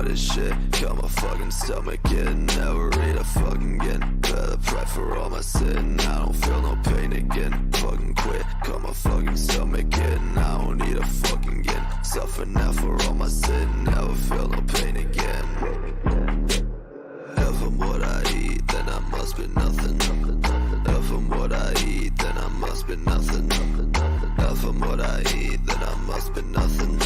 this shit. Got my fucking stomach getting, never eat a fucking again. Better pray for all my sin, I don't feel no pain again. Fucking quit, got my fucking stomach getting, I don't need a fucking again. Suffer now for all my sin, never feel no pain again. If I'm what I eat, then I must be nothing. If I'm what I eat, then I must be nothing. If I'm what I eat, then I must be nothing.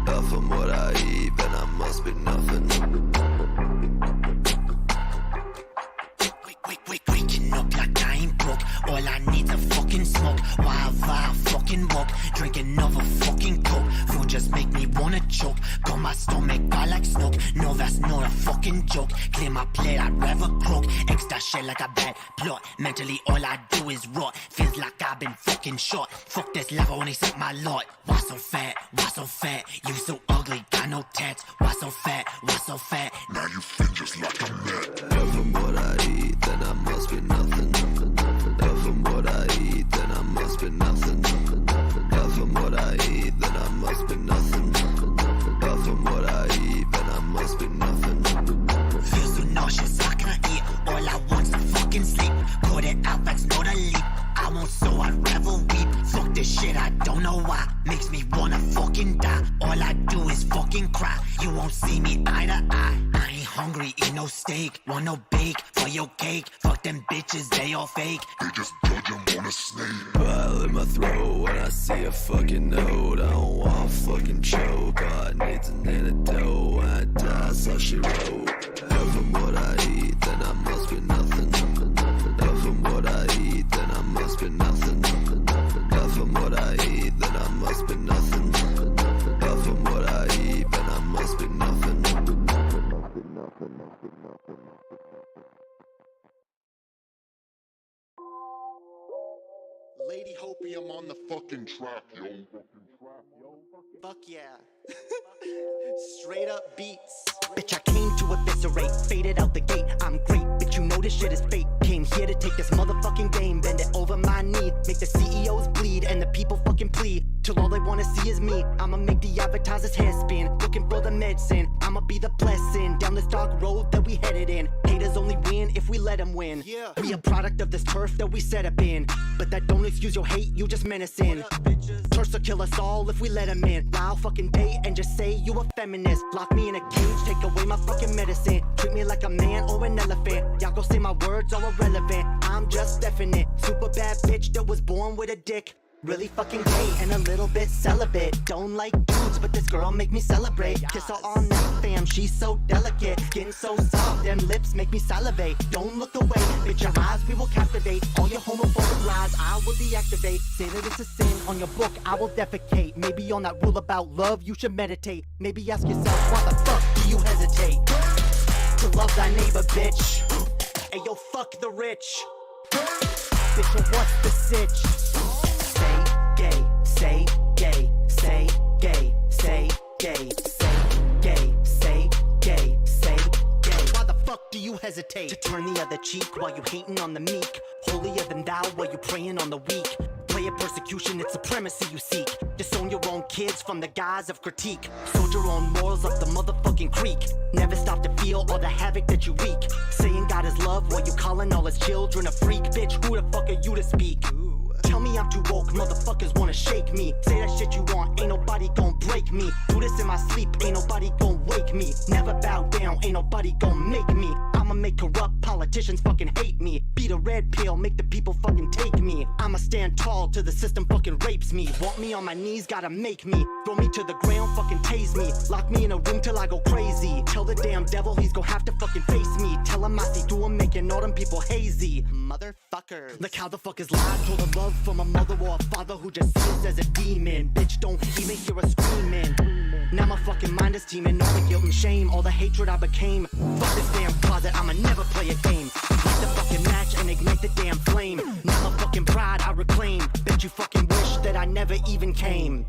If I'm what I eat, then I must be nothing. Waking up like I ain't broke. All I need's a fucking smoke. While fucking walk, drink another fucking coke. Food just make me wanna choke. Got my stomach all like smoke. No, that's not a fucking joke. Clear my plate, I'd rather croak. Extra shit like a bad plot. Mentally all I do is rot. Feels like I've been fucking shot. Fuck this love, I only suck my lot. Why so fat? Why so fat? You so ugly, got no tats. Why so fat? Why so fat? Now you feel just like a man. If I'm what I eat, then I must be nothing. If I'm what I eat, then I must be nothing. If I'm what I eat, then I must be nothing. If I'm what I eat, then I must be nothing. Feel so nauseous, I can't eat. All I want's to fucking sleep. Cut it out, that's not a leap. I won't, so I'd rather weep. Fuck this shit, I don't know why. Makes me wanna fucking die. All I do is fucking cry. You won't see me eye to eye. I ain't hungry, eat no steak. Want no bake for your cake. Fuck them bitches, they all fake. They just judge them on a snake. Bile in my throat when I see a fucking note. I don't want to fucking choke. All I need's an antidote. When I die, so she wrote. If I'm what I eat, then I must be nothing. If I'm what I eat, then I must be nothing. If I'm what I eat, then I must be nothing. If I'm what I eat, then I must be nothing. Lady Hopium on the fucking track, yo. Fuck yeah. Straight up beats. Bitch, I came to eviscerate, faded out the gate. I'm great, bitch, you know this shit is fake. Came here to take this motherfucking game, bend it over my knee, make the CEOs bleed and the people fucking plead. Till all they wanna see is me. I'ma make the advertisers hair spin, looking for the medicine. I'ma be the blessing down this dark road that we headed in. Haters only win if we let them win. Yeah. We a product of this turf that we set up in, but that don't excuse your hate, you just menacing. Turfs will kill us all if we let them in. Wow, fucking day and just say you a feminist. Lock me in a cage, take away my fucking medicine. Treat me like a man or an elephant. Y'all go say my words are irrelevant. I'm just definite. Super bad bitch that was born with a dick. Really fucking gay and a little bit celibate. Don't like dudes, but this girl make me celebrate. Kiss her all night, fam, she's so delicate. Skin so soft, them lips make me salivate. Don't look away, bitch, your eyes we will captivate. All your homophobic lies, I will deactivate. Say that it's a sin, on your book I will defecate. Maybe on that rule about love you should meditate. Maybe ask yourself, why the fuck do you hesitate to love thy neighbor, bitch? Hey yo, fuck the rich. Bitch, what's the sitch? Say gay, say gay, say gay, say gay, say gay, say gay. Why the fuck do you hesitate to turn the other cheek while you hating on the meek? Holier than thou while you praying on the weak. Play of persecution, it's supremacy you seek. Disown your own kids from the guise of critique. Sold your own morals up the motherfucking creek. Never stop to feel all the havoc that you wreak. Saying God is love while you calling all his children a freak. Bitch, who the fuck are you to speak? Tell me I'm too woke, motherfuckers wanna shake me. Say that shit you want, ain't nobody gon' break me. Do this in my sleep, ain't nobody gon' wake me. Never bow down, ain't nobody gon' make me. I'ma make corrupt politicians fucking hate me. Beat a red pill, make the people fucking take me. I'ma stand tall till the system fucking rapes me. Want me on my knees, gotta make me. Throw me to the ground, fucking tase me. Lock me in a room till I go crazy. Tell the damn devil he's gon' have to fucking face me. Tell him I see through him, making all them people hazy. Motherfuckers. Look how the fuck is lied. Told a love from a mother or a father who just sins as a demon. Bitch, don't even hear us screaming. Now my fucking mind is teeming. All the guilt and shame, all the hatred I became. Fuck this damn closet, I'ma never play a game. Light the fucking match and ignite the damn flame. Now my fucking pride I reclaim. Bet you fucking wish that I never even came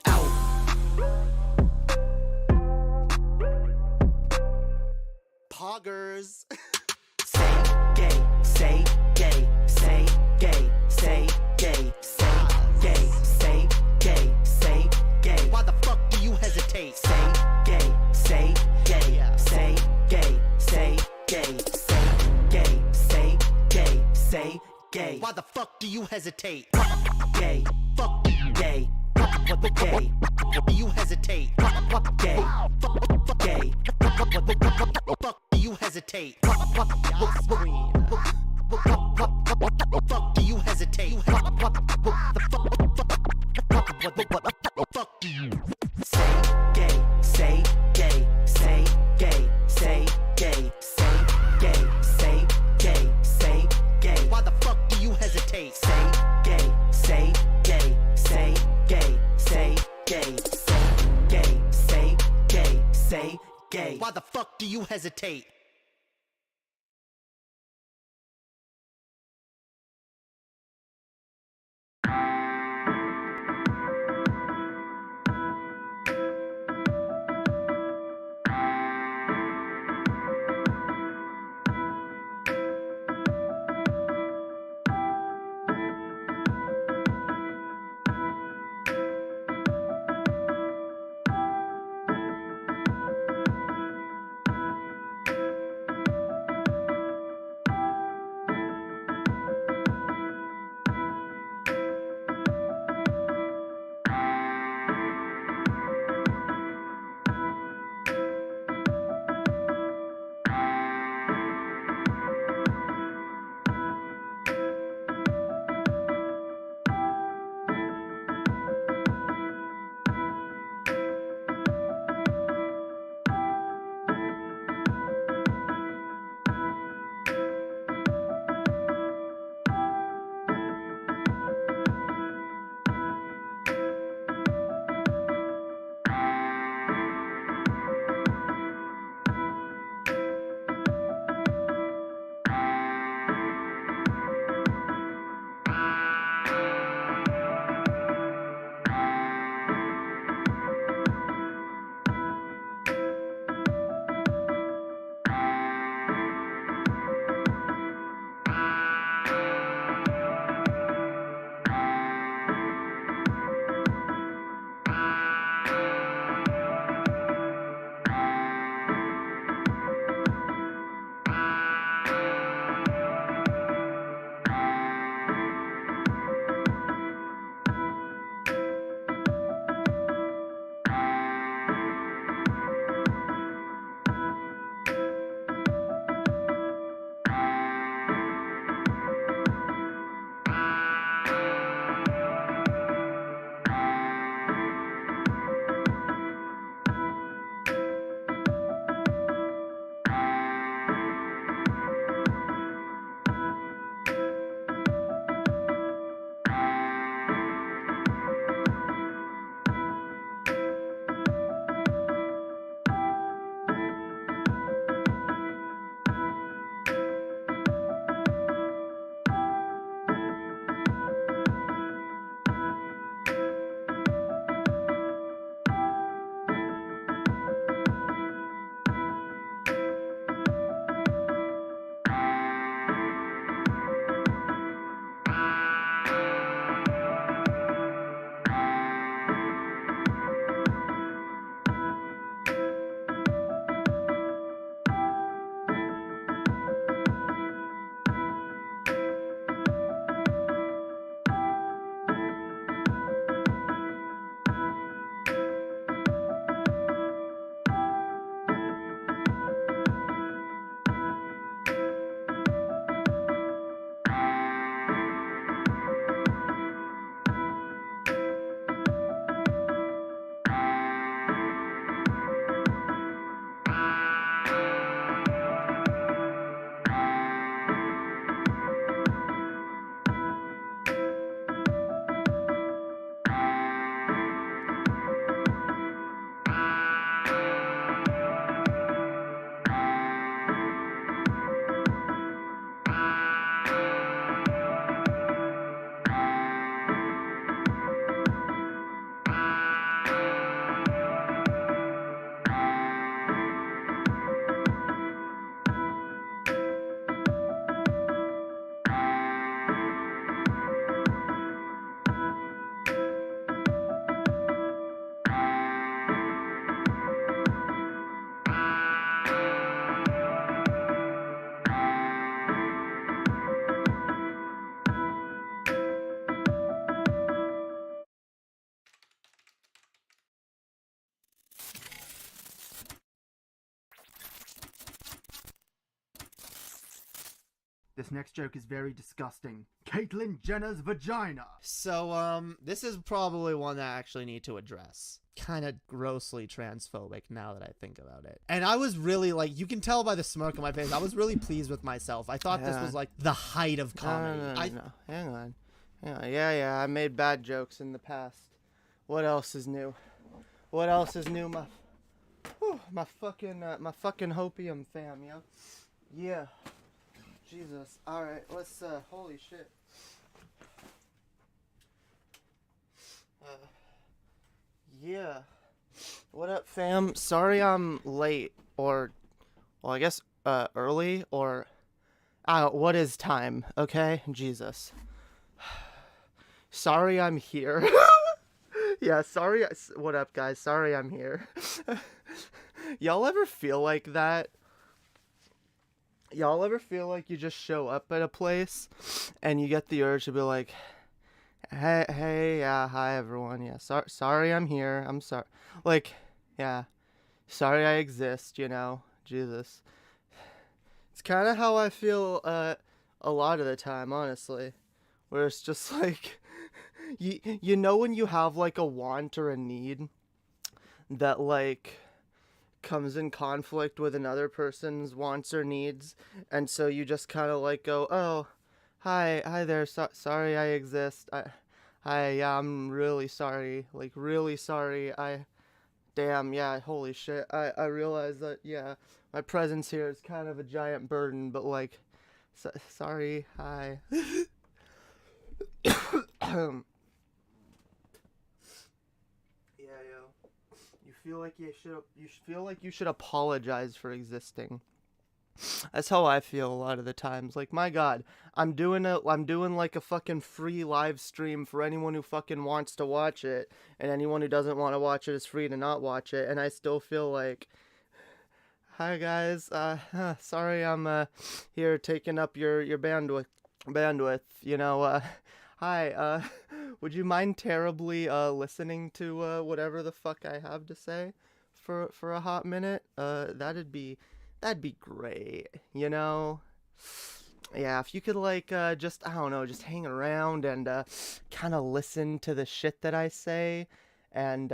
out. Poggers. Say gay, say gay, say gay, say gay, say gay, say gay, say gay. Why the fuck do you hesitate? Say gay, say gay. gay, say gay, say gay, say gay. Why the fuck do you hesitate? Gay, fuck gay, what the gay? Do you hesitate? Gay, fuck gay, what the fuck do you hesitate? Y'all scream. Fuck do you hesitate? The fuck do you say gay, say gay, say gay, say gay, say gay, say gay, say gay. Why the fuck do you hesitate? Say gay, say gay, say gay, say gay, say gay, say gay, say gay. Why the fuck do you hesitate? This next joke is very disgusting. Caitlyn Jenner's vagina. So, this is probably one that I actually need to address. Kind of grossly transphobic now that I think about it. And I was really, like, you can tell by the smirk on my face, I was really pleased with myself. I thought this was, like, the height of comedy. No. Hang on. Yeah, I made bad jokes in the past. What else is new? My fucking hopium fam, yo. Yeah. Jesus. Alright, let's, holy shit. Yeah. What up, fam? Sorry I'm late, or, well, I guess, early, or, what is time, okay? Jesus. Sorry I'm here. Yeah, sorry. What up, guys? Sorry I'm here. Y'all ever feel like that? Y'all ever feel like you just show up at a place and you get the urge to be like, hey, yeah, hi everyone. Yeah, sorry I'm here. I'm sorry. Like, yeah, sorry I exist, you know? Jesus. It's kind of how I feel a lot of the time, honestly. Where it's just like, you know when you have like a want or a need that like comes in conflict with another person's wants or needs, and so you just kind of like go, oh, hi there, sorry I exist, yeah, I'm really sorry, like really sorry, damn, yeah, holy shit, I realize that, yeah, my presence here is kind of a giant burden, but like, sorry, hi. You should apologize for existing. That's how I feel a lot of the times. Like, my God, I'm doing like a fucking free live stream for anyone who fucking wants to watch it, and anyone who doesn't want to watch it is free to not watch it. And I still feel like, hi guys, sorry I'm here taking up your bandwidth. You know, hi. Would you mind terribly listening to whatever the fuck I have to say for a hot minute? That'd be great, you know? Yeah, if you could like just, I don't know, just hang around and kind of listen to the shit that I say and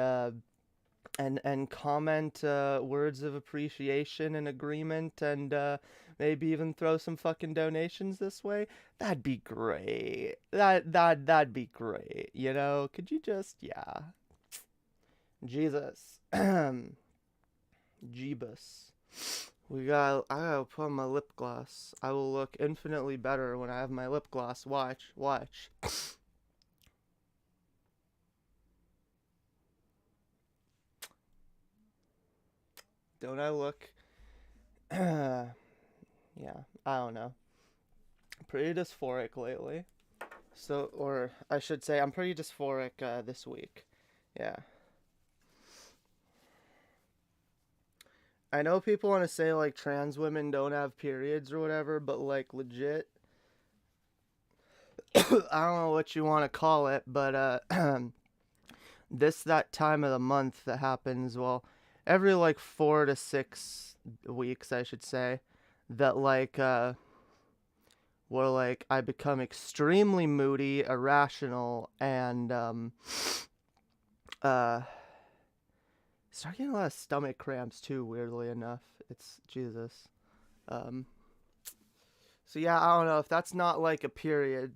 comment words of appreciation and agreement, and maybe even throw some fucking donations this way, that'd be great. That'd be great, you know? Could you just, yeah. Jesus. Jeebus. I gotta put on my lip gloss. I will look infinitely better when I have my lip gloss. Watch. Don't I look... Yeah, I don't know. Pretty dysphoric lately. So, or I should say, I'm pretty dysphoric this week. Yeah. I know people want to say, like, trans women don't have periods or whatever, but, like, legit, I don't know what you want to call it, but, that time of the month that happens, well, every, like, 4 to 6 weeks, I should say, that, like, where, like, I become extremely moody, irrational, and, start getting a lot of stomach cramps, too, weirdly enough. It's, Jesus. So, yeah, I don't know, if that's not, like, a period,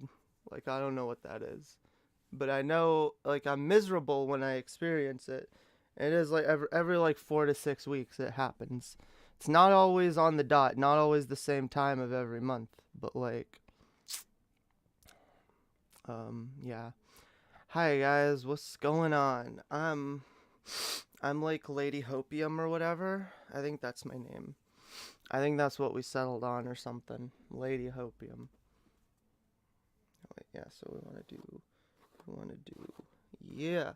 like, I don't know what that is. But I know, like, I'm miserable when I experience it. It is, like, every like, 4 to 6 weeks it happens. It's not always on the dot, not always the same time of every month, but, like, yeah. Hi, guys, what's going on? I'm like Lady Hopium or whatever. I think that's my name. I think that's what we settled on or something. Lady Hopium. Oh, wait, yeah, so we want to do, yeah.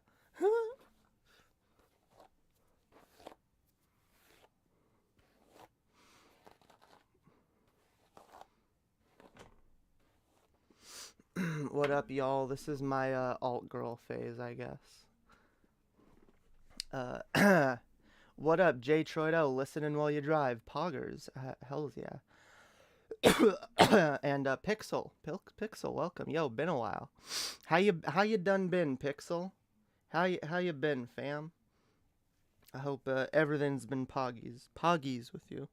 What up, y'all? This is my alt girl phase, I guess. What up, Jay Troido? Listening while you drive. Poggers. Hells yeah. And Pixel, welcome. Yo, been a while. How you done been, Pixel? How you been, fam? I hope everything's been poggies with you.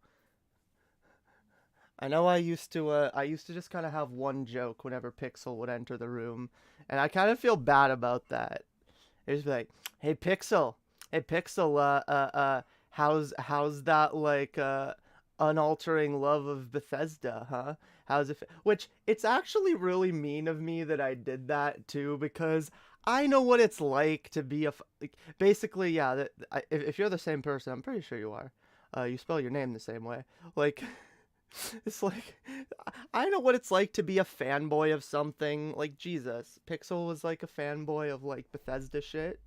I know I used to just kind of have one joke whenever Pixel would enter the room, and I kind of feel bad about that. It was like, hey Pixel, how's that like unaltering love of Bethesda, huh? How's it? Which it's actually really mean of me that I did that too, because I know what it's like to be like, basically, yeah. If you're the same person, I'm pretty sure you are. You spell your name the same way, like. It's like, I know what it's like to be a fanboy of something. Like, Jesus, Pixel was like a fanboy of like Bethesda shit.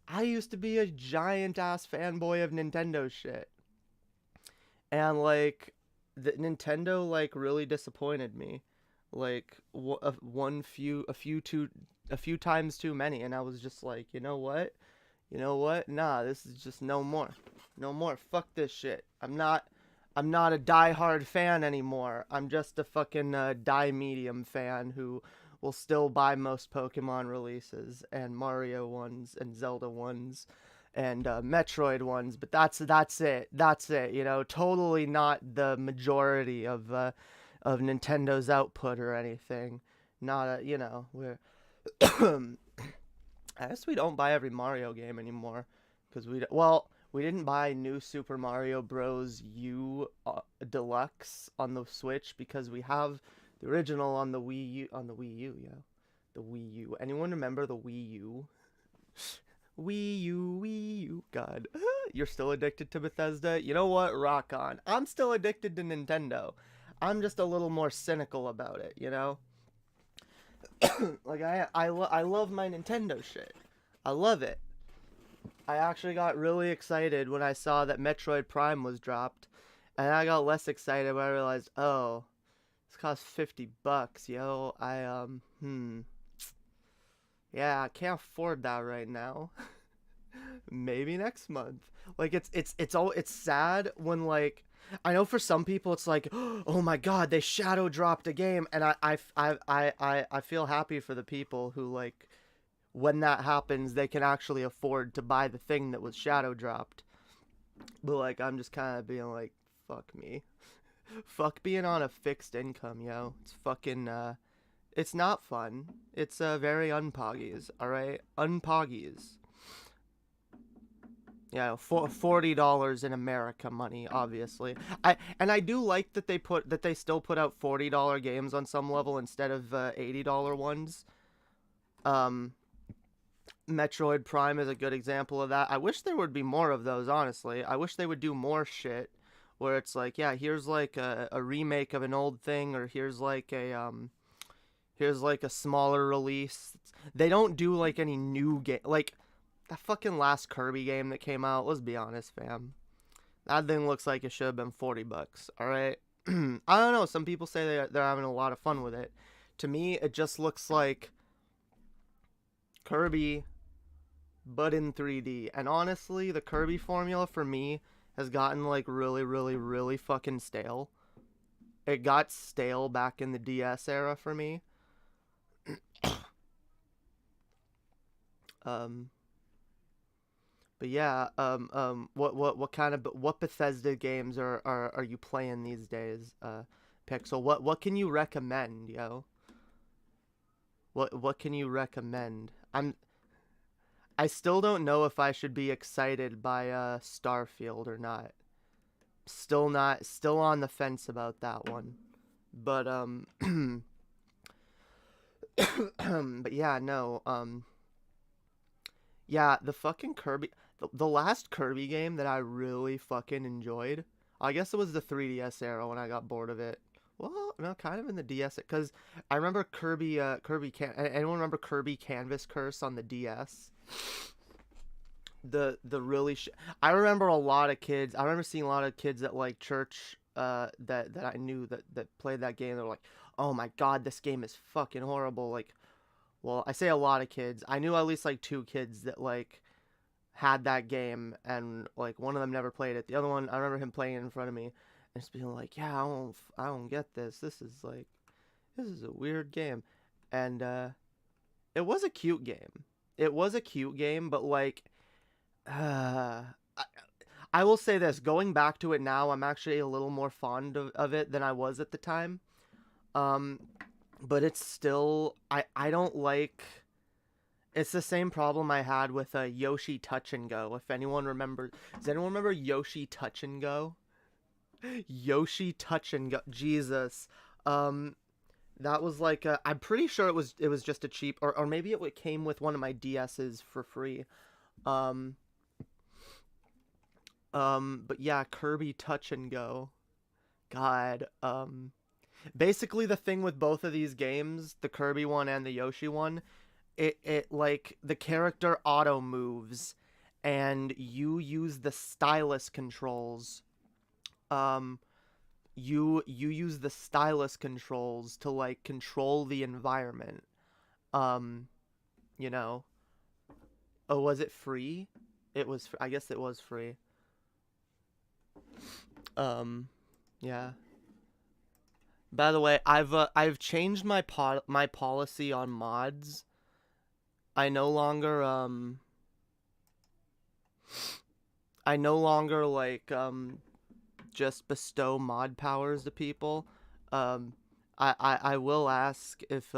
I used to be a giant ass fanboy of Nintendo shit. And like, the Nintendo like really disappointed me. Like, a few times too many. And I was just like, you know what? Nah, this is just no more. Fuck this shit. I'm not a die-hard fan anymore. I'm just a fucking die medium fan who will still buy most Pokemon releases and Mario ones and Zelda ones and Metroid ones, but that's it. You know, totally not the majority of Nintendo's output or anything. Not you know, we're I guess we don't buy every Mario game anymore because we didn't buy new Super Mario Bros. U Deluxe on the Switch because we have the original on the Wii U. Yeah, the Wii U. Anyone remember the Wii U? Wii U. God, you're still addicted to Bethesda? You know what? Rock on. I'm still addicted to Nintendo. I'm just a little more cynical about it, you know? Like, I love my Nintendo shit. I love it. I actually got really excited when I saw that Metroid Prime was dropped, and I got less excited when I realized, oh, this costs $50, yo. Yeah, I can't afford that right now. Maybe next month. Like, it's sad when, like, I know for some people it's like, oh my god, they shadow dropped a game, and I feel happy for the people who, like, when that happens, they can actually afford to buy the thing that was shadow dropped. But, like, I'm just kind of being like, fuck me. Fuck being on a fixed income, yo. It's fucking, it's not fun. It's, very unpoggies, alright? Unpoggies. Yeah, $40 in America money, obviously. I do like that they still put out $40 games on some level instead of $80 ones. Metroid Prime is a good example of that. I wish there would be more of those, honestly. I wish they would do more shit where it's like, yeah, here's like a remake of an old thing, or here's like a smaller release. They don't do like any new game, like that fucking last Kirby game that came out. Let's be honest, fam. That thing looks like it should have been $40. All right. I don't know. Some people say they're having a lot of fun with it. To me, it just looks like Kirby, but in 3D. And honestly, the Kirby formula for me has gotten like really, really, really fucking stale. It got stale back in the DS era for me. But yeah, what Bethesda games are you playing these days, Pixel? What can you recommend, yo? What can you recommend? I still don't know if I should be excited by Starfield or not. Still on the fence about that one. But but yeah, no. Yeah, the fucking Kirby, the last Kirby game that I really fucking enjoyed, I guess it was the 3DS era when I got bored of it. Well, no, kind of in the DS, because I remember anyone remember Kirby Canvas Curse on the DS? I remember a lot of kids, I remember seeing a lot of kids at like church that I knew that played that game. They're like, oh my god, this game is fucking horrible. Like, well, I say a lot of kids. I knew at least like 2 kids that like had that game, and like one of them never played it. The other one, I remember him playing it in front of me, just being like, yeah, I don't get this. This is a weird game. And it was a cute game. It was a cute game, but like, I will say this, going back to it now, I'm actually a little more fond of it than I was at the time. But it's still, I don't like, it's the same problem I had with Yoshi Touch and Go. If anyone remembers, does anyone remember Yoshi Touch and Go? Yoshi Touch and Go, Jesus. That was like I'm pretty sure it was just a cheap, or maybe it came with one of my DS's for free. But yeah, Kirby Touch and Go. God. Basically the thing with both of these games, the Kirby one and the Yoshi one, it like the character auto moves and you use the stylus controls. You use the stylus controls to like control the environment. You know. Oh, was it free? It was, I guess it was free. Yeah. By the way, I've changed my policy on mods. I no longer like just bestow mod powers to people. I will ask if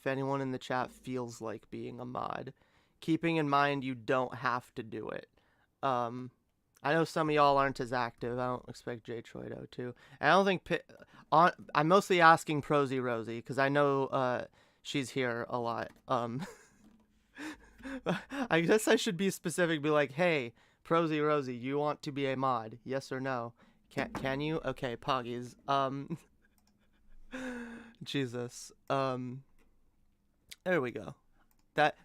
anyone in the chat feels like being a mod, keeping in mind you don't have to do it. I know some of y'all aren't as active. I don't expect J Troido to. And I don't think I'm mostly asking Prosy Rosie because I know she's here a lot. I guess I should be specific. Be like, hey, Prosy Rosie, you want to be a mod? Yes or no? Can you? Okay, Poggies. Jesus. There we go. That.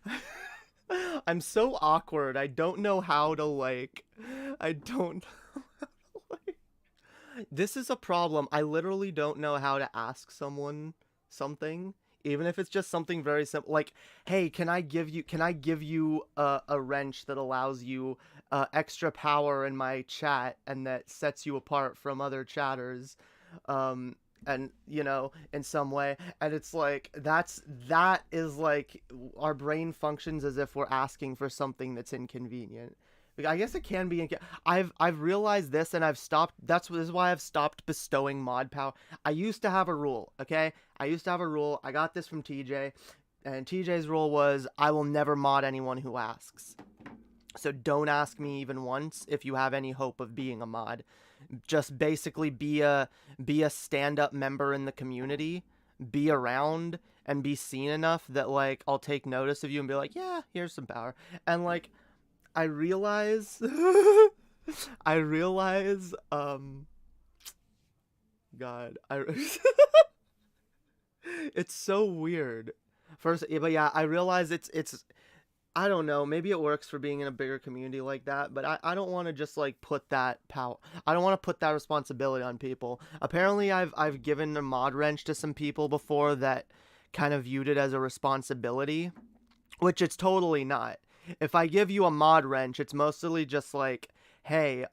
I'm so awkward. I don't know how to like. I don't know how to like. This is a problem. I literally don't know how to ask someone something, even if it's just something very simple. Like, hey, can I give you a wrench that allows you extra power in my chat and that sets you apart from other chatters? And you know, in some way, and it's like that is like our brain functions as if we're asking for something that's inconvenient. I guess it can be. I've realized this, and I've stopped. This is why I've stopped bestowing mod power. I used to have a rule. Okay, I used to have a rule. I got this from TJ, and TJ's rule was I will never mod anyone who asks. So don't ask me even once if you have any hope of being a mod. Just basically be a stand-up member in the community, be around, and be seen enough that like I'll take notice of you and be like, yeah, here's some power. And like I realize God, it's so weird. First, but yeah, I realize it's I don't know, maybe it works for being in a bigger community like that, but I don't want to just like put that power, I don't want to put that responsibility on people. Apparently I've given a mod wrench to some people before that kind of viewed it as a responsibility, which it's totally not. If I give you a mod wrench, it's mostly just like, hey,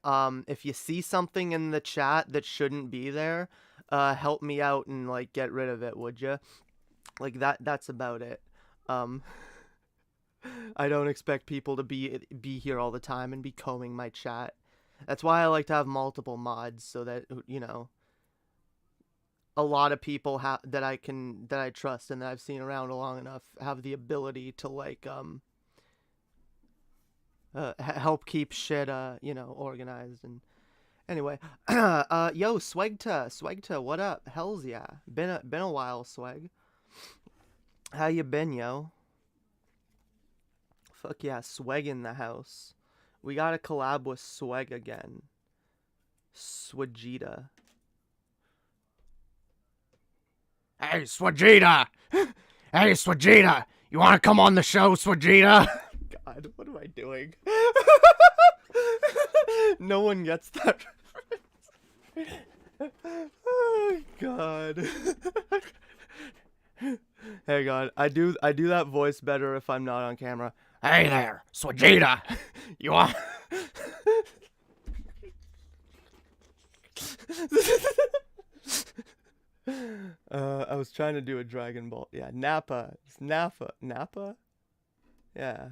if you see something in the chat that shouldn't be there, help me out and like get rid of it, would you? Like that's about it. I don't expect people to be here all the time and be combing my chat. That's why I like to have multiple mods, so that, you know, a lot of people that I trust and that I've seen around long enough have the ability to like help keep shit you know, organized. And anyway, yo, Swegta, what up? Hells yeah, been a while, Sweg. How you been, yo? Fuck yeah, Sweg in the house. We gotta collab with Sweg again. Swegita. Hey, Swegita! Hey, Swegita! You wanna come on the show, Swegita? God, what am I doing? No one gets that reference. Oh, God. Hey, God, I do that voice better if I'm not on camera. Hey there, Swegita! You want... I was trying to do a Dragon Ball. Yeah, Nappa. It's Nappa. Nappa? Yeah.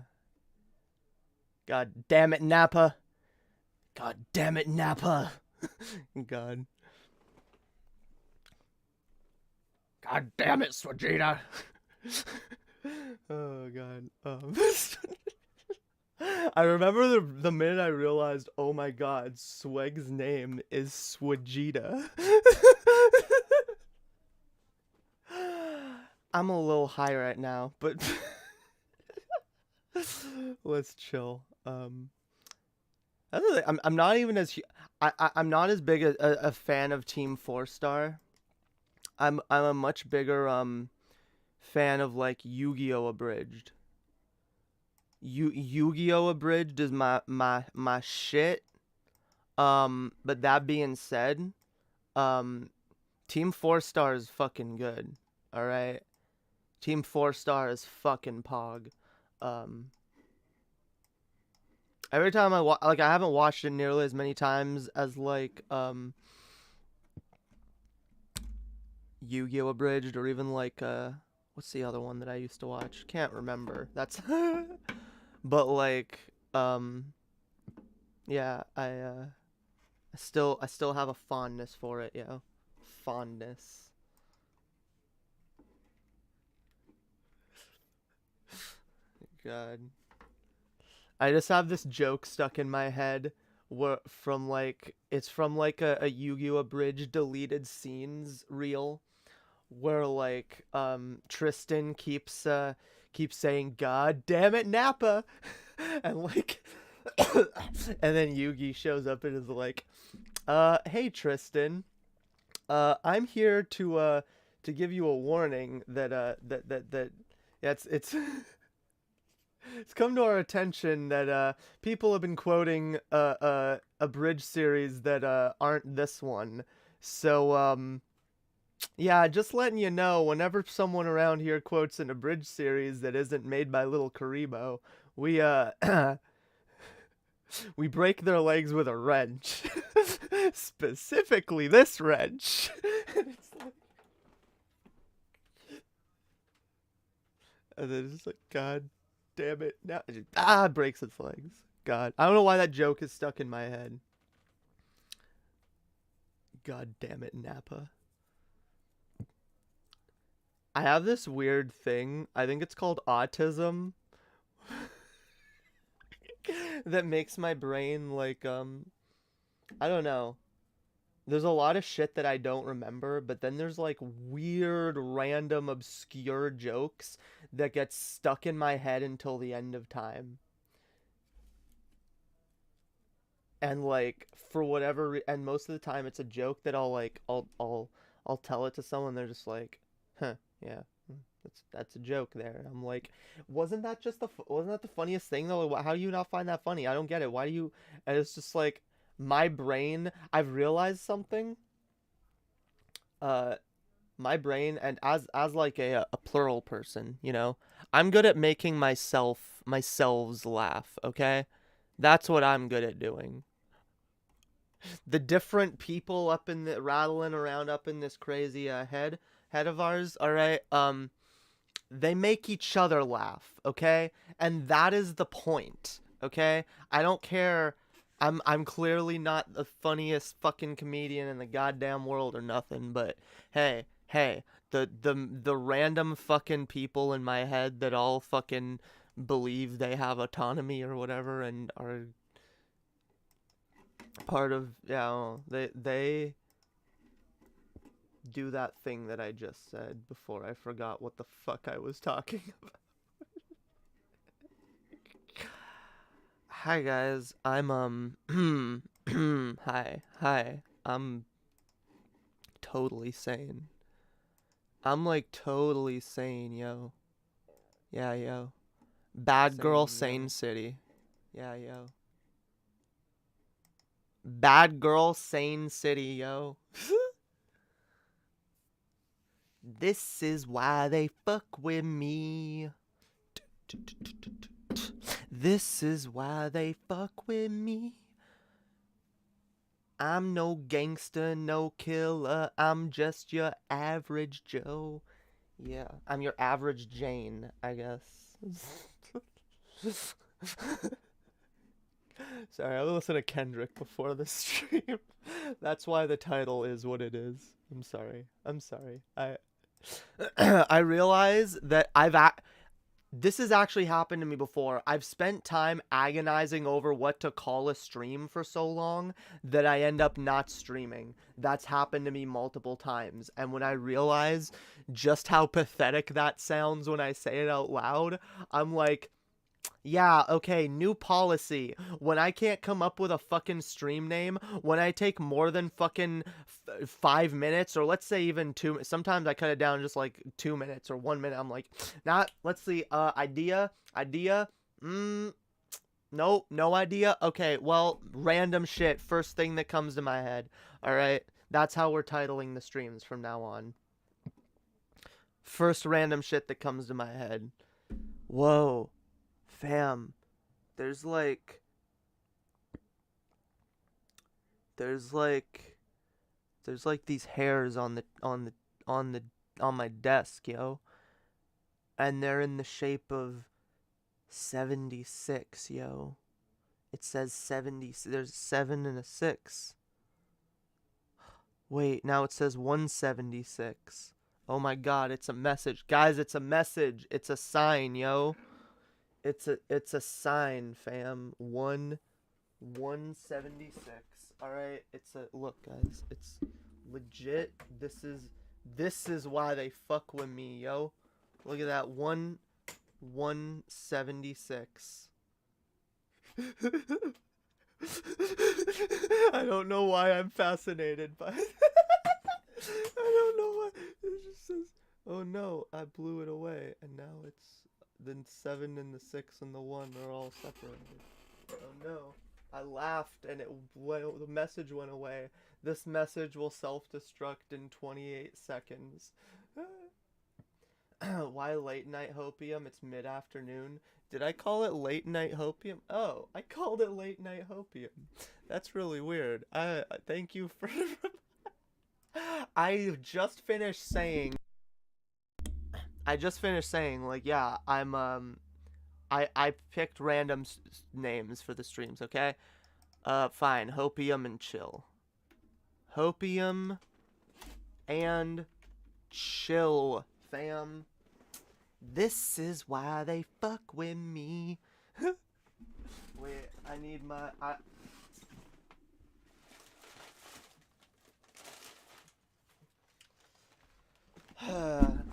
God damn it, Nappa. God damn it, Nappa. God. God damn it, Swagita. Oh, God. I remember the minute I realized, oh my God, Sweg's name is Swagita. I'm a little high right now, but let's chill. I'm not even as I'm not as big a fan of Team 4-Star. I'm a much bigger fan of like Yu-Gi-Oh! Abridged. Yu-Gi-Oh! Abridged is my shit. But that being said, Team 4-Star is fucking good. All right, Team 4-Star is fucking pog. Every time I like, I haven't watched it nearly as many times as like Yu-Gi-Oh! Abridged, or even like what's the other one that I used to watch? Can't remember. That's but like yeah, I still have a fondness for it, yo. Fondness. God. I just have this joke stuck in my head where it's from like a Yu-Gi-Oh! Abridged deleted scenes reel where like Tristan keeps saying God damn it, Nappa. And like and then Yugi shows up and is like, hey Tristan, I'm here to give you a warning that yeah, it's it's come to our attention that people have been quoting a bridge series that aren't this one. So yeah, just letting you know, whenever someone around here quotes an abridged series that isn't made by Little Karibo, we we break their legs with a wrench. Specifically this wrench. It's like... And then it's like, God damn it. Now it just, breaks its legs. God. I don't know why that joke is stuck in my head. God damn it, Nappa. I have this weird thing. I think it's called autism. That makes my brain like I don't know. There's a lot of shit that I don't remember, but then there's like weird, random, obscure jokes that get stuck in my head until the end of time. And like for whatever and most of the time it's a joke that I'll tell it to someone, they're just like, "Huh, yeah. That's a joke there." I'm like, wasn't that the funniest thing though? How do you not find that funny? I don't get it. Why do you? And it's just like my brain. I've realized something. My brain, and as like a plural person, you know, I'm good at making myself laugh. Okay, that's what I'm good at doing. The different people up in the rattling around up in this crazy head of ours. All right, they make each other laugh, okay? And that is the point, okay? I don't care. I'm clearly not the funniest fucking comedian in the goddamn world or nothing, but hey, the random fucking people in my head that all fucking believe they have autonomy or whatever and are part of, yeah, they do that thing that I just said before I forgot what the fuck I was talking about. Hi guys, I'm hi. I'm totally sane. I'm like totally sane, yo. Yeah, yo. Bad sane, girl, sane yo. City. Yeah, yo. Bad girl, sane city, yo. This is why they fuck with me. This is why they fuck with me. I'm no gangster, no killer. I'm just your average Joe. Yeah, I'm your average Jane, I guess. Sorry, I listened to Kendrick before the stream. That's why the title is what it is. I'm sorry. I'm sorry. I realize that this has actually happened to me before. I've spent time agonizing over what to call a stream for so long that I end up not streaming. That's happened to me multiple times. And when I realize just how pathetic that sounds when I say it out loud, I'm like, yeah, okay, new policy. When I can't come up with a fucking stream name, when I take more than fucking 5 minutes, or let's say even 2, sometimes I cut it down just like 2 minutes or 1 minute. I'm like, let's see, idea, nope, no idea. Okay, well, random shit, first thing that comes to my head. All right, that's how we're titling the streams from now on. First random shit that comes to my head. Whoa. Fam, there's like these hairs on my desk, yo. And they're in the shape of 76, yo. It says 70, there's a 7 and a 6. Wait, now it says 176. Oh my god, it's a message. Guys, it's a message. It's a sign, yo. It's a sign, fam. 176. All right, it's a look, guys. It's legit. This is why they fuck with me, yo. Look at that 176. I don't know why I'm fascinated by it. I don't know why. It just says, "Oh no, I blew it away," and now it's. Then 7 and the 6 and the 1 are all separated. Oh no. I laughed and the message went away. This message will self-destruct in 28 seconds. Why late night hopium? It's mid-afternoon. Did I call it late night hopium? Oh, I called it late night hopium. That's really weird. Thank you for... I just finished saying, like, yeah, I picked random names for the streams, okay? Fine, Hopium and Chill. Hopium and Chill, fam. This is why they fuck with me. Wait, I need my...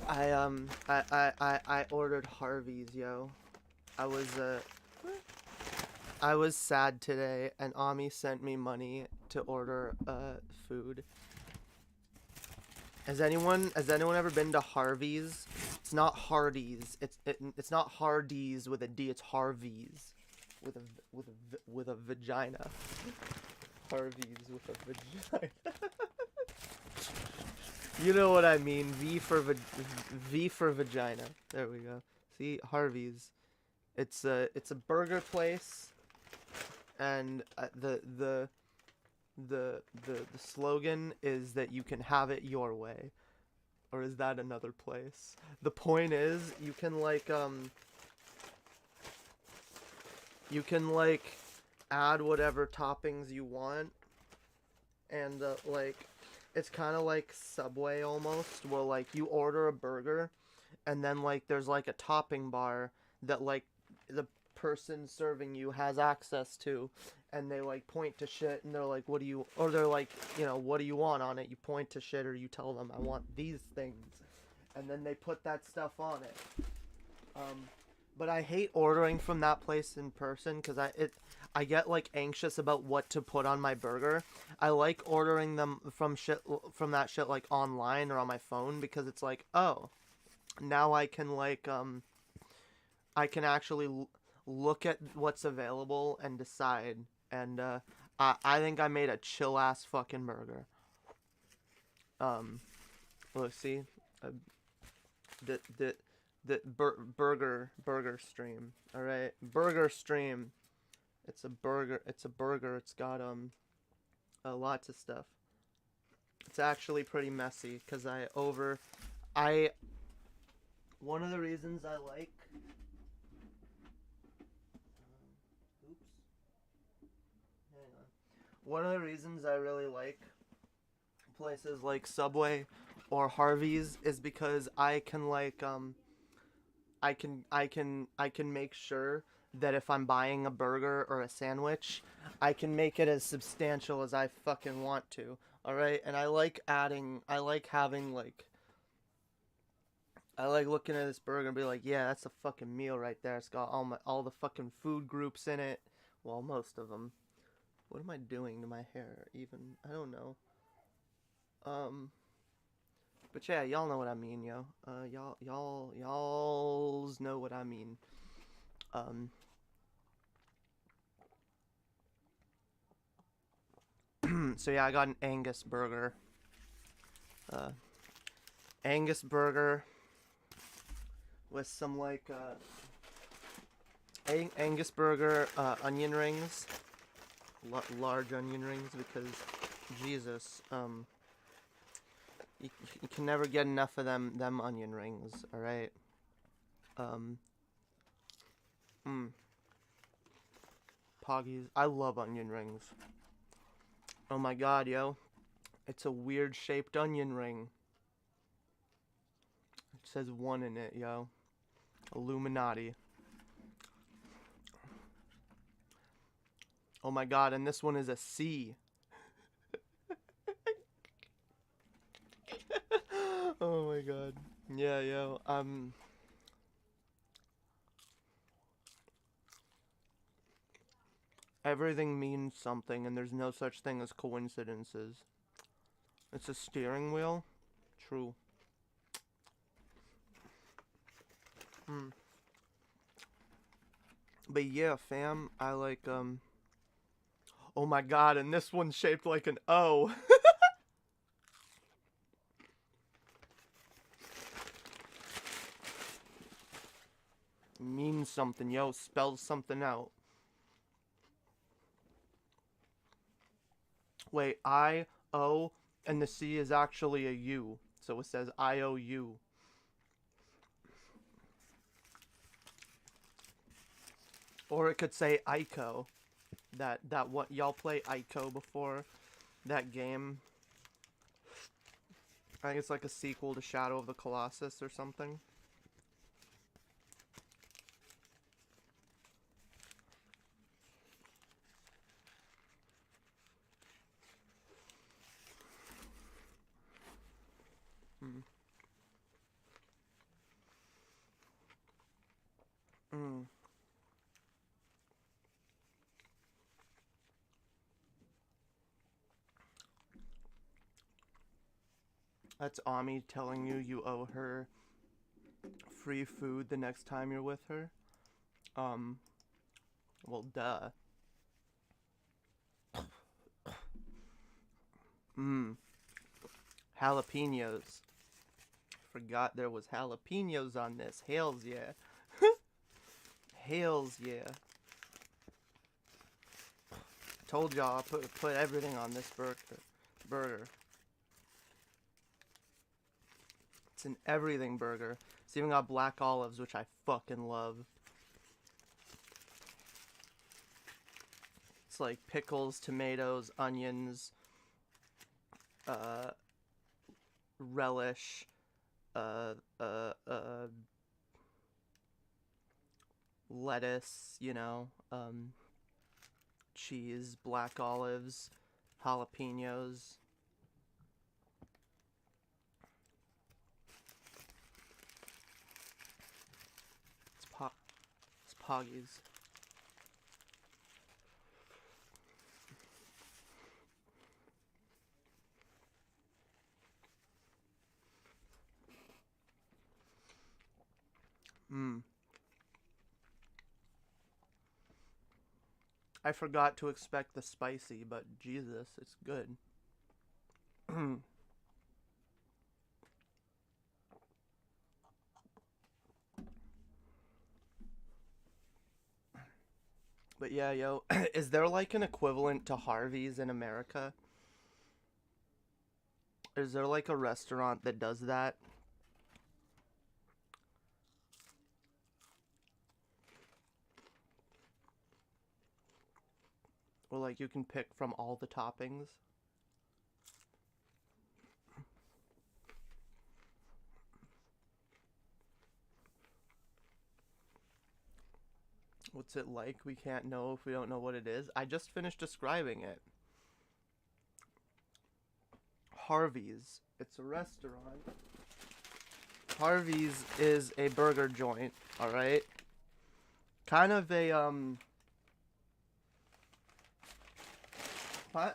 I ordered Harvey's, yo. I was sad today, and Ami sent me money to order food. Has anyone ever been to Harvey's? It's not Hardee's. It's not Hardee's with a D. It's Harvey's with a vagina. Harvey's with a vagina. You know what I mean. V for vagina. There we go. See, Harvey's. It's a burger place, and the slogan is that you can have it your way. Or is that another place? The point is, you can add whatever toppings you want, and it's kind of like Subway almost, where like you order a burger, and then like there's like a topping bar that like the person serving you has access to, and they like point to shit, and they're like, what do you, or they're like, you know, what do you want on it? You point to shit, or you tell them, I want these things, and then they put that stuff on it. But I hate ordering from that place in person, because I get like anxious about what to put on my burger. I like ordering them from that shit like online or on my phone, because it's like, oh, now I can like I can actually look at what's available and decide. And I think I made a chill ass fucking burger. Let's see, burger stream. All right, burger stream. It's a burger. It's got lots of stuff. It's actually pretty messy because one of the reasons I like hang on. One of the reasons I really like places like Subway or Harvey's is because I can like I can make sure that if I'm buying a burger or a sandwich, I can make it as substantial as I fucking want to. All right? And I like looking at this burger and be like, yeah, that's a fucking meal right there. It's got all the fucking food groups in it. Well, most of them. What am I doing to my hair even? I don't know. But yeah, y'all know what I mean, yo. Y'alls know what I mean. So yeah, I got an Angus burger. Angus burger with some like Angus burger onion rings, large onion rings, because Jesus, you can never get enough of them onion rings. All right. Poggies. I love onion rings. Oh my god, yo. It's a weird shaped onion ring. It says 1 in it, yo. Illuminati. Oh my god, and this one is a C. Oh my god. Yeah, yo. Everything means something, and there's no such thing as coincidences. It's a steering wheel? True. But yeah, fam, I like, oh my god, and this one's shaped like an O. Means something, yo. Spells something out. Wait, I-O, and the C is actually a U. So it says I-O-U. Or it could say Ico. That what y'all play Ico before? That game. I think it's like a sequel to Shadow of the Colossus or something. That's Ami telling you you owe her free food the next time you're with her. Well, duh. Jalapenos. Forgot there was jalapenos on this. Hells yeah. Hells yeah. Told y'all I put everything on this burger. It's an everything burger. It's even got black olives, which I fucking love. It's like pickles, tomatoes, onions, relish, lettuce, you know, cheese, black olives, jalapenos. It's Poggies. I forgot to expect the spicy, but Jesus, it's good. But yeah, yo, is there like an equivalent to Harvey's in America? Is there like a restaurant that does that? Or like you can pick from all the toppings? What's it like? We can't know if we don't know what it is. I just finished describing it. Harvey's. It's a restaurant. Harvey's is a burger joint, alright? Kind of a,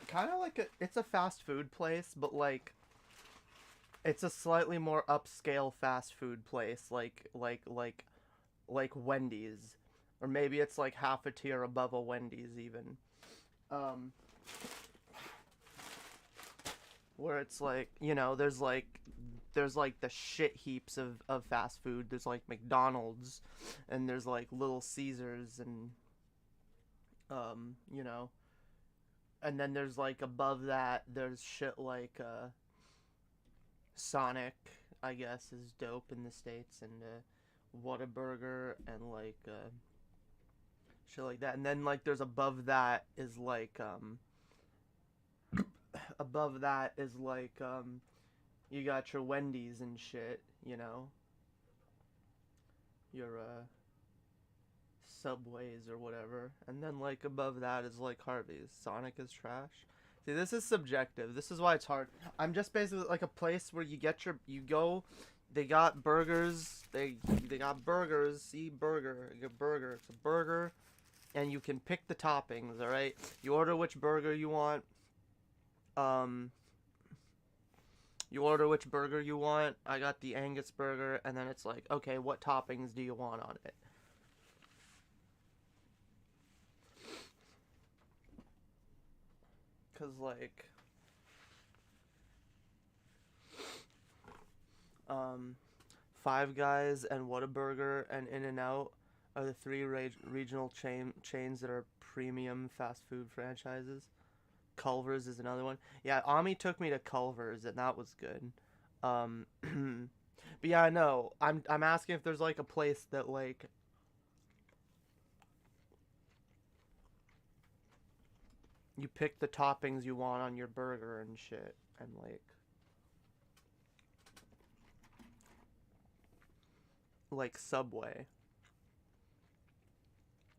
kind of like it's a fast food place, but like, it's a slightly more upscale fast food place, like Wendy's. Or maybe it's like half a tier above a Wendy's even. Where it's like, you know, there's like the shit heaps of fast food. There's like McDonald's, and there's like Little Caesars, and you know, and then there's like above that there's shit like Sonic, I guess, is dope in the States, and Whataburger, and like shit like that. And then like there's above that is like you got your Wendy's and shit, you know, your Subways or whatever. And then like above that is like Harvey's. Sonic is trash. See, this is subjective. This is why it's hard. I'm just basically like a place where you go, they got burgers, they got burgers, see, burger, you get burger, it's a burger, and you can pick the toppings, alright? You order which burger you want, you order which burger you want. I got the Angus burger, and then it's like, okay, what toppings do you want on it? Cause like, Five Guys and Whataburger and In-N-Out are the three regional chains that are premium fast food franchises. Culver's is another one. Yeah, Ami took me to Culver's, and that was good. But yeah, no, I'm asking if there's like a place that like you pick the toppings you want on your burger and shit, and like Subway.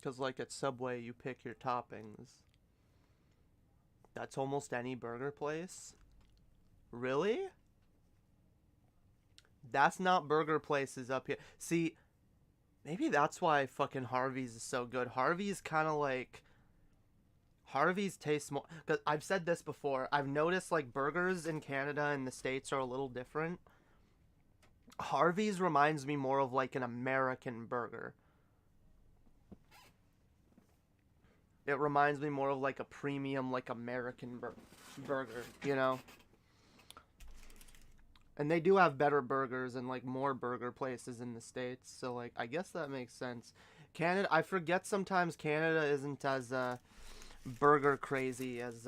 Cause like at Subway you pick your toppings. That's almost any burger place? Really? That's not burger places up here. See, maybe that's why fucking Harvey's is so good. Harvey's kind of like... Harvey's tastes more... Because I've said this before. I've noticed like burgers in Canada and the States are a little different. Harvey's reminds me more of like an American burger. It reminds me more of like a premium, like American burger, you know? And they do have better burgers and like more burger places in the States, so like I guess that makes sense. Canada, I forget sometimes Canada isn't as burger crazy as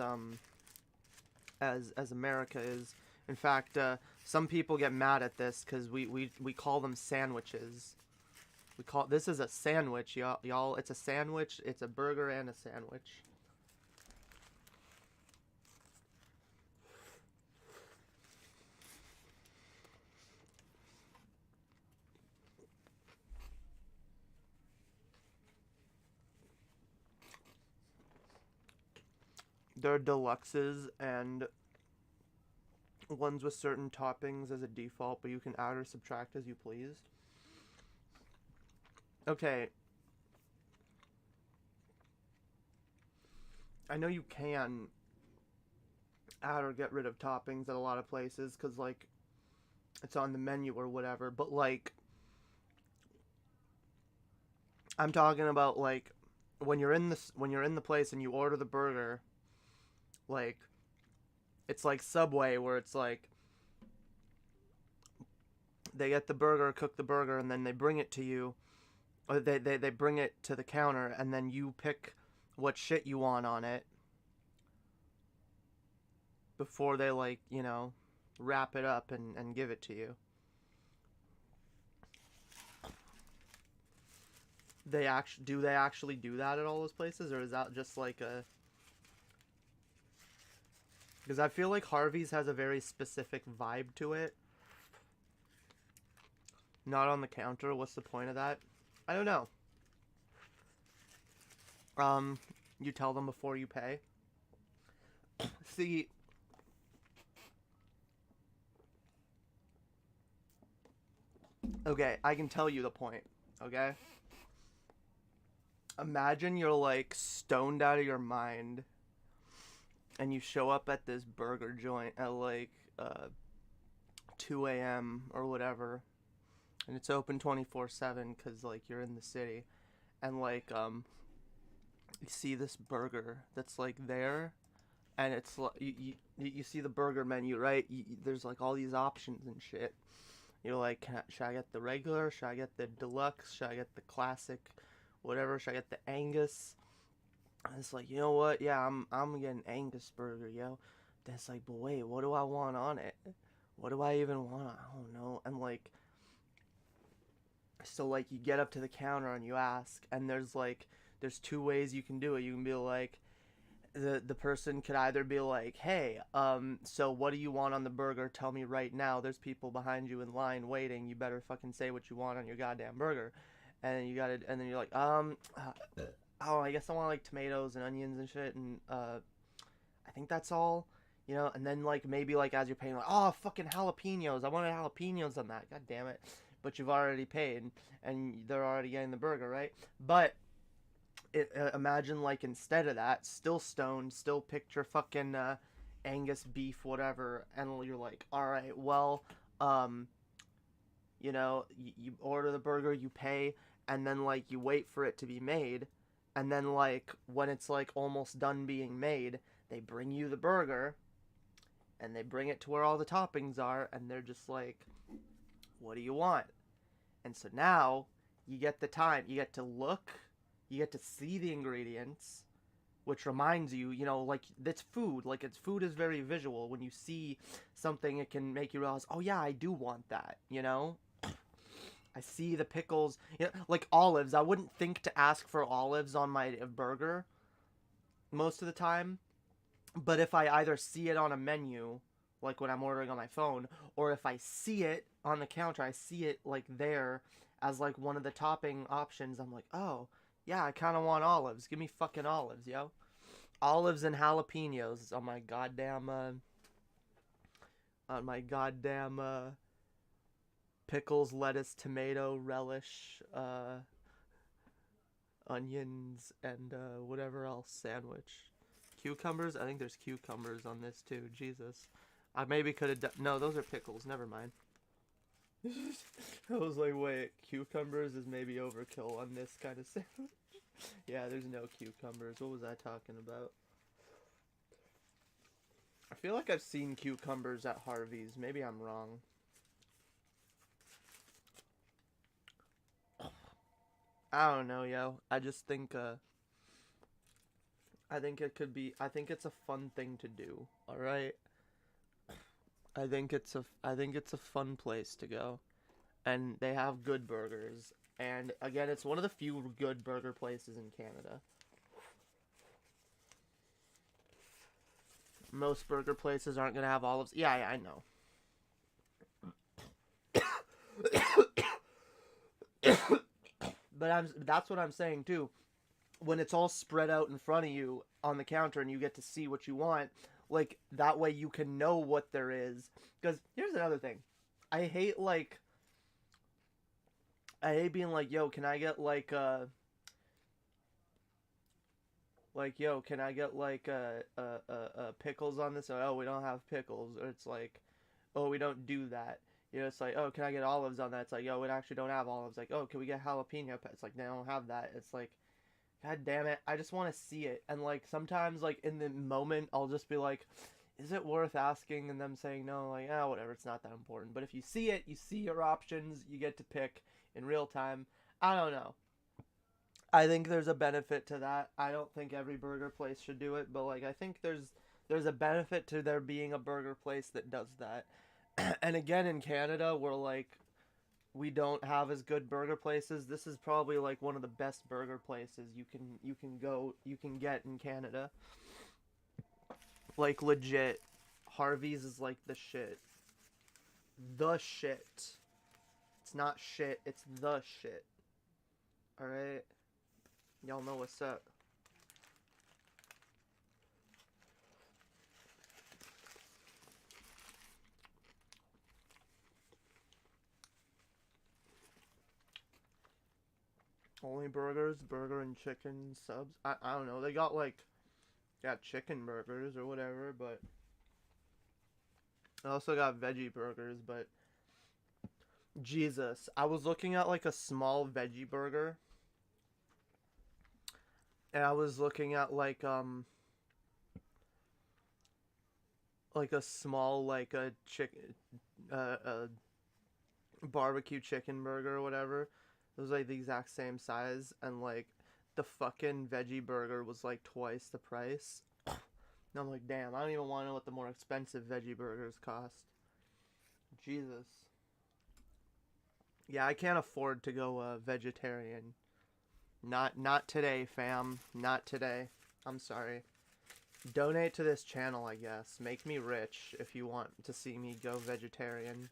America is. In fact, some people get mad at this because we call them sandwiches. This is a sandwich, y'all. It's a sandwich. It's a burger and a sandwich. There are deluxes and ones with certain toppings as a default, but you can add or subtract as you please. Okay. I know you can add or get rid of toppings at a lot of places because like it's on the menu or whatever, but like I'm talking about like when you're in the place and you order the burger, like it's like Subway where it's like they get the burger, cook the burger, and then they bring it to you. Or they bring it to the counter, and then you pick what shit you want on it before they, like, you know, wrap it up and give it to you. Do they actually do that at all those places, or is that just like a... Because I feel like Harvey's has a very specific vibe to it. Not on the counter. What's the point of that? I don't know. You tell them before you pay. See, okay, I can tell you the point, okay? Imagine you're like stoned out of your mind and you show up at this burger joint at like 2 a.m. or whatever, and it's open 24/7 because like you're in the city, and like you see this burger that's like there, and it's like you see the burger menu, right? There's like all these options and shit. You're like, should I get the regular? Should I get the deluxe? Should I get the classic? Whatever. Should I get the Angus? And it's like, you know what? Yeah, I'm getting Angus burger, yo. Then it's like, but wait, what do I want on it? What do I even want? I don't know. And like, so like you get up to the counter and you ask, and there's two ways you can do it. You can be like, the person could either be like, hey, so what do you want on the burger? Tell me right now. There's people behind you in line waiting. You better fucking say what you want on your goddamn burger. And then you're like, oh, I guess I want like tomatoes and onions and shit, and I think that's all, you know. And then like maybe like as you're paying, like, oh, fucking jalapenos, I wanted jalapenos on that, god damn it. But you've already paid, and they're already getting the burger, right? But imagine like instead of that, still stoned, still picture fucking Angus beef, whatever, and you're like, all right, well, you know, you order the burger, you pay, and then like you wait for it to be made, and then like when it's like almost done being made, they bring you the burger, and they bring it to where all the toppings are, and they're just like, what do you want? And so now you get the time, you get to look, you get to see the ingredients, which reminds you, you know, like, it's food. Like, food is very visual. When you see something, it can make you realize, oh yeah, I do want that, you know? I see the pickles, you know, like olives. I wouldn't think to ask for olives on my burger most of the time. But if I either see it on a menu, like when I'm ordering on my phone, or if I see it on the counter, I see it like there as like one of the topping options, I'm like, oh, yeah, I kind of want olives. Give me fucking olives, yo. Olives and jalapenos on my goddamn, pickles, lettuce, tomato, relish, onions, and whatever else sandwich. Cucumbers? I think there's cucumbers on this too. Jesus. I maybe could have done... No, those are pickles. Never mind. I was like, wait, cucumbers is maybe overkill on this kind of sandwich. Yeah, there's no cucumbers. What was I talking about? I feel like I've seen cucumbers at Harvey's. Maybe I'm wrong. I don't know, yo. I just think, I think it could be... I think it's a fun thing to do. Alright? I think it's a fun place to go. And they have good burgers. And again, it's one of the few good burger places in Canada. Most burger places aren't going to have olives. Yeah, I know. But that's what I'm saying too. When it's all spread out in front of you on the counter and you get to see what you want, like, that way you can know what there is. Because here's another thing. I hate being like, yo, can I get yo, can I get pickles on this? Or, oh, we don't have pickles. Or it's like, oh, we don't do that. You know, it's like, oh, can I get olives on that? It's like, yo, we actually don't have olives. Like, oh, can we get jalapeno? It's like, they don't have that. It's like, god damn it, I just want to see it. And like sometimes like in the moment I'll just be like, is it worth asking? And them saying no, like, oh, whatever, it's not that important. But if you see it, you see your options, you get to pick in real time. I don't know. I think there's a benefit to that. I don't think every burger place should do it, but like I think there's there's a benefit to there being a burger place that does that. And again, in Canada, we're like, we don't have as good burger places. This is probably like one of the best burger places you can get in Canada. Like legit, Harvey's is like the shit. The shit. It's not shit, it's the shit. Alright? Y'all know what's up. Only burgers, burger and chicken subs. I don't know. They got like, chicken burgers or whatever, but I also got veggie burgers, but Jesus, I was looking at like a small veggie burger, and I was looking at like a small like a chicken a barbecue chicken burger or whatever. It was like the exact same size, and like the fucking veggie burger was like twice the price. And I'm like, damn, I don't even want to know what the more expensive veggie burgers cost. Jesus. Yeah, I can't afford to go vegetarian. Not today, fam. Not today. I'm sorry. Donate to this channel, I guess. Make me rich if you want to see me go vegetarian.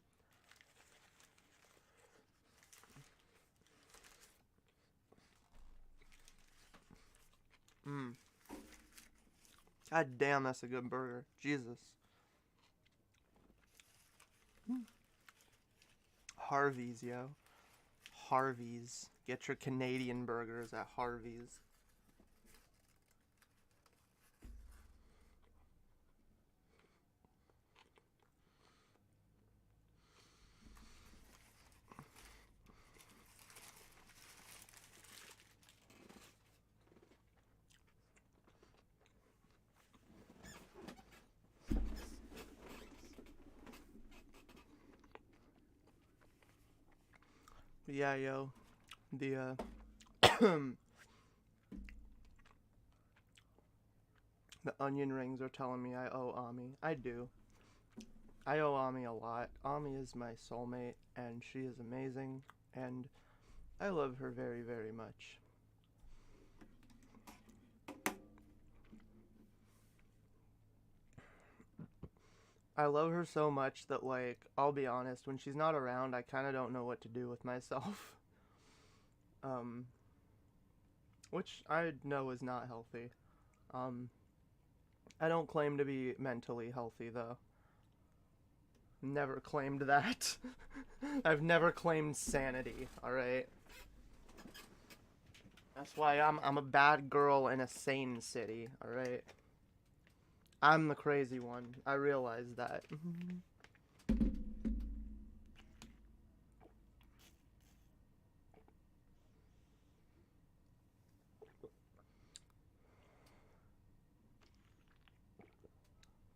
God damn, that's a good burger. Jesus. Harvey's, yo. Harvey's. Get your Canadian burgers at Harvey's. Yeah, yo. The the onion rings are telling me I owe Ami. I do. I owe Ami a lot. Ami is my soulmate, and she is amazing, and I love her very, very much. I love her so much that, like, I'll be honest, when she's not around, I kind of don't know what to do with myself. Which I know is not healthy. I don't claim to be mentally healthy, though. Never claimed that. I've never claimed sanity, alright? That's why I'm a bad girl in a sane city, alright? I'm the crazy one. I realize that.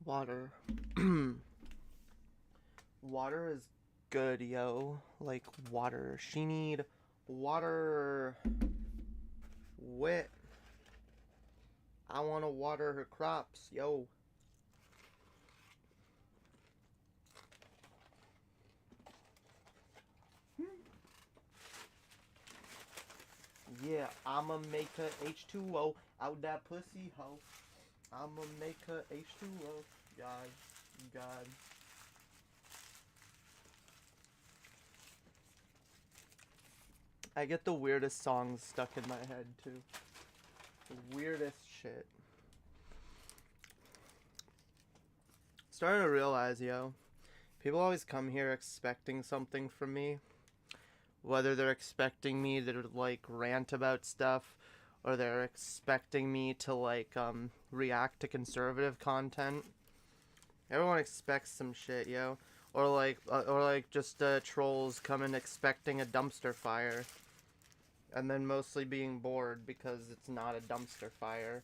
Water. Water is good, yo. Like, water. She need water. Wet. I want to water her crops, yo. Yeah, I'ma make her H2O out that pussy hoe. I'ma make her H2O. God, God. I get the weirdest songs stuck in my head, too. The weirdest shit. Starting to realize, yo, people always come here expecting something from me. Whether they're expecting me to, like, rant about stuff, or they're expecting me to, like, react to conservative content. Everyone expects some shit, yo. Or like, just, trolls coming expecting a dumpster fire. And then mostly being bored because it's not a dumpster fire.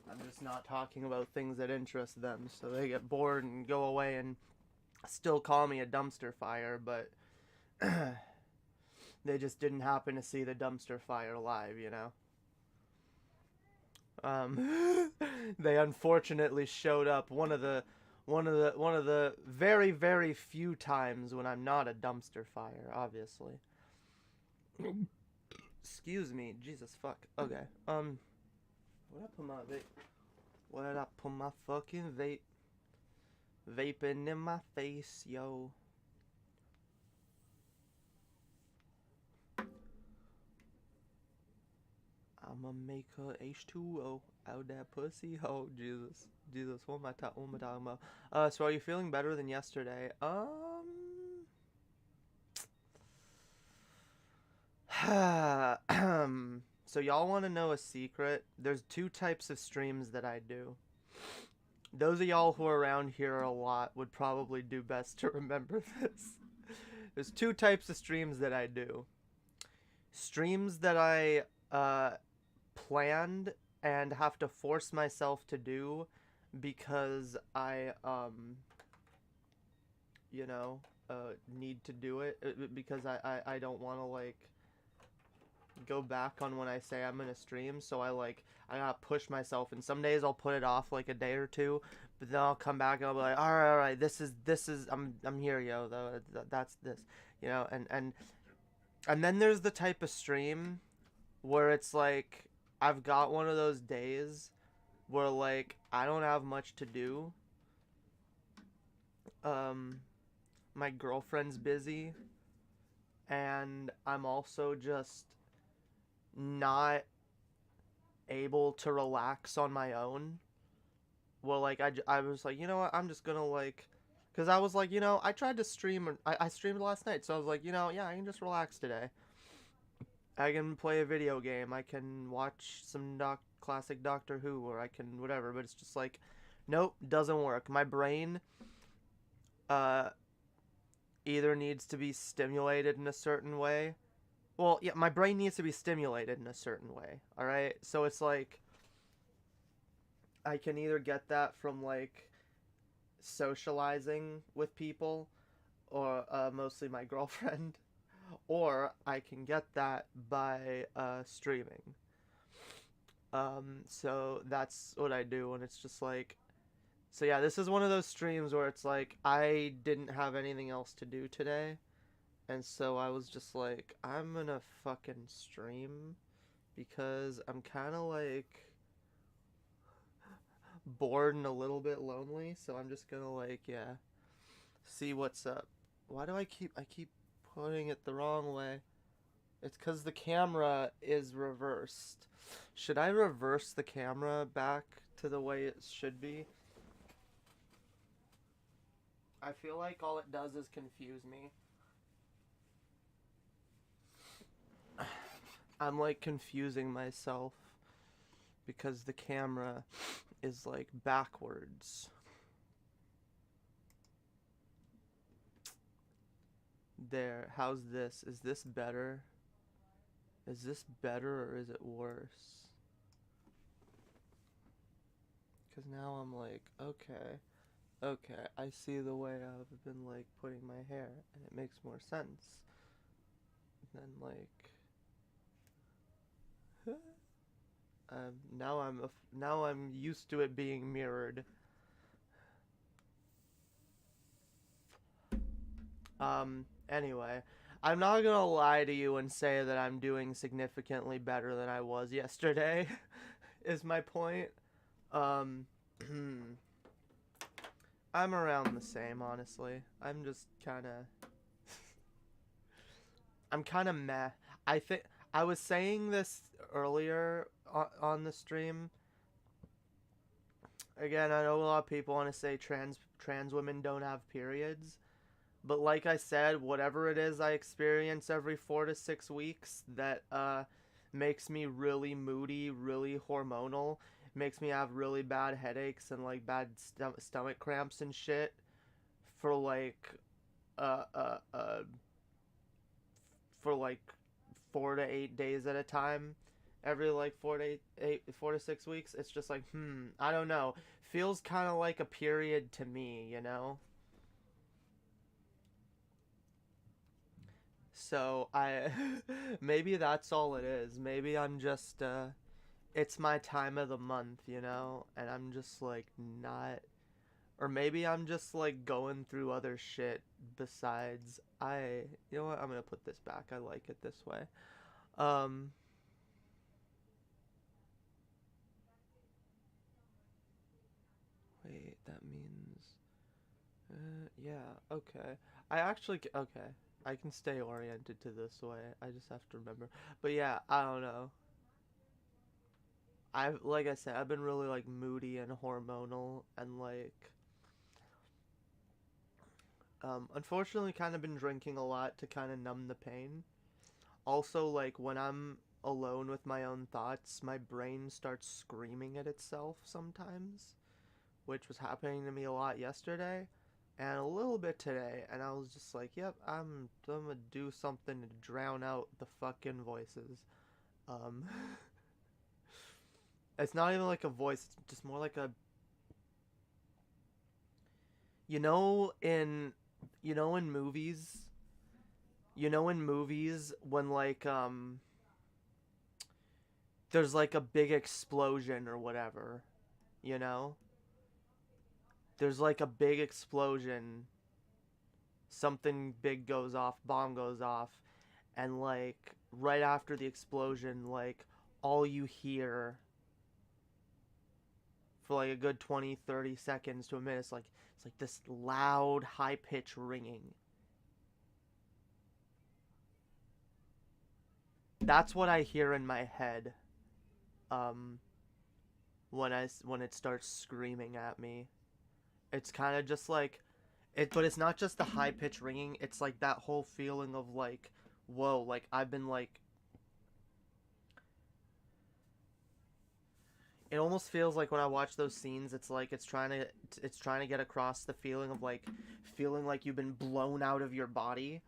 I'm just not talking about things that interest them, so they get bored and go away and still call me a dumpster fire, but they just didn't happen to see the dumpster fire live, you know? They unfortunately showed up one of the very, very few times when I'm not a dumpster fire, obviously. Excuse me, Jesus fuck. Okay. Where'd I put my vape? Where'd I put my fucking vape? Vaping in my face, yo. I'ma make her H2O out that pussy. Oh, Jesus. Jesus, what am I talking about? So are you feeling better than yesterday? So y'all want to know a secret? There's two types of streams that I do. Those of y'all who are around here a lot would probably do best to remember this. There's two types of streams that I do. Streams that I planned and have to force myself to do because I need to do it because I don't want to like go back on when I say I'm gonna stream, so I gotta push myself, and some days I'll put it off like a day or two, but then I'll come back and I'll be like, all right, this is I'm here, yo, though. That's this, and then there's the type of stream where it's like I've got one of those days where like I don't have much to do. My girlfriend's busy, and I'm also just not able to relax on my own. Well, like I was like, you know what, I'm just gonna like, because I was like, I tried to stream, I streamed last night, so I was like, yeah, I can just relax today. I can play a video game, I can watch some classic Doctor Who, or I can whatever, but it's just like, nope, doesn't work. My brain either needs to be stimulated in a certain way. Well, yeah, my brain needs to be stimulated in a certain way, alright? So it's like, I can either get that from, like, socializing with people, or mostly my girlfriend, or I can get that by streaming. So that's what I do, and it's just like, so yeah, this is one of those streams where it's like, I didn't have anything else to do today. And so I was just like, I'm gonna fucking stream because I'm kind of like bored and a little bit lonely. So I'm just gonna like, yeah, see what's up. Why do I keep putting it the wrong way? It's because the camera is reversed. Should I reverse the camera back to the way it should be? I feel like all it does is confuse me. I'm like confusing myself because the camera is like backwards. There, how's this? Is this better? Is this better or is it worse? Because now I'm like, okay, I see the way I've been like putting my hair, and it makes more sense than like now I'm used to it being mirrored. Anyway, I'm not gonna lie to you and say that I'm doing significantly better than I was yesterday, is my point. I'm around the same, honestly. I'm just I'm kinda meh. I think I was saying this earlier on the stream. Again, I know a lot of people want to say trans women don't have periods, but like I said, whatever it is I experience every 4 to 6 weeks that makes me really moody, really hormonal, makes me have really bad headaches and like bad stomach cramps and shit for like for like 4 to 8 days at a time, every like 4 to 6 weeks. It's just like, I don't know, feels kind of like a period to me, you know? So maybe that's all it is. Maybe I'm just it's my time of the month, you know, and I'm just like not, or maybe I'm just like going through other shit besides you know what, I'm gonna put this back. I like it this way. Um, Wait, that means, yeah, okay. Okay. I can stay oriented to this way. I just have to remember. But yeah, I don't know. Like I said, I've been really like moody and hormonal and like unfortunately kind of been drinking a lot to kind of numb the pain. Also, like when I'm alone with my own thoughts, my brain starts screaming at itself sometimes, which was happening to me a lot yesterday and a little bit today, and I was just like, yep, I'm gonna do something to drown out the fucking voices. Um it's not even like a voice, it's just more like a, you know in you know in movies when like there's like a big explosion or whatever, you know? There's like a big explosion, something big goes off, bomb goes off, and like right after the explosion, like all you hear for like a good 20, 30 seconds to a minute, it's like this loud, high pitch ringing. That's what I hear in my head um when it starts screaming at me. It's kind of just like it, but it's not just the high pitch ringing. It's like that whole feeling of like, whoa, like I've been like, it almost feels like when I watch those scenes, it's like it's trying to get across the feeling of like feeling like you've been blown out of your body.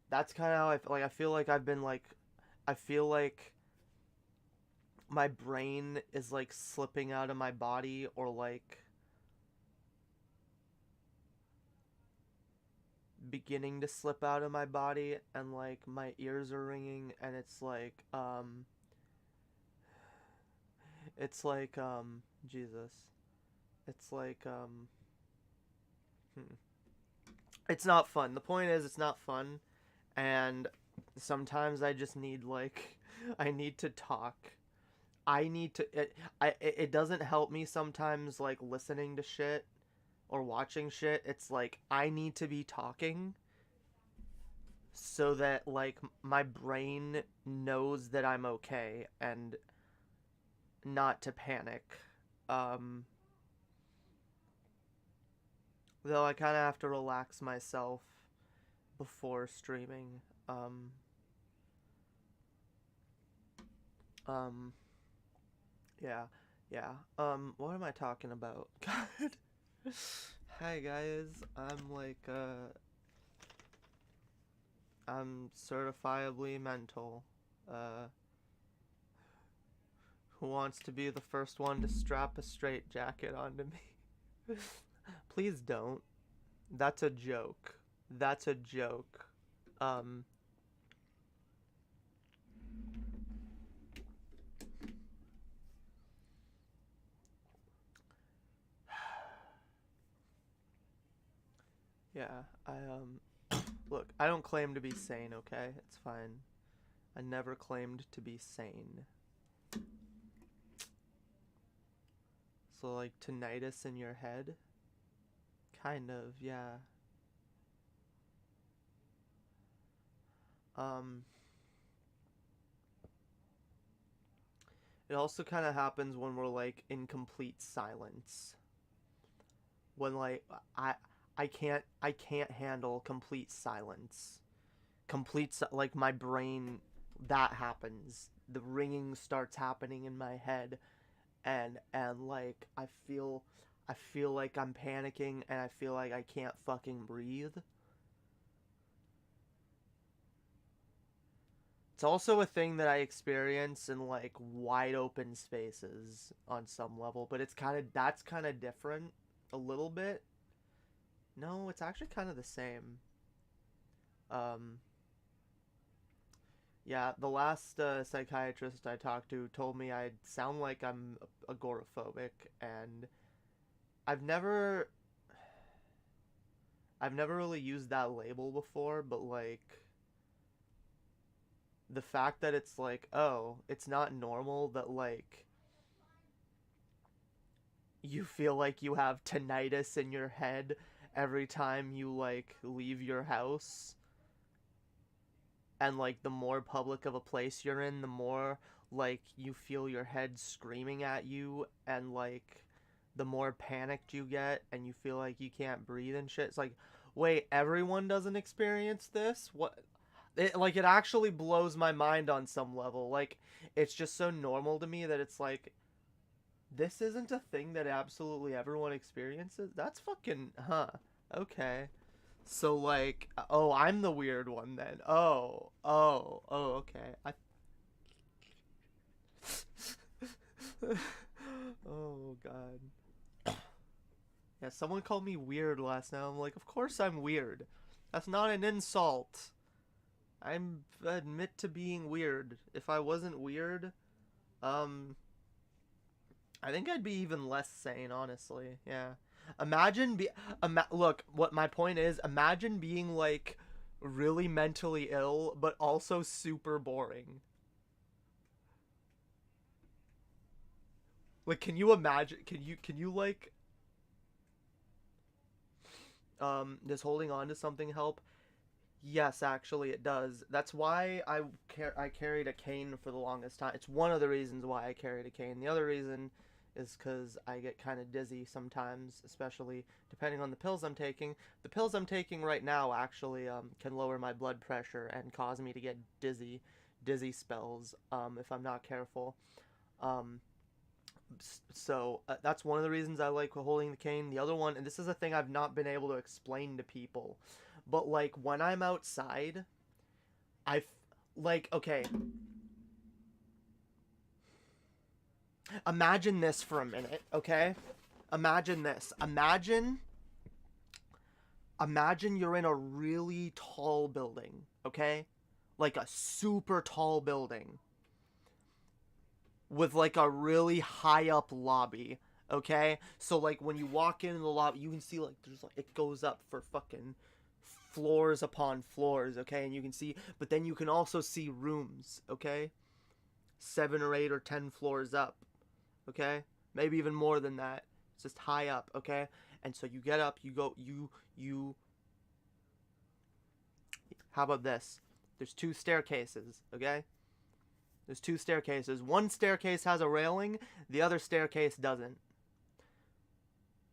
That's kind of how I feel like I've been like, I feel like my brain is like slipping out of my body, or like beginning to slip out of my body, and like my ears are ringing, and it's like Jesus, it's like hmm. It's not fun. The point is, it's not fun, and sometimes I just need like I need to talk. I need to it doesn't help me sometimes like listening to shit or watching shit. It's like I need to be talking so that like my brain knows that I'm okay and not to panic. Um Though I kind of have to relax myself before streaming. Um um yeah. Yeah. What am I talking about? God. Hi guys. I'm certifiably mental. Uh who wants to be the first one to strap a straight jacket onto me? Please don't. That's a joke. That's a joke. Um yeah, look, I don't claim to be sane, okay? It's fine. I never claimed to be sane. So like tinnitus in your head? Kind of, yeah. Um it also kind of happens when we're like in complete silence. When like I can't handle complete silence. Like my brain, that happens. The ringing starts happening in my head, and like I feel like I'm panicking, and I feel like I can't fucking breathe. It's also a thing that I experience in like wide open spaces on some level, but that's kind of different a little bit. No, it's actually kind of the same. Um Yeah, the last psychiatrist I talked to told me I sound like I'm agoraphobic, and I've never I've never really used that label before, but like the fact that it's like, oh, it's not normal that like you feel like you have tinnitus in your head every time you like leave your house, and like the more public of a place you're in, the more like you feel your head screaming at you, and like the more panicked you get and you feel like you can't breathe and shit. It's like, wait, everyone doesn't experience this? What? It actually blows my mind on some level. Like, it's just so normal to me that it's like, this isn't a thing that absolutely everyone experiences? That's fucking, huh. Okay. So, like, oh, I'm the weird one then. Oh, okay. Oh, God. Yeah, someone called me weird last night. I'm like, of course I'm weird. That's not an insult. I'm admit to being weird. If I wasn't weird, I think I'd be even less sane, honestly. Yeah. Look, what my point is, imagine being like really mentally ill but also super boring. Like, can you imagine, can you like does holding on to something help? Yes, actually it does. That's why I carried a cane for the longest time. It's one of the reasons why I carried a cane. The other reason is because I get kind of dizzy sometimes, especially depending on the pills I'm taking. The pills I'm taking right now actually can lower my blood pressure and cause me to get dizzy spells if I'm not careful. Um, so that's one of the reasons I like holding the cane. The other one, and this is a thing I've not been able to explain to people, but like when I'm outside, like, okay, imagine this for a minute, okay? Imagine this. Imagine you're in a really tall building, okay? Like a super tall building with like a really high up lobby, okay? So like when you walk into the lobby, you can see like there's like it goes up for fucking floors upon floors, okay? And you can see, but then you can also see rooms, okay? 7 or 8 or 10 floors up, okay? Maybe even more than that. It's just high up, okay? And so you get up, you go, you how about this? There's 2 staircases, okay? There's 2 staircases. One staircase has a railing, the other staircase doesn't.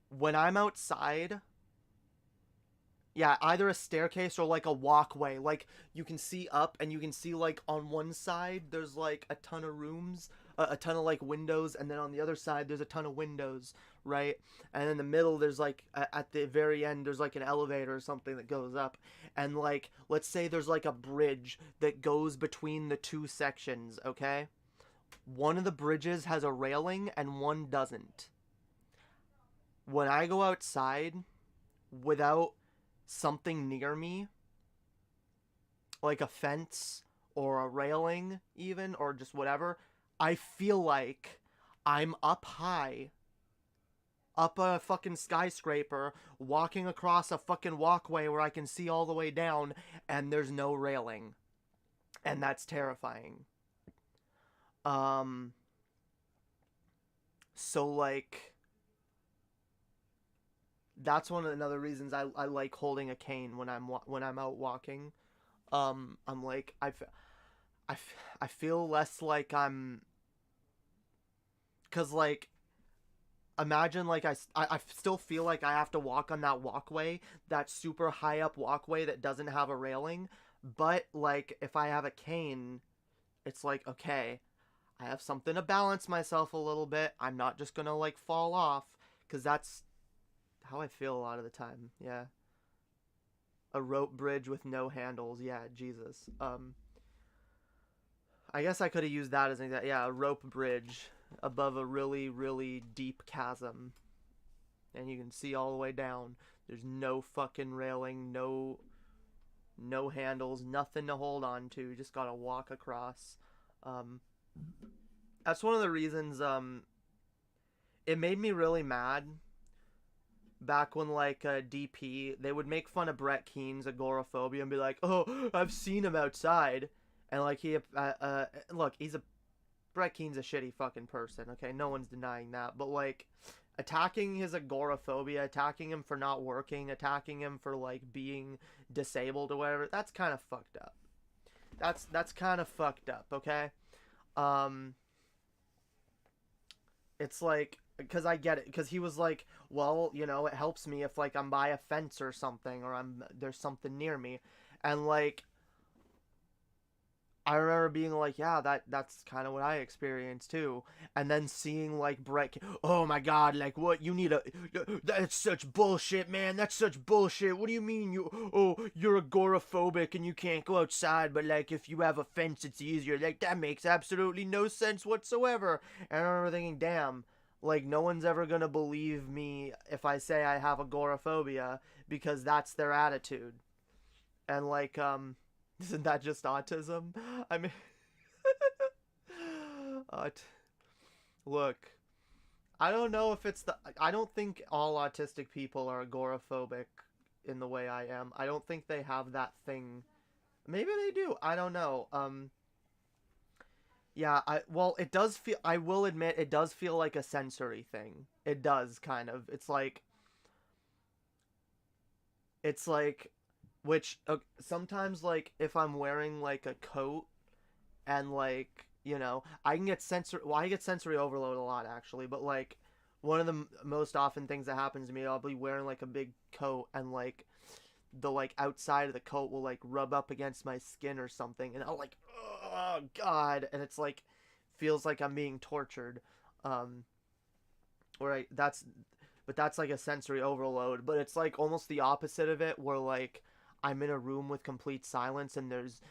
When I'm outside, yeah, either a staircase or like a walkway. Like you can see up and you can see like on one side there's like a ton of rooms, a ton of like windows, and then on the other side there's a ton of windows, right? And in the middle there's like at the very end there's like an elevator or something that goes up. And like let's say there's like a bridge that goes between the 2 sections, okay? One of the bridges has a railing and one doesn't. When I go outside without something near me, like a fence or a railing even, or just whatever, I feel like I'm up high, up a fucking skyscraper, walking across a fucking walkway where I can see all the way down, and there's no railing. And that's terrifying. So like that's another reasons I like holding a cane when I'm out walking. I'm like I feel less like I'm, cuz like imagine like I still feel like I have to walk on that walkway, that super high up walkway that doesn't have a railing, but like if I have a cane, it's like, okay, I have something to balance myself a little bit. I'm not just going to like fall off, cuz that's how I feel a lot of the time. Yeah. A rope bridge with no handles. Yeah, Jesus. I guess I could have used that as an example. Yeah, a rope bridge above a really, really deep chasm. And you can see all the way down. There's no fucking railing, no no handles, nothing to hold on to. Just gotta walk across. That's one of the reasons it made me really mad back when like DP they would make fun of Brett Keen's agoraphobia and be like, oh, I've seen him outside, and like he look, Brett Keen's a shitty fucking person, okay, no one's denying that, but like attacking his agoraphobia, attacking him for not working, attacking him for like being disabled or whatever, that's kind of fucked up. That's kind of fucked up, okay? It's like, because I get it, because he was like, well, you know, it helps me if like I'm by a fence or something, or there's something near me, and like I remember being like, yeah, that's kind of what I experienced too. And then seeing like Brett, oh my god, like what you need that's such bullshit, man. That's such bullshit. What do you mean you're agoraphobic and you can't go outside, but like if you have a fence it's easier. Like that makes absolutely no sense whatsoever. And I remember thinking, damn, like no one's ever gonna believe me if I say I have agoraphobia, because that's their attitude. And like isn't that just autism? I mean, look, I don't know if it's I don't think all autistic people are agoraphobic in the way I am. I don't think they have that thing. Maybe they do. I don't know. Yeah, well, it does feel, I will admit, it does feel like a sensory thing. It does, kind of. It's like, which sometimes like if I'm wearing like a coat and like, you know, I get sensory overload a lot actually, but like one of the most often things that happens to me, I'll be wearing like a big coat and like the like outside of the coat will like rub up against my skin or something, and I'll like, oh god, and it's like feels like I'm being tortured. Right, but that's like a sensory overload, but it's like almost the opposite of it, where like I'm in a room with complete silence and there's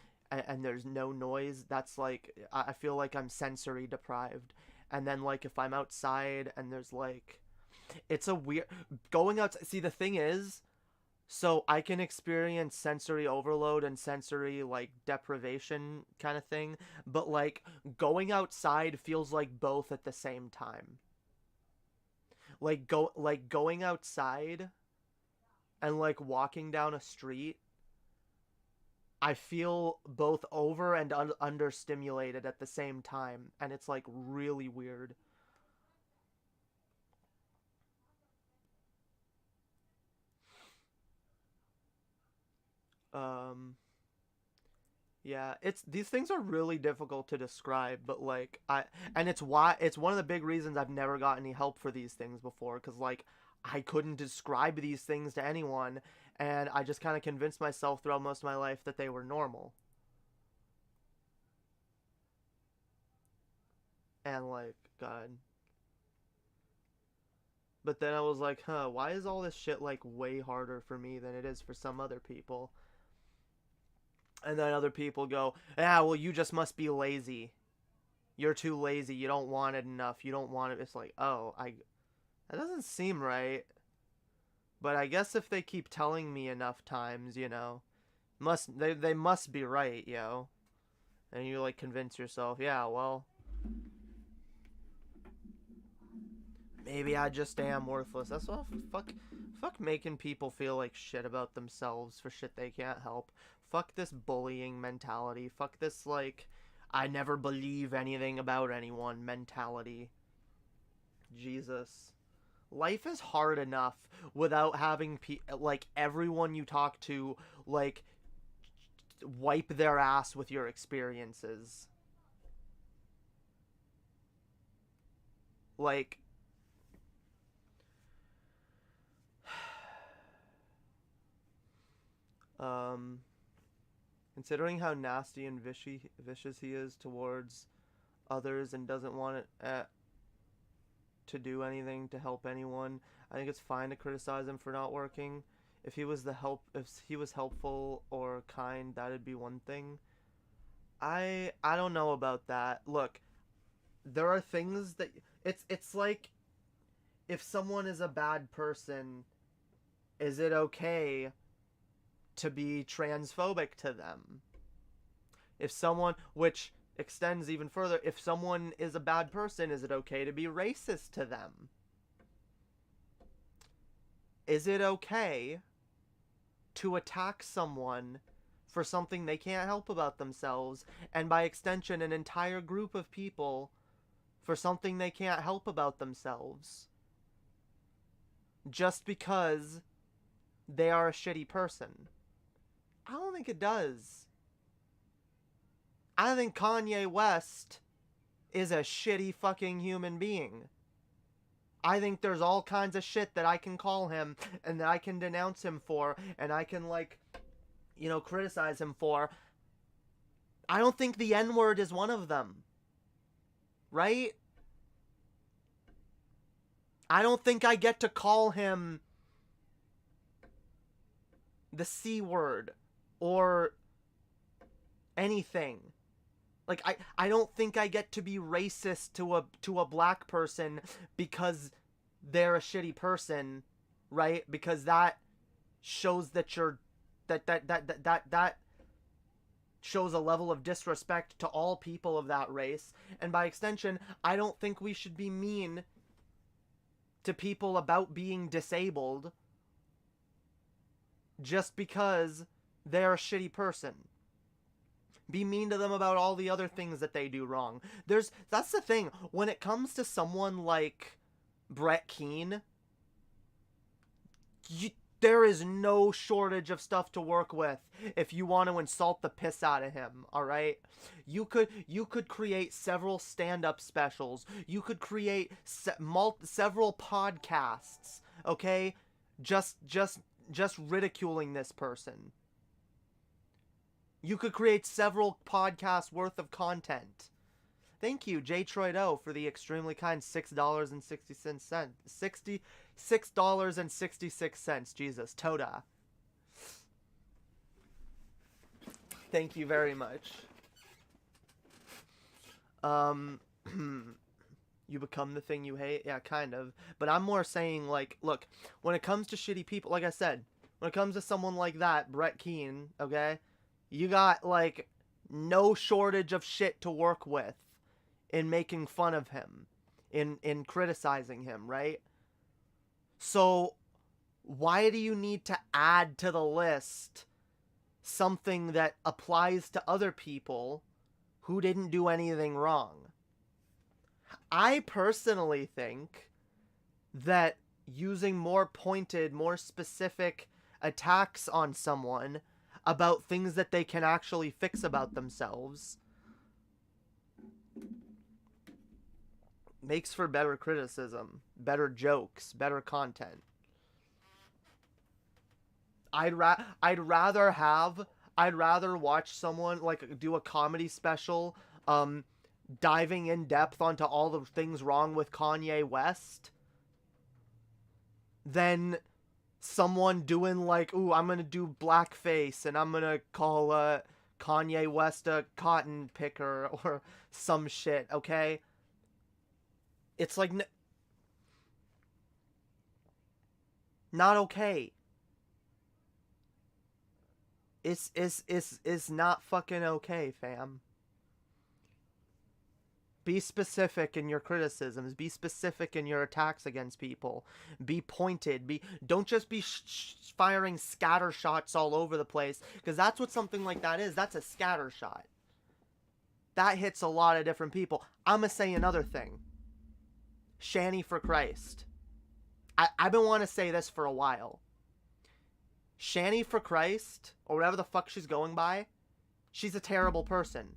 no noise. That's like, I feel like I'm sensory deprived. And then like if I'm outside and there's like, it's a weird going out. See, the thing is, so I can experience sensory overload and sensory like deprivation kind of thing, but like going outside feels like both at the same time. Like going outside and like walking down a street, I feel both over and understimulated at the same time, and it's like really weird. Yeah, these things are really difficult to describe, but like it's one of the big reasons I've never got any help for these things before, because like I couldn't describe these things to anyone, and I just kind of convinced myself throughout most of my life that they were normal. And like, God. But then I was like, huh, why is all this shit like way harder for me than it is for some other people? And then other people go, ah, well, you just must be lazy. You're too lazy. You don't want it enough. You don't want it. It's like, oh, that doesn't seem right. But I guess if they keep telling me enough times, you know, they must be right, yo. And you like convince yourself, yeah, well, maybe I just am worthless. That's what fuck making people feel like shit about themselves for shit they can't help. Fuck this bullying mentality. Fuck this like I never believe anything about anyone mentality. Jesus. Life is hard enough without having like everyone you talk to like wipe their ass with your experiences. Like considering how nasty and vicious he is towards others and doesn't want it to do anything to help anyone, I think it's fine to criticize him for not working. If he was helpful or kind, that'd be one thing. I don't know about that. Look, there are things that it's like, if someone is a bad person, is it okay to be transphobic to them? If someone, which extends even further, if someone is a bad person, is it okay to be racist to them? Is it okay to attack someone for something they can't help about themselves, and by extension an entire group of people for something they can't help about themselves, just because they are a shitty person? I don't think it does. I think Kanye West is a shitty fucking human being. I think there's all kinds of shit that I can call him and that I can denounce him for, and I can, like, you know, criticize him for. I don't think the N-word is one of them. Right? I don't think I get to call him the C-word or anything. Like, I don't think I get to be racist to a black person because they're a shitty person, right? Because that shows that you're that shows a level of disrespect to all people of that race. And by extension, I don't think we should be mean to people about being disabled just because they're a shitty person. Be mean to them about all the other things that they do wrong. That's the thing. When it comes to someone like Brett Keane, there is no shortage of stuff to work with if you want to insult the piss out of him, alright? You could create several stand-up specials. You could create several podcasts, okay? Just ridiculing this person. You could create several podcasts worth of content. Thank you, J. Troido, for the extremely kind $6.66. $6.66. Jesus, Toda. Thank you very much. You become the thing you hate? Yeah, kind of. But I'm more saying, like, look, when it comes to shitty people, like I said, when it comes to someone like that, Brett Keane, okay? You got, like, no shortage of shit to work with in making fun of him, in criticizing him, right? So, why do you need to add to the list something that applies to other people who didn't do anything wrong? I personally think that using more pointed, more specific attacks on someone about things that they can actually fix about themselves makes for better criticism, better jokes, better content. I'd rather watch someone, like, do a comedy special diving in depth onto all the things wrong with Kanye West than someone doing, like, ooh, I'm gonna do blackface and I'm gonna call Kanye West a cotton picker or some shit, okay? It's like not okay. It's not fucking okay, fam. Be specific in your criticisms. Be specific in your attacks against people. Be pointed. Don't just be firing scatter shots all over the place, because that's what something like that is. That's a scatter shot. That hits a lot of different people. I'm gonna say another thing. S.A.A.n.e. for Christ. I've been wanting to say this for a while. S.A.A.n.e. for Christ, or whatever the fuck she's going by, she's a terrible person.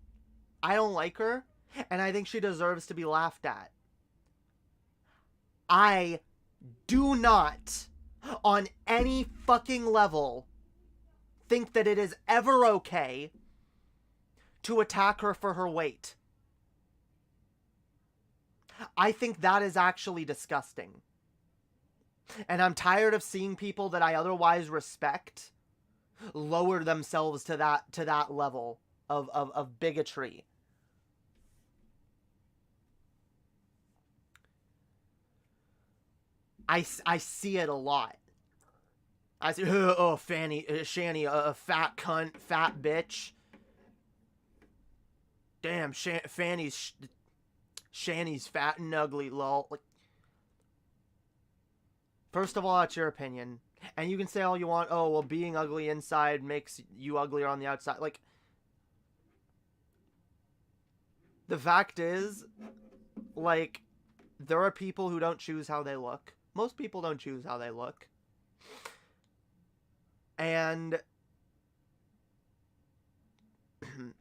I don't like her, and I think she deserves to be laughed at. I do not, on any fucking level, think that it is ever okay to attack her for her weight. I think that is actually disgusting. And I'm tired of seeing people that I otherwise respect lower themselves to that level of bigotry. I see it a lot. I see, oh, Shanny, a fat cunt, fat bitch. Damn, Shanny's fat and ugly, lol. Like, first of all, that's your opinion. And you can say all you want, oh, well, being ugly inside makes you uglier on the outside. Like, the fact is, like, there are people who don't choose how they look. Most people don't choose how they look. And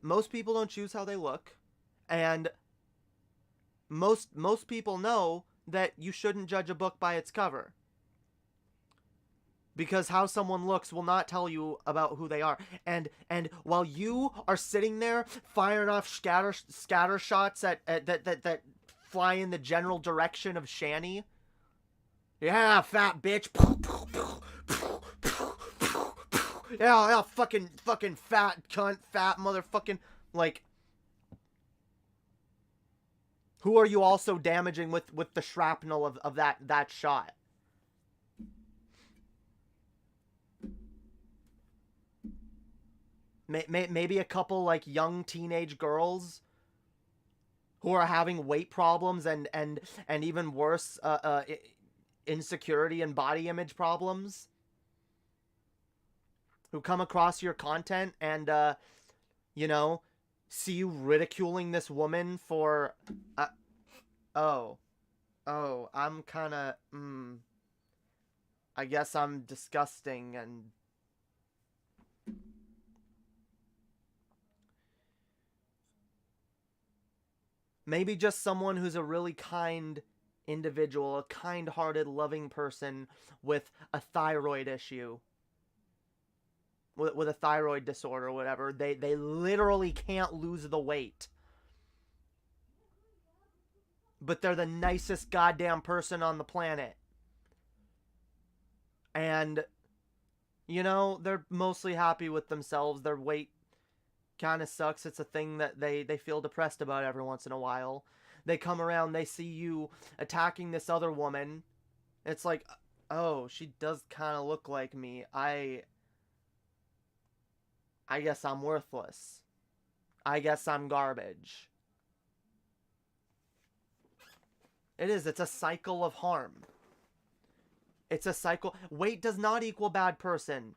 most people don't choose how they look. And most people know that you shouldn't judge a book by its cover. Because how someone looks will not tell you about who they are. And while you are sitting there firing off scatter shots that fly in the general direction of S.A.A.n.e. Yeah, fat bitch. Yeah, fucking fat cunt, fat motherfucking, like, who are you also damaging with the shrapnel of that shot? Maybe a couple, like, young teenage girls who are having weight problems and even worse, insecurity and body image problems, who come across your content and, you know, see you ridiculing this woman for, I'm kind of, I guess I'm disgusting and maybe just someone who's a really kind individual, a kind-hearted, loving person with a thyroid issue. With a thyroid disorder or whatever. They literally can't lose the weight. But they're the nicest goddamn person on the planet. And, you know, they're mostly happy with themselves. Their weight kind of sucks. It's a thing that they feel depressed about every once in a while. They come around, they see you attacking this other woman. It's like, oh, she does kind of look like me. I guess I'm worthless. I guess I'm garbage. It is. It's a cycle of harm. It's a cycle. Weight does not equal bad person.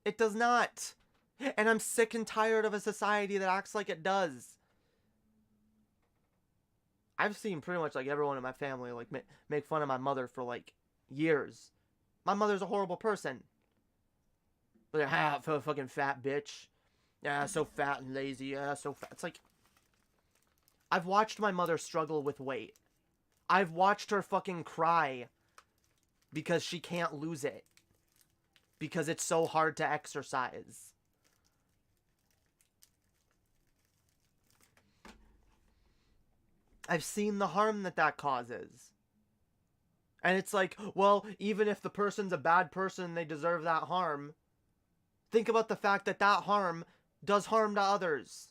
It does not. And I'm sick and tired of a society that acts like it does. I've seen pretty much like everyone in my family like make fun of my mother for like years. My mother's a horrible person. Like, fucking fat bitch. Yeah, so fat and lazy. Yeah, so fat. It's like, I've watched my mother struggle with weight. I've watched her fucking cry because she can't lose it. Because it's so hard to exercise. I've seen the harm that causes. And it's like, well, even if the person's a bad person, they deserve that harm. Think about the fact that harm does harm to others.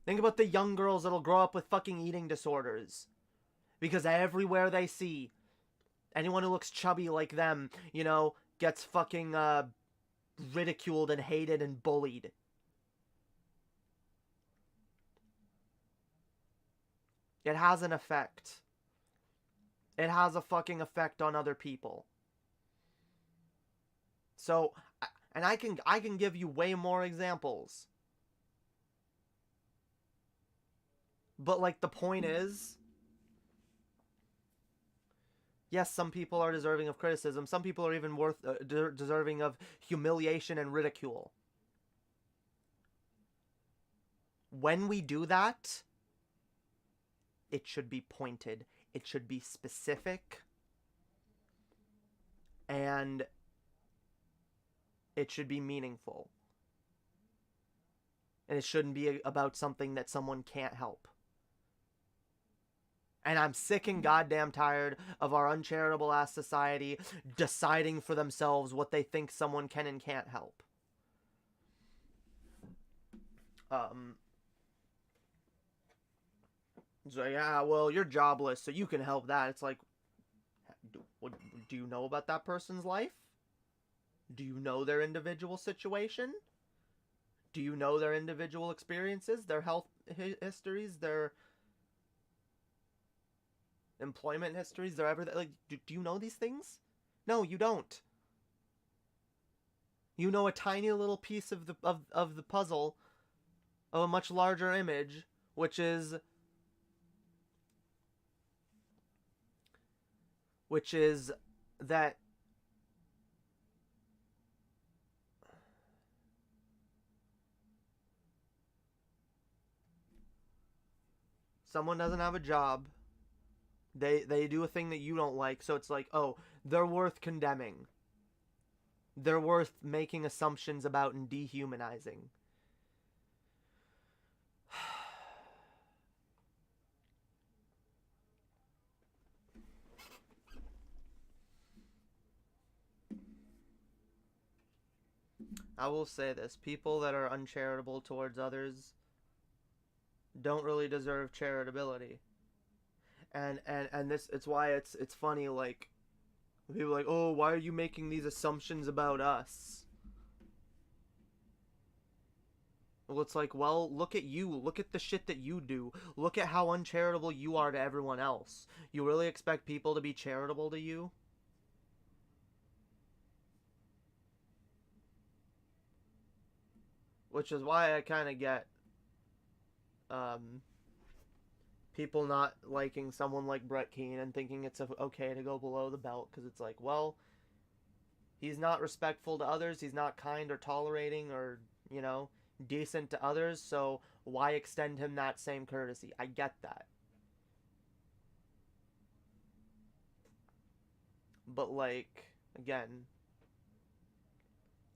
Think about the young girls that'll grow up with fucking eating disorders. Because everywhere they see, anyone who looks chubby like them, you know, gets fucking ridiculed and hated and bullied. It has an effect. It has a fucking effect on other people. So, and I can give you way more examples. But like the point is, yes, some people are deserving of criticism. Some people are even deserving of humiliation and ridicule. When we do that, it should be pointed. It should be specific. And it should be meaningful. And it shouldn't be about something that someone can't help. And I'm sick and goddamn tired of our uncharitable ass society deciding for themselves what they think someone can and can't help. So yeah, well, you're jobless, so you can help that. It's like, do you know about that person's life? Do you know their individual situation? Do you know their individual experiences, their health histories, their employment histories, their everything? Like, do you know these things? No, you don't. You know a tiny little piece of the puzzle of a much larger image, which is that someone doesn't have a job. They do a thing that you don't like, so it's like, oh, they're worth condemning. They're worth making assumptions about and dehumanizing. I will say this, people that are uncharitable towards others don't really deserve charitability. And this, it's why it's funny, like, people are like, oh, why are you making these assumptions about us? Well, it's like, well, look at you. Look at the shit that you do. Look at how uncharitable you are to everyone else. You really expect people to be charitable to you? Which is why I kind of get people not liking someone like Brett Keane and thinking it's okay to go below the belt, because it's like, well, he's not respectful to others, he's not kind or tolerating or, you know, decent to others, so why extend him that same courtesy? I get that. But, like, again,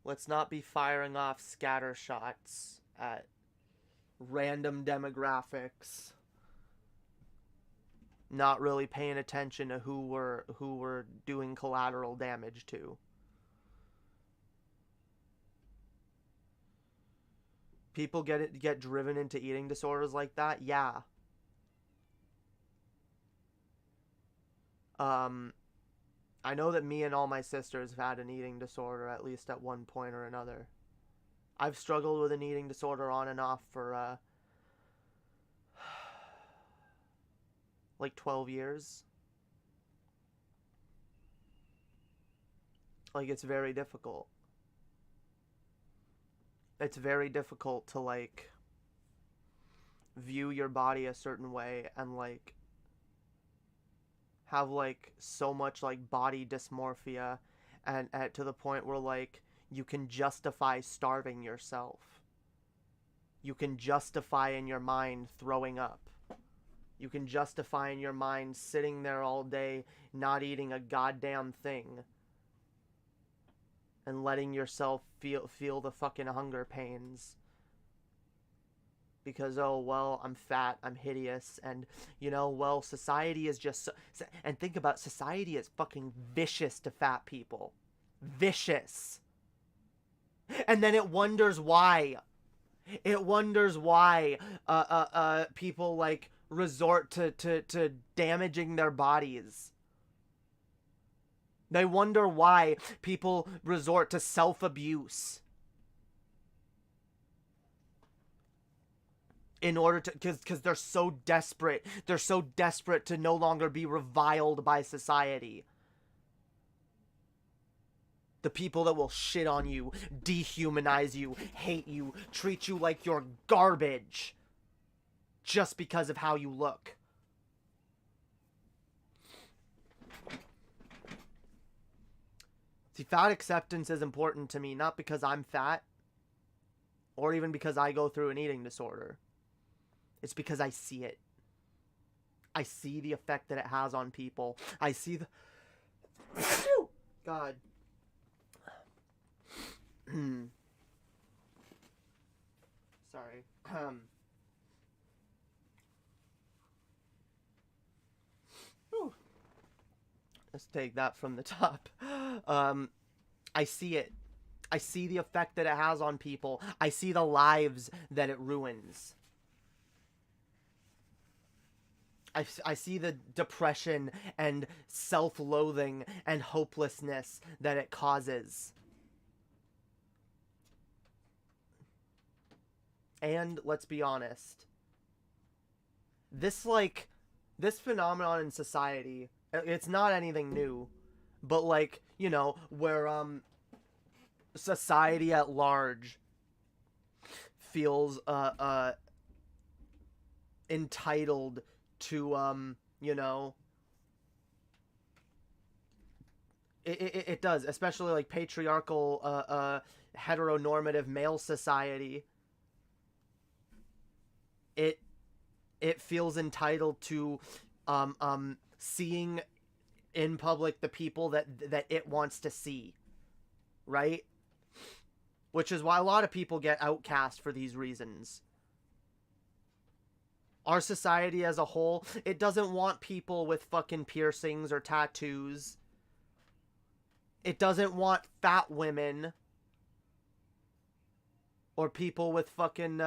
let's not be firing off scatter shots at random demographics, not really paying attention to who we're doing collateral damage to. People get driven into eating disorders like that, yeah. I know that me and all my sisters have had an eating disorder at least at one point or another. I've struggled with an eating disorder on and off for like 12 years. Like, it's very difficult. It's very difficult to, like, view your body a certain way and, like, have, like, so much, like, body dysmorphia and to the point where, like, you can justify starving yourself. You can justify in your mind throwing up. You can justify in your mind sitting there all day not eating a goddamn thing and letting yourself feel the fucking hunger pains. Because, oh, well, I'm fat, I'm hideous, and, you know, well, society is just... And think about, society is fucking vicious to fat people. Vicious. And then it wonders why. It wonders why people, like, resort to damaging their bodies. They wonder why people resort to self-abuse. In order to, because they're so desperate. They're so desperate to no longer be reviled by society. The people that will shit on you, dehumanize you, hate you, treat you like you're garbage. Just because of how you look. See, fat acceptance is important to me, not because I'm fat, or even because I go through an eating disorder. It's because I see it. I see the effect that it has on people. I see the... God. Sorry. Let's take that from the top. I see it. I see the effect that it has on people. I see the lives that it ruins. I see the depression and self-loathing and hopelessness that it causes. And let's be honest, this phenomenon in society, it's not anything new, but like, you know, where society at large feels entitled to you know, it does, especially like patriarchal heteronormative male society. It feels entitled to seeing in public the people that it wants to see, right? Which is why a lot of people get outcast for these reasons. Our society as a whole, it doesn't want people with fucking piercings or tattoos. It doesn't want fat women or people with fucking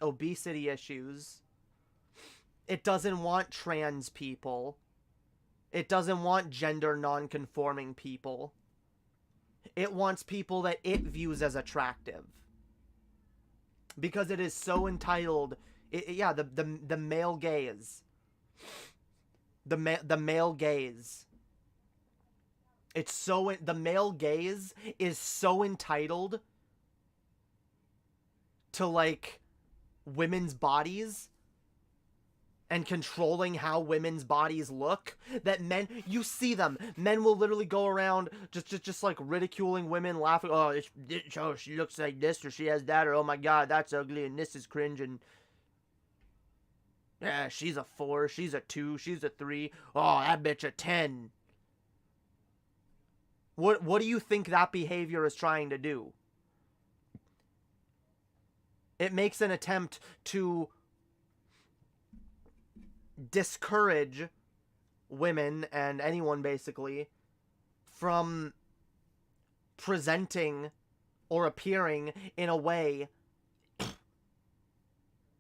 obesity issues. It doesn't want trans people. It doesn't want gender non-conforming people. It wants people that it views as attractive. Because it is so entitled. Yeah, the male gaze. The male gaze. It's so, the male gaze is so entitled to like women's bodies and controlling how women's bodies look that men, you see them, men will literally go around just like ridiculing women, laughing, oh, she looks like this, or she has that, or oh my god, that's ugly, and this is cringe, and yeah, she's a 4, she's a 2, she's a 3, oh, that bitch a 10. What do you think that behavior is trying to do? It makes an attempt to discourage women and anyone basically from presenting or appearing in a way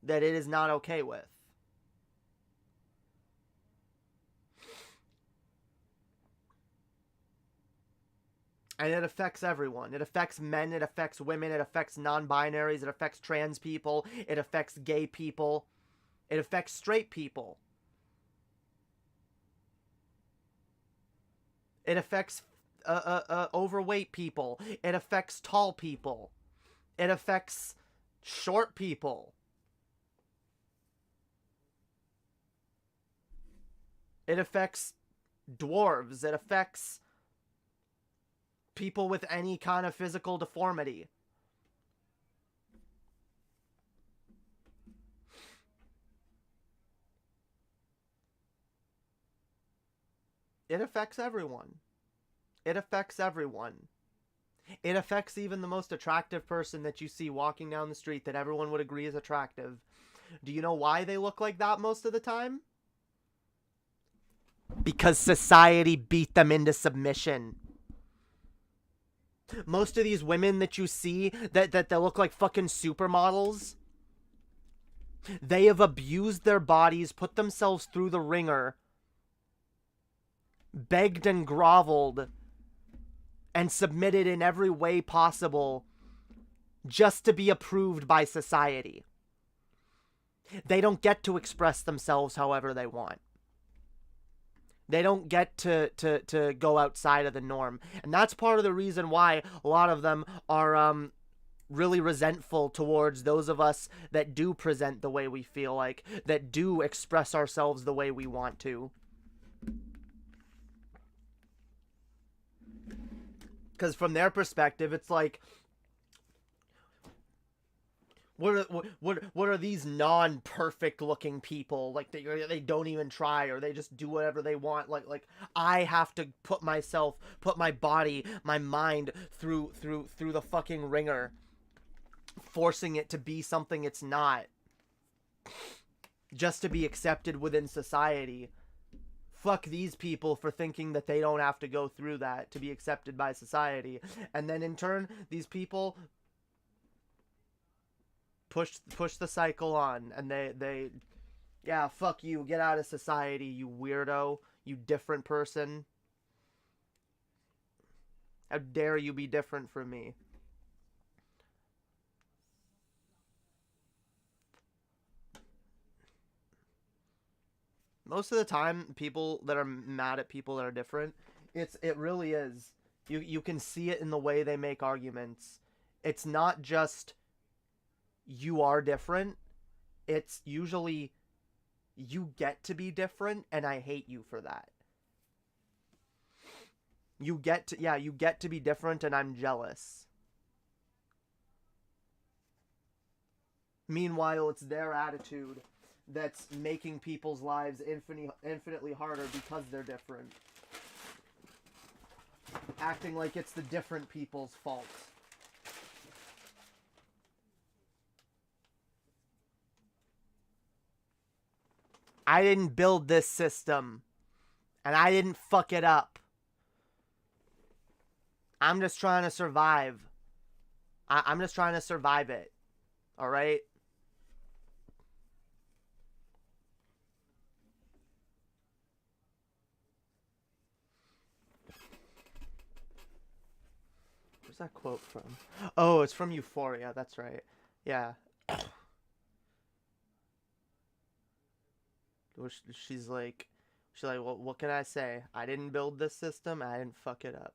that it is not okay with. And it affects everyone. It affects men, it affects women, it affects non-binaries, it affects trans people, it affects gay people, it affects straight people. It affects overweight people. It affects tall people. It affects short people. It affects dwarves. It affects people with any kind of physical deformity. It affects everyone. It affects everyone. It affects even the most attractive person that you see walking down the street that everyone would agree is attractive. Do you know why they look like that most of the time? Because society beat them into submission. Most of these women that you see that look like fucking supermodels, they have abused their bodies, put themselves through the ringer, begged and groveled, and submitted in every way possible just to be approved by society. They don't get to express themselves however they want. They don't get to go outside of the norm. And that's part of the reason why a lot of them are really resentful towards those of us that do present the way we feel like, that do express ourselves the way we want to. Because from their perspective, it's like, what are these non-perfect looking people, like they don't even try, or they just do whatever they want, like I have to put my body, my mind through the fucking ringer, forcing it to be something it's not, just to be accepted within society. Fuck these people for thinking that they don't have to go through that to be accepted by society. And then in turn, these people push the cycle on, and they Yeah, fuck you. Get out of society, you weirdo. You different person. How dare you be different from me? Most of the time, people that are mad at people that are different, it really is. You can see it in the way they make arguments. It's not just you are different. It's usually you get to be different and I hate you for that. You get to be different and I'm jealous. Meanwhile, it's their attitude that's making people's lives infinitely harder because they're different. Acting like it's the different people's fault. I didn't build this system, and I didn't fuck it up. I'm just trying to survive. I'm just trying to survive it. Alright? Where's that quote from? Oh, it's from Euphoria. That's right. Yeah. She's like, well, what can I say? I didn't build this system. I didn't fuck it up.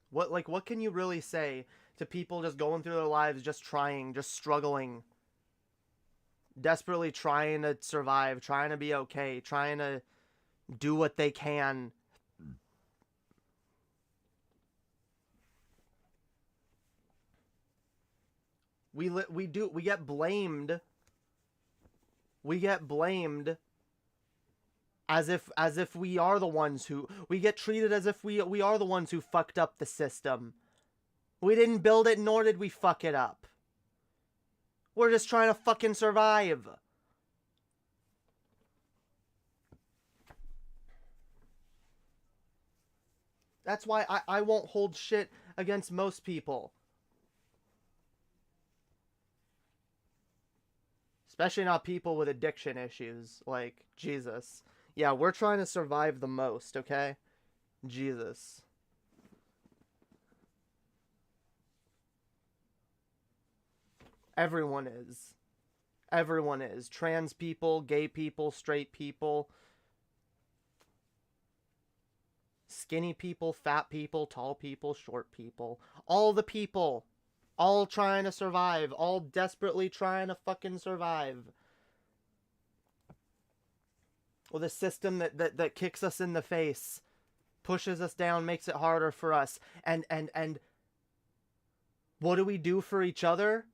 What can you really say to people just going through their lives, just trying, just struggling, desperately trying to survive, trying to be okay, trying to do what they can? We get blamed. We get blamed as if we are the ones who, we get treated as if we are the ones who fucked up the system. We didn't build it, nor did we fuck it up. We're just trying to fucking survive. That's why I won't hold shit against most people. Especially not people with addiction issues. Like, Jesus. Yeah, we're trying to survive the most, okay? Jesus. Everyone is. Everyone is. Trans people, gay people, straight people, skinny people, fat people, tall people, short people. All the people. All trying to survive. All desperately trying to fucking survive. With a system that kicks us in the face, pushes us down, makes it harder for us. And what do we do for each other?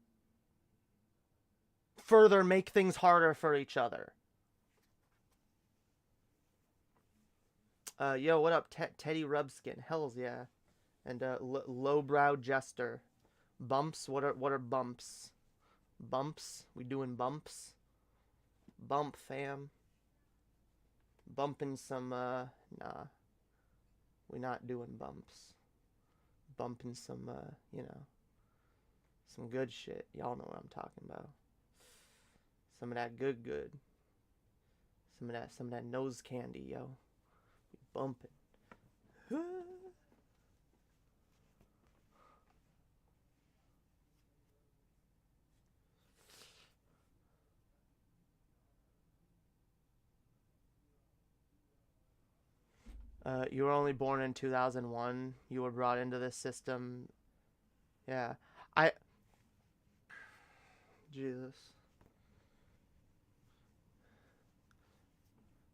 Further make things harder for each other. Yo, what up, Teddy Rubskin? Hells yeah. And lowbrow jester. Bumps? What are bumps? Bumps? We doing bumps? Bump, fam. Bumping some, nah. We not doing bumps. Bumping some, you know, some good shit. Y'all know what I'm talking about. Some of that good. Some of that nose candy, yo. We bumping. You were only born in 2001. You were brought into this system. Yeah. Jesus.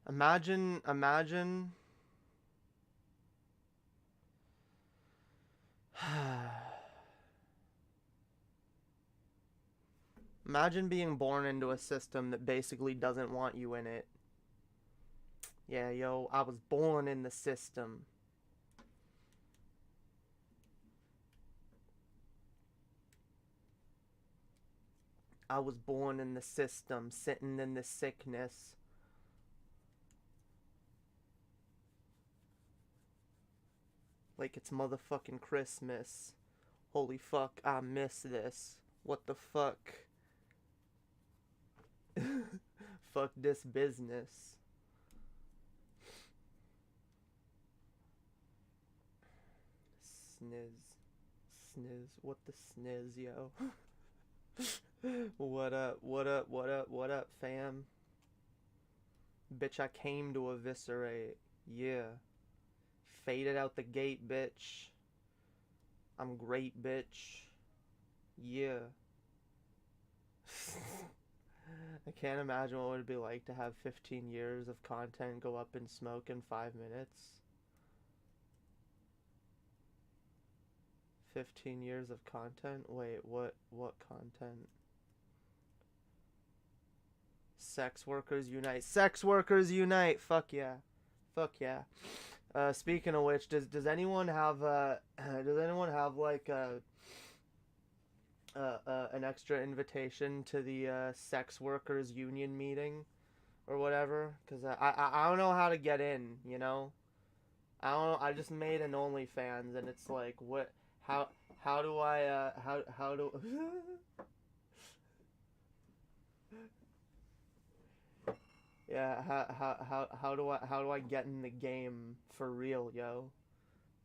Imagine. Imagine being born into a system that basically doesn't want you in it. Yeah, yo, I was born in the system. I was born in the system, sitting in the sickness. Like it's motherfucking Christmas. Holy fuck, I miss this. What the fuck? Fuck this business. Sniz. What the sniz, yo? What up, fam? Bitch, I came to eviscerate. Yeah. Faded out the gate, bitch. I'm great, bitch. Yeah. I can't imagine what it would be like to have 15 years of content go up in smoke in 5 minutes. 15 years of content? Wait, what content? Sex workers unite. Sex workers unite. Fuck yeah. Fuck yeah. Speaking of which, does anyone have like an extra invitation to the sex workers union meeting or whatever? Cuz I don't know how to get in, you know? I don't know, I just made an OnlyFans and it's like how do I how do yeah, how do I get in the game for real, yo?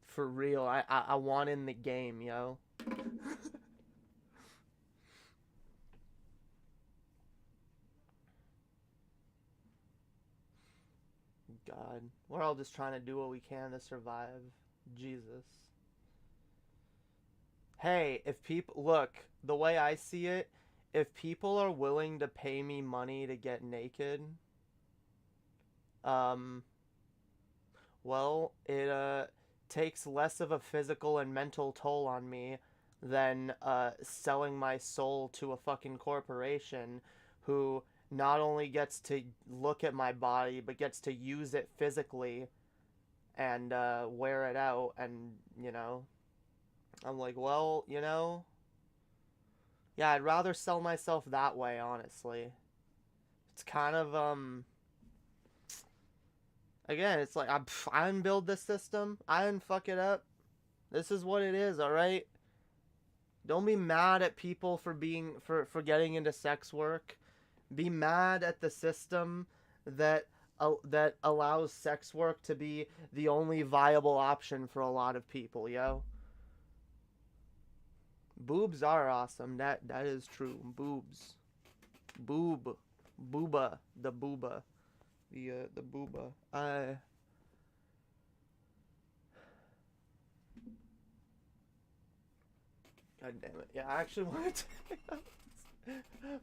For real. I want in the game, yo. God. We're all just trying to do what we can to survive. Jesus. Hey, if people look, the way I see it, if people are willing to pay me money to get naked, well, it takes less of a physical and mental toll on me than selling my soul to a fucking corporation who not only gets to look at my body but gets to use it physically and wear it out. And you know, I'm like, well, you know, yeah, I'd rather sell myself that way, honestly. It's kind of again, it's like I didn't build this system. I didn't fuck it up. This is what it is, all right? Don't be mad at people for getting into sex work. Be mad at the system that allows sex work to be the only viable option for a lot of people, yo. Boobs are awesome. That is true. Boobs. Boob. Booba. The booba. The booba. God damn it. Yeah, I actually want to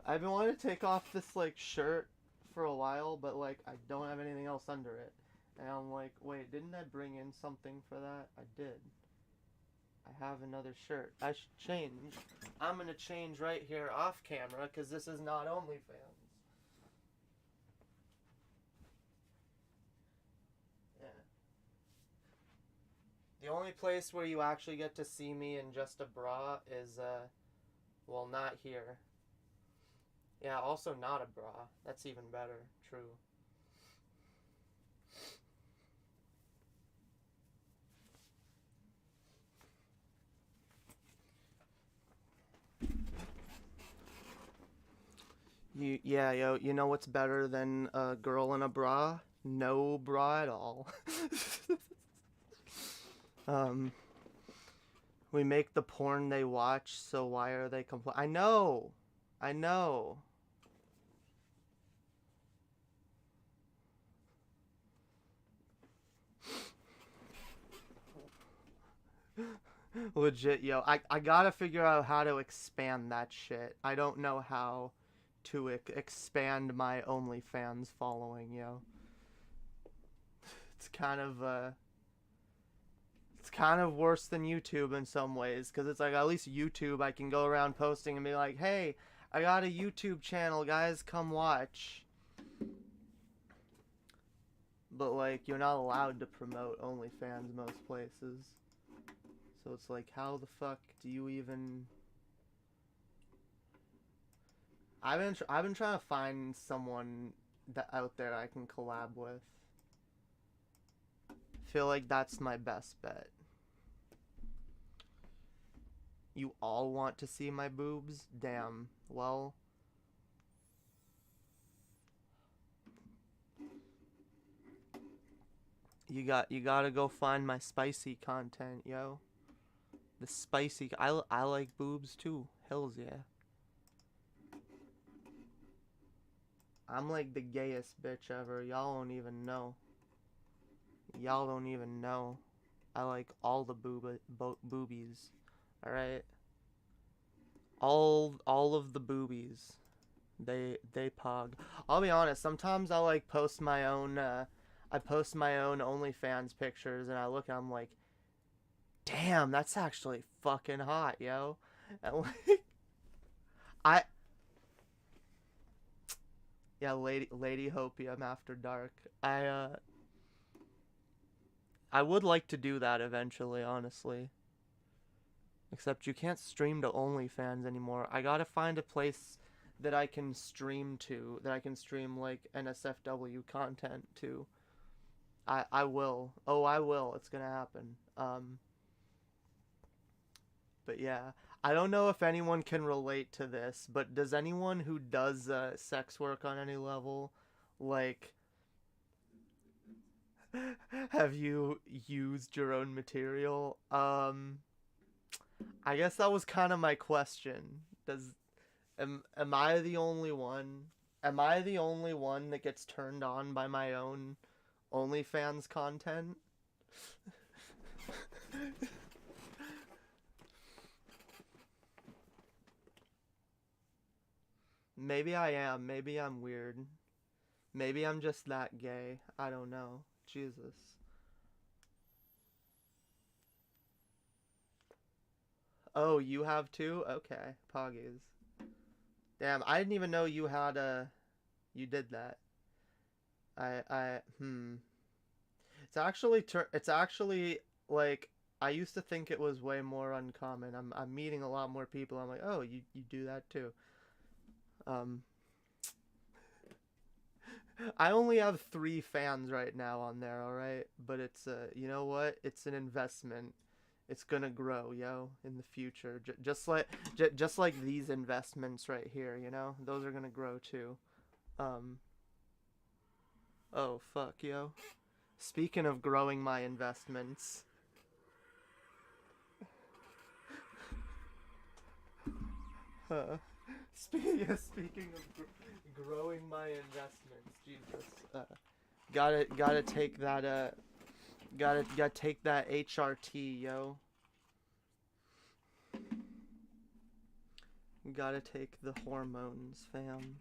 I've been wanting to take off this like shirt for a while, but like I don't have anything else under it. And I'm like, wait, didn't I bring in something for that? I did. I have another shirt. I should change. I'm gonna change right here off camera because this is not OnlyFans. Yeah. The only place where you actually get to see me in just a bra is, well, not here. Yeah, also not a bra. That's even better. True. Yeah, yo, you know what's better than a girl in a bra? No bra at all. We make the porn they watch, so why are they I know! I know! Legit, yo. I gotta figure out how to expand that shit. I don't know how to expand my OnlyFans following, yo. It's kind of worse than YouTube in some ways, because it's like, at least YouTube I can go around posting and be like, hey, I got a YouTube channel, guys, come watch. But like, you're not allowed to promote OnlyFans most places. So it's like, how the fuck do you even... I've been trying to find someone out there I can collab with. Feel like that's my best bet. You all want to see my boobs? Damn. Well, You gotta go find my spicy content, yo. The spicy. I like boobs too. Hells yeah. I'm like the gayest bitch ever. Y'all don't even know. Y'all don't even know. I like all the boobies. All right. All of the boobies. They pog. I'll be honest. Sometimes I like post my own. I post my own OnlyFans pictures, and I look and I'm like, damn, that's actually fucking hot, yo. And like, I. Yeah, Lady Hopium after dark. I would like to do that eventually, honestly. Except you can't stream to OnlyFans anymore. I gotta find a place that I can stream to, that I can stream like NSFW content to. I will. Oh, I will. It's gonna happen. But yeah, I don't know if anyone can relate to this, but does anyone who does sex work on any level, like, have you used your own material? I guess that was kind of my question. Am I the only one? Am I the only one that gets turned on by my own OnlyFans content? Maybe I am. Maybe I'm weird. Maybe I'm just that gay. I don't know. Jesus. Oh, you have too? Okay. Poggies. Damn, I didn't even know you had you did that. It's actually like I used to think it was way more uncommon. I'm meeting a lot more people. I'm like, "Oh, you do that too." I only have 3 fans right now on there, all right? But it's you know what? It's an investment. It's gonna grow, yo, in the future. Just like these investments right here, you know? Those are gonna grow too. Oh fuck, yo. Speaking of growing my investments. Speaking of growing my investments, Jesus. Gotta take that gotta take that HRT, yo. Gotta take the hormones, fam.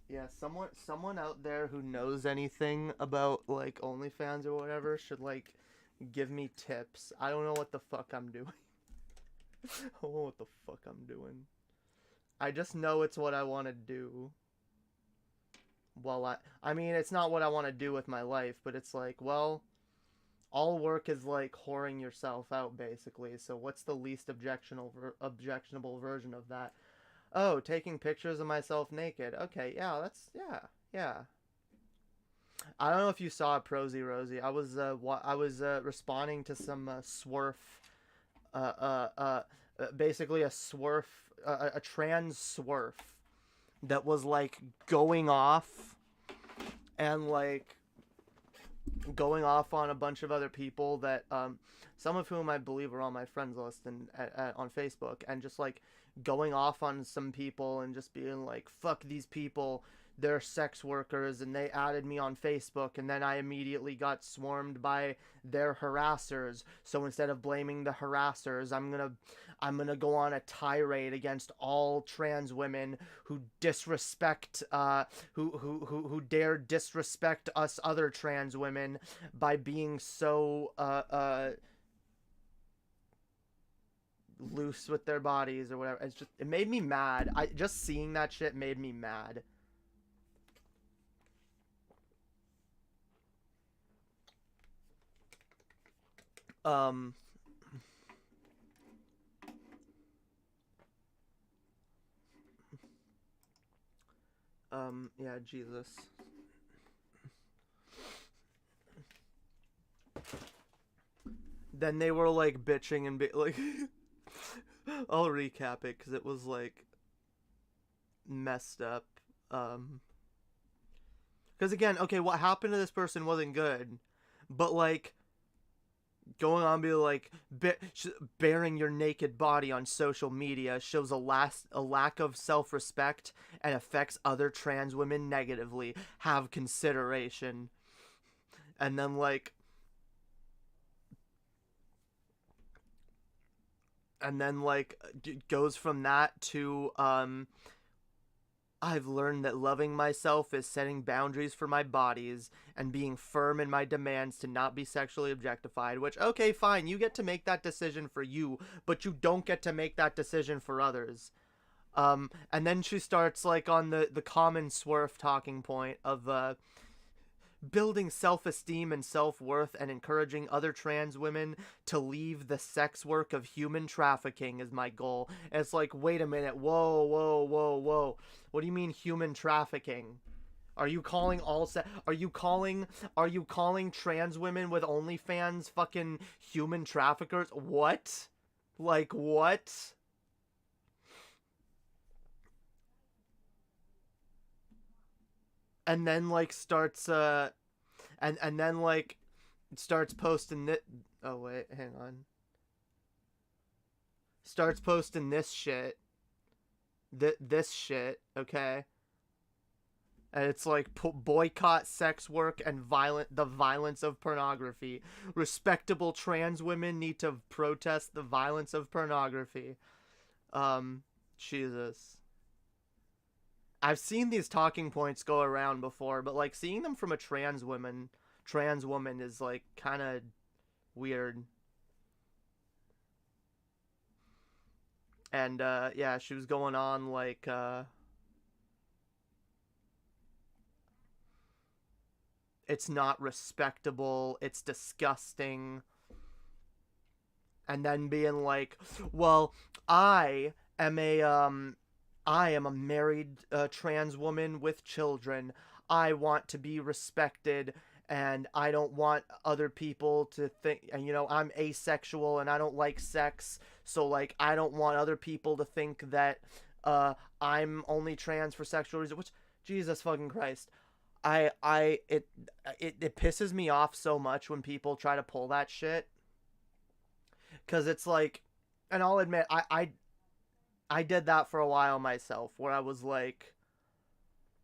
Yeah, someone out there who knows anything about like OnlyFans or whatever should like give me tips. I don't know what the fuck I'm doing. I don't know what the fuck I'm doing. I just know it's what I want to do. Well, I mean, it's not what I want to do with my life, but it's like, well, all work is like whoring yourself out, basically. So what's the least objectionable version of that? Oh, taking pictures of myself naked. Okay, yeah, yeah. I don't know if you saw it, Prosy Rosie. I was responding to some swerf, basically a swerf, a trans swerf that was like going off and like going off on a bunch of other people that some of whom I believe are on my friends list and on Facebook, and just like going off on some people and just being like, fuck these people, they're sex workers and they added me on Facebook, and then I immediately got swarmed by their harassers. So instead of blaming the harassers, I'm gonna go on a tirade against all trans women who disrespect who dare disrespect us other trans women by being so loose with their bodies or whatever. It made me mad. Just seeing that shit made me mad. Yeah, Jesus. Then they were like bitching and like I'll recap it because it was like messed up. Because again, okay, what happened to this person wasn't good, but like going on be like bearing your naked body on social media shows a lack of self-respect and affects other trans women negatively. Have consideration. And then like goes from that to I've learned that loving myself is setting boundaries for my bodies and being firm in my demands to not be sexually objectified, which, okay, fine, you get to make that decision for you, but you don't get to make that decision for others. And then she starts, like, on the common swerve talking point of, building self-esteem and self-worth and encouraging other trans women to leave the sex work of human trafficking is my goal. And it's like, wait a minute, whoa, whoa, whoa, whoa. What do you mean human trafficking? Are you calling are you calling trans women with OnlyFans fucking human traffickers? What? Like, what? And then like starts and then like starts posting this. Oh wait, hang on. Starts posting this shit. This shit, okay? And it's like boycott sex work and the violence of pornography. Respectable trans women need to protest the violence of pornography. Jesus. I've seen these talking points go around before, but like seeing them from a trans woman is like kind of weird. And yeah, she was going on like it's not respectable, it's disgusting. And then being like, well, I am a married trans woman with children. I want to be respected, and I don't want other people to think, and I'm asexual and I don't like sex, so like I don't want other people to think that I'm only trans for sexual reasons, which, Jesus fucking Christ. It pisses me off so much when people try to pull that shit. 'Cause it's like, and I'll admit, I did that for a while myself, where I was like,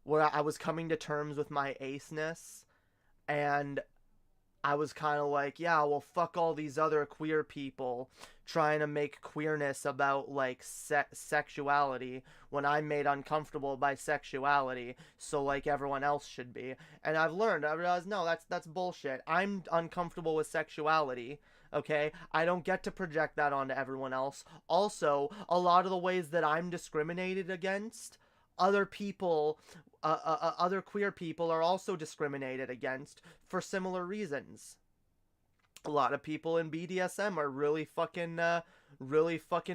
where I was coming to terms with my aceness, and I was kind of like, yeah, well, fuck all these other queer people trying to make queerness about, like, sexuality when I'm made uncomfortable by sexuality, so, like, everyone else should be. And I realized, no, that's bullshit. I'm uncomfortable with sexuality, okay? I don't get to project that onto everyone else. Also, a lot of the ways that I'm discriminated against, other people, other queer people are also discriminated against for similar reasons. A lot of people in BDSM are really fucking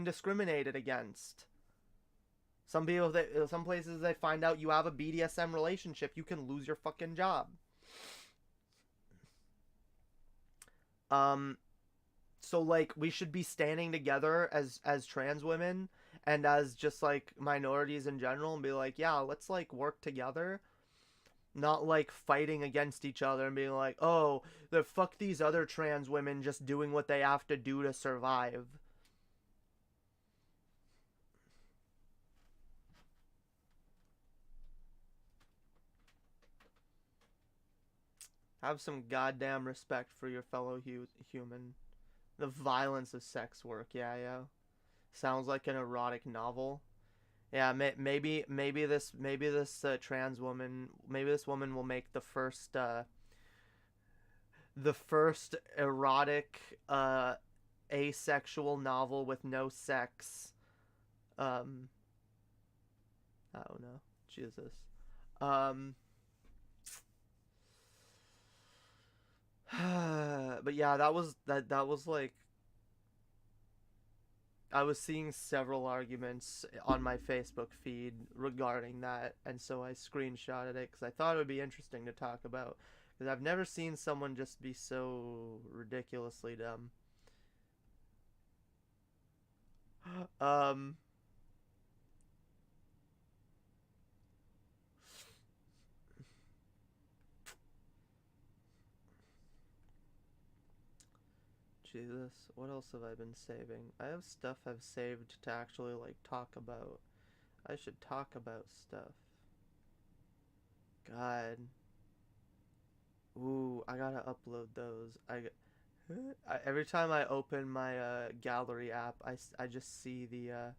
discriminated against. Some places they find out you have a BDSM relationship, you can lose your fucking job. So like we should be standing together as trans women and as just like minorities in general and be like, yeah, let's like work together. Not like fighting against each other and being like, oh, fuck these other trans women just doing what they have to do to survive. Have some goddamn respect for your fellow human. The violence of sex work, yeah. Sounds like an erotic novel. Yeah, maybe this trans woman, maybe this woman will make the first erotic asexual novel with no sex. I don't know. Jesus. But yeah, that was like, I was seeing several arguments on my Facebook feed regarding that, and so I screenshotted it because I thought it would be interesting to talk about, because I've never seen someone just be so ridiculously dumb. Jesus, what else have I been saving? I have stuff I've saved to actually, like, talk about. I should talk about stuff. God. Ooh, I gotta upload those. Every time I open my gallery app, I just see the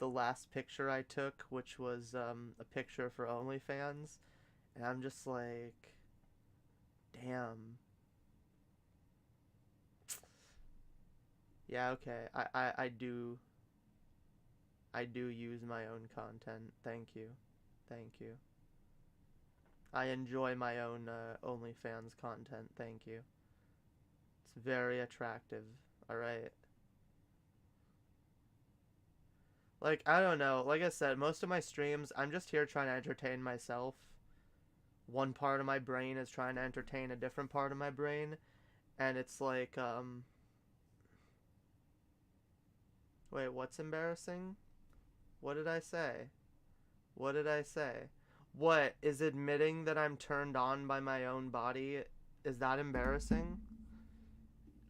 last picture I took, which was a picture for OnlyFans, and I'm just like, damn. Yeah, okay. I do use my own content. Thank you. Thank you. I enjoy my own OnlyFans content. Thank you. It's very attractive. Alright. Like, I don't know. Like I said, most of my streams, I'm just here trying to entertain myself. One part of my brain is trying to entertain a different part of my brain. And it's like, wait, what's embarrassing? What did I say? What did I say? What, is admitting that I'm turned on by my own body, is that embarrassing?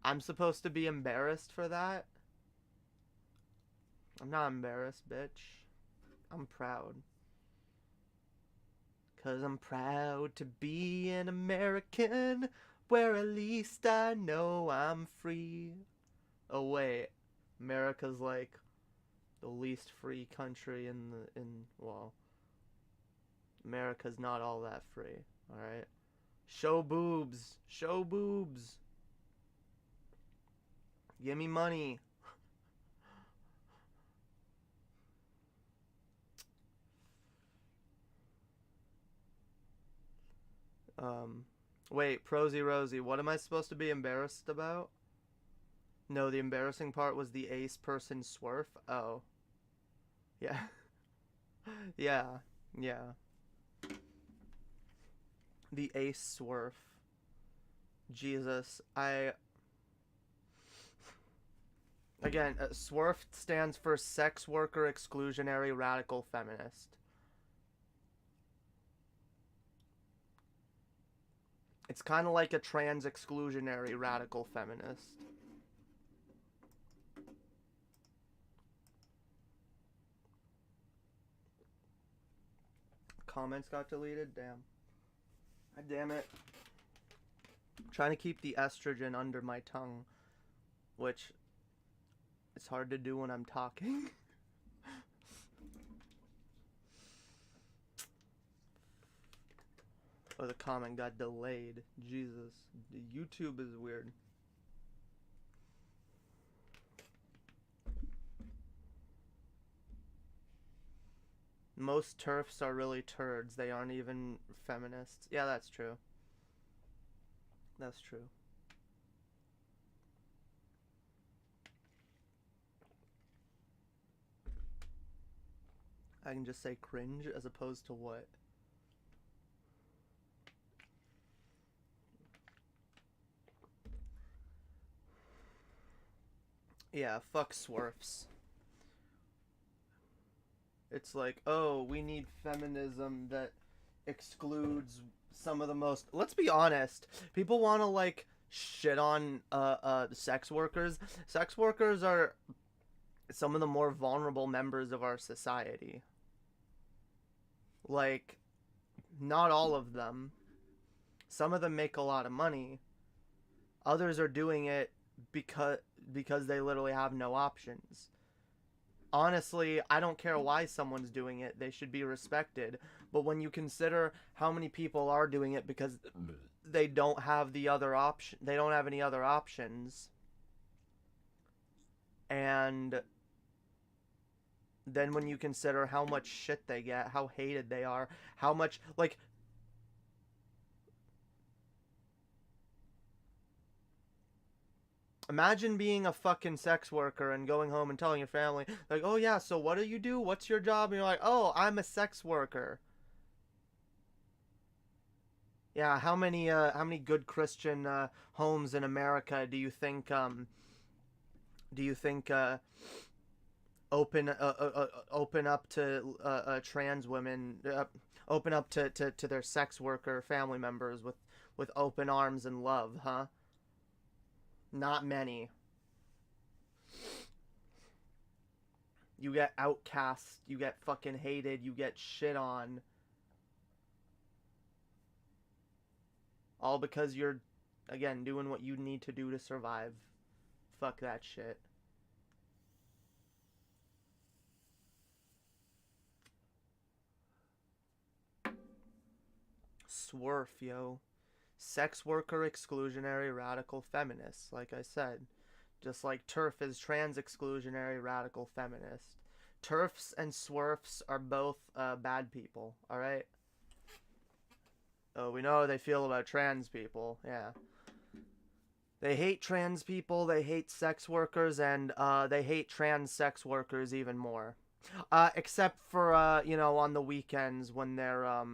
I'm supposed to be embarrassed for that? I'm not embarrassed, bitch. I'm proud. 'Cause I'm proud to be an American, where at least I know I'm free. Oh wait, America's like the least free country well, America's not all that free, alright? Show boobs. Show boobs. Give me money. Wait, Prosy Rosie, what am I supposed to be embarrassed about? No, the embarrassing part was the ace person swerf. Oh. Yeah. Yeah. Yeah. The ace swerf. Jesus, Again, SWERF stands for Sex Worker Exclusionary Radical Feminist. It's kind of like a trans exclusionary radical feminist. Comments got deleted? Damn. God damn it. I'm trying to keep the estrogen under my tongue, which it's hard to do when I'm talking. Oh, the comment got delayed. Jesus. The YouTube is weird. Most TERFs are really turds. They aren't even feminists. Yeah, that's true. That's true. I can just say cringe as opposed to what? Yeah, fuck swerfs. It's like, oh, we need feminism that excludes some of the most... Let's be honest. People want to, like, shit on sex workers. Sex workers are some of the more vulnerable members of our society. Like, not all of them. Some of them make a lot of money. Others are doing it because they literally have no options. Honestly, I don't care why someone's doing it. They should be respected. But when you consider how many people are doing it because they don't have the other option, they don't have any other options, and then when you consider how much shit they get, how hated they are, how much, like, imagine being a fucking sex worker and going home and telling your family, like, oh yeah, so what do you do? What's your job? And you're like, oh, I'm a sex worker. Yeah, how many good Christian homes in America do you think open up to trans women, open up to their sex worker family members with open arms and love, huh? Not many. You get outcast, you get fucking hated, you get shit on. All because you're, again, doing what you need to do to survive. Fuck that shit. Swerf, yo. Sex worker exclusionary radical feminist, like I said. Just like TERF is trans exclusionary radical feminist. TERFs and swerfs are both bad people, alright? Oh, we know how they feel about trans people, yeah. They hate trans people, they hate sex workers, and they hate trans sex workers even more. Except for, you know, on the weekends when they're,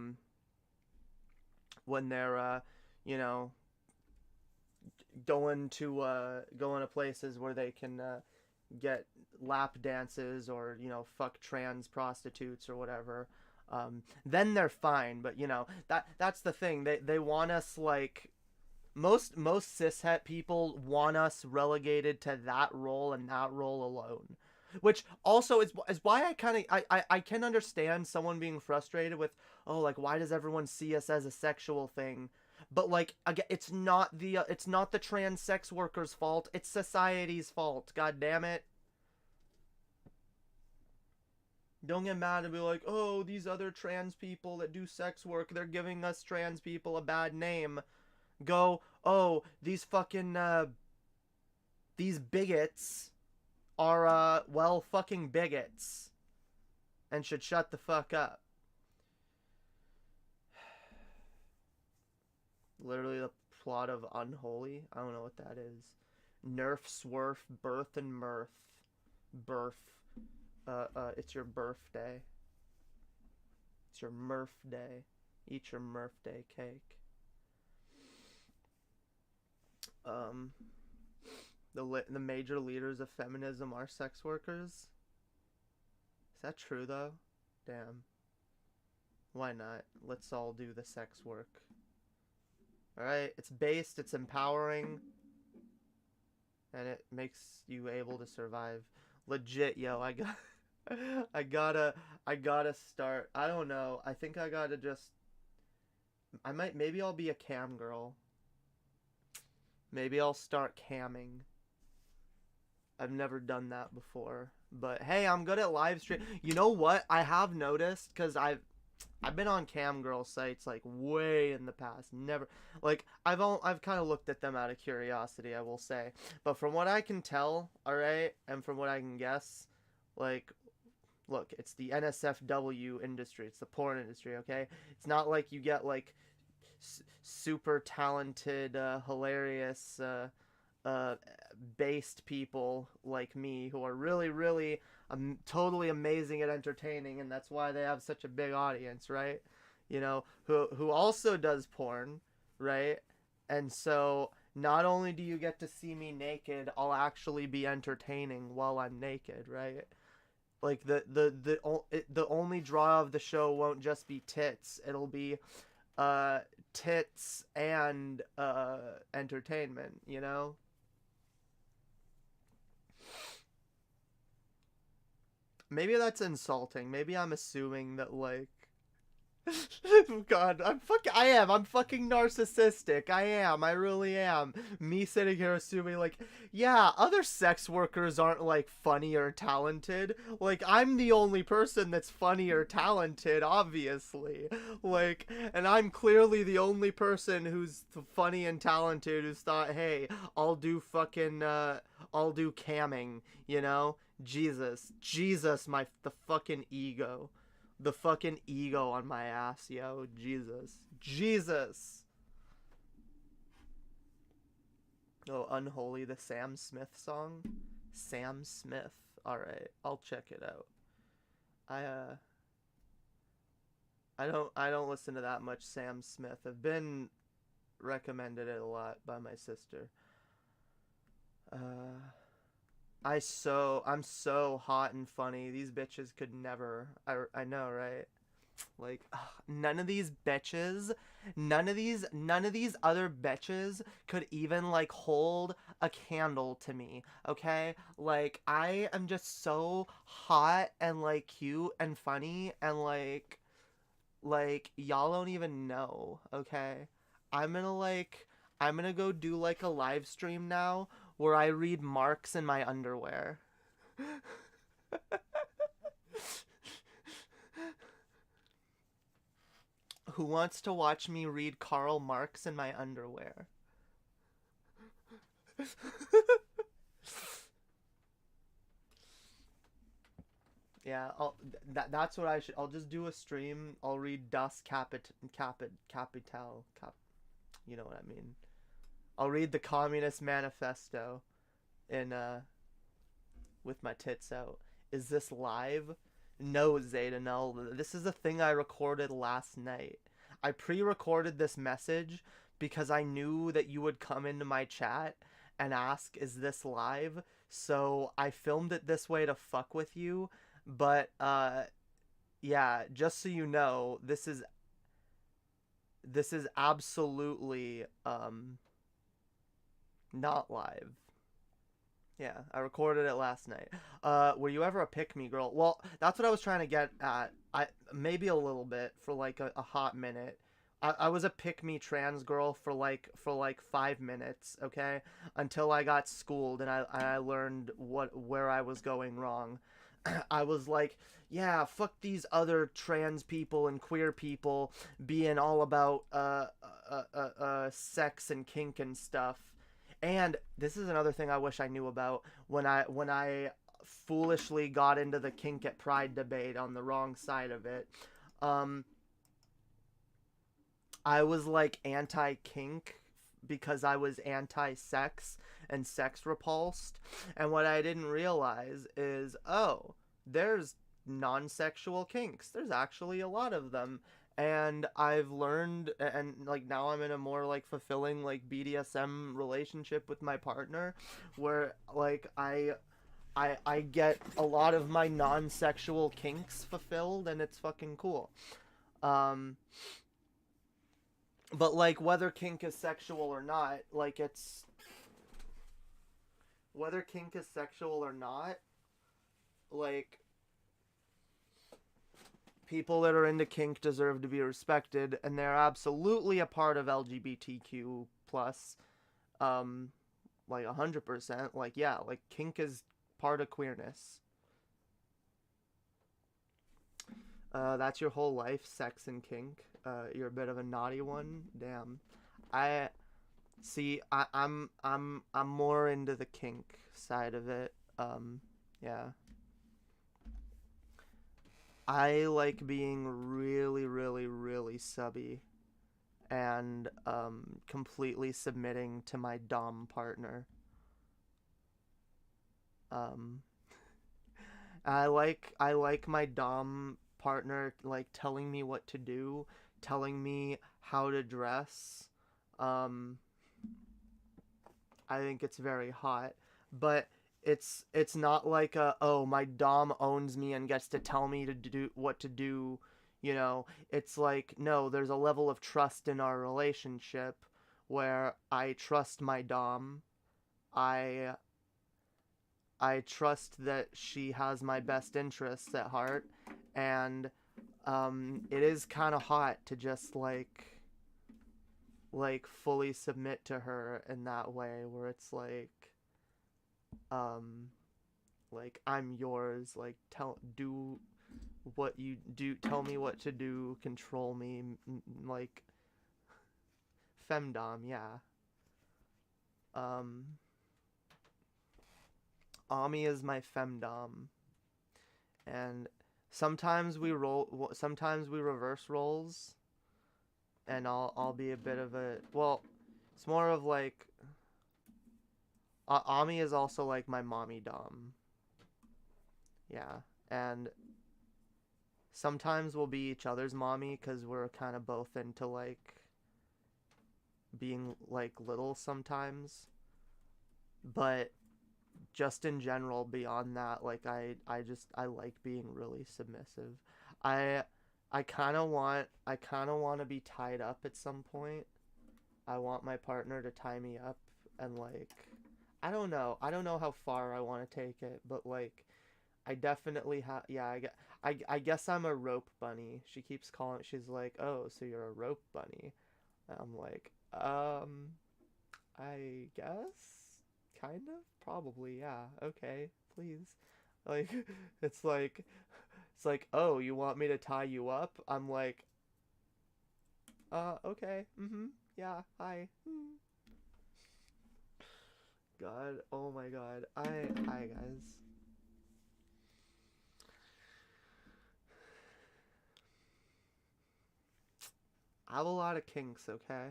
you know, going to places where they can get lap dances or, you know, fuck trans prostitutes or whatever. Then they're fine, but you know, that's the thing. They want us, like, most cishet people want us relegated to that role and that role alone. Which also is why I can understand someone being frustrated with, oh, like, why does everyone see us as a sexual thing? But, like, again, it's not the trans sex workers' fault. It's society's fault. God damn it. Don't get mad and be like, oh, these other trans people that do sex work, they're giving us trans people a bad name. Go, oh, these fucking, these bigots are, well, fucking bigots. And should shut the fuck up. Literally the plot of Unholy. I don't know what that is. Nerf, swerf, birth, and mirth. Birth. It's your birthday. It's your Murph day. Eat your Murph day cake. The major leaders of feminism are sex workers. Is that true though? Damn. Why not? Let's all do the sex work. Alright, it's based, it's empowering, and it makes you able to survive. Legit, yo, I gotta start. I don't know. I think I gotta just, maybe I'll be a cam girl. Maybe I'll start camming. I've never done that before. But hey, I'm good at live stream. You know what? I have noticed, because I've been on cam girl sites like way in the past. Never, like, I've kind of looked at them out of curiosity, I will say. But from what I can tell, alright, and from what I can guess, like, look, it's the NSFW industry. It's the porn industry, okay? It's not like you get, like, super talented, hilarious, based people like me who are really, really totally amazing at entertaining, and that's why they have such a big audience, right? You know, who also does porn, right? And so not only do you get to see me naked, I'll actually be entertaining while I'm naked, right? Like the only draw of the show won't just be tits. It'll be tits and entertainment, you know? Maybe that's insulting. Maybe I'm assuming that, like, God, I'm fucking narcissistic. I am. I really am. Me sitting here assuming, like, yeah, other sex workers aren't, like, funny or talented. Like, I'm the only person that's funny or talented, obviously. Like, and I'm clearly the only person who's funny and talented who's thought, hey, I'll do camming, you know? Jesus, the fucking ego. The fucking ego on my ass, yo. Jesus. Oh, Unholy, the Sam Smith song? Sam Smith. Alright, I'll check it out. I don't listen to that much Sam Smith. I've been recommended it a lot by my sister. I'm so hot and funny. These bitches could never. I know, right? Like, ugh, none of these other bitches could even like hold a candle to me, okay? Like, I am just so hot and like cute and funny and like y'all don't even know, okay? I'm gonna like I'm gonna go do like a live stream now where I read Marx in my underwear. Who wants to watch me read Karl Marx in my underwear? Yeah, that's what I should. I'll just do a stream. I'll read Das Kapital. You know what I mean. I'll read the Communist Manifesto in with my tits out. Is this live? No, s.A.A.n.e. This is a thing I recorded last night. I pre-recorded this message because I knew that you would come into my chat and ask, is this live? So I filmed it this way to fuck with you. But yeah, just so you know, this is absolutely not live. Yeah, I recorded it last night. Were you ever a pick-me girl? Well, that's what I was trying to get at. Maybe a little bit for like a hot minute. I was a pick-me trans girl for like 5 minutes, okay? Until I got schooled and I learned where I was going wrong. I was like, yeah, fuck these other trans people and queer people being all about sex and kink and stuff. And this is another thing I wish I knew about when I foolishly got into the kink at Pride debate on the wrong side of it. I was like anti-kink because I was anti-sex and sex repulsed. And what I didn't realize is, oh, there's non-sexual kinks. There's actually a lot of them. And I've learned, and like now I'm in a more like fulfilling like BDSM relationship with my partner where like I get a lot of my non-sexual kinks fulfilled, and it's fucking cool. But like whether kink is sexual or not, like it's whether kink is sexual or not, like people that are into kink deserve to be respected, and they're absolutely a part of LGBTQ plus, like 100%. Like yeah, like kink is part of queerness. That's your whole life, sex and kink. You're a bit of a naughty one. Damn. I see. I'm more into the kink side of it. Yeah. I like being really, really, really subby and completely submitting to my dom partner. I like my dom partner like telling me what to do, telling me how to dress. I think it's very hot, but it's not like oh, my dom owns me and gets to tell me to do what to do, you know. It's like, no, there's a level of trust in our relationship where I trust my dom. I trust that she has my best interests at heart, and it is kind of hot to just like fully submit to her in that way, where it's like I'm yours, like do what you do, tell me what to do, control me, like femdom, yeah. Ami is my femdom, and sometimes we reverse roles, and I'll be a bit of a, well, it's more of like Ami is also like my mommy dom. Yeah, and sometimes we'll be each other's mommy because we're kind of both into like being like little sometimes. But just in general, beyond that, like I like being really submissive. I I kind of want to be tied up at some point. I want my partner to tie me up and like I don't know. I don't know how far I want to take it, but like I definitely have yeah, I guess I'm a rope bunny. She keeps calling she's like, "Oh, so you're a rope bunny." And I'm like, I guess kind of probably, yeah. Okay, please." Like it's like it's like, "Oh, you want me to tie you up?" I'm like, okay. Mm-hmm. Yeah, hi. God, oh my God. Hi guys. I have a lot of kinks, okay?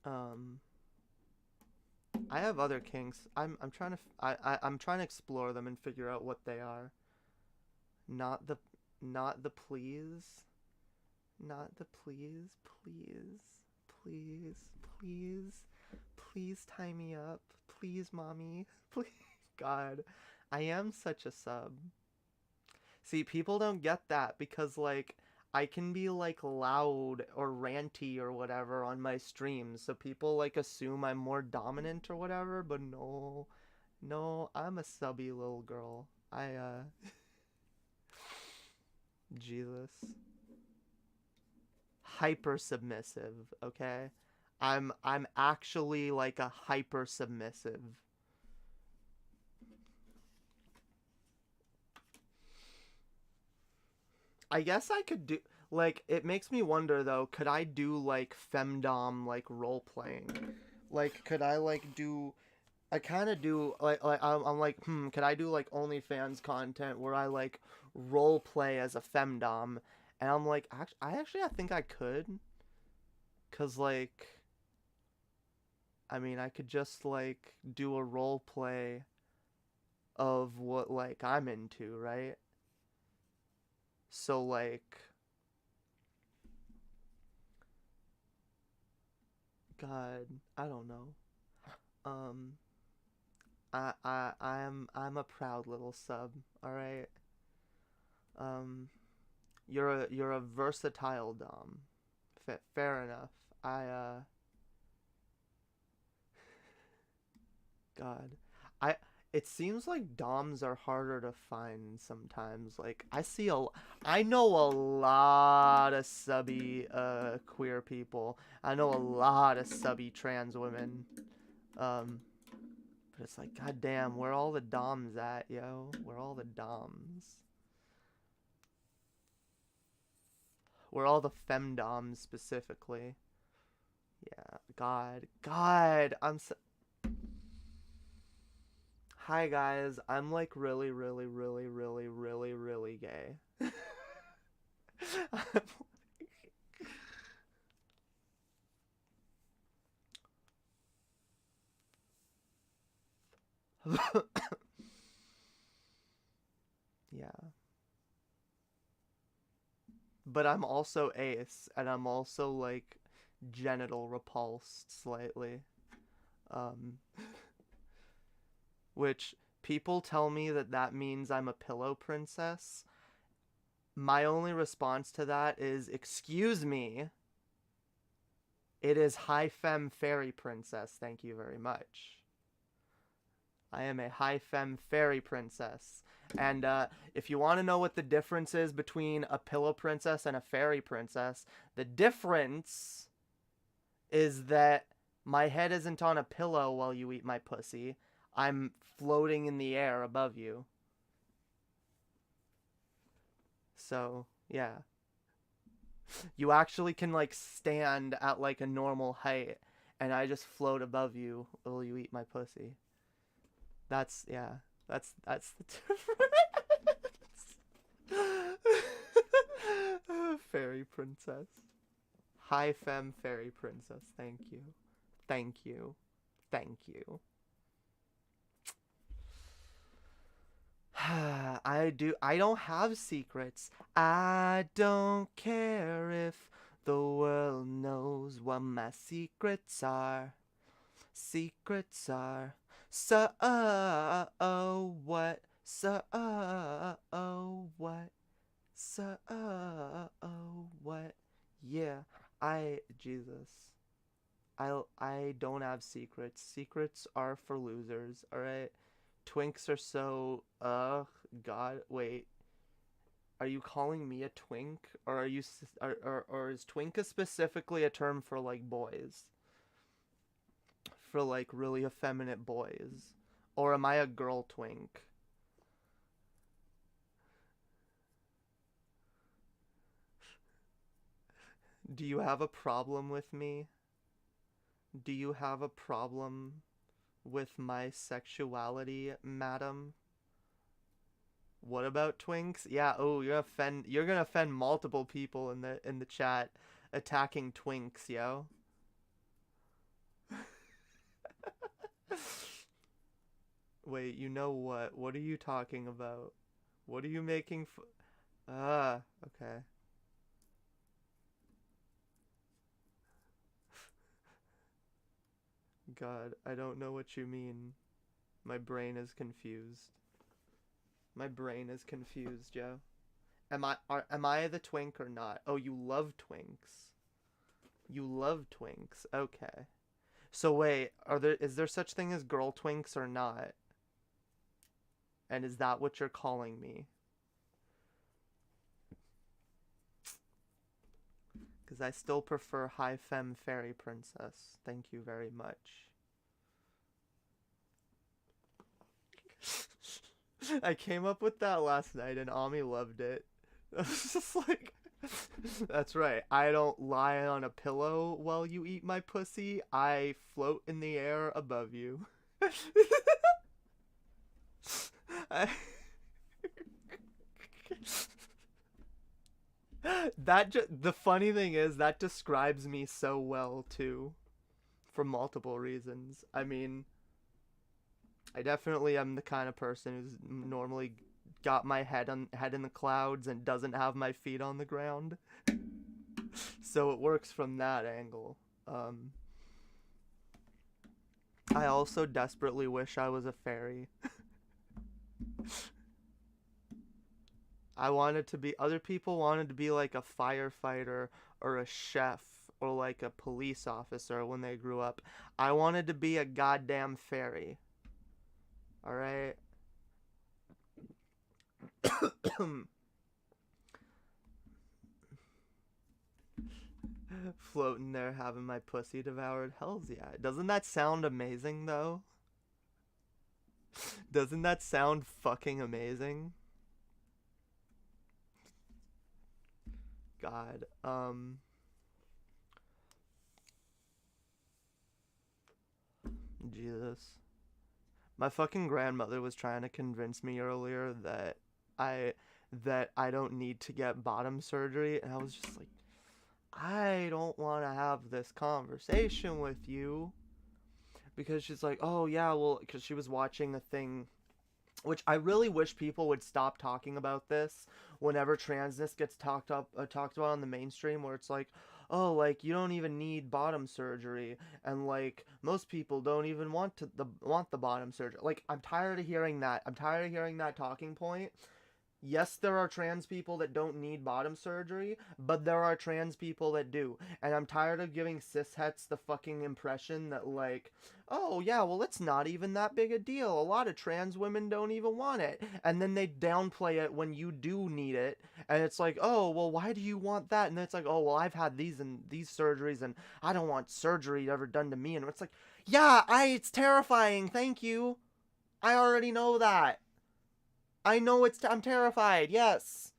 Um, I have other kinks. I'm trying to I'm trying to explore them and figure out what they are. Not the not the please. Not the please, please, please, please, please tie me up. Please, mommy. Please. God, I am such a sub. See, people don't get that because, like, I can be, like, loud or ranty or whatever on my streams, so people, like, assume I'm more dominant or whatever, but no. No, I'm a subby little girl. Jesus. Hyper submissive, okay? I'm actually, like, a hyper submissive. I guess I could do like it makes me wonder though, could I do like femdom like role playing? Like could I like do I kind of do like I'm like could I do like OnlyFans content where I like role play as a femdom? And I'm like I think I could, cuz like I mean, I could just like do a role play of what like I'm into, right? So like God, I don't know. Um, I'm a proud little sub. All right. Um, you're a versatile dom. Fair enough. God, I. It seems like doms are harder to find sometimes. Like I know a lot of subby queer people. I know a lot of subby trans women. Um, But it's like, god damn, where all the doms at, yo? Where all the doms? Where all the femdoms specifically? Yeah, God, Hi guys, I'm like really, really, really, really, really, really gay. Yeah. But I'm also ace, and I'm also like genital repulsed slightly. Um, which people tell me that that means I'm a pillow princess. My only response to that is, excuse me, it is high femme fairy princess, thank you very much. I am a high femme fairy princess. And if you want to know what the difference is between a pillow princess and a fairy princess, the difference is that my head isn't on a pillow while you eat my pussy. I'm floating in the air above you. So, yeah. You actually can, like, stand at, like, a normal height, and I just float above you while you eat my pussy. That's, yeah. That's the difference. Fairy princess. High femme fairy princess. Thank you. Thank you. Thank you. I don't have secrets. I don't care if the world knows what my secrets are. Secrets are so what? So what? So, what? Yeah, Jesus. I don't have secrets. Secrets are for losers, alright? Twinks are so, God, wait. Are you calling me a twink? Or are you, or is twinka specifically a term for, like, boys? For, like, really effeminate boys? Or am I a girl twink? Do you have a problem with me? Do you have a problem with my sexuality, madam? What about twinks? Yeah, oh, you're gonna offend multiple people in the chat attacking twinks, yo. Wait, you know what? What are you talking about? What are you making okay. God, I don't know what you mean. My brain is confused. My brain is confused, yo. Am I the twink or not? Oh, you love twinks. You love twinks. Okay. So wait, is there such thing as girl twinks or not? And is that what you're calling me? Because I still prefer high femme fairy princess. Thank you very much. I came up with that last night and Ami loved it. I was just like, that's right. I don't lie on a pillow while you eat my pussy. I float in the air above you. The funny thing is that describes me so well too, for multiple reasons. I mean, I definitely am the kind of person who's normally got my head in the clouds and doesn't have my feet on the ground. So it works from that angle. I also desperately wish I was a fairy. Other people wanted to be like a firefighter or a chef or like a police officer when they grew up. I wanted to be a goddamn fairy. Alright? Floating there having my pussy devoured. Hells yeah. Doesn't that sound amazing though? Doesn't that sound fucking amazing? God. Jesus. My fucking grandmother was trying to convince me earlier that I don't need to get bottom surgery, and I was just like, I don't want to have this conversation with you. Because she's like, oh yeah, well, because she was watching a thing, which I really wish people would stop talking about this whenever transness gets talked about on the mainstream, where it's like, oh, like, you don't even need bottom surgery, and like most people don't even want the bottom surgery. Like, I'm tired of hearing that. I'm tired of hearing that talking point. Yes, there are trans people that don't need bottom surgery, but there are trans people that do. And I'm tired of giving cishets the fucking impression that, like, oh, yeah, well, it's not even that big a deal. A lot of trans women don't even want it. And then they downplay it when you do need it. And it's like, oh, well, why do you want that? And then it's like, oh, well, I've had these surgeries, and I don't want surgery ever done to me. And it's like, yeah, it's terrifying. Thank you. I already know that. I know I'm terrified, yes.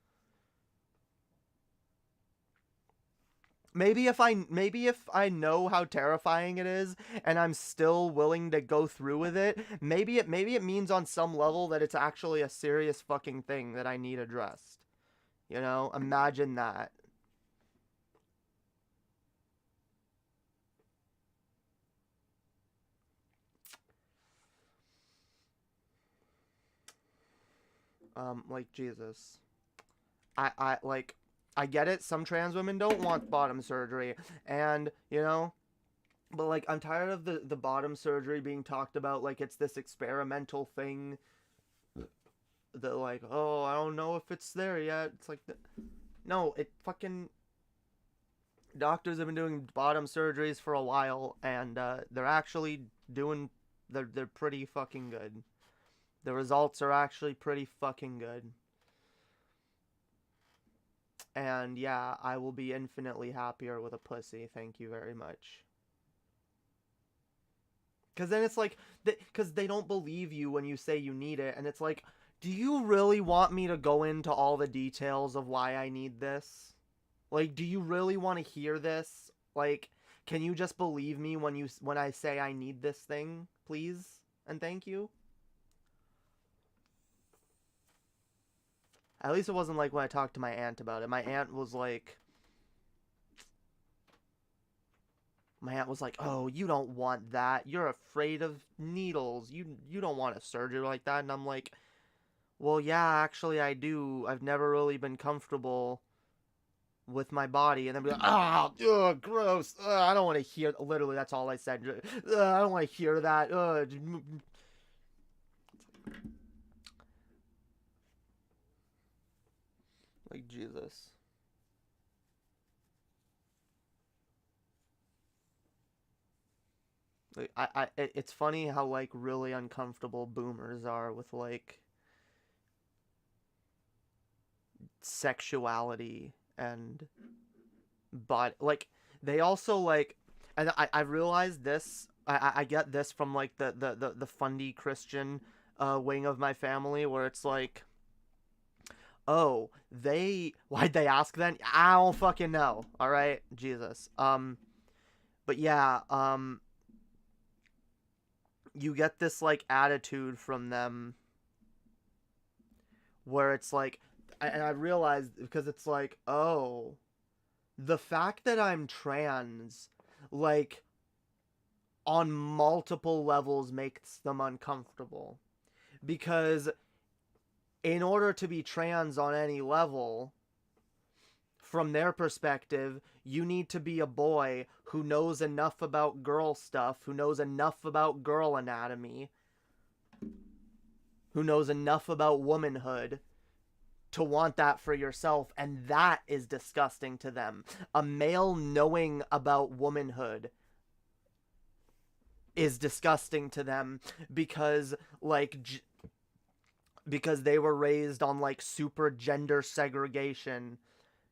Maybe if I know how terrifying it is and I'm still willing to go through with it, maybe it means on some level that it's actually a serious fucking thing that I need addressed. You know, imagine that. Like, Jesus. I get it, some trans women don't want bottom surgery, and, you know, but, like, I'm tired of the bottom surgery being talked about like it's this experimental thing they're like, oh, I don't know if it's there yet. It's like, no, it fucking, doctors have been doing bottom surgeries for a while, and they're actually doing, they're pretty fucking good. The results are actually pretty fucking good. And yeah, I will be infinitely happier with a pussy. Thank you very much. Because then it's like, because they don't believe you when you say you need it. And it's like, do you really want me to go into all the details of why I need this? Like, do you really want to hear this? Like, can you just believe me when I say I need this thing, please? And thank you. At least it wasn't like when I talked to my aunt about it. My aunt was like, oh, you don't want that. You're afraid of needles. You don't want a surgery like that. And I'm like, well, yeah, actually I do. I've never really been comfortable with my body. And then be like, ugh, gross. I don't want to hear. Literally, that's all I said. I don't want to hear that. Like, Jesus. Like, it's funny how, like, really uncomfortable boomers are with, like, sexuality and like, they also, like, and I realized this, I get this from, like, the fundy Christian wing of my family, where it's like, oh, why'd they ask then? I don't fucking know. All right, Jesus. But yeah, you get this, like, attitude from them where it's like, and I realized, because it's like, oh, the fact that I'm trans, like, on multiple levels makes them uncomfortable. Because in order to be trans on any level, from their perspective, you need to be a boy who knows enough about girl stuff, who knows enough about girl anatomy, who knows enough about womanhood to want that for yourself, and that is disgusting to them. A male knowing about womanhood is disgusting to them because, like, because they were raised on, like, super gender segregation,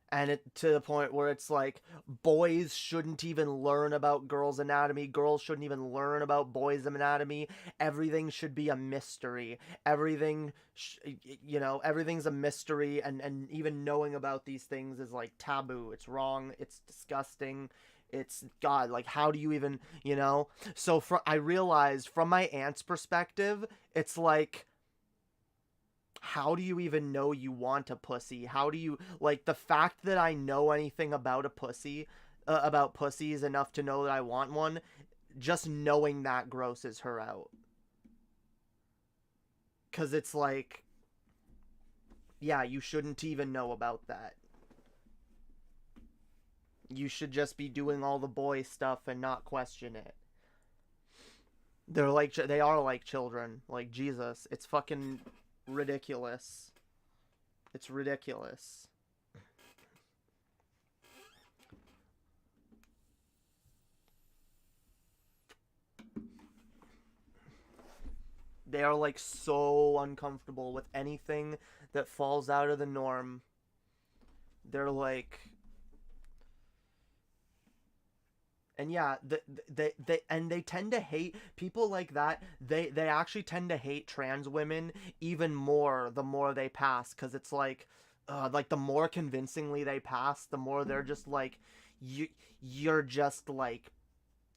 and it to the point where it's like, boys shouldn't even learn about girls' anatomy, girls shouldn't even learn about boys' anatomy, everything should be a mystery, everything, everything's a mystery, and even knowing about these things is, like, taboo, it's wrong, it's disgusting, it's, God, like, how do you even, So I realized, from my aunt's perspective, it's like, how do you even know you want a pussy? How do you, like, the fact that I know anything about a pussy, about pussies enough to know that I want one, just knowing that grosses her out. 'Cause it's like, yeah, you shouldn't even know about that. You should just be doing all the boy stuff and not question it. They are like children. Like, Jesus, it's fucking ridiculous. It's ridiculous. They are, like, so uncomfortable with anything that falls out of the norm. They're like, and yeah, they tend to hate people like that. They actually tend to hate trans women even more the more they pass, because it's like the more convincingly they pass, the more they're just like, you're just, like,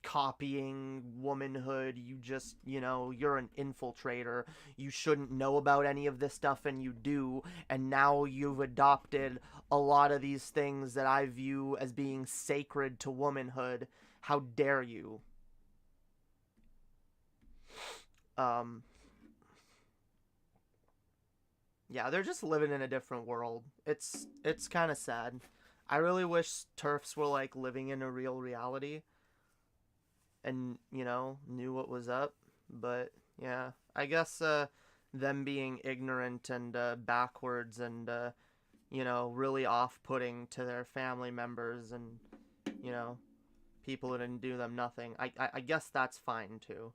copying womanhood, you just, you're an infiltrator, you shouldn't know about any of this stuff, and you do, and now you've adopted a lot of these things that I view as being sacred to womanhood. How dare you? Yeah, they're just living in a different world. It's kind of sad. I really wish TERFs were, like, living in a real reality and, knew what was up. But, yeah, I guess them being ignorant and backwards and you know, really off-putting to their family members and, you know, people who didn't do them nothing. I guess that's fine too.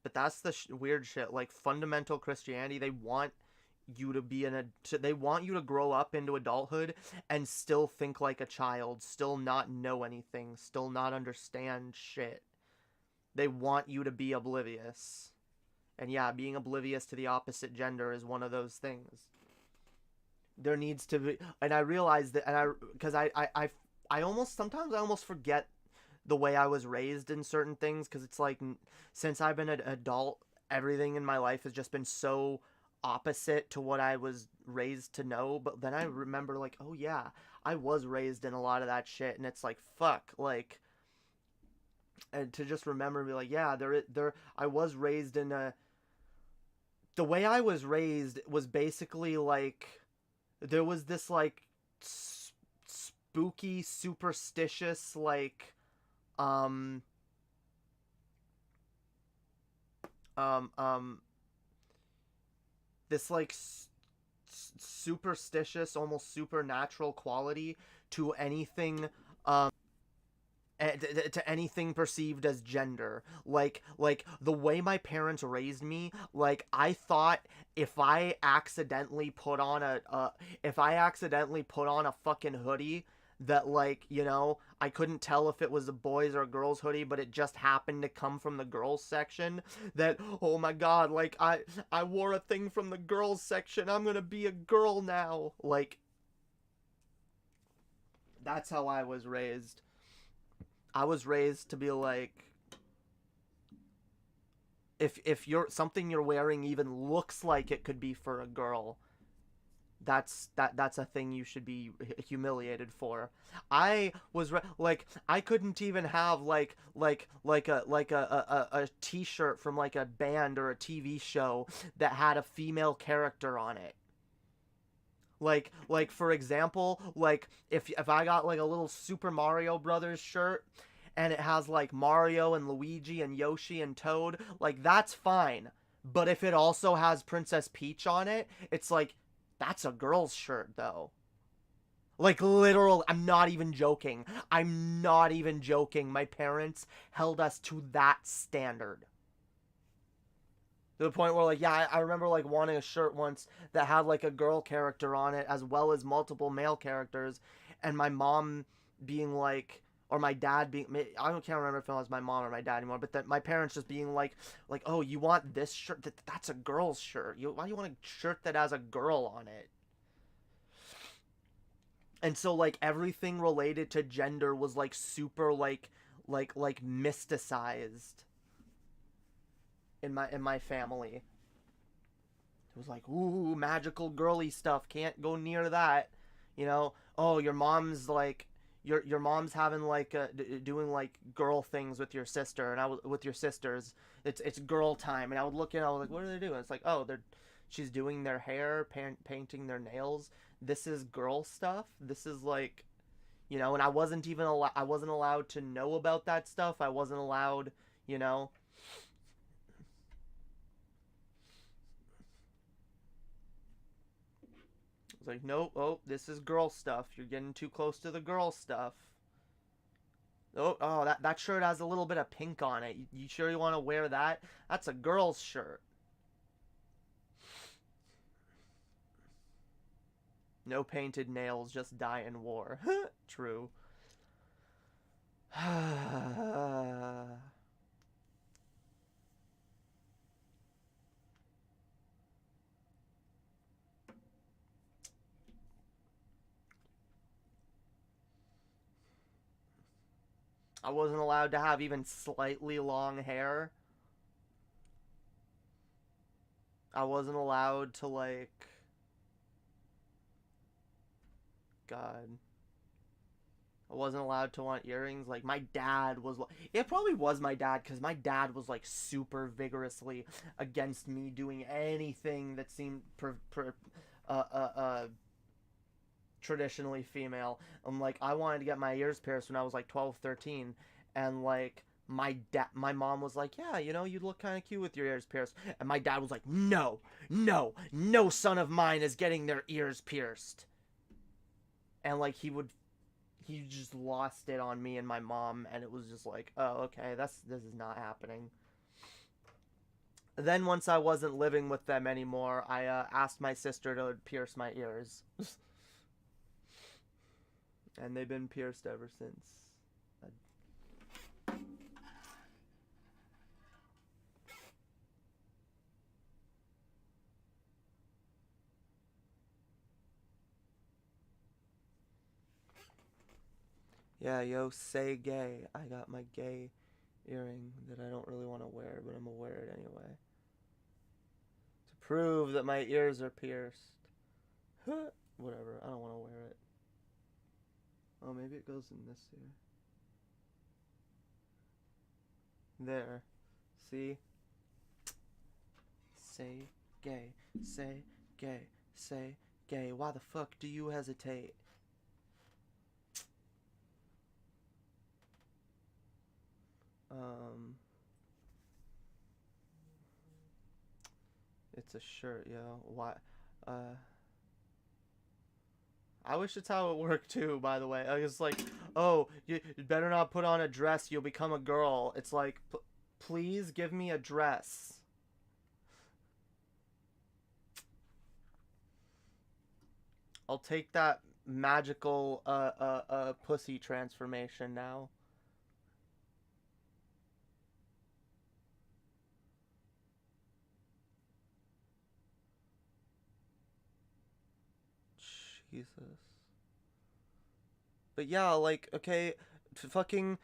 But that's the weird shit. Like, fundamental Christianity, they want you to be they want you to grow up into adulthood and still think like a child, still not know anything, still not understand shit. They want you to be oblivious. And yeah, being oblivious to the opposite gender is one of those things. There needs to be, and I realize that, and because I almost, sometimes I almost forget the way I was raised in certain things, because it's like, since I've been an adult, everything in my life has just been so opposite to what I was raised to know. But then I remember, like, oh yeah, I was raised in a lot of that shit, and it's like, fuck, like, and to just remember and be like, yeah, I was raised in the way I was raised was basically like, there was this like spooky, superstitious, like, this like superstitious, almost supernatural quality to anything, to anything perceived as gender. Like the way my parents raised me, like, I thought if I accidentally put on a fucking hoodie that, like, you know, I couldn't tell if it was a boys or a girls hoodie, but it just happened to come from the girls section, that, oh my god, like, I wore a thing from the girls section, I'm gonna be a girl now. Like, that's how I was raised. I was raised to be like, if something you're wearing even looks like it could be for a girl, that's a thing you should be humiliated for. I was like, I couldn't even have like a t-shirt from like a band or a TV show that had a female character on it. Like for example, like if I got like a little Super Mario Brothers shirt and it has like Mario and Luigi and Yoshi and Toad, like, that's fine. But if it also has Princess Peach on it, it's like, that's a girl's shirt though. Like, literal, I'm not even joking. I'm not even joking. My parents held us to that standard. To the point where, like, yeah, I remember, like, wanting a shirt once that had, like, a girl character on it as well as multiple male characters, and my mom being like, or my dad being, I can't remember if it was my mom or my dad anymore, but that my parents just being like, oh, you want this shirt? That's a girl's shirt. Why do you want a shirt that has a girl on it? And so, like, everything related to gender was, like, super, like mysticized in my family. It was like, ooh, magical girly stuff, can't go near that, you know. Oh, your mom's like, your mom's having like doing like girl things with your sister, and with your sisters, it's girl time, and I would look in, I was like, what are they doing? It's like, oh, she's doing their hair, painting their nails. This is girl stuff. This is like, you know. And I wasn't allowed to know about that stuff. I wasn't allowed, you know. It's like, nope, oh, this is girl stuff. You're getting too close to the girl stuff. Oh, that shirt has a little bit of pink on it. You sure you want to wear that? That's a girl's shirt. No painted nails, just dye and war. True. I wasn't allowed to have even slightly long hair. I wasn't allowed to, like... God. I wasn't allowed to want earrings. Like, my dad was... It probably was my dad, because my dad was, like, super vigorously against me doing anything that seemed traditionally female. Like, I wanted to get my ears pierced when I was like 12, 13, and like my mom was like, yeah, you know, you look kind of cute with your ears pierced, and my dad was like, no, no son of mine is getting their ears pierced. And like he just lost it on me and my mom, and it was just like, oh, okay, this is not happening. Then once I wasn't living with them anymore, I asked my sister to pierce my ears. And they've been pierced ever since. Yeah, yo, say gay. I got my gay earring that I don't really want to wear, but I'm gonna wear it anyway. To prove that my ears are pierced. Whatever, I don't want to wear it. Oh, maybe it goes in this here. There. See? Say gay. Say gay. Say gay. Why the fuck do you hesitate? It's a shirt, yo. Why? I wish it's how it worked too, by the way. It's like, oh, you better not put on a dress, you'll become a girl. It's like, please give me a dress. I'll take that magical, pussy transformation now. Jesus. But yeah, like, okay, fucking,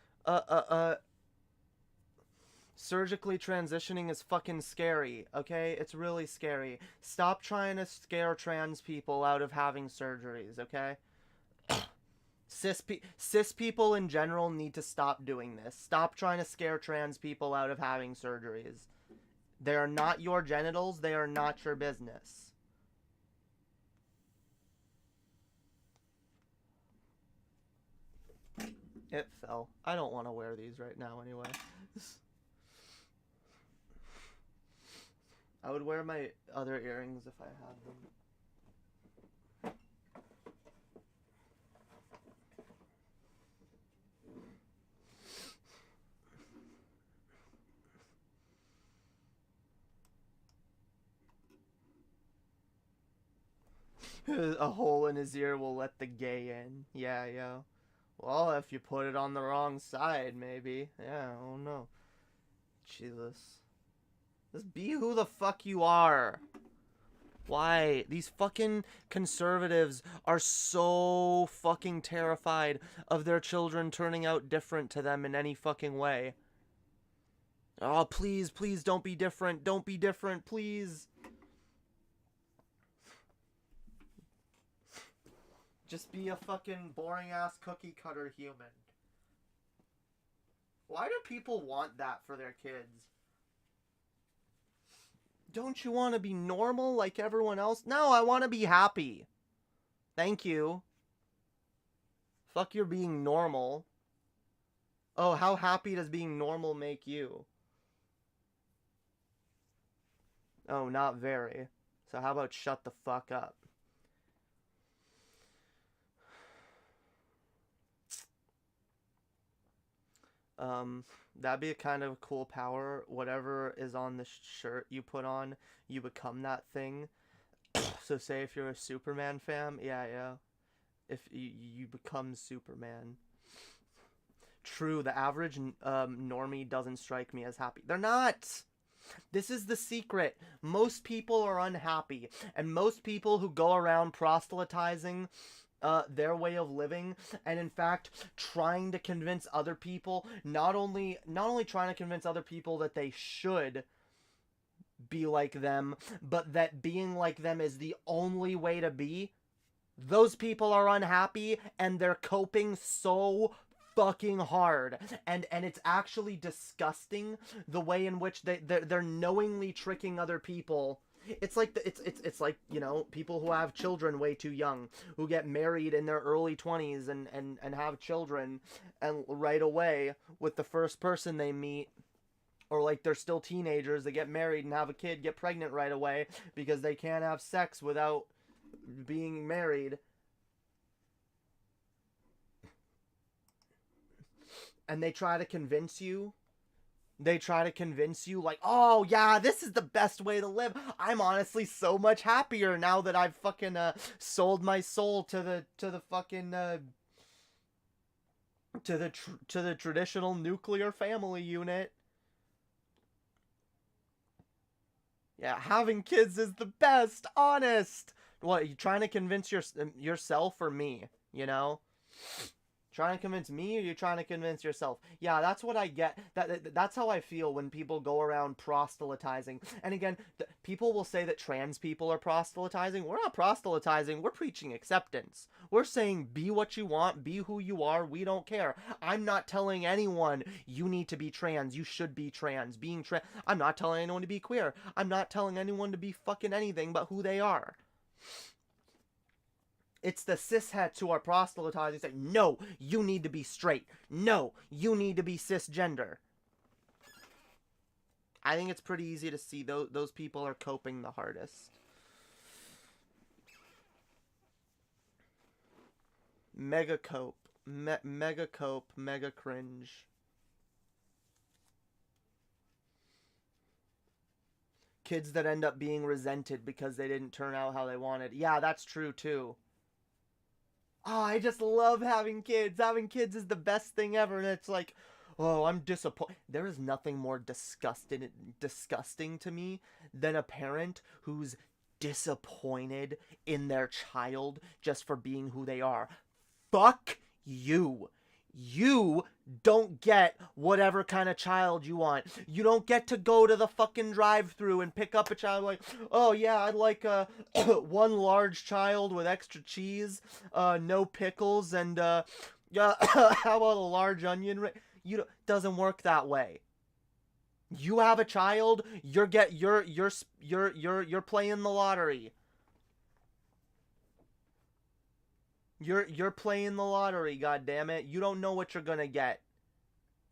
surgically transitioning is fucking scary, okay? It's really scary. Stop trying to scare trans people out of having surgeries, okay? Cis people in general need to stop doing this. Stop trying to scare trans people out of having surgeries. They are not your genitals. They are not your business. It fell. I don't want to wear these right now anyway. I would wear my other earrings if I had them. A hole in his ear will let the gay in. Yeah, yo. Well, if you put it on the wrong side, maybe. Yeah, I don't know. Jesus. Just be who the fuck you are. Why? These fucking conservatives are so fucking terrified of their children turning out different to them in any fucking way. Oh, please, please don't be different. Don't be different, please. Just be a fucking boring-ass cookie-cutter human. Why do people want that for their kids? Don't you want to be normal like everyone else? No, I want to be happy. Thank you. Fuck your being normal. Oh, how happy does being normal make you? Oh, not very. So how about shut the fuck up? That'd be a kind of cool power. Whatever is on the shirt you put on, you become that thing. So say if you're a Superman fan, yeah. If you become Superman. True, the average normie doesn't strike me as happy. They're not! This is the secret. Most people are unhappy. And most people who go around proselytizing their way of living, and in fact trying to convince other people, not only trying to convince other people that they should be like them, but that being like them is the only way to be. Those people are unhappy, and they're coping so fucking hard, and it's actually disgusting the way in which they're knowingly tricking other people It's like it's like, you know, people who have children way too young, who get married in their early 20s and have children, and right away with the first person they meet, or like they're still teenagers, they get married and have a kid, get pregnant right away because they can't have sex without being married. And they try to convince you like, oh yeah, this is the best way to live. I'm honestly so much happier now that I've fucking sold my soul to the fucking to the traditional nuclear family unit. Yeah, having kids is the best, honest. What, are you trying to convince yourself or me, you know? Trying to convince me, or you're trying to convince yourself? Yeah, that's what I get. That's how I feel when people go around proselytizing. And again, people will say that trans people are proselytizing. We're not proselytizing. We're preaching acceptance. We're saying be what you want, be who you are. We don't care. I'm not telling anyone you need to be trans. You should be trans. I'm not telling anyone to be queer. I'm not telling anyone to be fucking anything but who they are. It's the cisheads who are proselytizing, saying, no, you need to be straight. No, you need to be cisgender. I think it's pretty easy to see those people are coping the hardest. Mega cope. Mega cope. Mega cringe. Kids that end up being resented because they didn't turn out how they wanted. Yeah, that's true too. Oh, I just love having kids. Having kids is the best thing ever. And it's like, oh, I'm disappointed. There is nothing more disgusting to me than a parent who's disappointed in their child just for being who they are. Fuck you. You don't get whatever kind of child you want. You don't get to go to the fucking drive-thru and pick up a child like, oh yeah, I'd like one large child with extra cheese, no pickles, and yeah, how about a large onion ring? Doesn't work that way. You have a child, you're playing the lottery. You're playing the lottery, goddammit. You don't know what you're gonna get.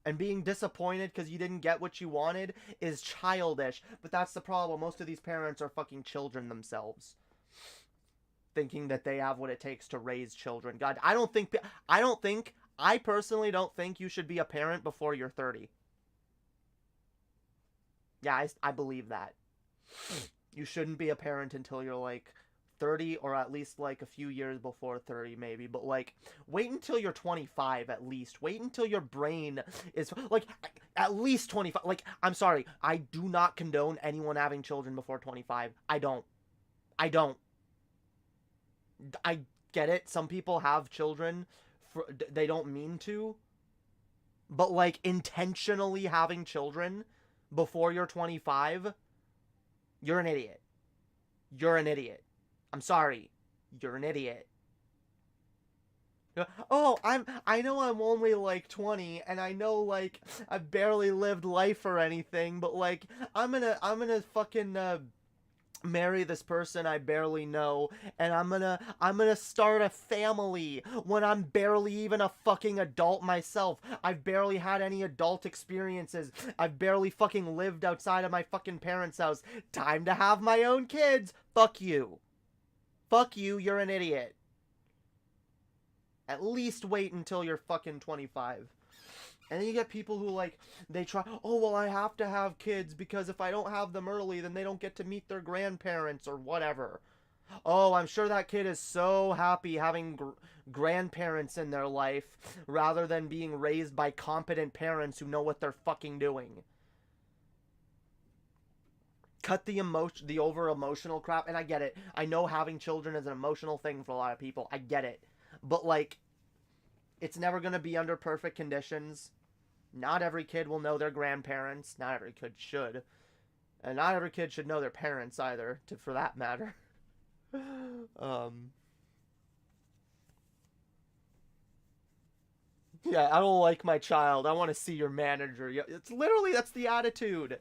And being disappointed because you didn't get what you wanted is childish. But that's the problem. Most of these parents are fucking children themselves, thinking that they have what it takes to raise children. God, I personally don't think you should be a parent before you're 30. Yeah, I believe that. You shouldn't be a parent until you're like 30, or at least like a few years before 30 maybe, but like wait until you're 25 at least. Wait until your brain is like at least 25. Like, I'm sorry, I do not condone anyone having children before 25. I don't. I get it. Some people have children they don't mean to, but like intentionally having children before you're 25, you're an idiot. You're an idiot. I'm sorry. You're an idiot. Oh, I know I'm only like 20, and I know like I've barely lived life or anything, but like I'm gonna fucking marry this person I barely know, and I'm gonna start a family when I'm barely even a fucking adult myself. I've barely had any adult experiences. I've barely fucking lived outside of my fucking parents' house. Time to have my own kids. Fuck you. Fuck you, you're an idiot. At least wait until you're fucking 25. And then you get people who, like, they try, oh, well, I have to have kids because if I don't have them early, then they don't get to meet their grandparents or whatever. Oh, I'm sure that kid is so happy having grandparents in their life rather than being raised by competent parents who know what they're fucking doing. Cut the over-emotional crap, and I get it. I know having children is an emotional thing for a lot of people. I get it. But, like, it's never going to be under perfect conditions. Not every kid will know their grandparents. Not every kid should. And not every kid should know their parents either, for that matter. Yeah, I don't like my child. I want to see your manager. Yeah, it's literally, that's the attitude.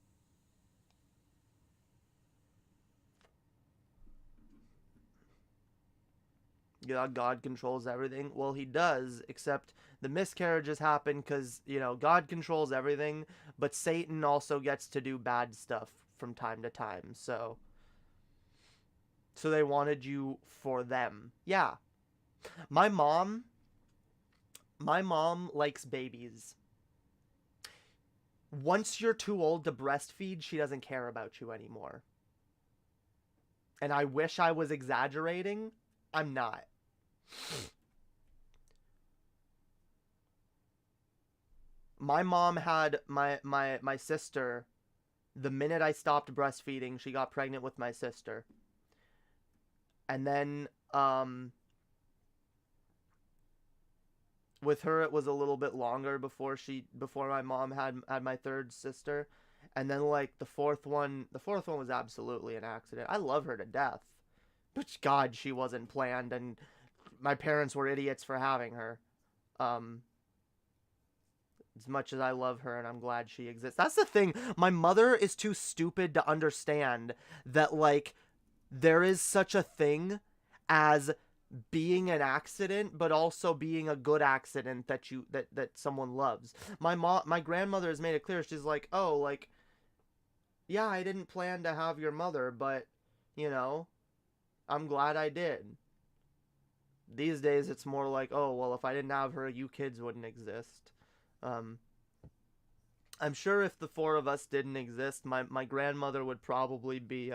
God controls everything. Well, he does, except the miscarriages happen because, God controls everything, but Satan also gets to do bad stuff from time to time. So they wanted you for them. Yeah. My mom likes babies. Once you're too old to breastfeed, she doesn't care about you anymore. And I wish I was exaggerating. I'm not. My mom had my sister. The minute I stopped breastfeeding, she got pregnant with my sister. And then with her it was a little bit longer before my mom had my third sister. And then like the fourth one was absolutely an accident. I love her to death. But God, she wasn't planned, and my parents were idiots for having her. As much as I love her and I'm glad she exists. That's the thing. My mother is too stupid to understand that, like, there is such a thing as being an accident, but also being a good accident that someone loves. My grandmother has made it clear. She's like, oh, like, yeah, I didn't plan to have your mother, but, I'm glad I did. These days, it's more like, oh, well, if I didn't have her, you kids wouldn't exist. I'm sure if the four of us didn't exist, my grandmother would probably be,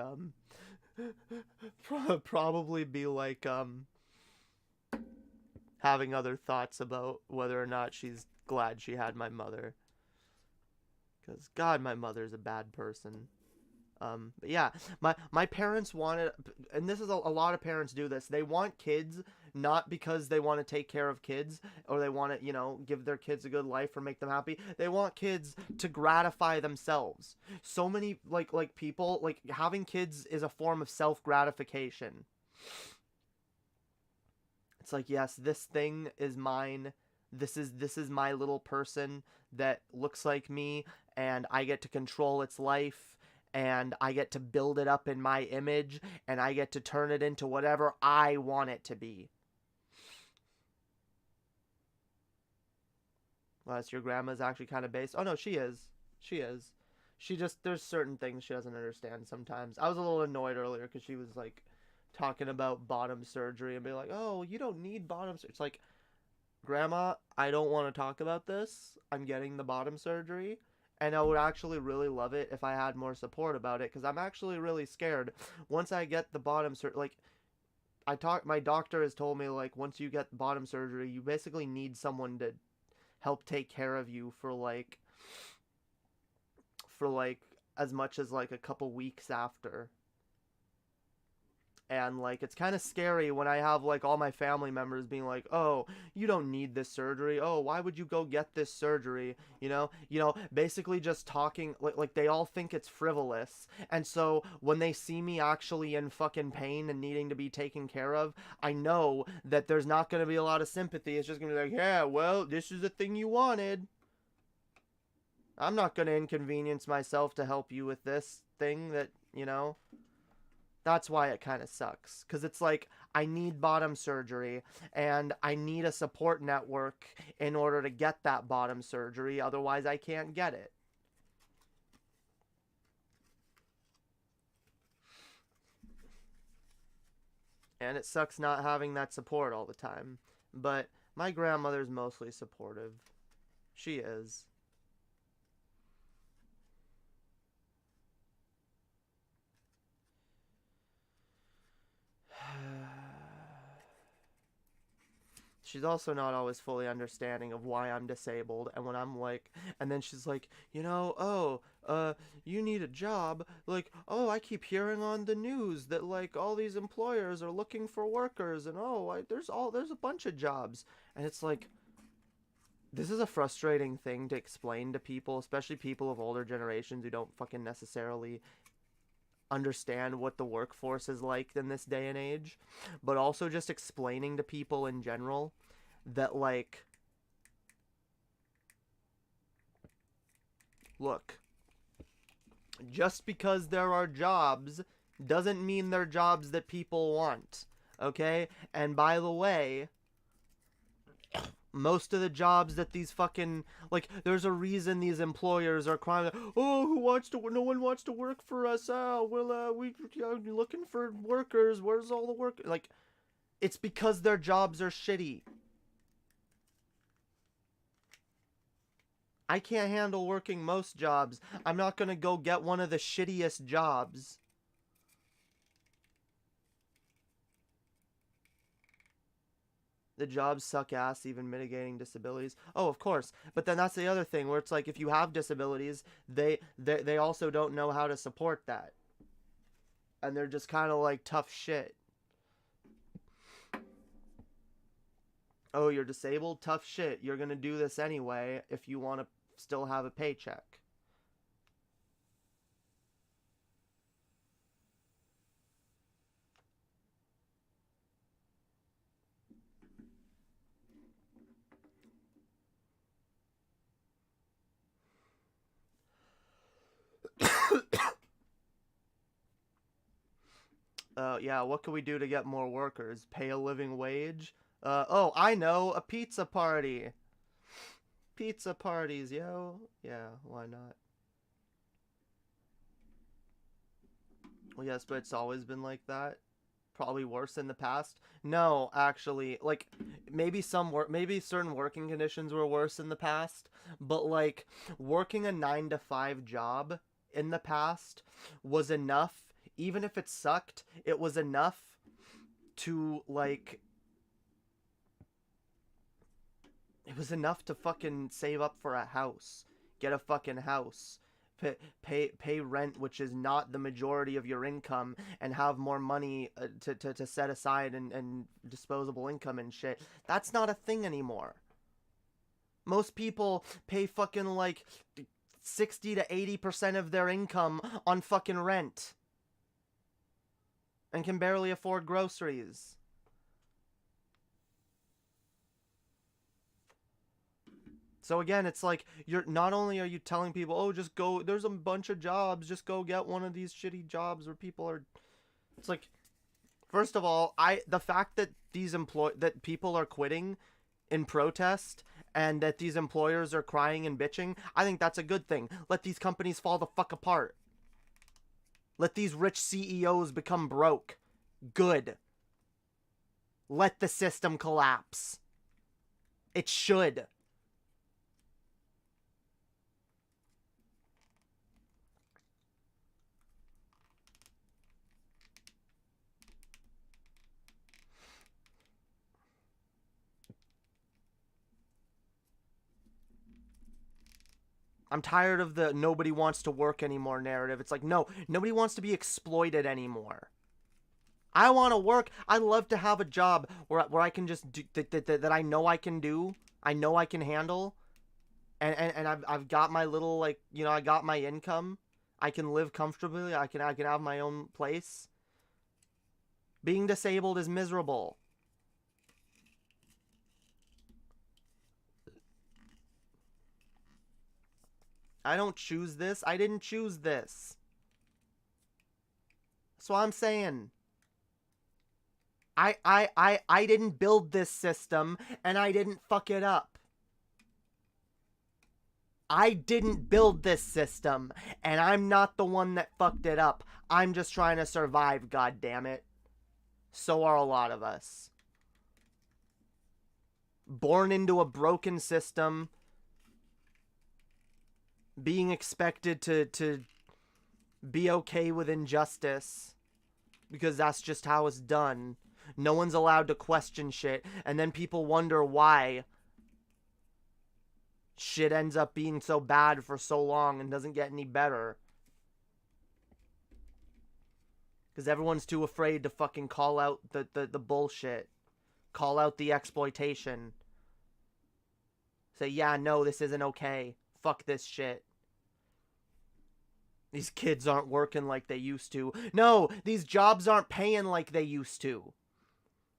like, having other thoughts about whether or not she's glad she had my mother. Because, God, my mother's a bad person. But yeah, my parents wanted, and this is a lot of parents do this, they want kids not because they want to take care of kids or they want to, give their kids a good life or make them happy. They want kids to gratify themselves. So many like people, like, having kids is a form of self-gratification. It's like, yes, this thing is mine. This is my little person that looks like me, and I get to control its life. And I get to build it up in my image, and I get to turn it into whatever I want it to be. Well, your grandma's actually kind of based. Oh, no, she is. She is. She just, there's certain things she doesn't understand sometimes. I was a little annoyed earlier because she was, like, talking about bottom surgery and be like, oh, you don't need bottom surgery. It's like, Grandma, I don't want to talk about this. I'm getting the bottom surgery. And I would actually really love it if I had more support about it, because I'm actually really scared. Once I get the bottom surgery, like, my doctor has told me, like, once you get bottom surgery, you basically need someone to help take care of you for as much as, like, a couple weeks after. And, like, it's kind of scary when I have, like, all my family members being like, oh, you don't need this surgery. Oh, why would you go get this surgery? Basically just talking, like they all think it's frivolous. And so when they see me actually in fucking pain and needing to be taken care of, I know that there's not going to be a lot of sympathy. It's just going to be like, yeah, well, this is the thing you wanted. I'm not going to inconvenience myself to help you with this thing that, That's why it kind of sucks, because it's like, I need bottom surgery, and I need a support network in order to get that bottom surgery, otherwise I can't get it. And it sucks not having that support all the time, but my grandmother's mostly supportive. She is. She's also not always fully understanding of why I'm disabled, and when I'm like, and then she's like, you need a job, like, oh, I keep hearing on the news that, like, all these employers are looking for workers, and there's a bunch of jobs, and it's like, this is a frustrating thing to explain to people, especially people of older generations who don't fucking necessarily understand what the workforce is like in this day and age, but also just explaining to people in general that, like, look, just because there are jobs doesn't mean they're jobs that people want. Okay? And by the way, most of the jobs that these fucking, like, there's a reason these employers are crying, oh, no one wants to work for us. Oh, well, we're looking for workers. Where's all the work? Like, it's because their jobs are shitty. I can't handle working most jobs. I'm not gonna go get one of the shittiest jobs. The jobs suck ass, even mitigating disabilities. Oh, of course. But then that's the other thing, where it's like, if you have disabilities, they also don't know how to support that. And they're just kind of like tough shit. Oh, you're disabled? Tough shit. You're gonna do this anyway if you want to still have a paycheck. Yeah, what can we do to get more workers? Pay a living wage? Oh, I know, a pizza party. Pizza parties, yo. Yeah, why not? Well, yes, but it's always been like that. Probably worse in the past. No, actually, like, maybe certain working conditions were worse in the past, but like, working a 9-to-5 job in the past was enough. Even if it sucked, it was enough to, like, it was enough to fucking save up for a house. Get a fucking house. Pay rent, which is not the majority of your income, and have more money to set aside and disposable income and shit. That's not a thing anymore. Most people pay fucking, like, 60 to 80% of their income on fucking rent. And can barely afford groceries. So again, it's like, not only are you telling people, oh, just go, there's a bunch of jobs, just go get one of these shitty jobs where people are, it's like, first of all, the fact that that people are quitting in protest and that these employers are crying and bitching, I think that's a good thing. Let these companies fall the fuck apart. Let these rich CEOs become broke. Good. Let the system collapse. It should. I'm tired of the nobody wants to work anymore narrative. It's like, no, nobody wants to be exploited anymore. I want to work. I love to have a job where I can just do that I know I can do. I know I can handle. And I've got my little, like, you know, I got my income. I can live comfortably. I can have my own place. Being disabled is miserable. I don't choose this. I didn't choose this. That's what I'm saying. I didn't build this system, and I didn't fuck it up. I didn't build this system, and I'm not the one that fucked it up. I'm just trying to survive, goddammit. So are a lot of us. Born into a broken system, being expected to be okay with injustice, because that's just how it's done. No one's allowed to question shit, and then people wonder why shit ends up being so bad for so long and doesn't get any better. Because everyone's too afraid to fucking call out the bullshit. Call out the exploitation. Say, yeah, no, this isn't okay. Fuck this shit. These kids aren't working like they used to. No, these jobs aren't paying like they used to.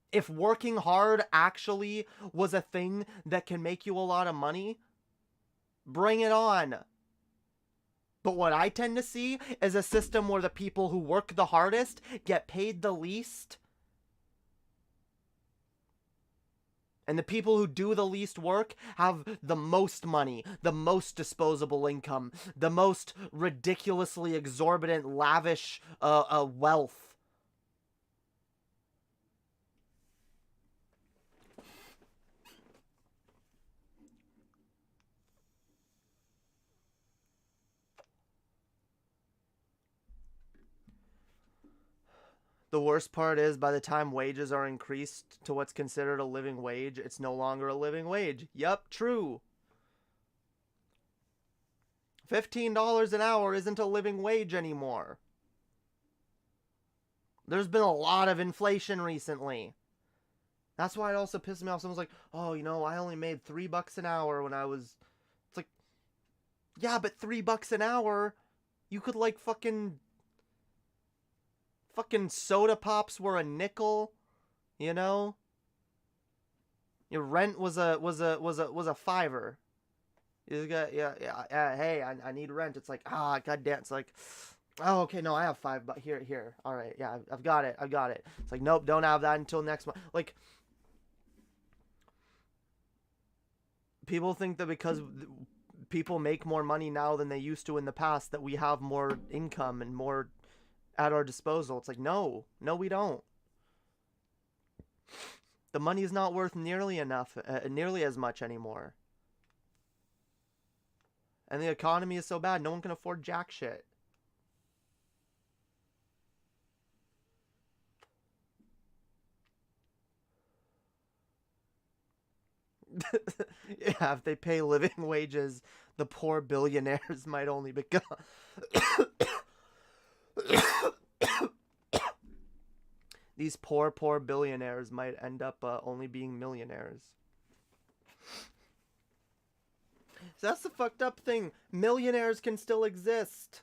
If working hard actually was a thing that can make you a lot of money, bring it on. But what I tend to see is a system where the people who work the hardest get paid the least, And the people who do the least work have the most money, the most disposable income, the most ridiculously exorbitant, lavish wealth. The worst part is, by the time wages are increased to what's considered a living wage, it's no longer a living wage. Yup, true. $15 an hour isn't a living wage anymore. There's been a lot of inflation recently. That's why it also pisses me off. Someone's like, oh, you know, I only made $3 an hour when I was... It's like, yeah, but $3 an hour, you could like fucking soda pops were a nickel, you know? Your rent was a fiver. You got, hey, I need rent. It's like, goddamn. It's like, oh, okay, no, I have $5 here. All right, yeah, I've got it. It's like, nope, don't have that until next month. Like, people think that because people make more money now than they used to in the past, that we have more income and more at our disposal. It's like, no, we don't. The money is not worth nearly as much anymore. And the economy is so bad, no one can afford jack shit. Yeah, if they pay living wages, the poor billionaires might only become... These poor billionaires might end up only being millionaires. So that's the fucked up thing. Millionaires can still exist.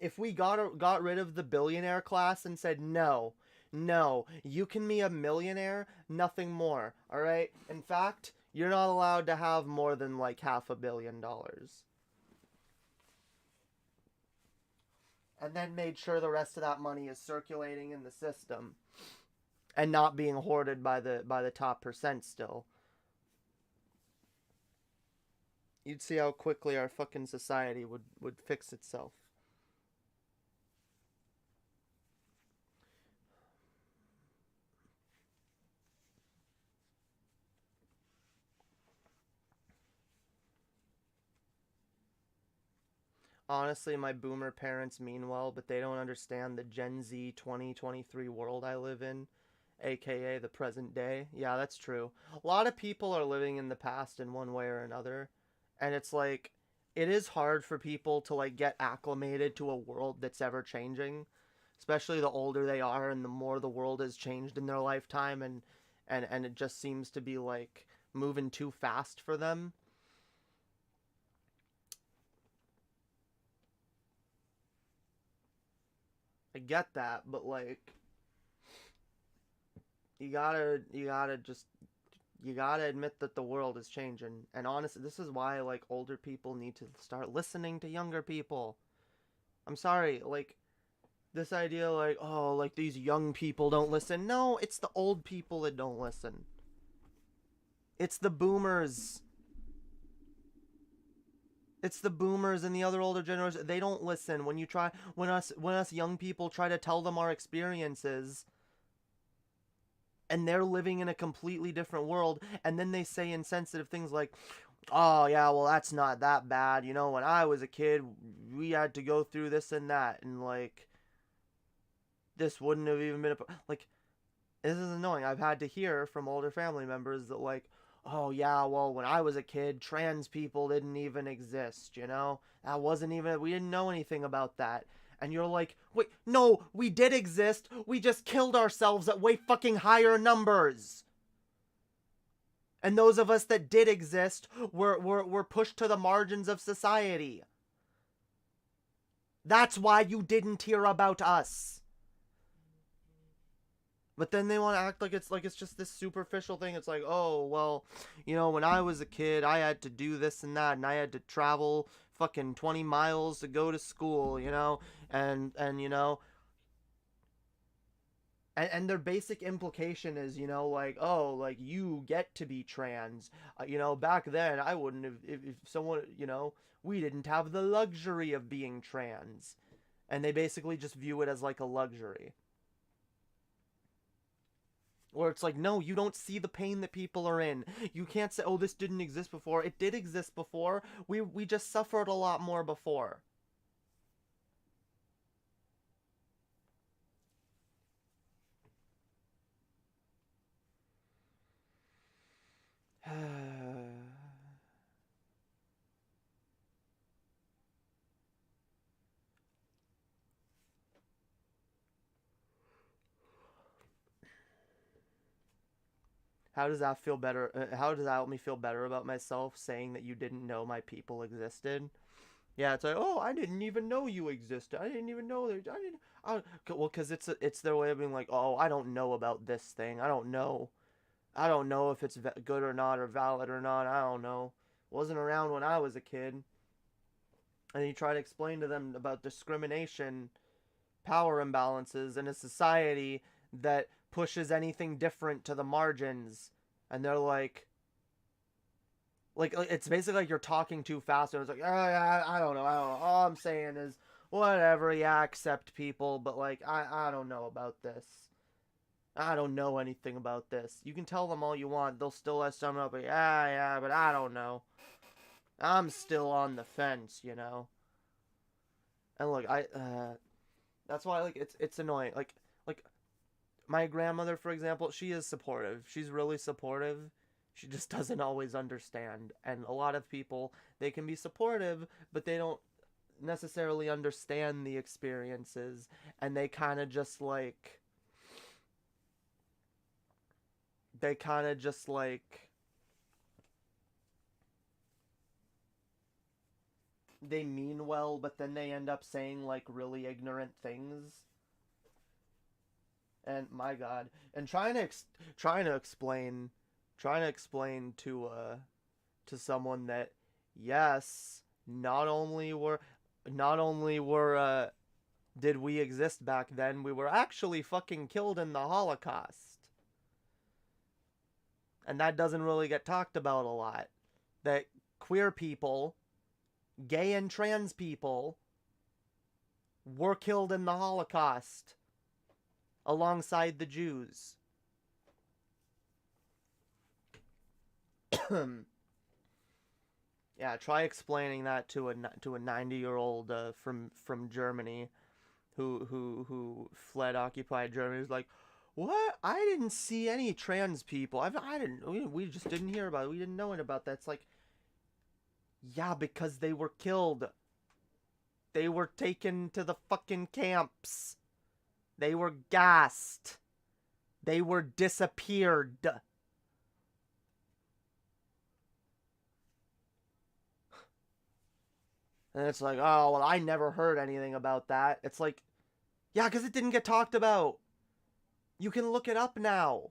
If we got rid of the billionaire class and said, no, you can be a millionaire, nothing more, alright? In fact, you're not allowed to have more than like $500 million. And then made sure the rest of that money is circulating in the system and not being hoarded by the top percent still. You'd see how quickly our fucking society would fix itself. Honestly, my boomer parents mean well, but they don't understand the Gen Z 2023 world I live in, aka the present day. Yeah, that's true. A lot of people are living in the past in one way or another, and it's like, it is hard for people to like get acclimated to a world that's ever changing, especially the older they are and the more the world has changed in their lifetime, and it just seems to be like moving too fast for them. I get that, but like, you gotta admit that the world is changing. And honestly, this is why like older people need to start listening to younger people. I'm sorry, like, this idea like, oh, like these young people don't listen. No, it's the old people that don't listen. It's the boomers. It's the boomers and the other older generations. They don't listen. When us young people try to tell them our experiences, and they're living in a completely different world, and then they say insensitive things like, oh yeah, well that's not that bad. You know, when I was a kid, we had to go through this and that, and like, this wouldn't have even been like, this is annoying. I've had to hear from older family members that like, oh yeah, well when I was a kid, trans people didn't even exist, you know? That wasn't even, we didn't know anything about that. And you're like, wait, no, we did exist, we just killed ourselves at way fucking higher numbers. And those of us that did exist were pushed to the margins of society. That's why you didn't hear about us. But then they want to act like it's just this superficial thing. It's like, oh, well, you know, when I was a kid, I had to do this and that, and I had to travel fucking 20 miles to go to school, you know, and you know, And their basic implication is, you know, like, oh, like, you get to be trans. You know, back then, I wouldn't have, if someone, you know, we didn't have the luxury of being trans. And they basically just view it as, like, a luxury. Where it's like, no, you don't see the pain that people are in. You can't say, oh, this didn't exist before. It did exist before. We just suffered a lot more before. How does that feel better? How does that help me feel better about myself, saying that you didn't know my people existed? Yeah, it's like, oh, I didn't even know you existed. I didn't even know that. I didn't. Well, because it's their way of being like, oh, I don't know about this thing. I don't know. I don't know if it's good or not, or valid or not. I don't know. Wasn't around when I was a kid. And you try to explain to them about discrimination, power imbalances in a society that pushes anything different to the margins, and they're like it's basically like you're talking too fast, and it's like, oh, yeah, I don't know, all I'm saying is whatever, yeah, accept people, but like I don't know about this, I don't know anything about this. You can tell them all you want, they'll still let someone up, but yeah, but I don't know, I'm still on the fence, you know. And look, that's why, like, it's annoying, like my grandmother, for example, she is supportive. She's really supportive. She just doesn't always understand. And a lot of people, they can be supportive, but they don't necessarily understand the experiences. And they kind of just like... They mean well, but then they end up saying, like, really ignorant things. And my God, and trying to explain to someone that, yes, not only were did we exist back then, we were actually fucking killed in the Holocaust. And that doesn't really get talked about a lot. That queer people, gay and trans people, were killed in the Holocaust alongside the Jews. Yeah, try explaining that to a 90-year-old from Germany who fled occupied Germany. He's like, what? I didn't see any trans people. We just didn't hear about it. We didn't know it about that. It's like, yeah, because they were killed. They were taken to the fucking camps. They were gassed. They were disappeared. And it's like, oh, well, I never heard anything about that. It's like, yeah, because it didn't get talked about. You can look it up now.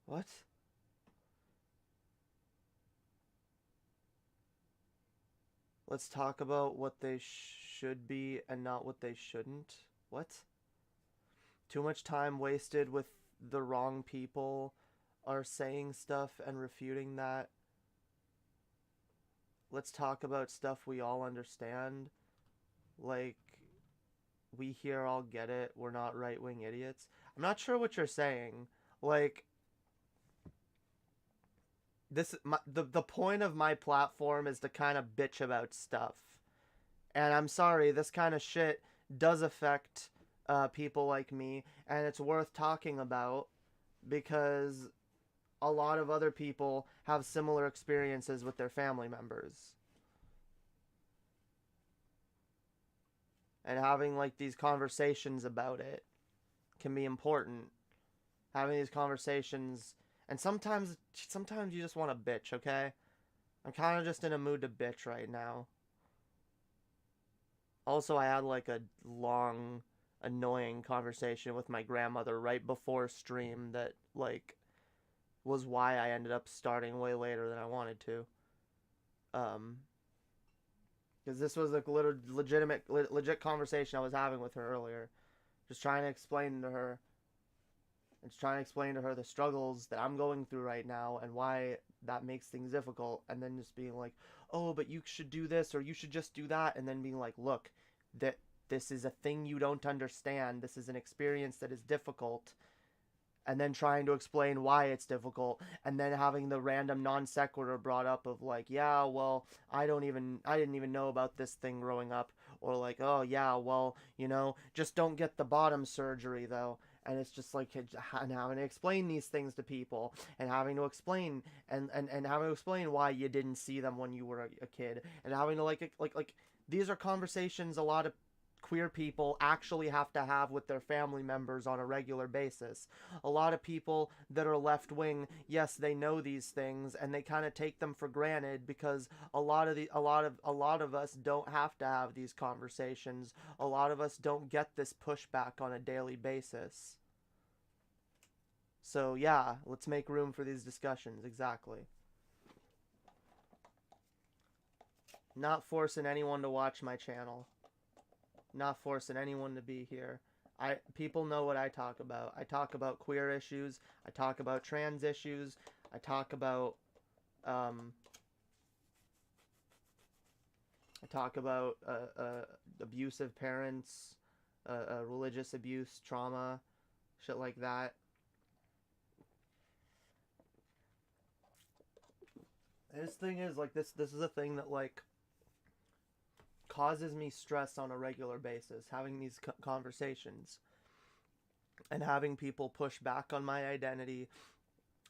What? Let's talk about what they should be and not what they shouldn't. What? Too much time wasted with the wrong people are saying stuff and refuting that. Let's talk about stuff we all understand. Like, we here all get it. We're not right-wing idiots. I'm not sure what you're saying. Like, the point of my platform is to kind of bitch about stuff. And I'm sorry, this kind of shit does affect people like me, and it's worth talking about because a lot of other people have similar experiences with their family members. And having, like, these conversations about it can be important. Having these conversations, and sometimes you just want to bitch, okay? I'm kind of just in a mood to bitch right now. Also, I had, like, a long, annoying conversation with my grandmother right before stream that, like, was why I ended up starting way later than I wanted to. Because this was like legit conversation I was having with her earlier, just trying to explain to her, the struggles that I'm going through right now and why that makes things difficult, and then just being like, oh, but you should do this or you should just do that, and then being like, look, that this is a thing you don't understand, this is an experience that is difficult, and then trying to explain why it's difficult, and then having the random non sequitur brought up of like, yeah, well, I didn't even know about this thing growing up, or like, oh yeah, well, just don't get the bottom surgery though. And it's just like, and having to explain these things to people, and having to explain and having to explain why you didn't see them when you were a kid, and having to like these are conversations a lot of queer people actually have to have with their family members on a regular basis. A lot of people that are left wing, yes, they know these things and they kind of take them for granted because a lot of us don't have to have these conversations. A lot of us don't get this pushback on a daily basis. So yeah, let's make room for these discussions. Exactly. Not forcing anyone to watch my channel. Not forcing anyone to be here. People know what I talk about. I talk about queer issues. I talk about trans issues. I talk about abusive parents, religious abuse, trauma, shit like that. This thing is like this is a thing that like causes me stress on a regular basis, having these conversations and having people push back on my identity,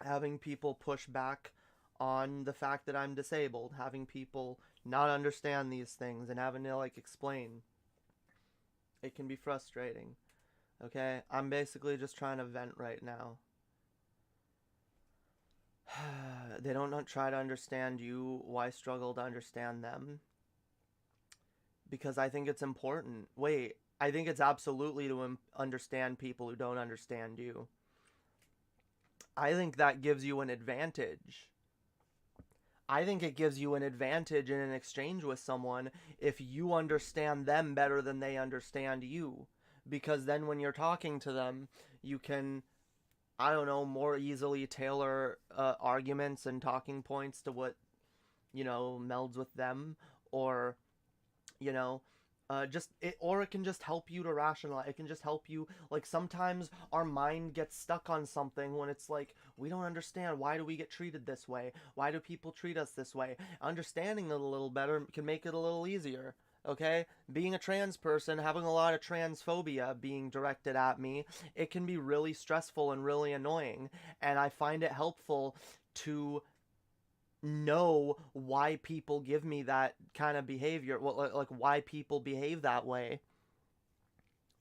having people push back on the fact that I'm disabled, having people not understand these things and having to like explain. It can be frustrating. Okay? I'm basically just trying to vent right now. They don't try to understand you. Why struggle to understand them? Because I think it's important. Wait, I think it's absolutely to understand people who don't understand you. I think that gives you an advantage. I think it gives you an advantage in an exchange with someone if you understand them better than they understand you. Because then when you're talking to them, you can, I don't know, more easily tailor arguments and talking points to what, melds with them, or or it can just help you to rationalize. It can just help you, like, sometimes our mind gets stuck on something when it's like, we don't understand, why do we get treated this way? Why do people treat us this way? Understanding it a little better can make it a little easier, okay? Being a trans person, having a lot of transphobia being directed at me, it can be really stressful and really annoying, and I find it helpful to know why people give me that kind of behavior, like why people behave that way.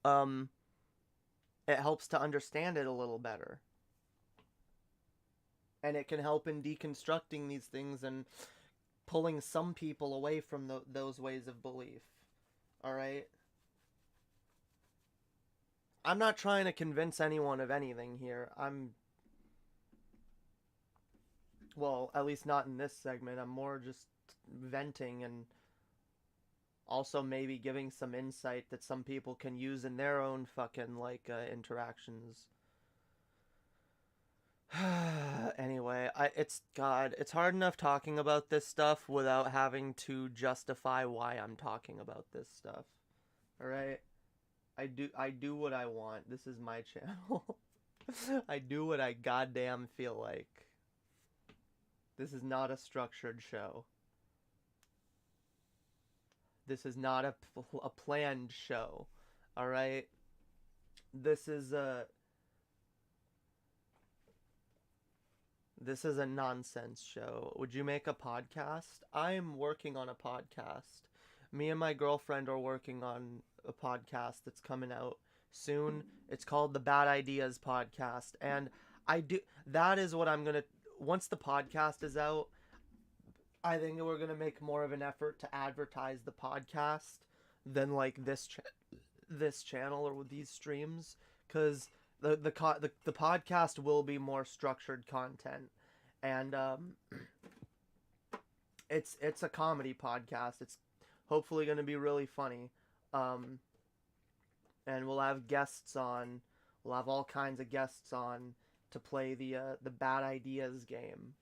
It helps to understand it a little better, and it can help in deconstructing these things and pulling some people away from those ways of belief. All right, I'm not trying to convince anyone of anything here. Well, at least not in this segment. I'm more just venting and also maybe giving some insight that some people can use in their own fucking, interactions. Anyway, it's hard enough talking about this stuff without having to justify why I'm talking about this stuff. Alright? I do what I want. This is my channel. I do what I goddamn feel like. This is not a structured show. This is not a planned show. Alright? This is a nonsense show. Would you make a podcast? I'm working on a podcast. Me and my girlfriend are working on a podcast that's coming out soon. It's called the Bad Ideas Podcast. And that is what I'm gonna, once the podcast is out, I think we're gonna make more of an effort to advertise the podcast than like this channel or with these streams, because the podcast will be more structured content, and it's a comedy podcast. It's hopefully going to be really funny, and we'll have guests on. We'll have all kinds of guests on to play the bad ideas game.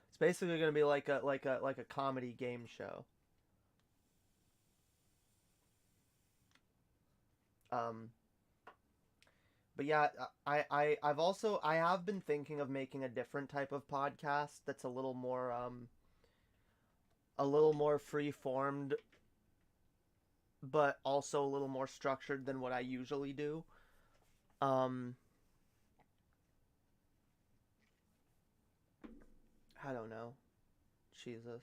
It's basically going to be like a comedy game show. But yeah, I have been thinking of making a different type of podcast that's a little more free formed, but also a little more structured than what I usually do. I don't know. Jesus.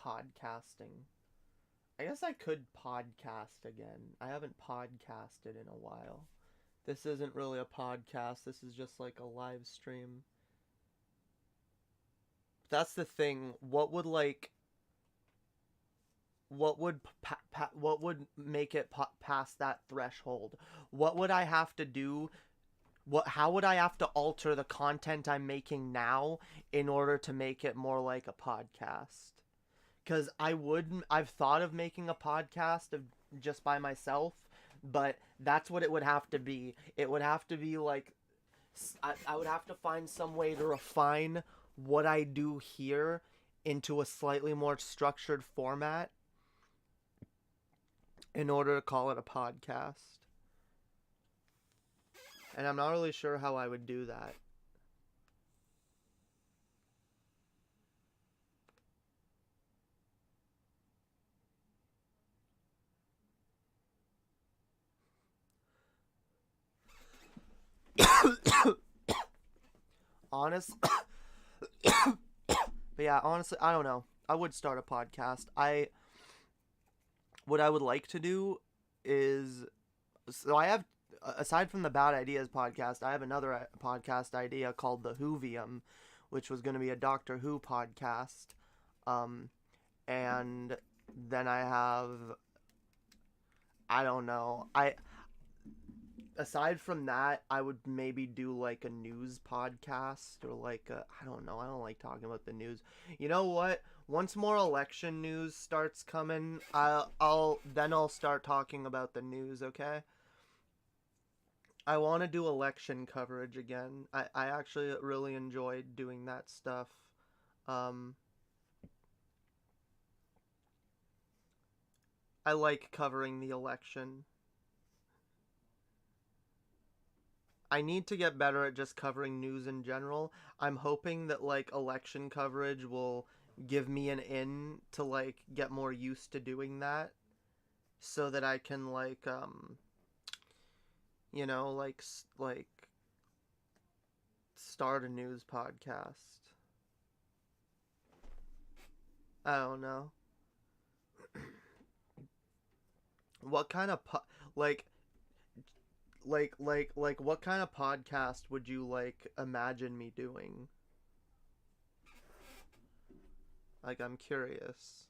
Podcasting. I guess I could podcast again. I haven't podcasted in a while. This isn't really a podcast. This is just like a live stream. That's the thing. What would make it past that threshold? What would I have to do? How would I have to alter the content I'm making now in order to make it more like a podcast? Because I've thought of making a podcast of just by myself, but that's what it would have to be. It would have to be like, I would have to find some way to refine what I do here into a slightly more structured format in order to call it a podcast. And I'm not really sure how I would do that. But yeah, honestly, I don't know. I would start a podcast. What I would like to do is, so I have, aside from the Bad Ideas podcast, I have another podcast idea called the Hovium, which was going to be a Doctor Who podcast. And then I have, I don't know. Aside from that, I would maybe do like a news podcast or like I don't know. I don't like talking about the news. You know what? Once more election news starts coming, I'll start talking about the news, okay? I want to do election coverage again. I actually really enjoyed doing that stuff. I like covering the election. I need to get better at just covering news in general. I'm hoping that like election coverage will give me an in to like get more used to doing that, so that I can like you know, like start a news podcast. I don't know. What kind of like what kind of podcast would you like imagine me doing? Like, I'm curious.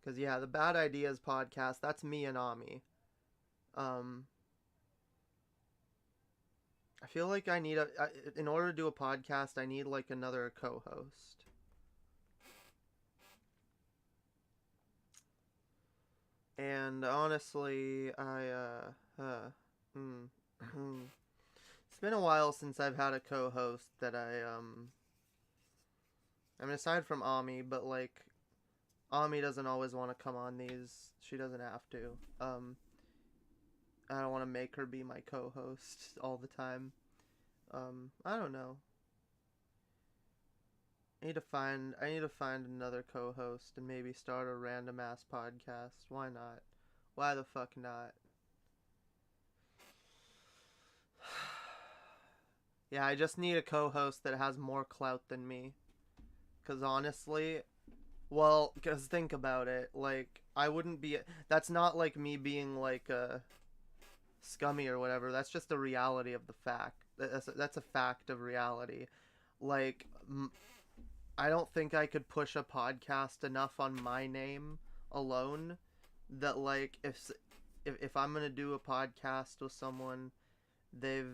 Cause yeah, the Bad Ideas podcast, that's me and Ami. I feel like I need in order to do a podcast, I need like another co-host. And honestly, it's been a while since I've had a co-host that I mean, aside from Ami, but like, Ami doesn't always want to come on these. She doesn't have to. I don't want to make her be my co-host all the time. I don't know. I need to find another co-host and maybe start a random ass podcast. Why not? Why the fuck not? Yeah, I just need a co-host that has more clout than me. Cause honestly, well, cause think about it. Like, I wouldn't be. That's not like me being like scummy or whatever. That's just the reality of the fact. That's a fact of reality. Like, I don't think I could push a podcast enough on my name alone that like if I'm gonna do a podcast with someone, they've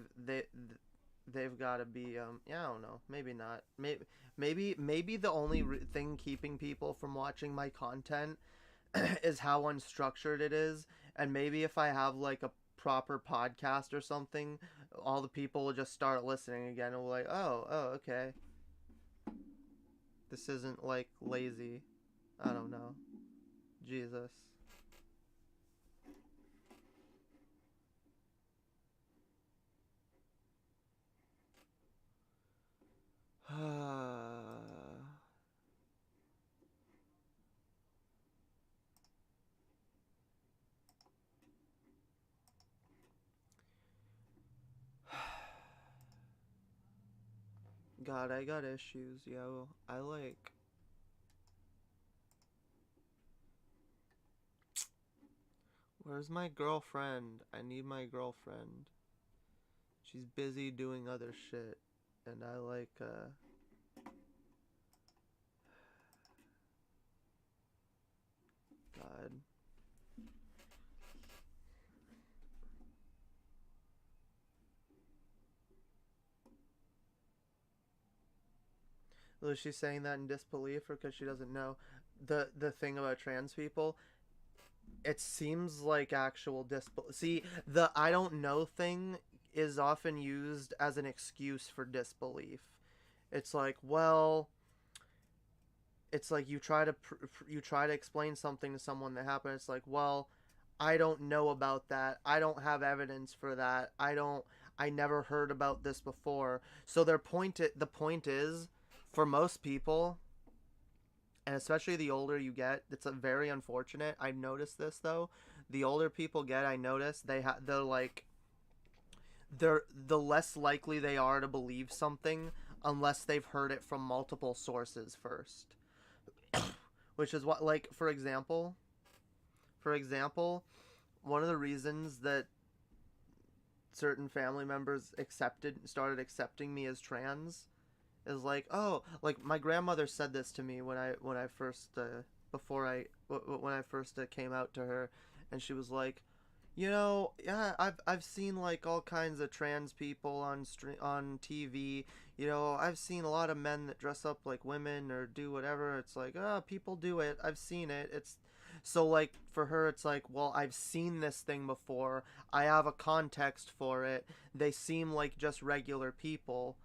got to be yeah, I don't know, maybe not, maybe the only thing keeping people from watching my content is how unstructured it is, and maybe if I have like a proper podcast or something, all the people will just start listening again and will like, oh okay, this isn't like lazy. I don't know. Jesus. God, I got issues, yo. I like... Where's my girlfriend? I need my girlfriend. She's busy doing other shit. And I like, God. Was she saying that in disbelief or because she doesn't know the thing about trans people? It seems like actual disbelief. See, the I don't know thing is often used as an excuse for disbelief. It's like, well, it's like you try to explain something to someone that happened. It's like, well, I don't know about that. I don't have evidence for that. I never heard about this before. So the point is, for most people, and especially the older you get, it's a very unfortunate. I've noticed this though. The older people get, I notice they're the less likely they are to believe something unless they've heard it from multiple sources first. Which is what, like, for example, one of the reasons that certain family members started accepting me as trans is like, oh, like my grandmother said this to me when I first when I first came out to her, and she was like, you know, yeah, I've seen like all kinds of trans people on TV. You know, I've seen a lot of men that dress up like women or do whatever. It's like, oh, people do it. I've seen it. It's so like for her, it's like, well, I've seen this thing before. I have a context for it. They seem like just regular people.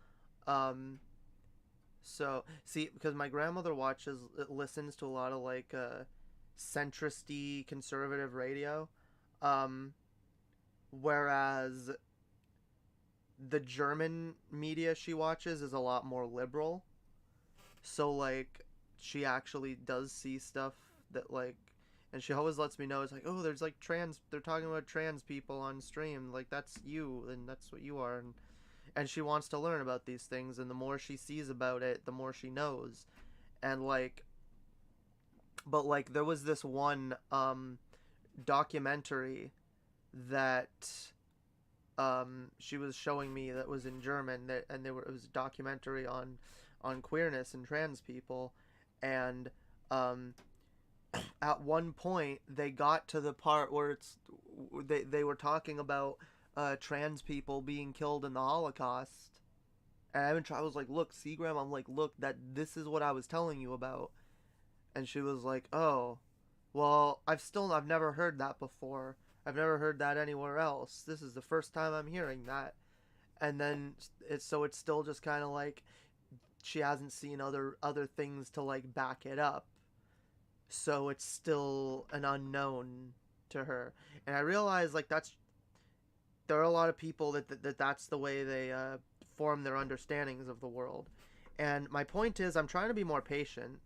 So see, because my grandmother listens to a lot of like centrist-y conservative radio. Whereas the German media she watches is a lot more liberal. So like she actually does see stuff that like, and she always lets me know, it's like, oh, there's like they're talking about trans people on stream, like that's you and that's what you are, and she wants to learn about these things, and the more she sees about it, the more she knows. And like, but like there was this one documentary that she was showing me that was in German, it was a documentary on queerness and trans people, and at one point they got to the part where they were talking about trans people being killed in the Holocaust, and I was like, look, see, Grandma, I'm like, look, this is what I was telling you about. And she was like, oh, well, I've never heard that before. I've never heard that anywhere else. This is the first time I'm hearing that. And then it's still just kind of like she hasn't seen other things to like back it up. So it's still an unknown to her. And I realize like there are a lot of people that's the way they form their understandings of the world. And my point is, I'm trying to be more patient.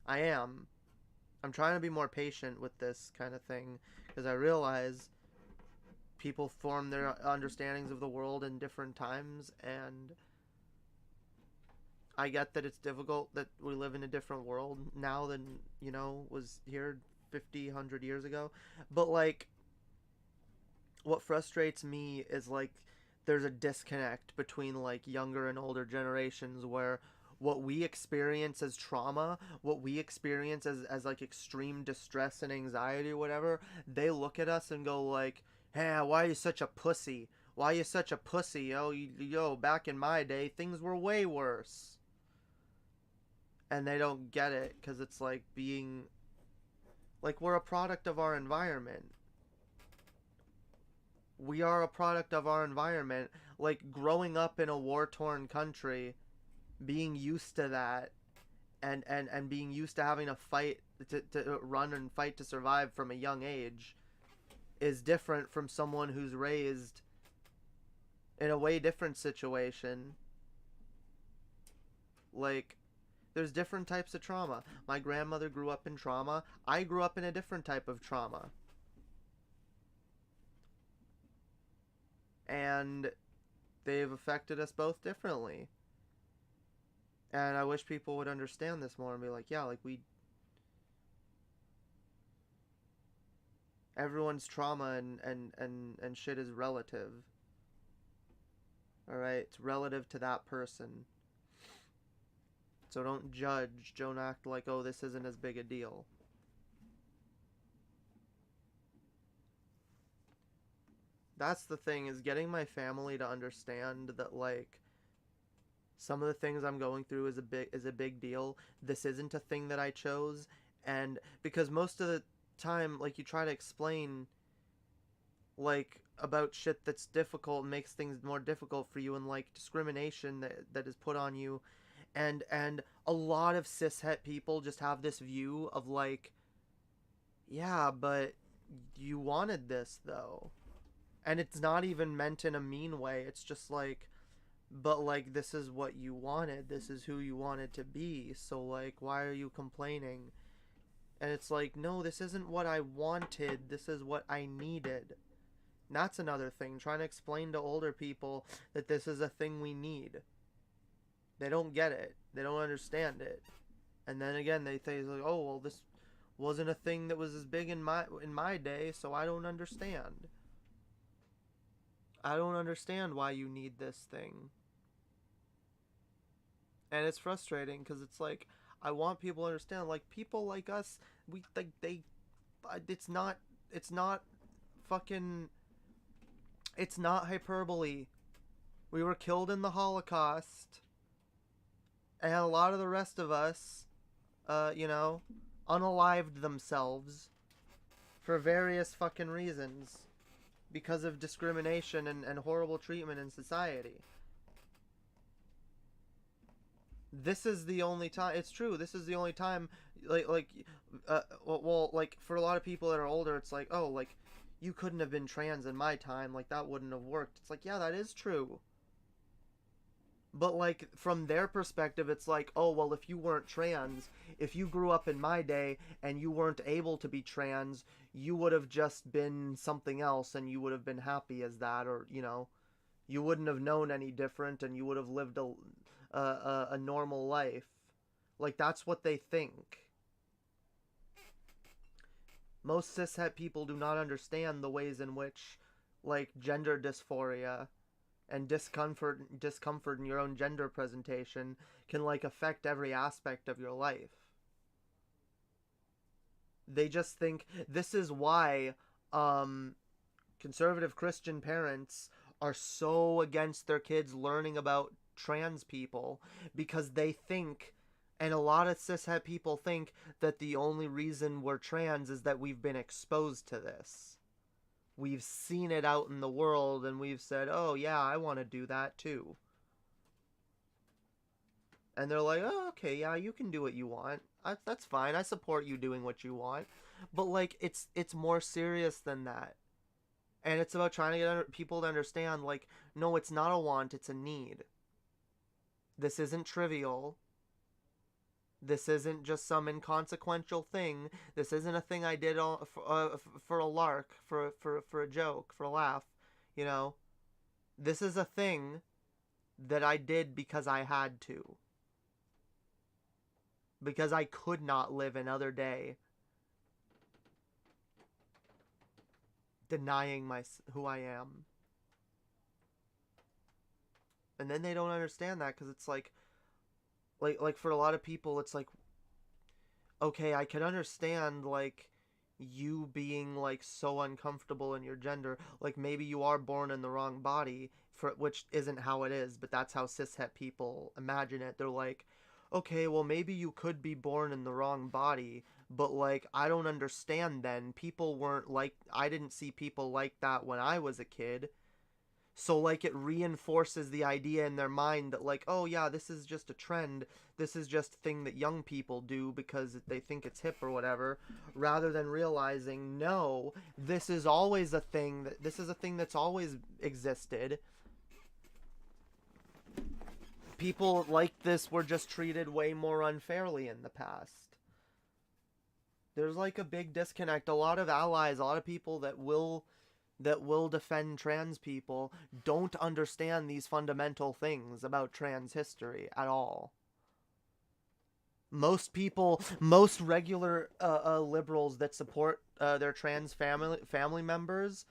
I am. I'm trying to be more patient with this kind of thing, because I realize people form their understandings of the world in different times, and I get that it's difficult that we live in a different world now than, you know, was here 50, 100 years ago. But like, what frustrates me is like there's a disconnect between like younger and older generations where what we experience as trauma, what we experience as like extreme distress and anxiety or whatever, they look at us and go like, hey, why are you such a pussy? Why are you such a pussy? Yo, back in my day, things were way worse. And they don't get it, because it's like being, like, we're a product of our environment. We are a product of our environment. Like, growing up in a war-torn country, being used to that, and being used to having to fight, to run and fight to survive from a young age, is different from someone who's raised in a way different situation. Like, there's different types of trauma. My grandmother grew up in trauma. I grew up in a different type of trauma. And they've affected us both differently. And I wish people would understand this more and be like, yeah, like everyone's trauma and shit is relative. Alright? It's relative to that person. So don't judge. Don't act like, oh, this isn't as big a deal. That's the thing, is getting my family to understand that, like, some of the things I'm going through is a big deal. This isn't a thing that I chose. And because most of the time, like, you try to explain, like, about shit that's difficult and makes things more difficult for you, and, like, discrimination that is put on you. And a lot of cishet people just have this view of like, yeah, but you wanted this though. And it's not even meant in a mean way. It's just like, but like, this is what you wanted. This is who you wanted to be. So like, why are you complaining? And it's like, no, this isn't what I wanted. This is what I needed. And that's another thing. Trying to explain to older people that this is a thing we need. They don't get it. They don't understand it. And then again, they say, like, oh, well, this wasn't a thing that was as big in my day, so I don't understand. I don't understand why you need this thing. And it's frustrating, because it's like, I want people to understand, like, people like us, we, like, it's not fucking, it's not hyperbole. We were killed in the Holocaust. And a lot of the rest of us, unalived themselves for various fucking reasons because of discrimination and horrible treatment in society. This is the only time, it's true, this is the only time, like, for a lot of people that are older, it's like, oh, like, you couldn't have been trans in my time, like, that wouldn't have worked. It's like, yeah, that is true. But, like, from their perspective, it's like, oh, well, if you weren't trans, if you grew up in my day and you weren't able to be trans, you would have just been something else and you would have been happy as that, or, you wouldn't have known any different and you would have lived a normal life. Like, that's what they think. Most cishet people do not understand the ways in which, like, gender dysphoria and discomfort in your own gender presentation can, like, affect every aspect of your life. They just think this is why conservative Christian parents are so against their kids learning about trans people, because they think, and a lot of cishet people think, that the only reason we're trans is that we've been exposed to this. We've seen it out in the world and we've said, oh yeah, I want to do that too. And they're like, oh, okay, yeah, you can do what you want. That's fine. I support you doing what you want. But, like, it's more serious than that. And it's about trying to get people to understand, like, no, it's not a want, it's a need. This isn't trivial. This isn't just some inconsequential thing. This isn't a thing I did for a lark, for a joke, for a laugh, This is a thing that I did because I had to. Because I could not live another day denying who I am. And then they don't understand that, because it's like, like for a lot of people, it's like, okay, I can understand, like, you being, like, so uncomfortable in your gender. Like, maybe you are born in the wrong body, for which isn't how it is, but that's how cishet people imagine it. They're like, okay, well, maybe you could be born in the wrong body, but, like, I don't understand then. People weren't like, I didn't see people like that when I was a kid. So, like, it reinforces the idea in their mind that, like, oh, yeah, this is just a trend. This is just a thing that young people do because they think it's hip or whatever, rather than realizing, no, this is always a thing. This is a thing that's always existed. People like this were just treated way more unfairly in the past. There's, like, a big disconnect. A lot of allies, a lot of people that will defend trans people don't understand these fundamental things about trans history at all. Most people, most regular liberals that support their trans family members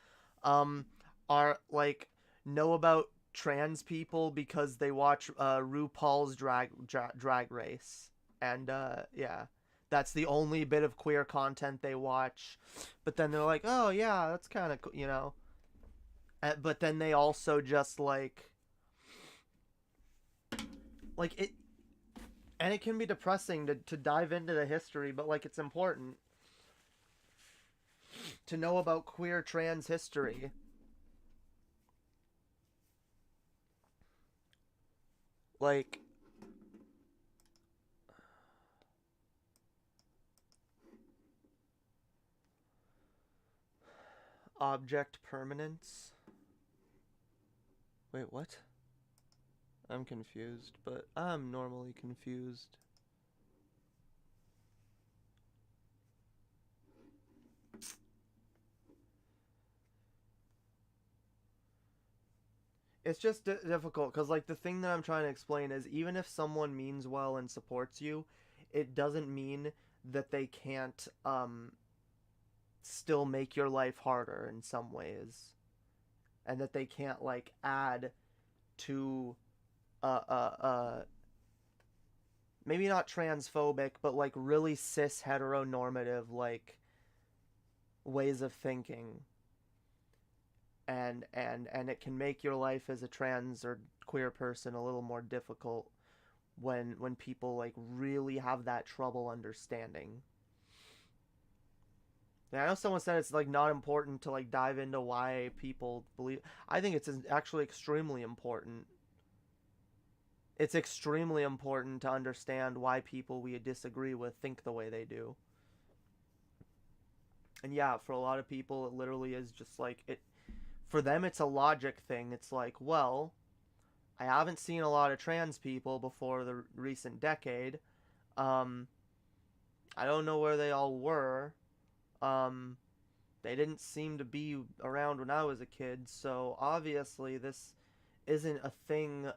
are, like, know about trans people because they watch RuPaul's drag race. And yeah, that's the only bit of queer content they watch. But then they're like, oh yeah, that's kind of cool, you know. But then they also just like it, and it can be depressing to dive into the history, but, like, it's important to know about queer trans history. Like, object permanence. Wait, what? I'm confused, but I'm normally confused. It's just difficult, because, like, the thing that I'm trying to explain is, even if someone means well and supports you, it doesn't mean that they can't, still make your life harder in some ways. And that they can't, like, add to, maybe not transphobic, but, like, really cis heteronormative, like, ways of thinking. And it can make your life as a trans or queer person a little more difficult when people, like, really have that trouble understanding. Yeah, I know someone said it's, like, not important to, like, dive into why people believe. I think it's actually extremely important. It's extremely important to understand why people we disagree with think the way they do. And yeah, for a lot of people, it literally is just like it. For them, it's a logic thing. It's like, well, I haven't seen a lot of trans people before the recent decade. I don't know where they all were. They didn't seem to be around when I was a kid, so obviously this isn't a thing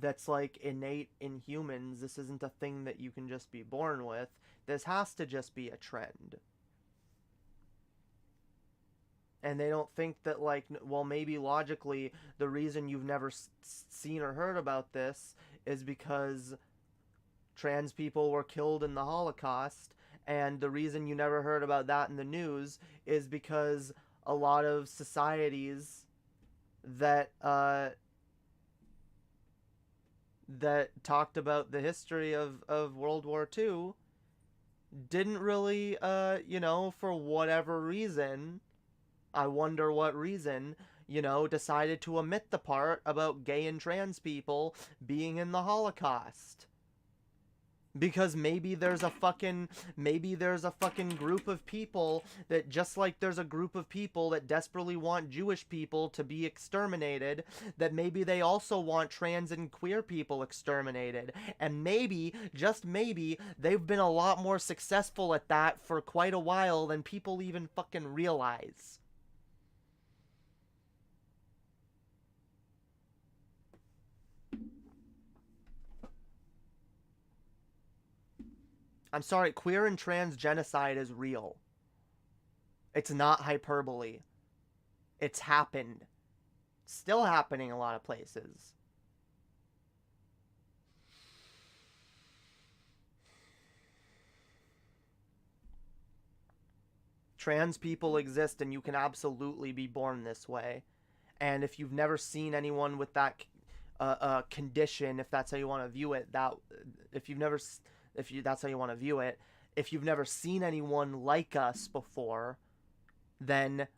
that's, like, innate in humans. This isn't a thing that you can just be born with. This has to just be a trend. And they don't think that, like, well, maybe logically the reason you've never seen or heard about this is because trans people were killed in the Holocaust, and the reason you never heard about that in the news is because a lot of societies that that talked about the history of World War II didn't really, you know, for whatever reason, I wonder what reason, you know, decided to omit the part about gay and trans people being in the Holocaust. Because maybe there's a fucking group of people that, just like there's a group of people that desperately want Jewish people to be exterminated, that maybe they also want trans and queer people exterminated. And maybe, just maybe, they've been a lot more successful at that for quite a while than people even fucking realize. I'm sorry, queer and trans genocide is real. It's not hyperbole. It's happened. Still happening in a lot of places. Trans people exist, and you can absolutely be born this way. And if you've never seen anyone with that condition, if that's how you want to view it, that's how you want to view it, if you've never seen anyone like us before, then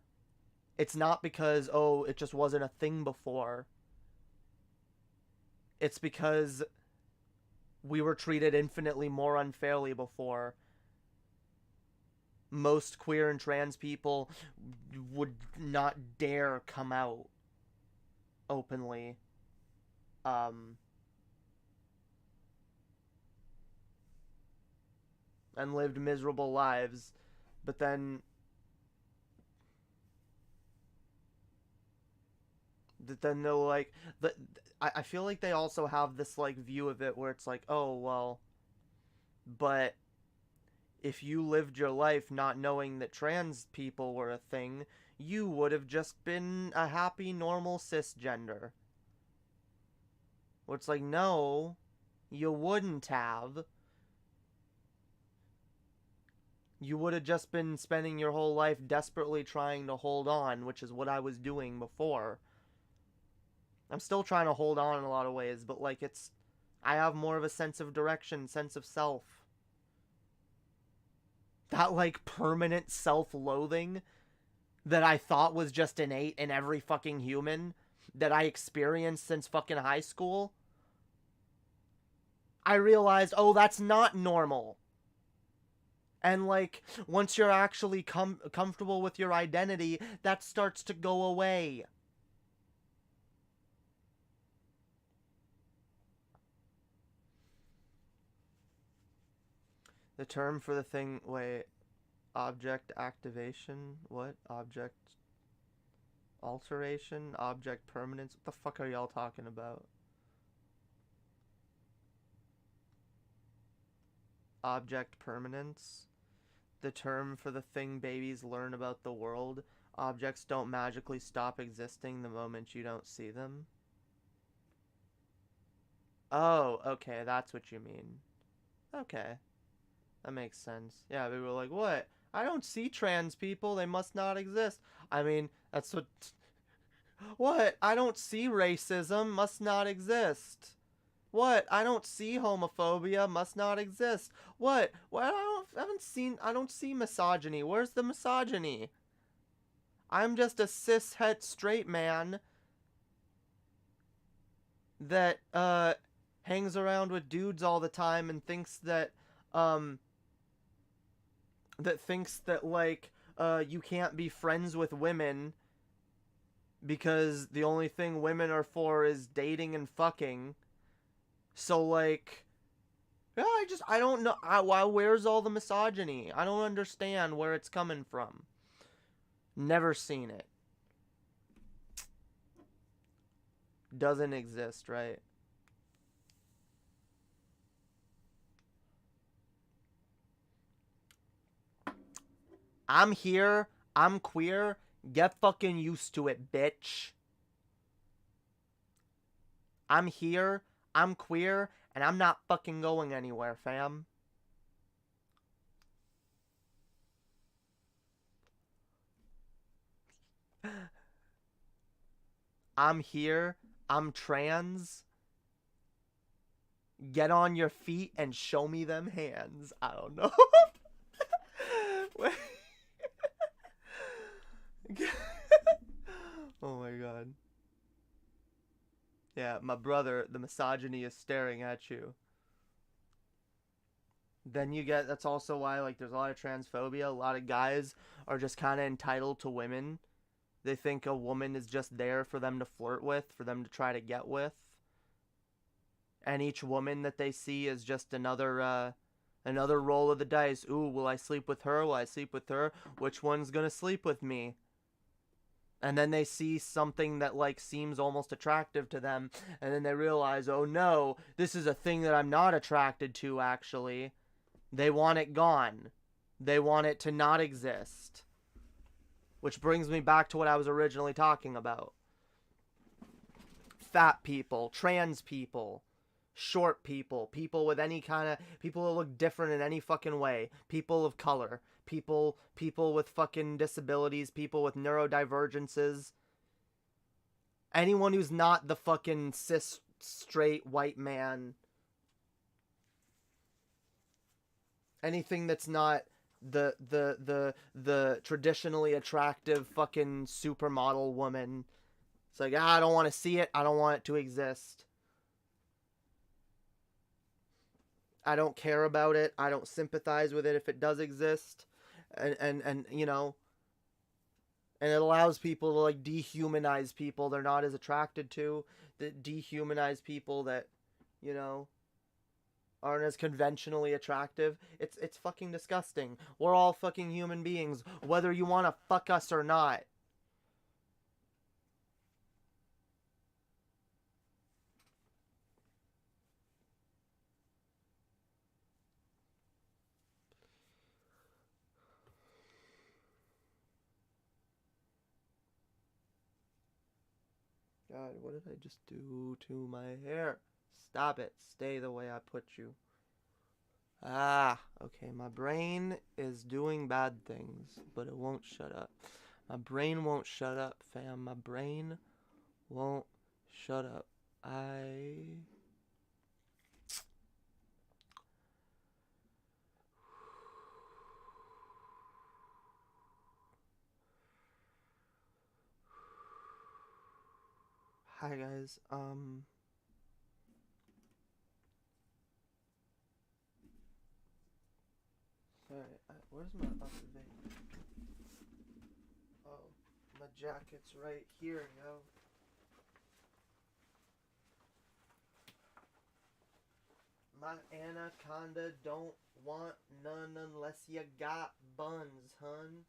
it's not because, oh, it just wasn't a thing before. It's because we were treated infinitely more unfairly before. Most queer and trans people would not dare come out openly. And lived miserable lives. But then they're like, I feel like they also have this like view of it where it's like, oh well, but if you lived your life not knowing that trans people were a thing, you would have just been a happy normal cisgender. Where it's like, no, you wouldn't have. You would have just been spending your whole life desperately trying to hold on, which is what I was doing before. I'm still trying to hold on in a lot of ways, but like I have more of a sense of direction, sense of self. That like permanent self-loathing that I thought was just innate in every fucking human that I experienced since fucking high school. I realized, oh, that's not normal. And like, once you're actually comfortable with your identity, that starts to go away. The term for the thing, wait, object activation? What? Object alteration? Object permanence? What the fuck are y'all talking about? Object permanence? The term for the thing babies learn about the world. Objects don't magically stop existing the moment you don't see them. Oh, okay, that's what you mean. Okay. That makes sense. Yeah, we were like, what? I don't see trans people. They must not exist. I mean, that's what... What? I don't see racism. Must not exist. What? I don't see homophobia. Must not exist. What? What? I don't see misogyny. Where's the misogyny? I'm just a cis-het straight man that, hangs around with dudes all the time and thinks that, like, you can't be friends with women because the only thing women are for is dating and fucking. So, like, yeah, I don't know. Where's all the misogyny? I don't understand where it's coming from. Never seen it. Doesn't exist, right? I'm here. I'm queer. Get fucking used to it, bitch. I'm here. I'm queer. And I'm not fucking going anywhere, fam. I'm here. I'm trans. Get on your feet and show me them hands. I don't know. Oh my god. Yeah, my brother, the misogyny is staring at you. Then you get, that's also why, like, there's a lot of transphobia. A lot of guys are just kind of entitled to women. They think a woman is just there for them to flirt with, for them to try to get with. And each woman that they see is just another roll of the dice. Ooh, will I sleep with her? Will I sleep with her? Which one's gonna sleep with me? And then they see something that, like, seems almost attractive to them. And then they realize, oh no, this is a thing that I'm not attracted to, actually. They want it gone. They want it to not exist. Which brings me back to what I was originally talking about. Fat people, trans people, short people, people with any kind of, people that look different in any fucking way, people of color, people with fucking disabilities, people with neurodivergences, anyone who's not the fucking cis straight white man, anything that's not the traditionally attractive fucking supermodel woman. It's like, I don't want to see it, I don't want it to exist. I don't care about it. I don't sympathize with it if it does exist. And you know, and it allows people to like dehumanize people they're not as attracted to, that dehumanize people that, you know, aren't as conventionally attractive. It's fucking disgusting. We're all fucking human beings, whether you want to fuck us or not. God, what did I just do to my hair? Stop it. Stay the way I put you. Ah, okay. My brain is doing bad things, but it won't shut up. My brain won't shut up, fam. My brain won't shut up. Hi guys, alright, where's my up-to-date? Oh, my jacket's right here, yo. My anaconda don't want none unless you got buns, hun.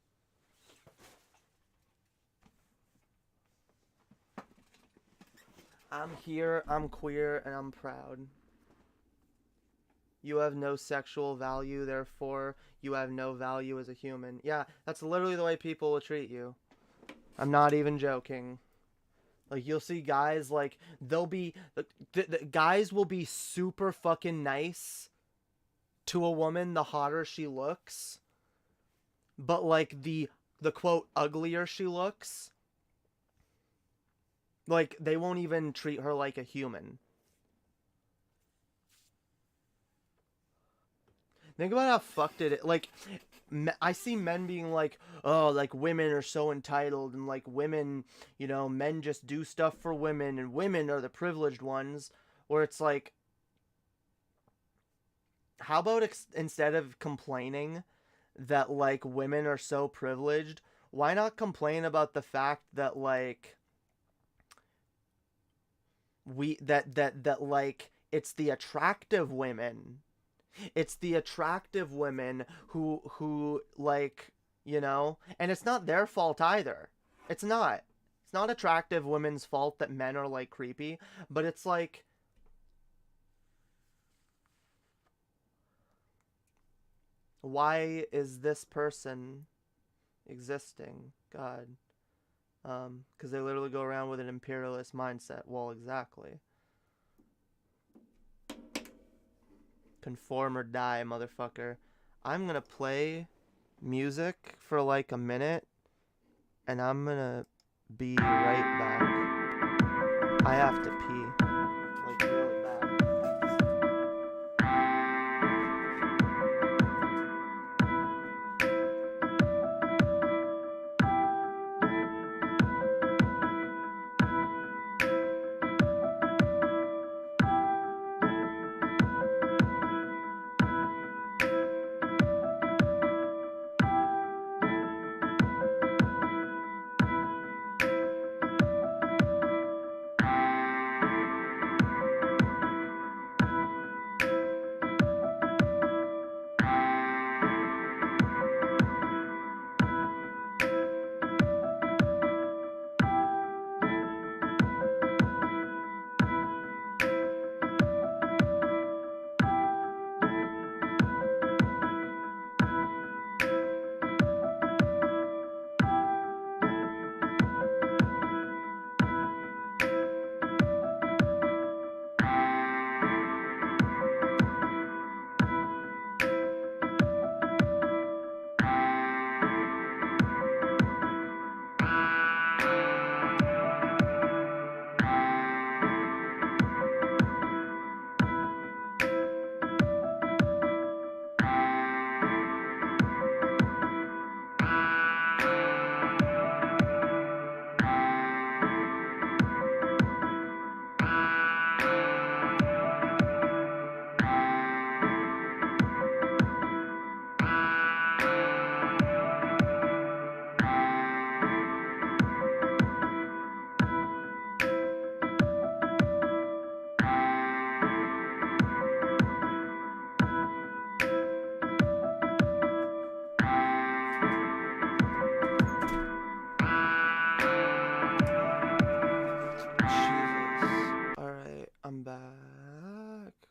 I'm here, I'm queer, and I'm proud. You have no sexual value, therefore you have no value as a human. Yeah, that's literally the way people will treat you. I'm not even joking. Like, you'll see guys, like, they'll be... the guys will be super fucking nice to a woman the hotter she looks. But, like, the quote, uglier she looks... like, they won't even treat her like a human. Think about how fucked it is. Like, I see men being like, oh, like, women are so entitled, and, like, women, you know, men just do stuff for women, and women are the privileged ones. Where it's like, how about instead of complaining that, like, women are so privileged, why not complain about the fact that, like, like, it's the attractive women. It's the attractive women who like, you know, and it's not their fault either. It's not. It's not attractive women's fault that men are, like, creepy, but it's like, why is this person existing? God. Because they literally go around with an imperialist mindset. Well, exactly. Conform or die, motherfucker. I'm gonna play music for like a minute, and I'm gonna be right back. I have to pee. Like, really bad.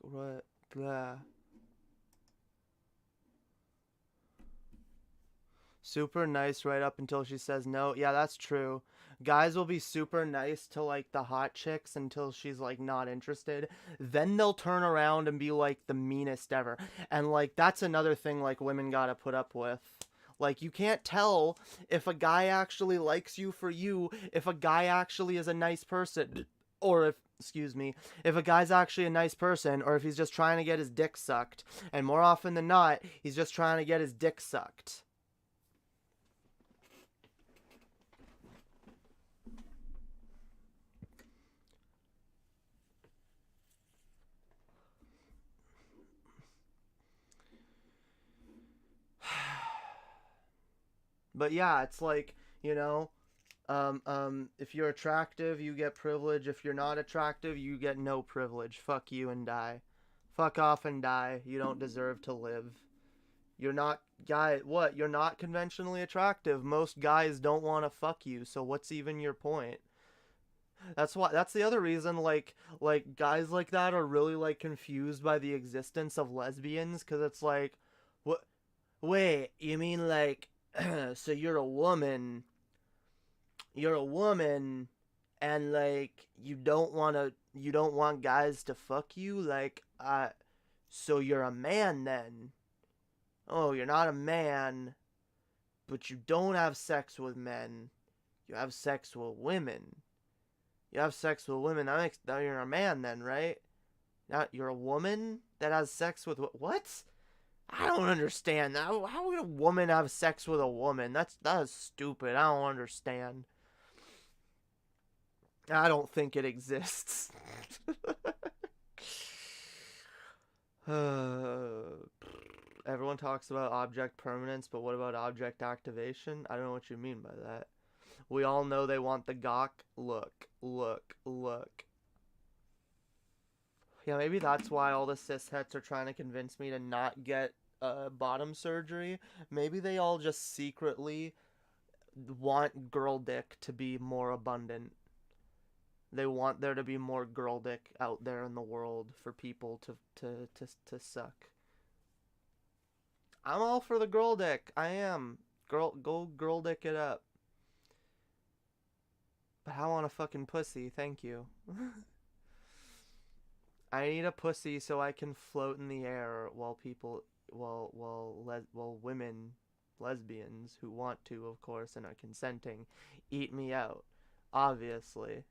What? Blah. Super nice right up until she says no. Yeah, that's true. Guys will be super nice to like the hot chicks until she's like not interested. Then they'll turn around and be like the meanest ever. And like that's another thing like women gotta put up with. Like you can't tell if a guy actually likes you for you, if a guy actually is a nice person, or if a guy's actually a nice person, or if he's just trying to get his dick sucked. And more often than not, he's just trying to get his dick sucked. But yeah, it's like, you know, if you're attractive, you get privilege. If you're not attractive, you get no privilege. Fuck you and die. Fuck off and die. You don't deserve to live. You're not, what? You're not conventionally attractive. Most guys don't want to fuck you, so what's even your point? That's the other reason, like guys like that are really, like, confused by the existence of lesbians, because it's like, what? Wait, you mean, like, so you're a woman, and like you don't want guys to fuck you, like so you're a man then? Oh, you're not a man, but you don't have sex with men. You have sex with women. That makes that you're a man then, right? Now you're a woman that has sex with what? I don't understand that. How would a woman have sex with a woman? That is stupid. I don't understand. I don't think it exists. Everyone talks about object permanence, but what about object activation? I don't know what you mean by that. We all know they want the gawk. Look. Yeah, maybe that's why all the cishets are trying to convince me to not get bottom surgery. Maybe they all just secretly want girl dick to be more abundant. They want there to be more girl dick out there in the world for people to suck. I'm all for the girl dick. I am. Go girl dick it up. But I want a fucking pussy. Thank you. I need a pussy so I can float in the air while women, lesbians who want to, of course, and are consenting, eat me out. Obviously.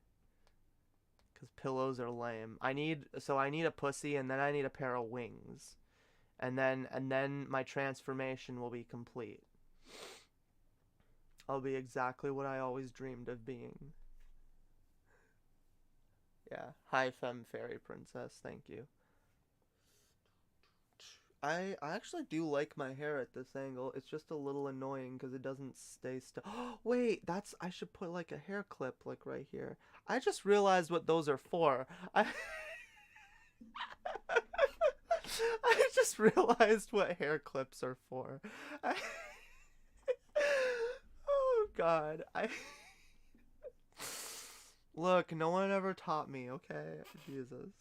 Because pillows are lame. I need a pussy, and then I need a pair of wings. And then my transformation will be complete. I'll be exactly what I always dreamed of being. Yeah. Hi, femme fairy princess. Thank you. I actually do like my hair at this angle. It's just a little annoying because it doesn't stay still. Wait, I should put like a hair clip like right here. I just realized what those are for. I just realized what hair clips are for. Oh God. Look, no one ever taught me, okay? Jesus.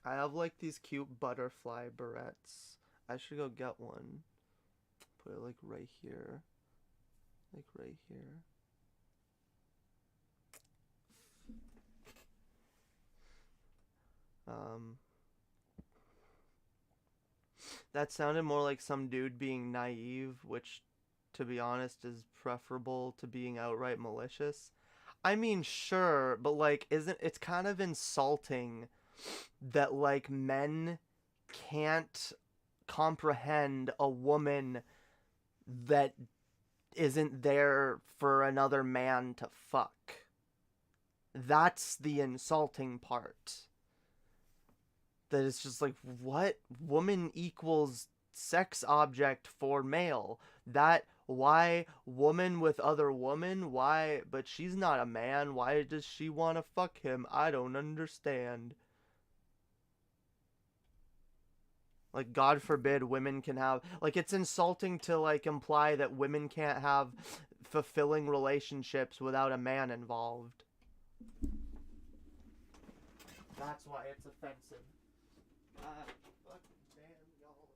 I have like these cute butterfly barrettes. I should go get one. Put it like right here. Like right here. That sounded more like some dude being naive, which, to be honest, is preferable to being outright malicious. I mean, sure, but like, it's kind of insulting that like men can't comprehend a woman that isn't there for another man to fuck. That's the insulting part. That it's just like, what? Woman equals sex object for male. Why woman with other woman? Why? But she's not a man. Why does she want to fuck him? I don't understand. Like, God forbid women can have... Like, it's insulting to, like, imply that women can't have fulfilling relationships without a man involved. That's why it's offensive. Fucking damn y'all.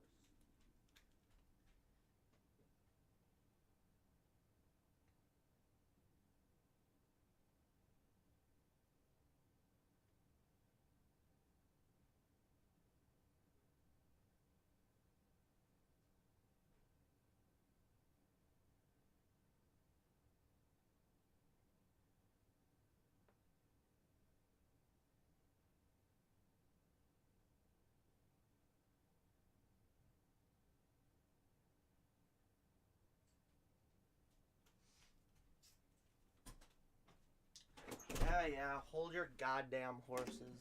Yeah, hold your goddamn horses.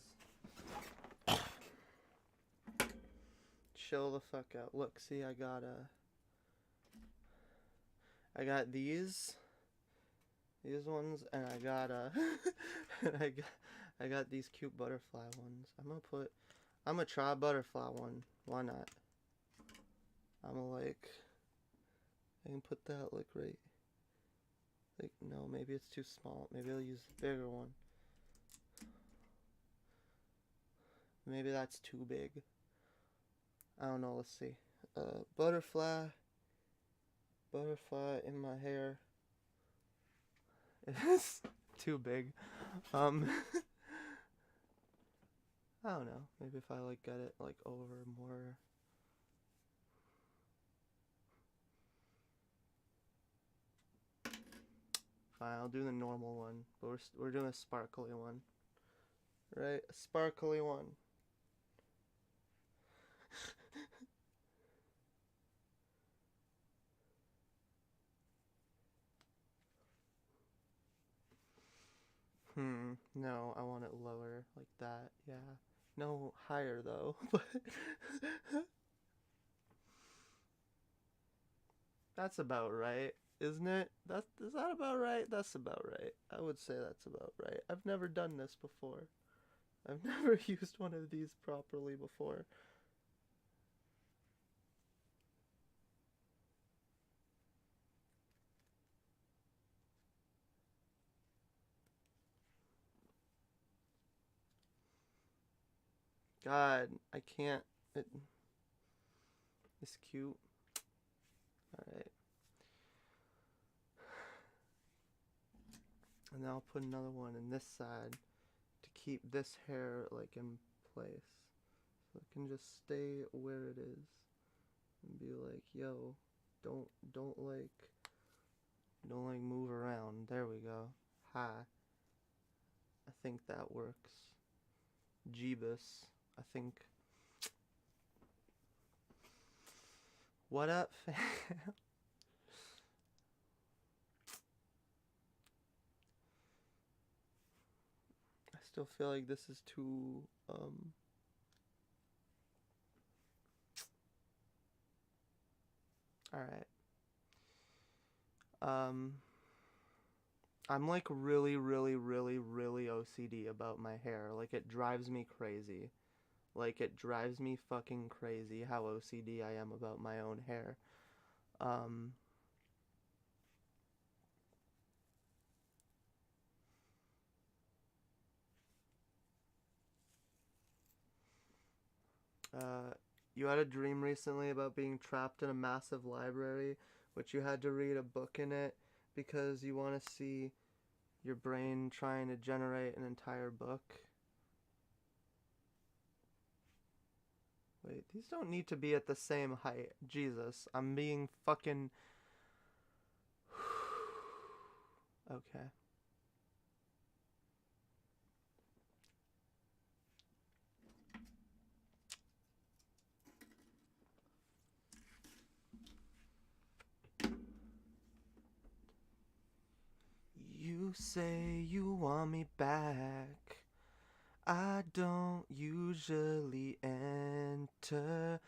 Chill the fuck out. Look, see, I got these ones, and I got I got these cute butterfly ones. I'm gonna try a butterfly one. Why not? I can put that like right. Like, no, maybe it's too small. Maybe I'll use the bigger one. Maybe that's too big. I don't know, let's see. Butterfly in my hair. It's too big. I don't know. Maybe if I like get it like over more. Fine, I'll do the normal one, but we're doing a sparkly one. Right? A sparkly one. No, I want it lower, like that, yeah. No, higher though, but that's about right, isn't it? Is that about right? That's about right. I would say that's about right. I've never done this before. I've never used one of these properly before. God, I can't. It's cute. Alright. And now I'll put another one in this side to keep this hair like in place. So it can just stay where it is. And be like, yo, don't move around. There we go. Hi. I think that works. Jeebus. I think. What up, fam? I still feel like this is too, alright. I'm like really OCD about my hair. Like, it drives me crazy. Like, it drives me fucking crazy how OCD I am about my own hair. You had a dream recently about being trapped in a massive library, which you had to read a book in it because you want to see your brain trying to generate an entire book. Wait, these don't need to be at the same height. Jesus, I'm being fucking... Okay. You say you want me back. I don't usually entertain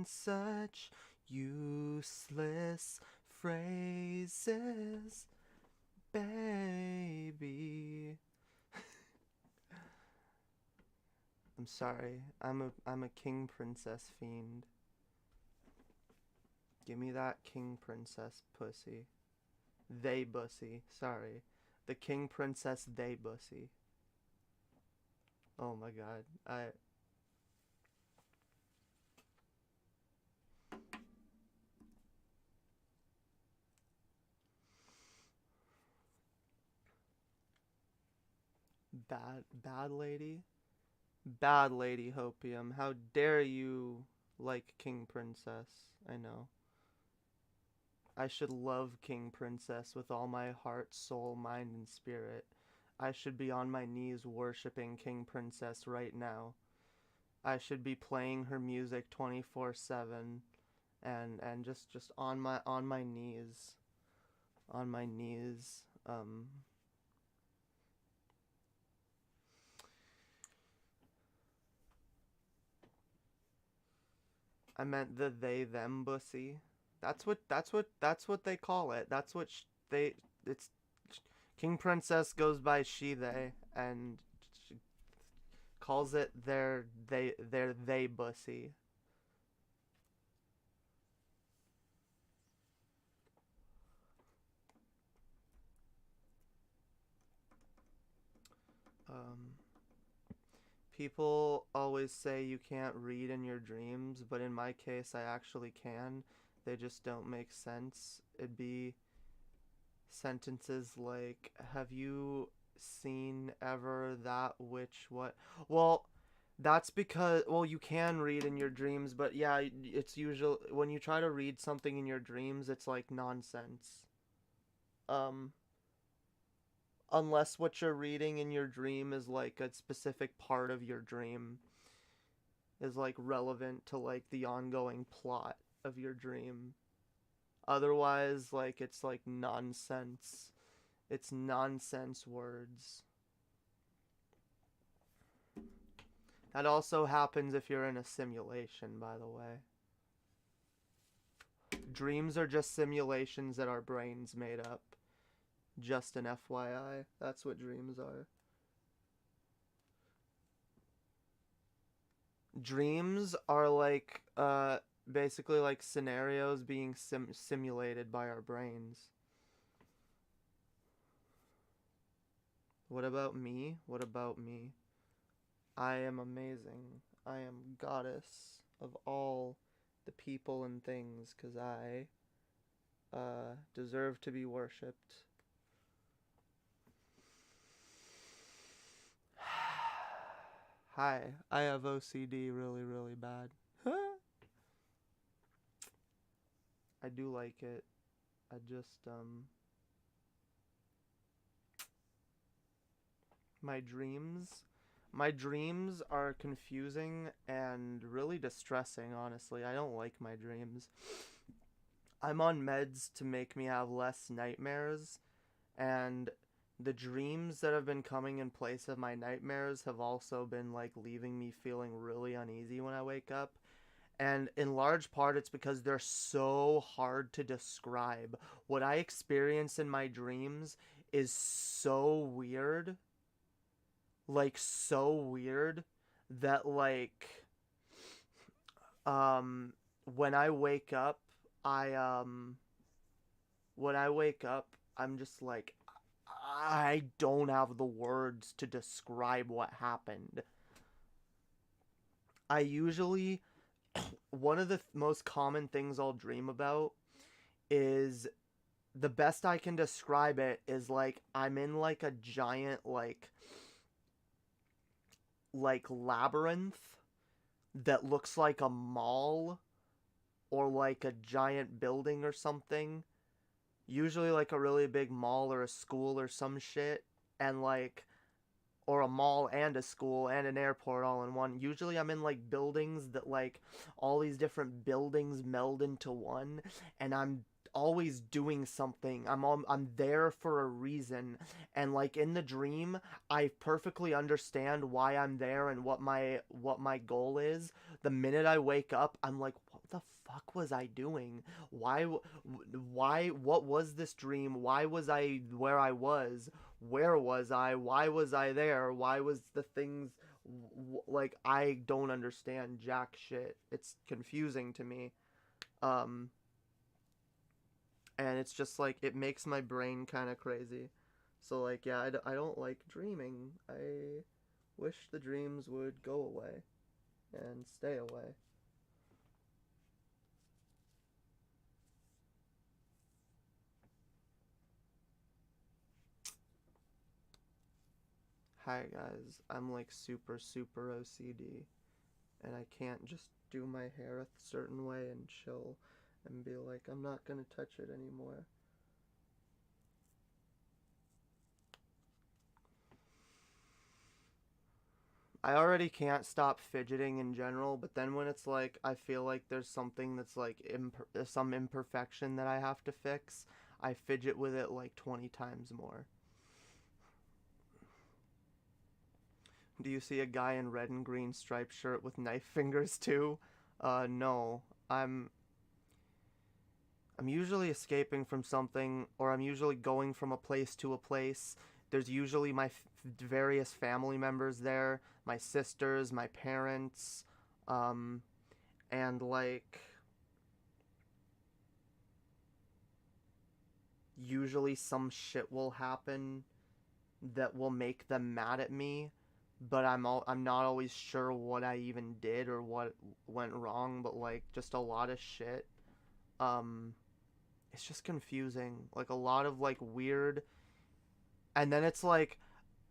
such useless phrases, baby. I'm sorry. I'm a king princess fiend. Give me that king princess pussy. They bussy. Sorry. The king princess they bussy. Oh my god. Bad lady? Bad lady Hopium. How dare you like king princess? I know. I should love king princess with all my heart, soul, mind, and spirit. I should be on my knees worshiping king princess right now. I should be playing her music 24/7 and just on my knees. On my knees. I meant the they them bussy. That's what they call it. That's what it's king princess goes by she they and she calls it their they bussy. Um People always say you can't read in your dreams, but in my case, I actually can. They just don't make sense. It'd be sentences like, have you seen ever that which what? Well, that's because, well, you can read in your dreams, but yeah, it's usual when you try to read something in your dreams, it's like nonsense. Um, unless what you're reading in your dream is like a specific part of your dream is like relevant to like the ongoing plot of your dream. Otherwise, like it's like nonsense. It's nonsense words. That also happens if you're in a simulation, by the way. Dreams are just simulations that our brains made up. Just an FYI. That's what dreams are. Dreams are like, basically like scenarios being simulated by our brains. What about me? What about me? I am amazing. I am goddess of all the people and things, 'cause I, deserve to be worshipped. Hi, I have OCD really, really bad. I do like it. I just, my dreams are confusing and really distressing, honestly. I don't like my dreams. I'm on meds to make me have less nightmares, and the dreams that have been coming in place of my nightmares have also been like leaving me feeling really uneasy when I wake up. And in large part, it's because they're so hard to describe. What I experience in my dreams is so weird. Like, so weird that, like, when I wake up, I'm just like, I don't have the words to describe what happened. I usually, one of the most common things I'll dream about is, the best I can describe it is like, I'm in like a giant, like labyrinth that looks like a mall or like a giant building or something. Usually like a really big mall or a school or some shit, and like, or a mall and a school and an airport all in one. Usually I'm in like buildings that like all these different buildings meld into one, and I'm always doing something. I'm there for a reason, and like in the dream I perfectly understand why I'm there and what my goal is. The minute I wake up, I'm like, what the fuck was I doing? Why what was this dream? Why was I where I was? Where was I? Why was I there? Why was the things like, I don't understand jack shit. It's confusing to me. and it's just like it makes my brain kind of crazy. So like yeah, I don't like dreaming. I wish the dreams would go away and stay away. Hi guys, I'm like super OCD, and I can't just do my hair a certain way and chill and be like, I'm not gonna touch it anymore. I already can't stop fidgeting in general, but then when it's like I feel like there's something that's like some imperfection that I have to fix, I fidget with it like 20 times more. Do you see a guy in red and green striped shirt with knife fingers too? No. I'm usually escaping from something, or I'm usually going from a place to a place. There's usually my various family members there, my sisters, my parents, and like usually some shit will happen that will make them mad at me, but I'm not always sure what I even did or what went wrong, but like just a lot of shit. Um it's just confusing. Like a lot of like weird, and then it's like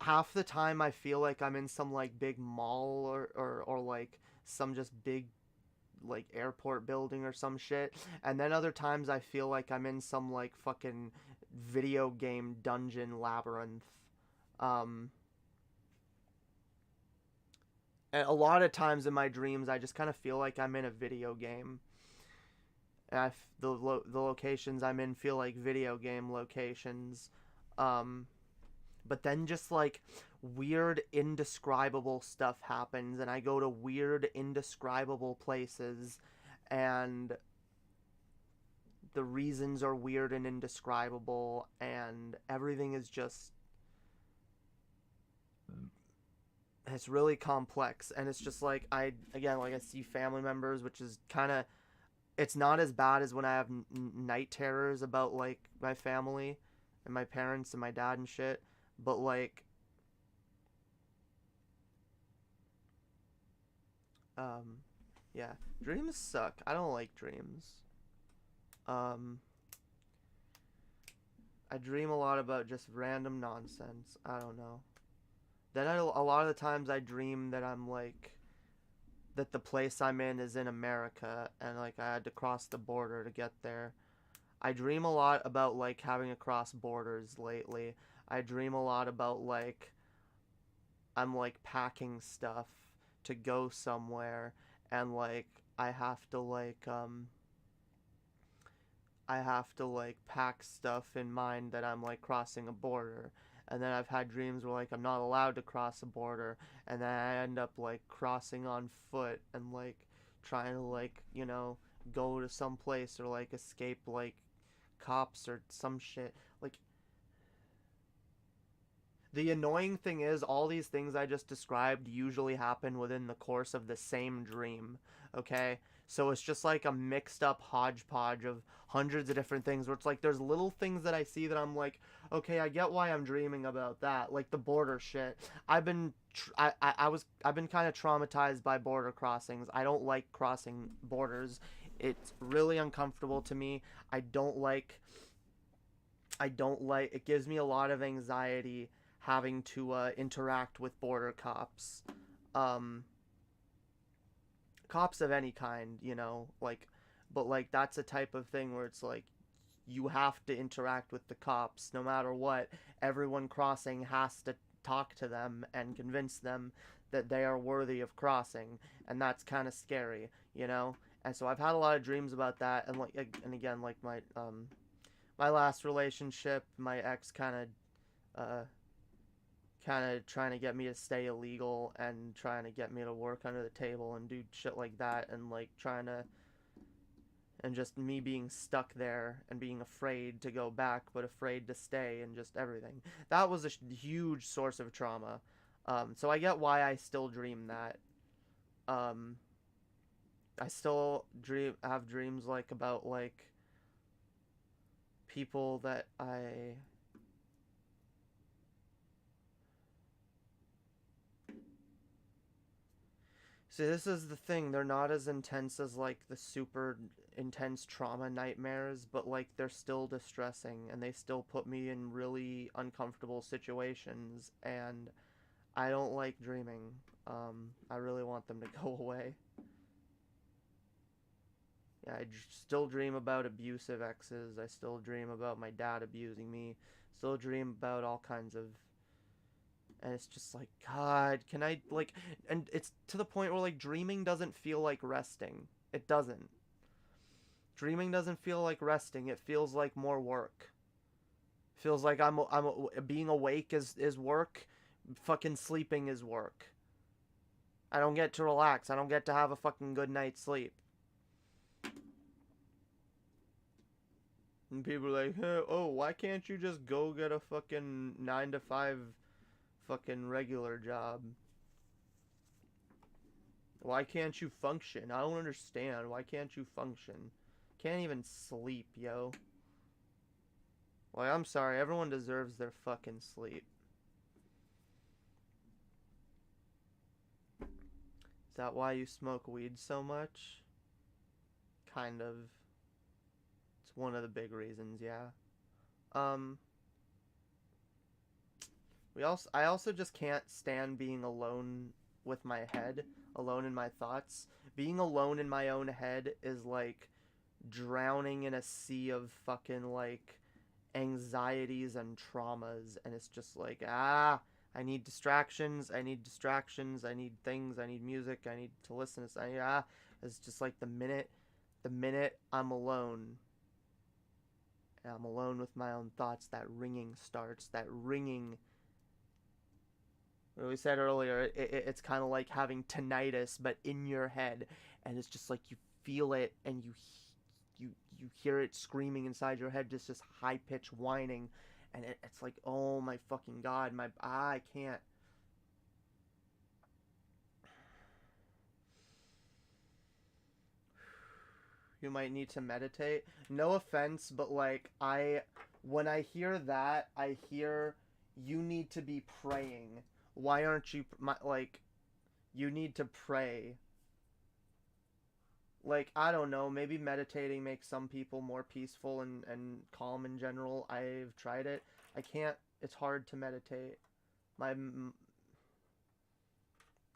half the time I feel like I'm in some like big mall or like some just big like airport building or some shit, and then other times I feel like I'm in some like fucking video game dungeon labyrinth. Um and a lot of times in my dreams I just kind of feel like I'm in a video game. And the locations I'm in feel like video game locations. Um but then just like weird indescribable stuff happens, and I go to weird indescribable places, and the reasons are weird and indescribable, and everything is just, it's really complex. And it's just like I see family members, which is kind of, it's not as bad as when I have night terrors about like my family and my parents and my dad and shit, but like yeah, dreams suck. I don't like dreams. um I dream a lot about just random nonsense. I don't know. Then a lot of the times I dream that I'm like, that the place I'm in is in America, and like I had to cross the border to get there. I dream a lot about like having to cross borders lately. I dream a lot about like I'm like packing stuff to go somewhere, and like I have to like I have to like pack stuff in mind that I'm like crossing a border. And then I've had dreams where like I'm not allowed to cross a border, and then I end up like crossing on foot and like trying to like, you know, go to some place or like escape like cops or some shit. Like the annoying thing is all these things I just described usually happen within the course of the same dream, okay? So it's just like a mixed up hodgepodge of hundreds of different things where it's like there's little things that I see that I'm like, okay, I get why I'm dreaming about that, like the border shit. I've been I've been kind of traumatized by border crossings. I don't like crossing borders. It's really uncomfortable to me. I don't like it, gives me a lot of anxiety having to interact with border cops. Um, Cops of any kind, you know, like, but like that's a type of thing where it's like you have to interact with the cops no matter what. Everyone crossing has to talk to them and convince them that they are worthy of crossing, and that's kind of scary, you know. And so I've had a lot of dreams about that, and like, and again, like my last relationship, my ex uh kind of trying to get me to stay illegal and trying to get me to work under the table and do shit like that, and like trying to, and just me being stuck there and being afraid to go back but afraid to stay, and just everything that was a huge source of trauma. So I get why I still dream that. um I still have dreams like about like people that I... See, this is the thing. They're not as intense as, like, the super intense trauma nightmares, but, like, they're still distressing, and they still put me in really uncomfortable situations, and I don't like dreaming. I really want them to go away. Yeah, still dream about abusive exes. I still dream about my dad abusing me. Still dream about all kinds of... And it's just like, God, can I, like... And it's to the point where, like, dreaming doesn't feel like resting. It doesn't. Dreaming doesn't feel like resting. It feels like more work. Feels like being awake is work. Fucking sleeping is work. I don't get to relax. I don't get to have a fucking good night's sleep. And people are like, hey, oh, why can't you just go get a fucking 9 to 5 fucking regular job? Why can't you function? I don't understand. Why can't you function? Can't even sleep, yo. Well, I'm sorry. Everyone deserves their fucking sleep. Is that why you smoke weed so much? Kind of. It's one of the big reasons, yeah. I also just can't stand being alone with my head, alone in my thoughts. Being alone in my own head is like drowning in a sea of fucking like anxieties and traumas, and it's just like, I need distractions, I need distractions, I need things, I need music, I need to listen to something. It's just like the minute I'm alone, and I'm alone with my own thoughts, that ringing starts, that ringing. What we said earlier, it's kind of like having tinnitus, but in your head, and it's just like you feel it, and you hear it screaming inside your head, just high-pitched whining, and it's like, oh my fucking God, I can't. You might need to meditate. No offense, but like, when I hear that, I hear you need to be praying. Why aren't you, like, you need to pray. Like, I don't know, maybe meditating makes some people more peaceful and calm in general. I've tried it. I can't, it's hard to meditate.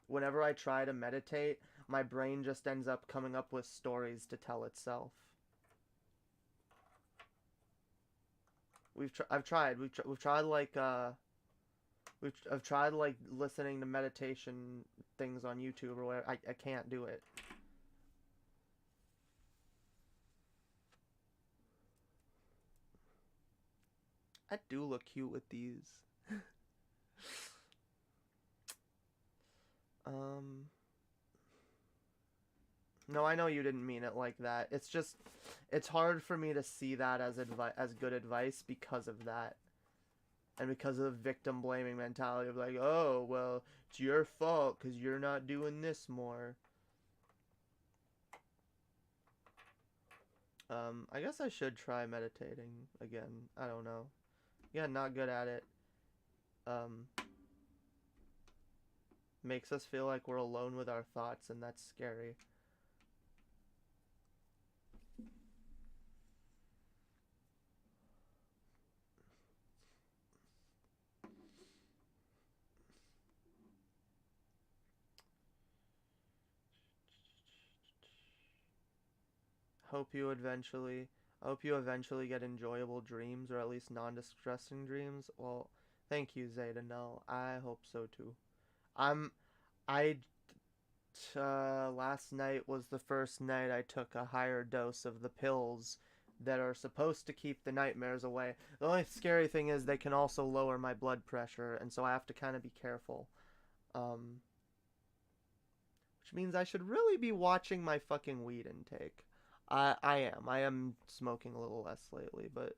Whenever I try to meditate, my brain just ends up coming up with stories to tell itself. I've tried like, I've tried like listening to meditation things on YouTube or whatever. I can't do it. I do look cute with these. No, I know you didn't mean it like that. It's just, it's hard for me to see that as good advice because of that. And because of the victim blaming mentality of like, oh, well, it's your fault because you're not doing this more. I guess I should try meditating again. I don't know. Yeah, not good at it. Makes us feel like we're alone with our thoughts, and that's scary. I hope you eventually get enjoyable dreams, or at least non-distressing dreams. Well, thank you, s.A.A.n.e. I hope so too. Last night was the first night I took a higher dose of the pills that are supposed to keep the nightmares away. The only scary thing is they can also lower my blood pressure, and so I have to kind of be careful. Which means I should really be watching my fucking weed intake. I am smoking a little less lately, but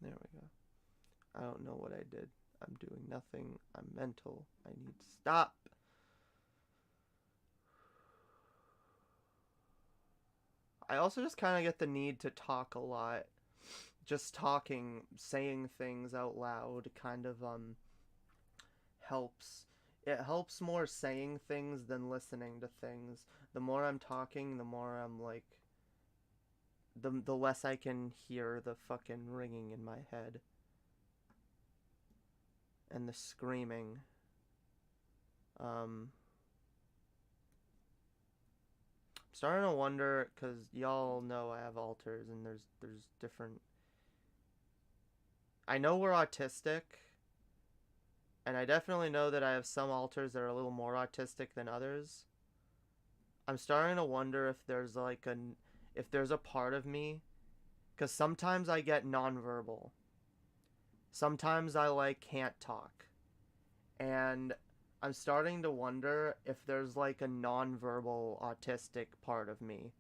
there we go. I don't know what I did. I'm doing nothing. I'm mental. I need to stop. I also just kind of get the need to talk a lot. Just talking, saying things out loud kind of helps. It helps more saying things than listening to things. The more I'm talking, the more I'm like the less I can hear the fucking ringing in my head and the screaming. I'm starting to wonder, cause y'all know I have alters and there's different. I know we're autistic, and I definitely know that I have some alters that are a little more autistic than others. I'm starting to wonder if there's like if there's a part of me, because sometimes I get nonverbal. Sometimes I like can't talk, and I'm starting to wonder if there's like a nonverbal autistic part of me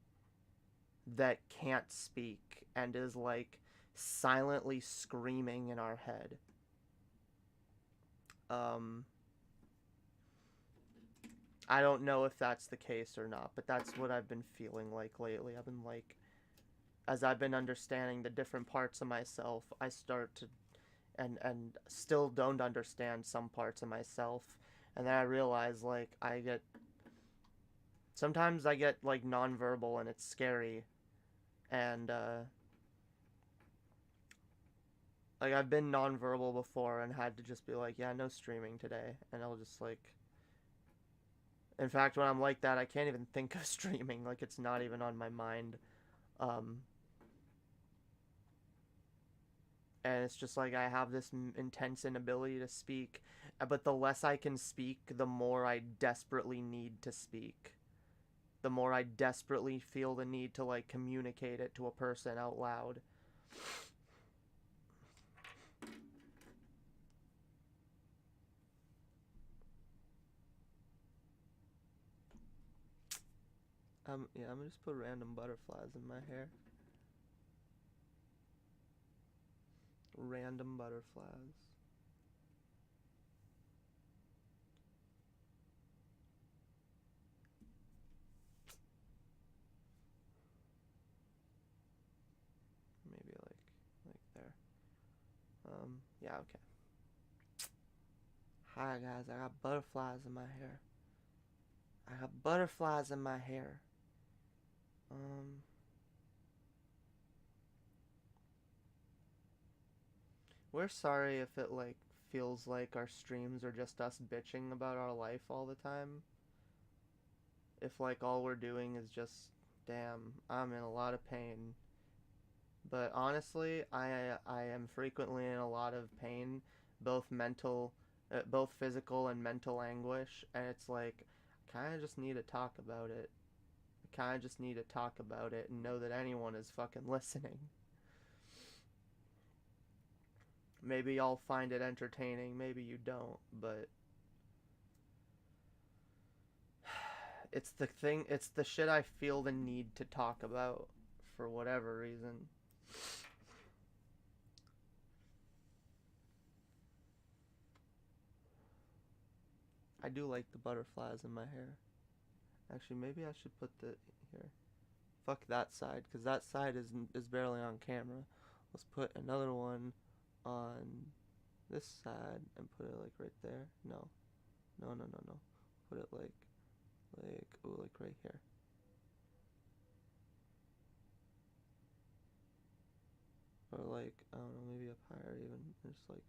that can't speak and is like silently screaming in our head. I don't know if that's the case or not, but that's what I've been feeling like lately. I've been like, as I've been understanding the different parts of myself, I start to and still don't understand some parts of myself, and then I realize like sometimes I get like nonverbal and it's scary, and like I've been nonverbal before and had to just be like, yeah, no streaming today, and I'll just like, in fact, when I'm like that, I can't even think of streaming, like it's not even on my mind. And it's just like I have this intense inability to speak, but the less I can speak, the more I desperately need to speak. The more I desperately feel the need to like communicate it to a person out loud. Yeah, I'm gonna just put random butterflies in my hair. Random butterflies. Maybe like there. Yeah, okay. Hi guys, I got butterflies in my hair. I got butterflies in my hair. We're sorry if it like feels like our streams are just us bitching about our life all the time. If like all we're doing is just, damn, I'm in a lot of pain. But honestly, I am frequently in a lot of pain, both both physical and mental anguish, and it's like I kind of just need to talk about it. I kind of just need to talk about it and know that anyone is fucking listening. Maybe y'all find it entertaining, maybe you don't, but it's the shit I feel the need to talk about for whatever reason. I do like the butterflies in my hair. Actually, maybe I should put the here. Fuck that side, because that side is barely on camera. Let's put another one on this side and put it like right there. No. Put it like right here. Or like, I don't know, maybe up higher even. Just like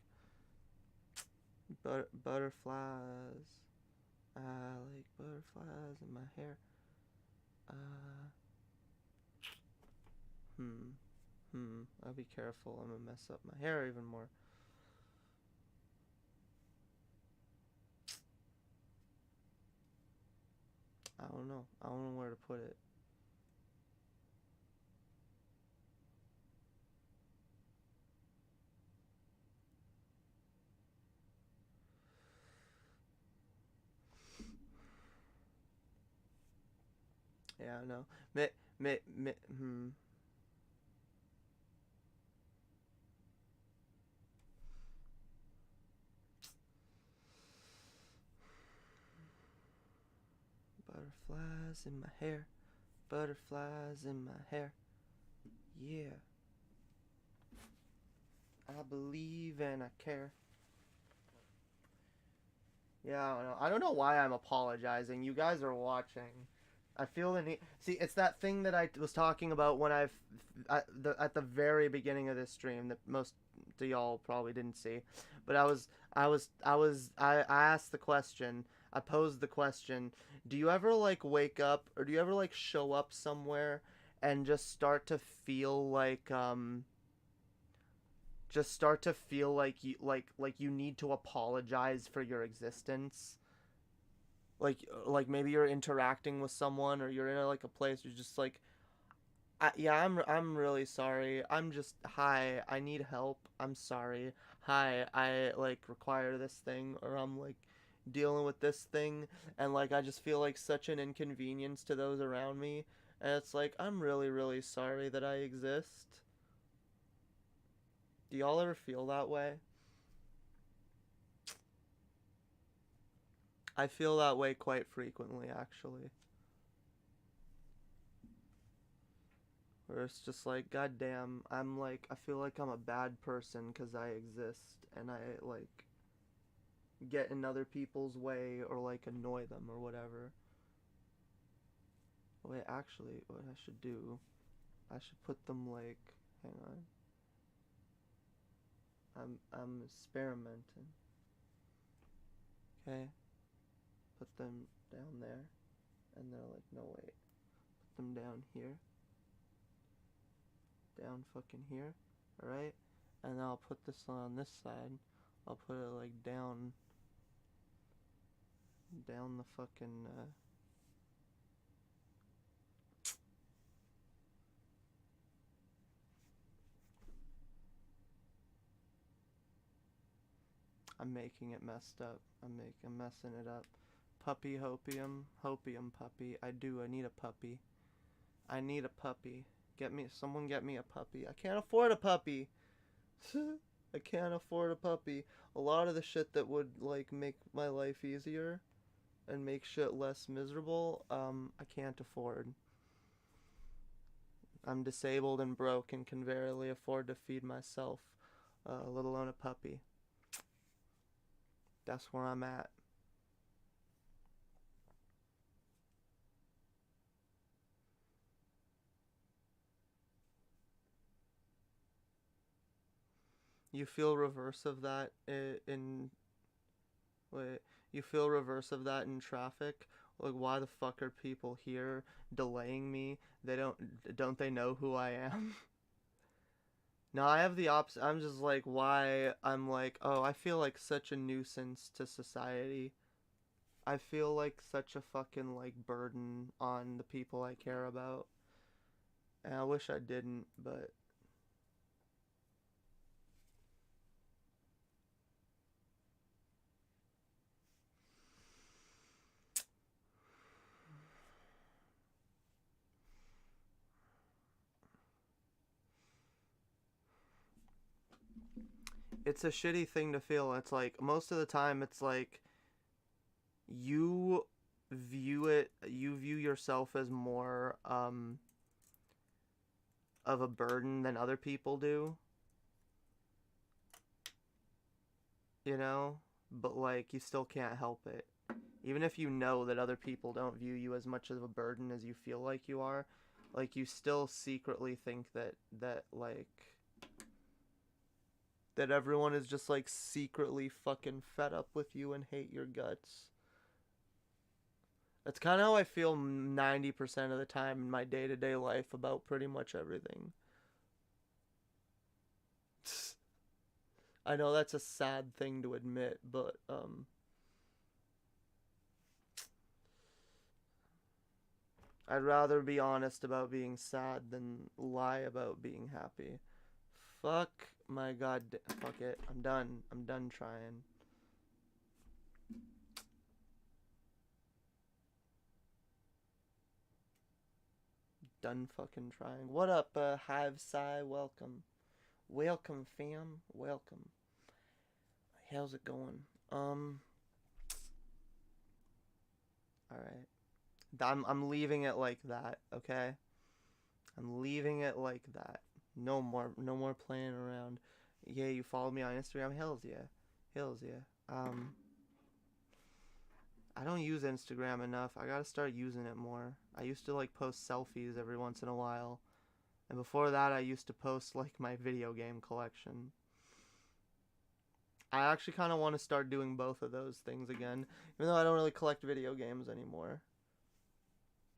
butterflies. I like butterflies in my hair. I'll be careful. I'm gonna mess up my hair even more. I don't know. I don't know where to put it. Yeah, I know. Butterflies in my hair. Butterflies in my hair. Yeah. I believe and I care. Yeah, I don't know. I don't know why I'm apologizing. You guys are watching. I feel the need. See, it's that thing that I was talking about when at the very beginning of this stream that most of y'all probably didn't see, but I asked the question. I posed the question. Do you ever like wake up, or do you ever like show up somewhere and just start to feel like you need to apologize for your existence? Like maybe you're interacting with someone, or you're in like a place you're just like, yeah, I'm really sorry. Hi, I need help. I'm sorry. Hi, I like require this thing, or I'm like dealing with this thing, and like I just feel like such an inconvenience to those around me, and it's like, I'm really, really sorry that I exist. Do y'all ever feel that way? I feel that way quite frequently, actually. Where it's just like, goddamn, I feel like I'm a bad person because I exist, and I, like, get in other people's way, or, like, annoy them, or whatever. Wait, actually, what I should do, I should put them, like, hang on. I'm experimenting. Okay. Put them down there, and they're like, no, wait. Put them down here. Down fucking here, alright? And I'll put this on this side. I'll put it like down the fucking I'm making it messed up. I'm messing it up. Puppy hopium puppy. I need a puppy. I need a puppy. Someone get me a puppy. I can't afford a puppy. I can't afford a puppy. A lot of the shit that would like make my life easier and make shit less miserable, I can't afford. I'm disabled and broke and can barely afford to feed myself, let alone a puppy. That's where I'm at. You feel reverse of that you feel reverse of that in traffic? Like, why the fuck are people here delaying me? Don't they know who I am? No, I have the opposite. I'm just like, why? I'm like, oh, I feel like such a nuisance to society. I feel like such a fucking, like, burden on the people I care about. And I wish I didn't, but... It's a shitty thing to feel. It's like, most of the time, it's like, you view yourself as more, of a burden than other people do. You know? But, like, you still can't help it. Even if you know that other people don't view you as much of a burden as you feel like you are, like, you still secretly think that everyone is just, like, secretly fucking fed up with you and hate your guts. That's kind of how I feel 90% of the time in my day-to-day life about pretty much everything. I know that's a sad thing to admit, but, I'd rather be honest about being sad than lie about being happy. Fuck my god. Fuck it. I'm done. I'm done trying. Done fucking trying. What up, Hive Psy? Welcome. Welcome, fam. Welcome. How's it going? Alright. I'm leaving it like that, okay? I'm leaving it like that. No more playing around. Yeah, you follow me on Instagram? Hells yeah. Hells yeah. I don't use Instagram enough. I gotta start using it more. I used to like post selfies every once in a while. And before that I used to post like my video game collection. I actually kind of want to start doing both of those things again, even though I don't really collect video games anymore.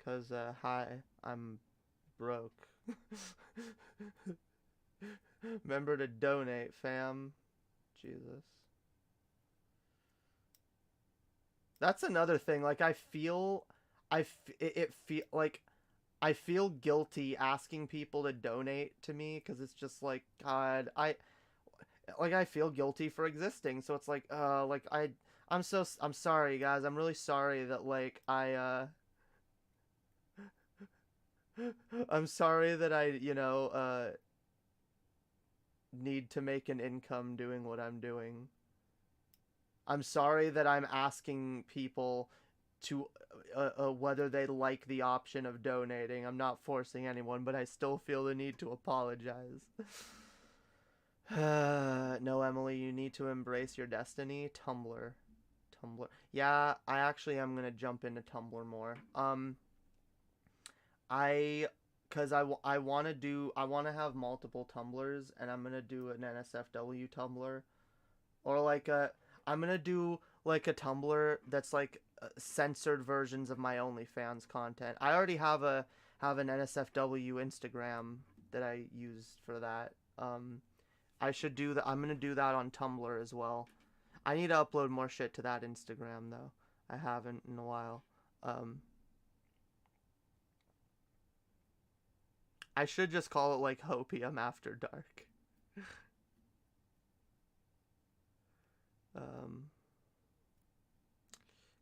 Cause hi, I'm broke. Remember to donate, fam. Jesus. That's another thing. Like it feel like I feel guilty asking people to donate to me because it's just like God, I feel guilty for existing. So it's like I'm sorry guys. I'm really sorry that like I'm sorry that I, need to make an income doing what I'm doing. I'm sorry that I'm asking people to whether they like the option of donating. I'm not forcing anyone, but I still feel the need to apologize. No, Emily, you need to embrace your destiny. Tumblr. Yeah, I actually am gonna jump into Tumblr more. Cause I want to have multiple Tumblrs, and I'm gonna do an NSFW Tumblr, or I'm gonna do like a Tumblr that's like censored versions of my OnlyFans content. I already have an NSFW Instagram that I use for that. I should do that. I'm gonna do that on Tumblr as well. I need to upload more shit to that Instagram though. I haven't in a while. I should just call it like Hopium After Dark.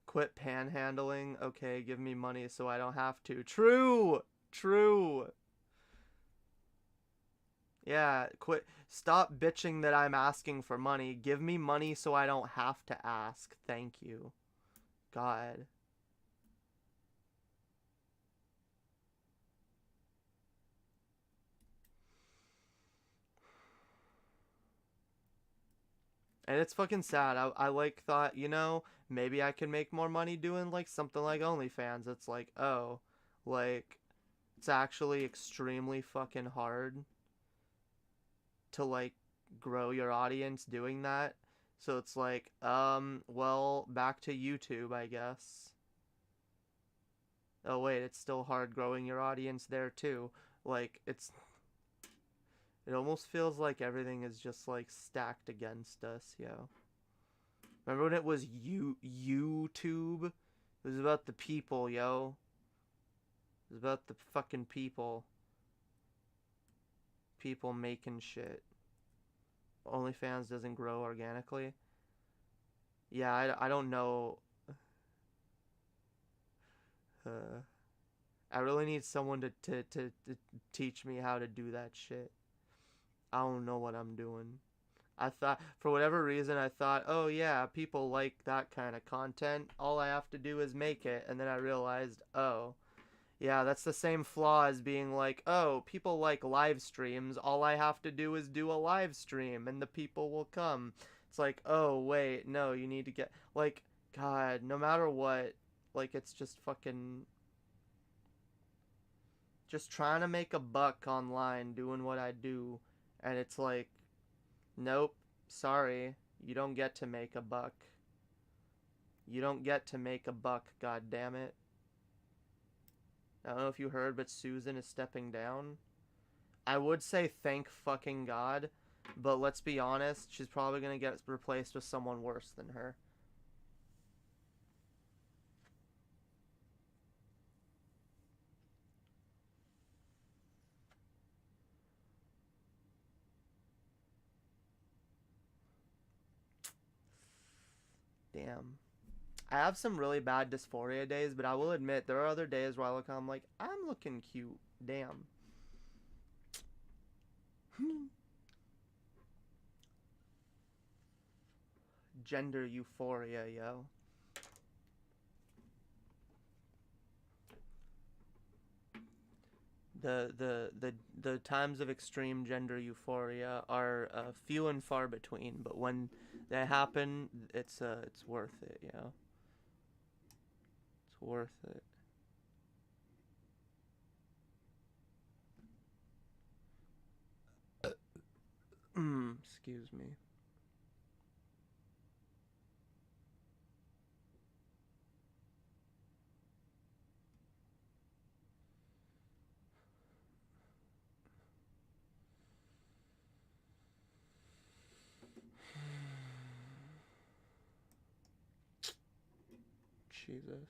Quit panhandling. Okay, give me money so I don't have to. True. Yeah, quit. Stop bitching that I'm asking for money. Give me money so I don't have to ask. Thank you. God. And it's fucking sad. I like thought, maybe I can make more money doing like something like OnlyFans. It's like, oh, like it's actually extremely fucking hard to like grow your audience doing that. So it's like, well, back to YouTube, I guess. Oh wait, it's still hard growing your audience there too. Like it almost feels like everything is just like stacked against us, yo. Remember when it was YouTube? It was about the people, yo. It was about the fucking people. People making shit. OnlyFans doesn't grow organically. Yeah, I don't know. I really need someone to teach me how to do that shit. I don't know what I'm doing. I thought, for whatever reason, I thought, oh yeah, people like that kind of content. All I have to do is make it. And then I realized, oh, yeah, that's the same flaw as being like, oh, people like live streams. All I have to do is do a live stream and the people will come. It's like, oh, wait, no, you need to get, like, God, no matter what, like, it's just fucking, just trying to make a buck online doing what I do. And it's like, nope, sorry, you don't get to make a buck. You don't get to make a buck, god damn it. I don't know if you heard, but Susan is stepping down. I would say thank fucking God, but let's be honest, she's probably gonna get replaced with someone worse than her. Damn. I have some really bad dysphoria days, but I will admit there are other days where I look and I'm like, I'm looking cute. Damn. Gender euphoria, yo. The times of extreme gender euphoria are few and far between, but when they happen, it's worth it, you know. It's worth it. Excuse me. Jesus.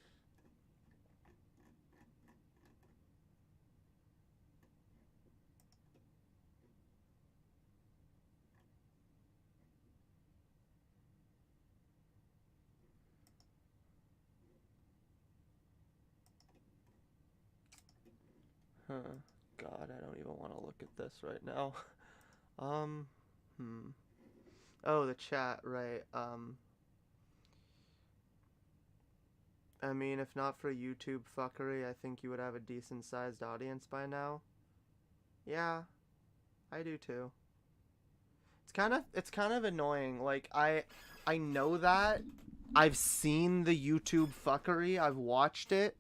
Huh. God, I don't even want to look at this right now. Oh, the chat, right. I mean, if not for YouTube fuckery, I think you would have a decent sized audience by now. Yeah, I do too. It's kind of annoying. Like I know that. I've seen the YouTube fuckery. I've watched it.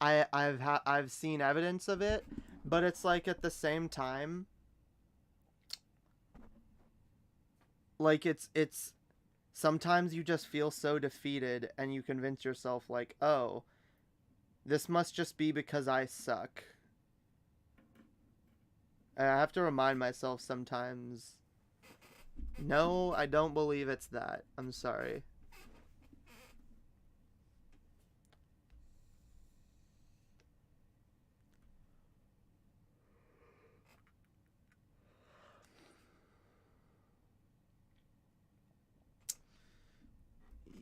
I've seen evidence of it, but it's like at the same time, like it's sometimes you just feel so defeated and you convince yourself like, "Oh, this must just be because I suck." And I have to remind myself sometimes, no, I don't believe it's that. I'm sorry.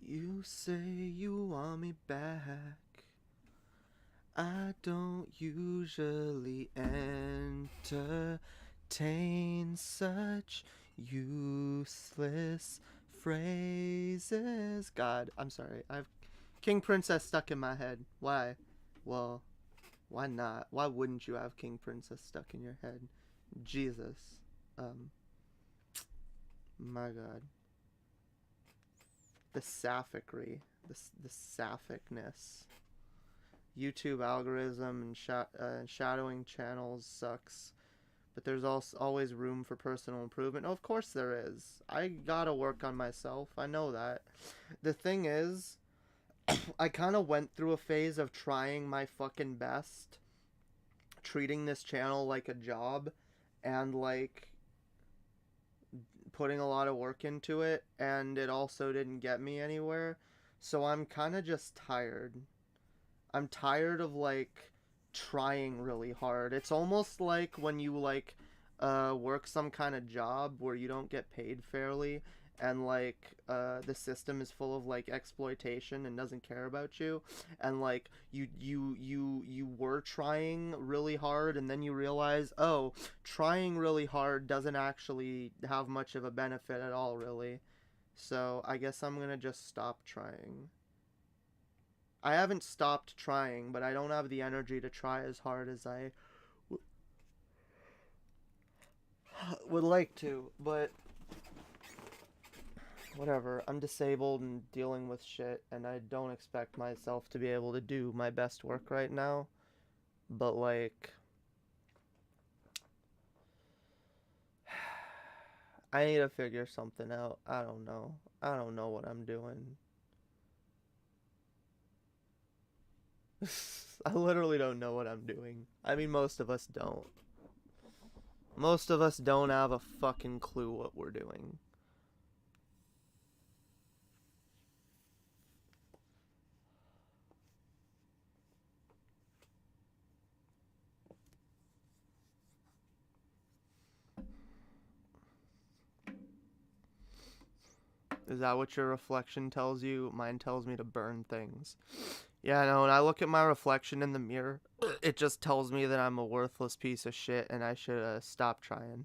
You say you want me back. I don't usually entertain such useless phrases. God, I'm sorry. I've King Princess stuck in my head. Why? Well, why not? Why wouldn't you have King Princess stuck in your head? Jesus. My God. The sapphicery, the sapphicness. YouTube algorithm and shadowing channels sucks, but there's also always room for personal improvement. Oh, of course there is. I gotta work on myself. I know that. The thing is, I kind of went through a phase of trying my fucking best, treating this channel like a job, and like putting a lot of work into it, and it also didn't get me anywhere. So I'm kind of just tired. I'm tired of like trying really hard. It's almost like when you like work some kind of job where you don't get paid fairly, and like the system is full of like exploitation and doesn't care about you, and like you were trying really hard, and then you realize, oh, trying really hard doesn't actually have much of a benefit at all, really. So I guess I'm gonna just stop trying. I haven't stopped trying, but I don't have the energy to try as hard as I would like to, but whatever. I'm disabled and dealing with shit, and I don't expect myself to be able to do my best work right now, but like I need to figure something out. I don't know what I'm doing. I literally don't know what I'm doing. I mean, most of us don't. Most of us don't have a fucking clue what we're doing. Is that what your reflection tells you? Mine tells me to burn things. Yeah, no, when I look at my reflection in the mirror, it just tells me that I'm a worthless piece of shit and I should stop trying.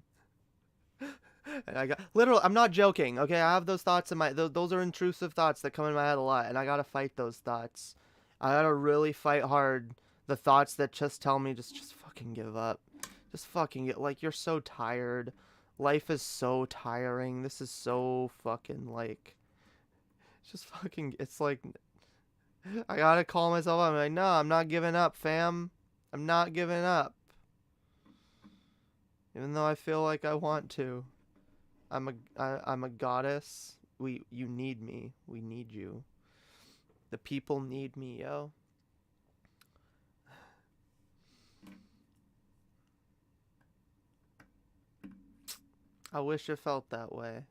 And I got literal. I'm not joking. Okay, I have those thoughts in my. Those are intrusive thoughts that come in my head a lot, and I gotta fight those thoughts. I gotta really fight hard The thoughts that just tell me just fucking give up. Just fucking get, like, you're so tired. Life is so tiring. This is so fucking, like, just fucking, it's like, I gotta call myself up. I'm like, no, I'm not giving up, fam. I'm not giving up. Even though I feel like I want to. I'm a goddess. You need me. We need you. The people need me, yo. I wish it felt that way.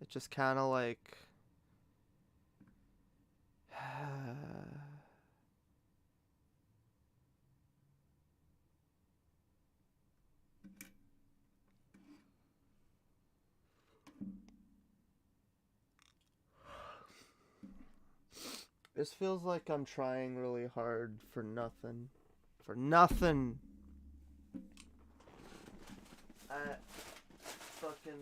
It just kind of like... This feels like I'm trying really hard for nothing. For nothing! I fucking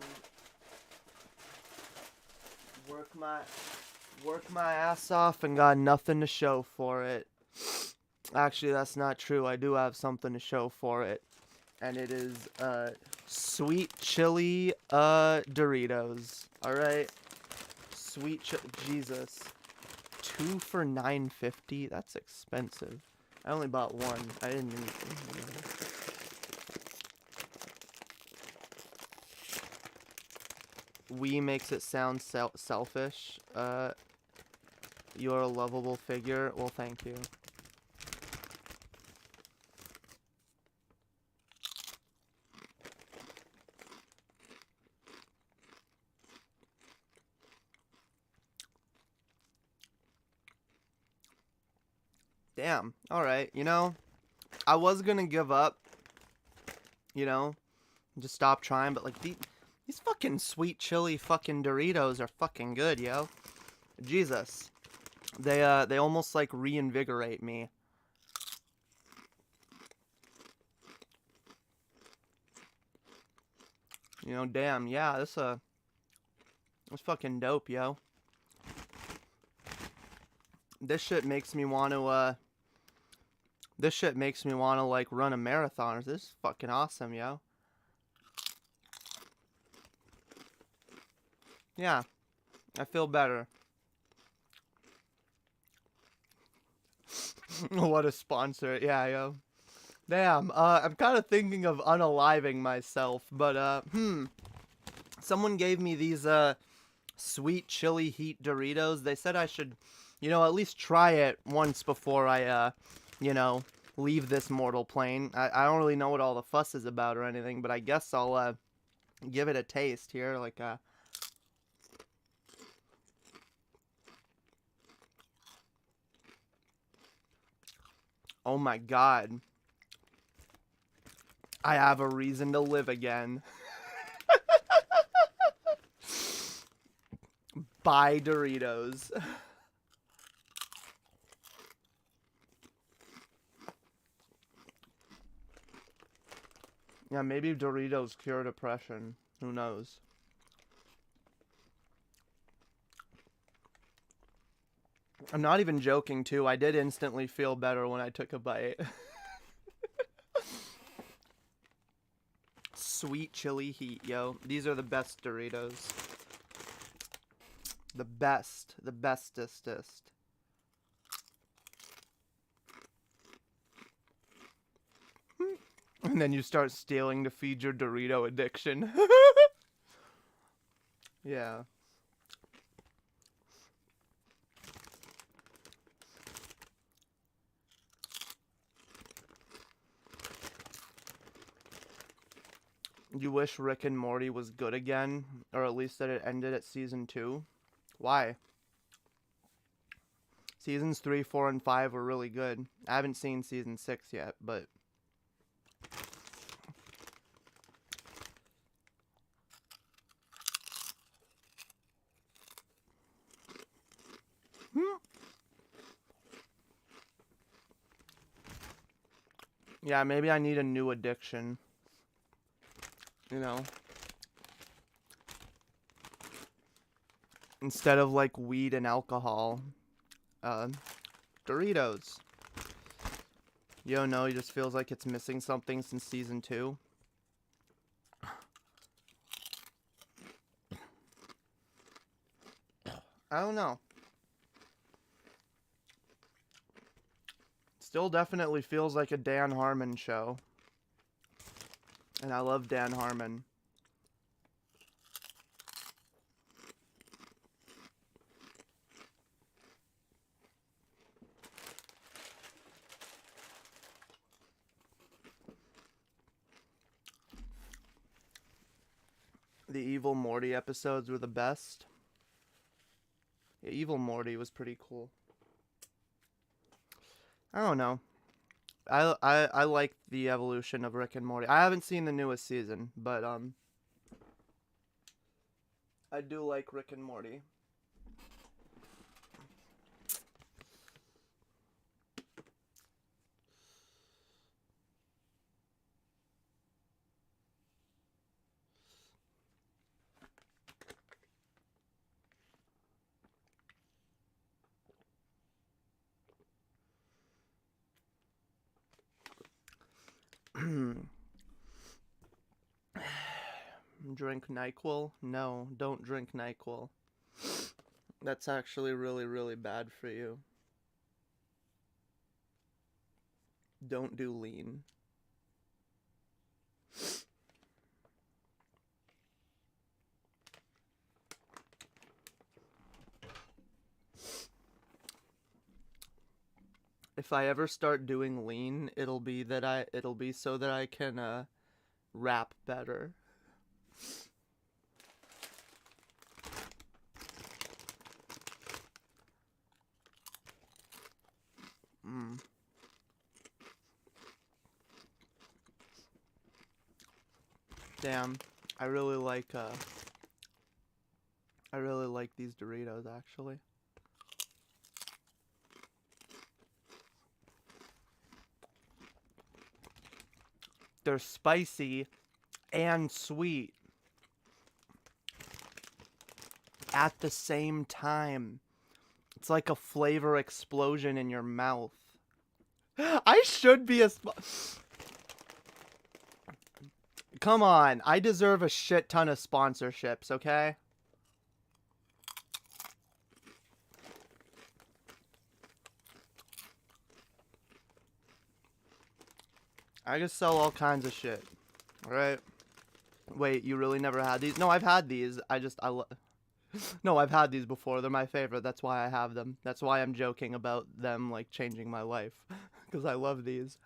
work my ass off and got nothing to show for it. Actually, that's not true. I do have something to show for it. And it is sweet chili Doritos. Alright? Jesus. 2 for $9.50? That's expensive. I only bought one. I didn't even... We makes it sound selfish. You're a lovable figure. Well, thank you. Damn. Alright, you know, I was gonna give up. You know, just stop trying, but like these fucking sweet chili fucking Doritos are fucking good, yo. Jesus. They almost like reinvigorate me. You know, damn, yeah, this fucking dope, yo. This shit makes me want to like run a marathon. This is fucking awesome, yo. Yeah, I feel better. What a sponsor. Yeah, yo. Damn, I'm kind of thinking of unaliving myself, but, someone gave me these, sweet chili heat Doritos. They said I should, you know, at least try it once before I, you know, leave this mortal plane. I don't really know what all the fuss is about or anything, but I guess I'll, give it a taste here, like, oh my god. I have a reason to live again. Buy Doritos. Yeah, maybe Doritos cure depression. Who knows? I'm not even joking, too. I did instantly feel better when I took a bite. Sweet chili heat, yo. These are the best Doritos. The best. The bestestest. And then you start stealing to feed your Dorito addiction. Yeah. You wish Rick and Morty was good again, or at least that it ended at season 2? Why? Seasons 3, 4, and 5 were really good. I haven't seen season 6 yet, but... Yeah, maybe I need a new addiction. You know? Instead of, like, weed and alcohol. Doritos. Yo, no, he just feels like it's missing something since season 2. I don't know. Still definitely feels like a Dan Harmon show. And I love Dan Harmon. The Evil Morty episodes were the best. Yeah, Evil Morty was pretty cool. I don't know. I like the evolution of Rick and Morty. I haven't seen the newest season, but I do like Rick and Morty. Drink NyQuil? No, don't drink NyQuil. That's actually really, really bad for you. Don't do lean. If I ever start doing lean, it'll be so that I can rap better. Damn, I really like these Doritos actually. They're spicy and sweet at the same time. It's like a flavor explosion in your mouth. I should be a Come on, I deserve a shit ton of sponsorships, okay? I just sell all kinds of shit. Alright? Wait, you really never had these? No, I've had these. No, I've had these before. They're my favorite. That's why I have them. That's why I'm joking about them, like, changing my life. Because I love these.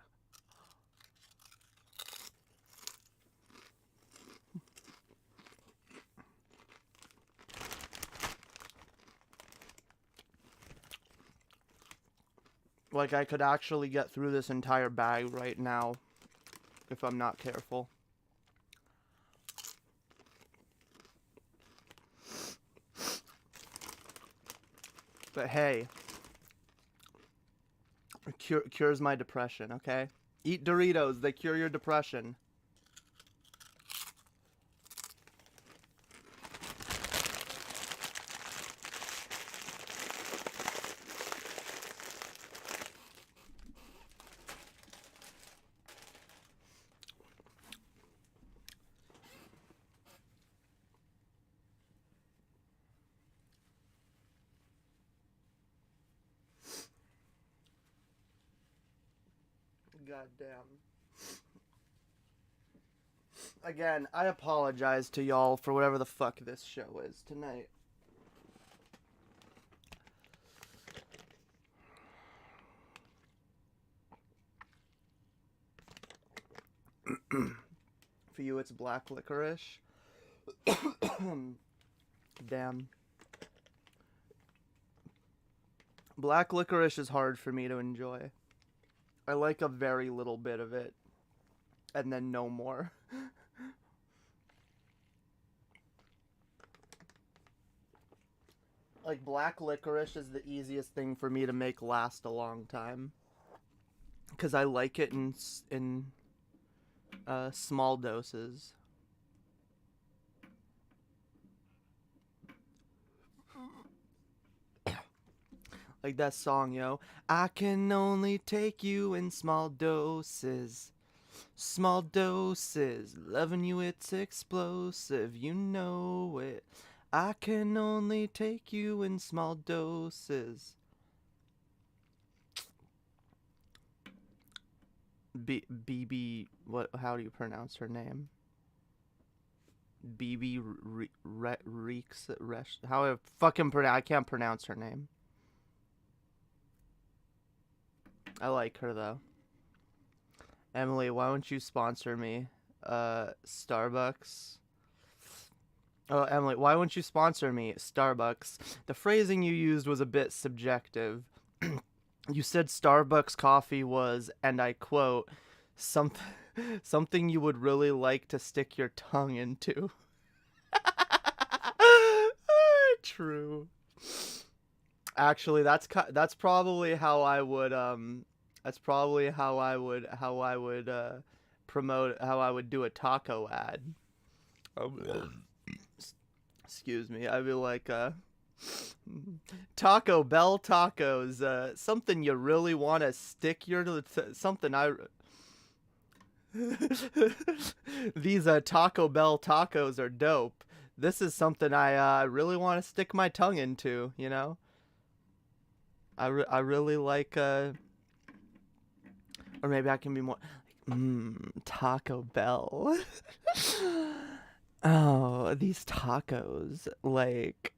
Like, I could actually get through this entire bag right now if I'm not careful. But hey, it cures my depression, okay? Eat Doritos, they cure your depression. Goddamn. Again, I apologize to y'all for whatever the fuck this show is tonight. For you, it's black licorice. Damn. Black licorice is hard for me to enjoy. I like a very little bit of it, and then no more. Like, black licorice is the easiest thing for me to make last a long time. Because I like it in small doses. Like that song, yo. I can only take you in small doses. Small doses. Loving you, it's explosive. You know it. I can only take you in small doses. BB, what? How do you pronounce her name? BB Reeks. How I fucking pronounce? I can't pronounce her name. I like her though. Emily, why don't you sponsor me? Starbucks. Oh, Emily, why won't you sponsor me? Starbucks. The phrasing you used was a bit subjective. You said Starbucks coffee was, and I quote, something you would really like to stick your tongue into. True. Actually, that's probably how I would promote, how I would do a taco ad. Excuse me. I'd be like, Taco Bell tacos, something you really want to stick your something I. These Taco Bell tacos are dope. This is something I really want to stick my tongue into, you know? I really like, or maybe I can be more like, Taco Bell. Oh, these tacos, like,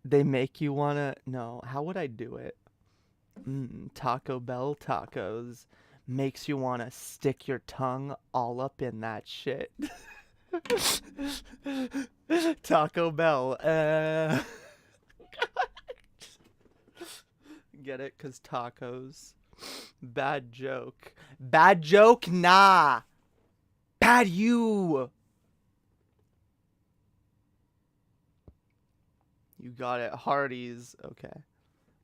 they make you wanna, no, how would I do it? Taco Bell tacos makes you wanna stick your tongue all up in that shit. Taco Bell, Get it? 'Cause tacos. Bad joke. Bad joke? Nah. Bad you. You got it. Hardee's. Okay.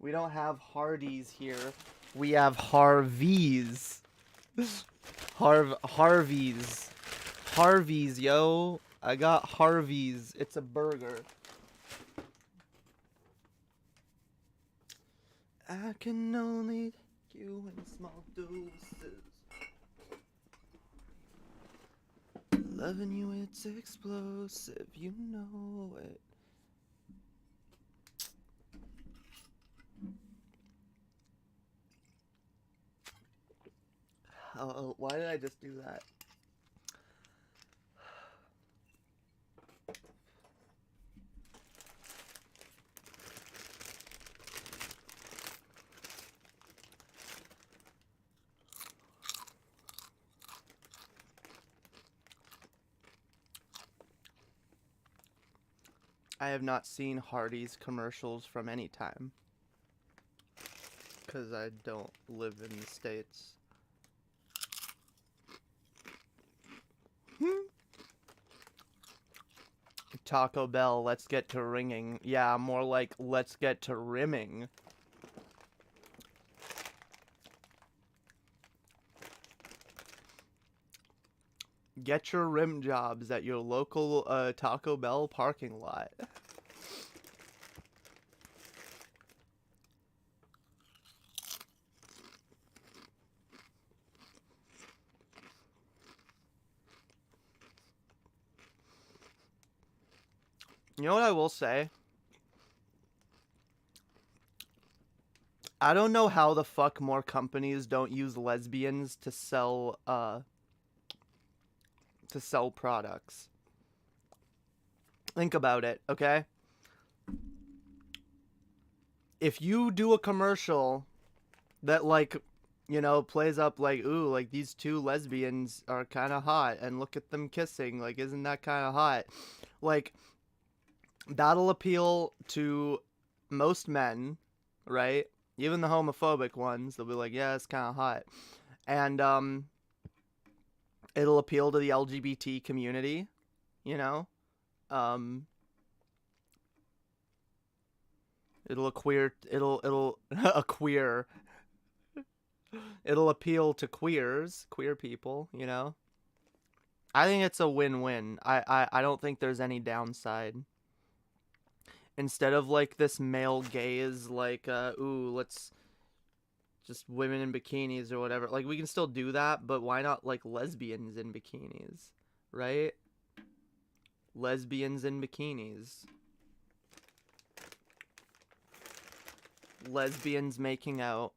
We don't have Hardee's here. We have Harvey's. Harvey's. Harvey's, yo. I got Harvey's. It's a burger. I can only take you in small doses. Loving you, it's explosive. You know it. Oh, why did I just do that? I have not seen Hardee's commercials from any time. Because I don't live in the States. Taco Bell, let's get to ringing. Yeah, more like, let's get to rimming. Get your rim jobs at your local Taco Bell parking lot. You know what I will say? I don't know how the fuck more companies don't use lesbians to sell products. Think about it, okay? If you do a commercial that, like, you know, plays up like, ooh, like these two lesbians are kind of hot and look at them kissing, like, isn't that kind of hot? Like, that'll appeal to most men, right? Even the homophobic ones, they'll be like, yeah, it's kind of hot. And it'll appeal to the LGBT community, you know? It'll appeal to queer people, you know? I think it's a win-win. I don't think there's any downside. instead of like this male gaze, like ooh, let's just women in bikinis or whatever. Like we can still do that, but why not like lesbians in bikinis, right? Lesbians in bikinis. Lesbians making out.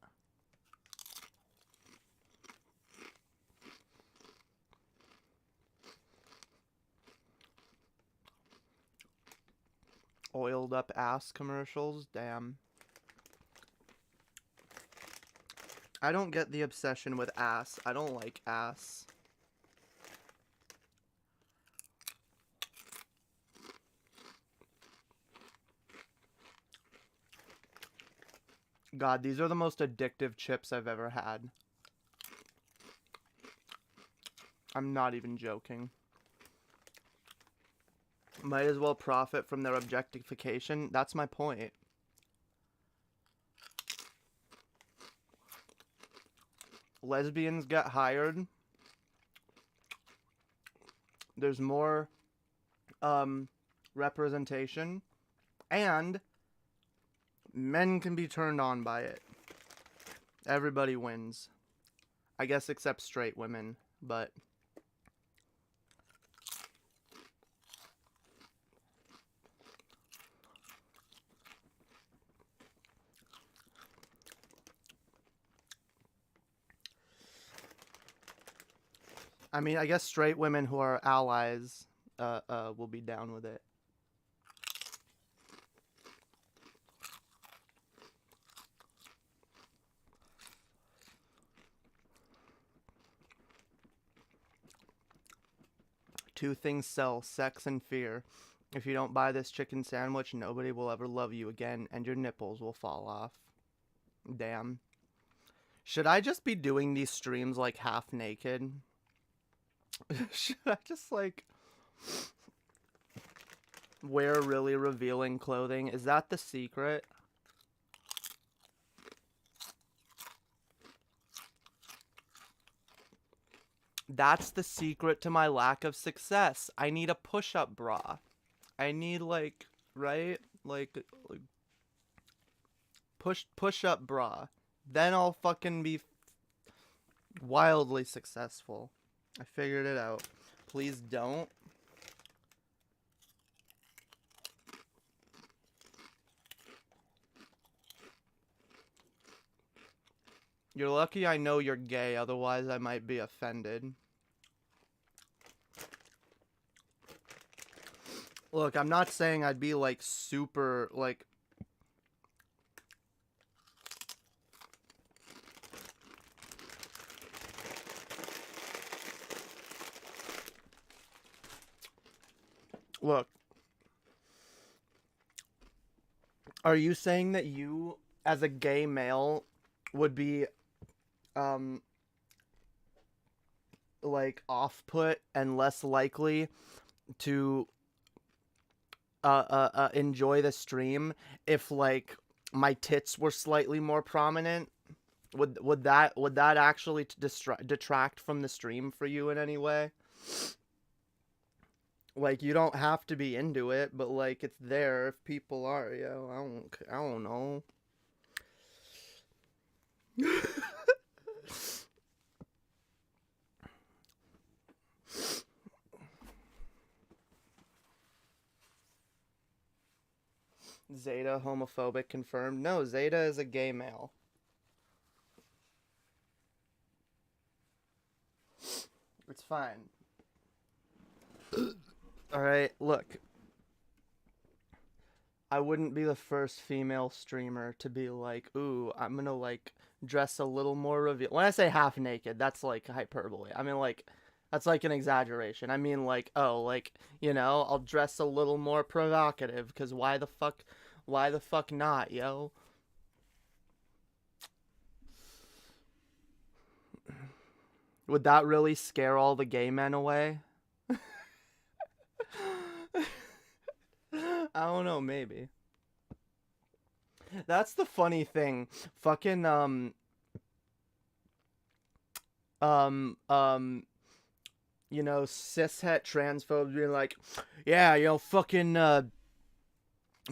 Oiled up ass commercials, damn. I don't get the obsession with ass. I don't like ass. God, these are the most addictive chips I've ever had. I'm not even joking. Might as well profit from their objectification. That's my point. Lesbians get hired. There's more representation. And men can be turned on by it. Everybody wins. I guess except straight women, but... I mean, I guess straight women who are allies will be down with it. Two things sell, sex and fear. If you don't buy this chicken sandwich, nobody will ever love you again, and your nipples will fall off. Damn. Should I just be doing these streams like half naked? Should I just like wear really revealing clothing? Is that the secret? That's the secret to my lack of success. I need a push-up bra. I need like, right? Like push-up bra. Then I'll fucking be wildly successful. I figured it out. Please don't. You're lucky I know you're gay, otherwise I might be offended. Look, I'm not saying I'd be like super, like... Look. Are you saying that you, as a gay male, would be, like, off-put and less likely to, enjoy the stream if, like, my tits were slightly more prominent? Would that actually detract from the stream for you in any way? Like, you don't have to be into it, but, like, it's there if people are, yo, I don't know. Zeta homophobic confirmed. No, Zeta is a gay male. It's fine. Alright, look. I wouldn't be the first female streamer to be like, ooh, I'm gonna, like, dress a little more reveal. When I say half naked, that's, like, hyperbole. I mean, like, that's, like, an exaggeration. I mean, like, oh, like, you know, I'll dress a little more provocative, because why the fuck not, yo? Would that really scare all the gay men away? I don't know, maybe. That's the funny thing. Fucking, you know, cishet transphobes being like, yeah, you know, fucking,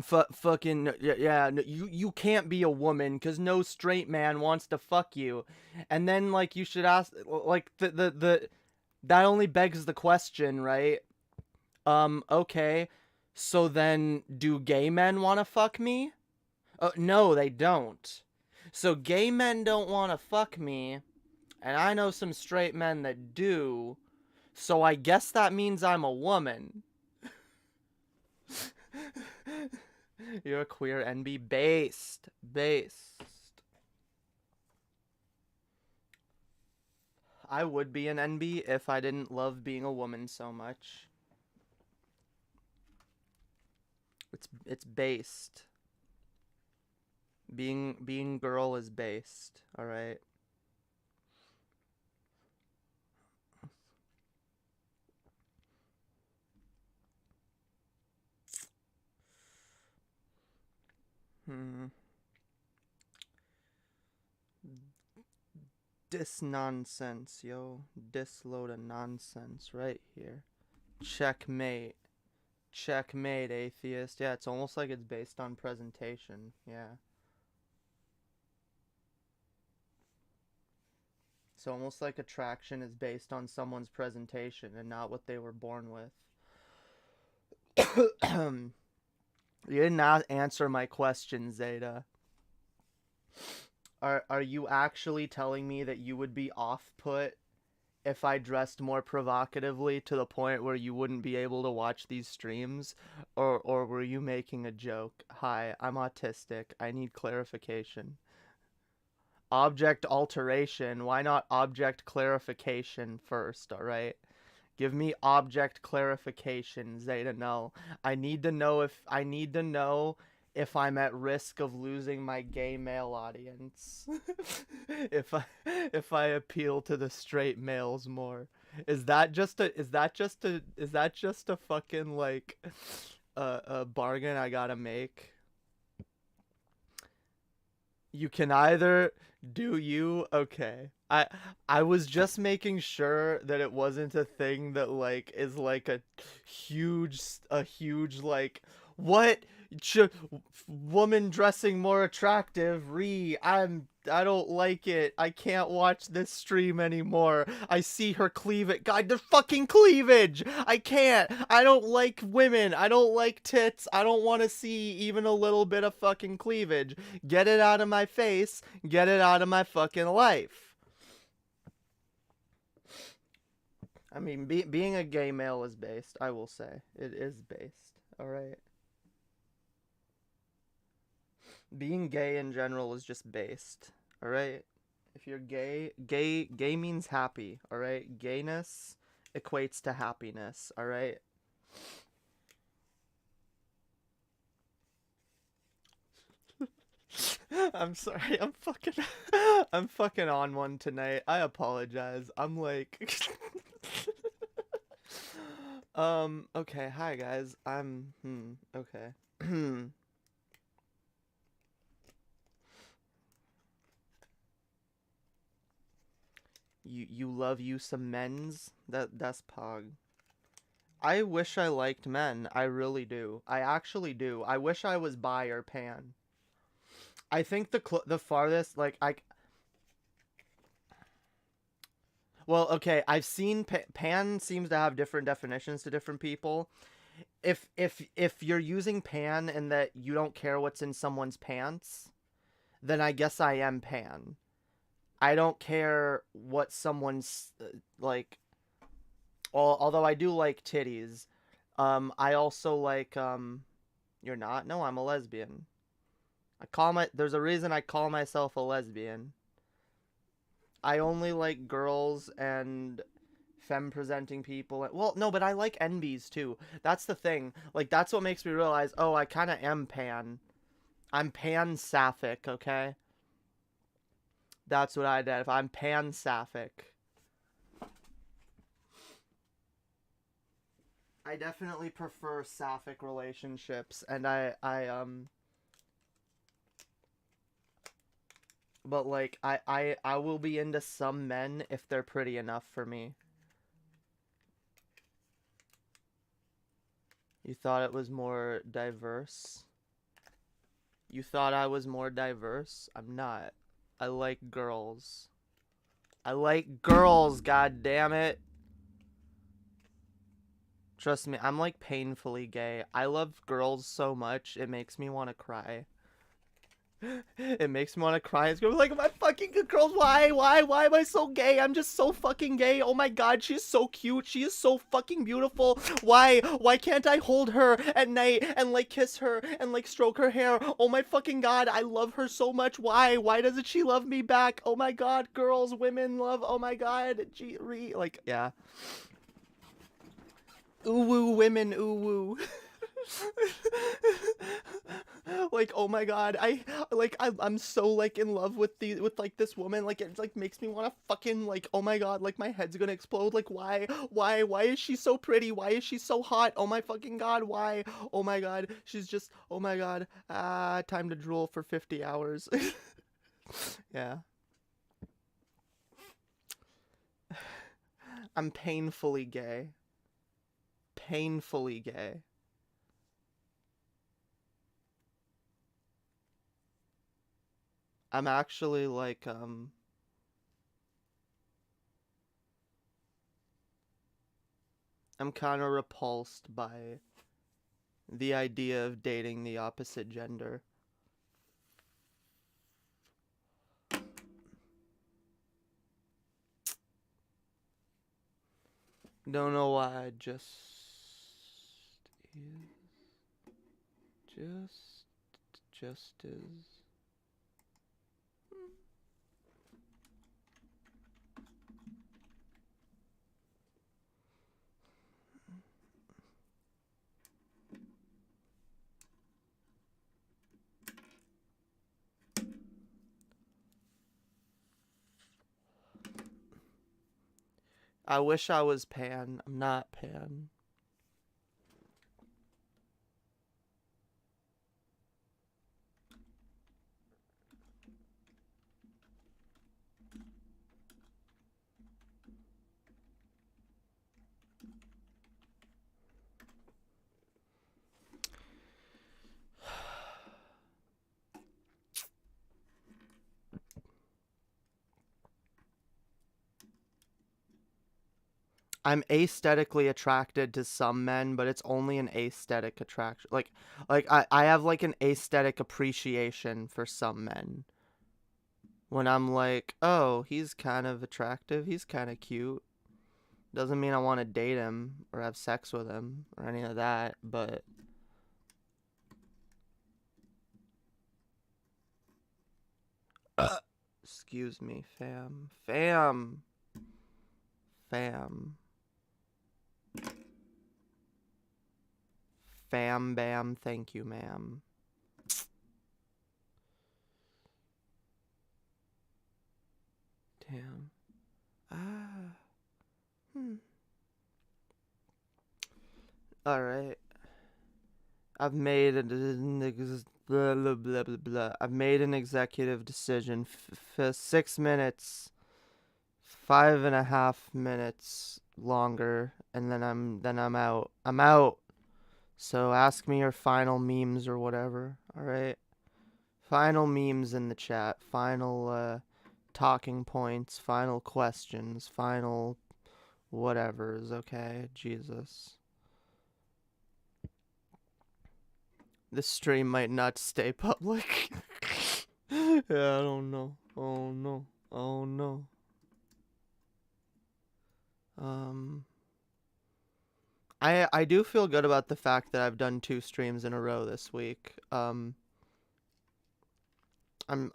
fucking yeah, no, you can't be a woman because no straight man wants to fuck you. And then like you should ask, like the that only begs the question, right? Okay, so then do gay men want to fuck me? No, they don't. So gay men don't want to fuck me, and I know some straight men that do. So I guess that means I'm a woman. You're a queer NB based. I would be an NB if I didn't love being a woman so much. It's based. Being girl is based, all right? Dis nonsense, yo. Dis load of nonsense right here. Checkmate. Checkmate, atheist. Yeah, it's almost like it's based on presentation. Yeah. It's almost like attraction is based on someone's presentation and not what they were born with. You did not answer my question, Zeta. Are you actually telling me that you would be off-put if I dressed more provocatively to the point where you wouldn't be able to watch these streams? Or were you making a joke? Hi, I'm autistic. I need clarification. Object alteration. Why not object clarification first, alright? Give me object clarification, Zeta. No. I need to know if I'm at risk of losing my gay male audience. if I appeal to the straight males more. Is that just a fucking like a bargain I gotta make? You can either do you okay. I was just making sure that it wasn't a thing that like is like a huge like what should woman dressing more attractive I don't like it. I can't watch this stream anymore. I see her cleavage. God, the fucking cleavage. I can't. I don't like women. I don't like tits. I don't want to see even a little bit of fucking cleavage. Get it out of my face. Get it out of my fucking life. I mean, being a gay male is based, I will say. It is based. Alright? Being gay in general is just based. Alright? If you're gay means happy. Alright? Gayness equates to happiness. Alright? I'm sorry. I'm fucking on one tonight. I apologize. I'm like okay, hi guys. Okay. You love you some men's? That's pog. I wish I liked men. I really do. I actually do. I wish I was bi or pan. I think the farthest like well, okay, I've seen pan seems to have different definitions to different people. If you're using pan and that you don't care what's in someone's pants, then I guess I am pan. I don't care what someone's like. Although I do like titties. I also like You're not? No, I'm a lesbian. There's a reason I call myself a lesbian. I only like girls and femme-presenting people. Well, no, but I like NBs too. That's the thing. Like, that's what makes me realize, oh, I kind of am pan. I'm pan-sapphic, okay? That's what I did. If I'm pan-sapphic. I definitely prefer sapphic relationships, and but like I will be into some men if they're pretty enough for me. You thought it was more diverse? You thought I was more diverse? I'm not. I like girls. I like girls, god damn it. Trust me, I'm like painfully gay. I love girls so much, it makes me want to cry. It makes me want to cry. It's like, my fucking good girls, why am I so gay? I'm just so fucking gay. Oh my god, she's so cute. She is so fucking beautiful. Why can't I hold her at night and like kiss her and like stroke her hair? Oh my fucking god, I love her so much. Why doesn't she love me back? Oh my god, girls, women love, oh my god, like, yeah. Ooh woo, women, ooh woo. Like, oh my god, I'm so like in love with like this woman. Like, it like makes me want to fucking like, oh my god, like my head's gonna explode. Like, why is she so pretty? Why is she so hot? Oh my fucking god, why? Oh my god, she's just, oh my god. Time to drool for 50 hours. Yeah. I'm painfully gay. Painfully gay. I'm actually like, I'm kind of repulsed by the idea of dating the opposite gender. Don't know why, it just is. I wish I was pan. I'm not pan. I'm aesthetically attracted to some men, but it's only an aesthetic attraction. Like I have like an aesthetic appreciation for some men. When I'm like, oh, he's kind of attractive, he's kind of cute. Doesn't mean I want to date him or have sex with him or any of that, but excuse me, fam. Fam bam, thank you, ma'am. Damn. Alright. I've made blah, blah, blah, blah, blah. I've made an executive decision. 6 minutes, 5.5 minutes longer, and then I'm out. I'm out. So ask me your final memes or whatever. All right. Final memes in the chat. Final talking points. Final questions. Final whatevers. Okay. Jesus. This stream might not stay public. Yeah, I don't know. Oh no. Oh no. I do feel good about the fact that I've done 2 streams in a row this week. I'm I'm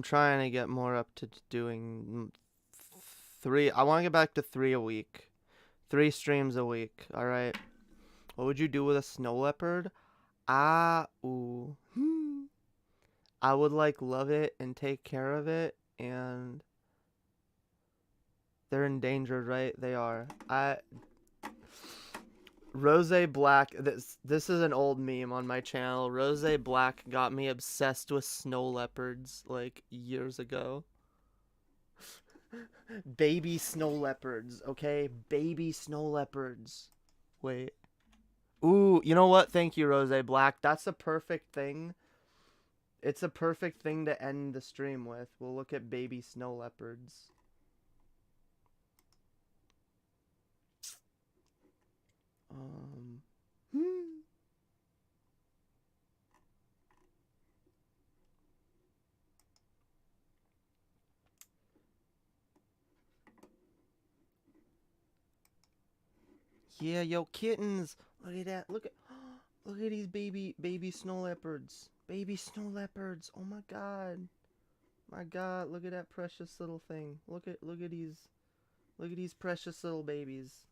trying to get more up to doing 3. I want to get back to 3 a week. 3 streams a week. All right. What would you do with a snow leopard? Ooh. I would like love it and take care of it, and they're endangered, right? They are. Rose Black, this is an old meme on my channel. Rose Black got me obsessed with snow leopards like years ago. Baby snow leopards, okay? Baby snow leopards. Wait. Ooh, you know what? Thank you, Rose Black. That's a perfect thing. It's a perfect thing to end the stream with. We'll look at baby snow leopards. Hmm. Yeah, yo, kittens. Look at that. Look at these baby snow leopards. Baby snow leopards. Oh my god. My god, look at that precious little thing. Look at these precious little babies.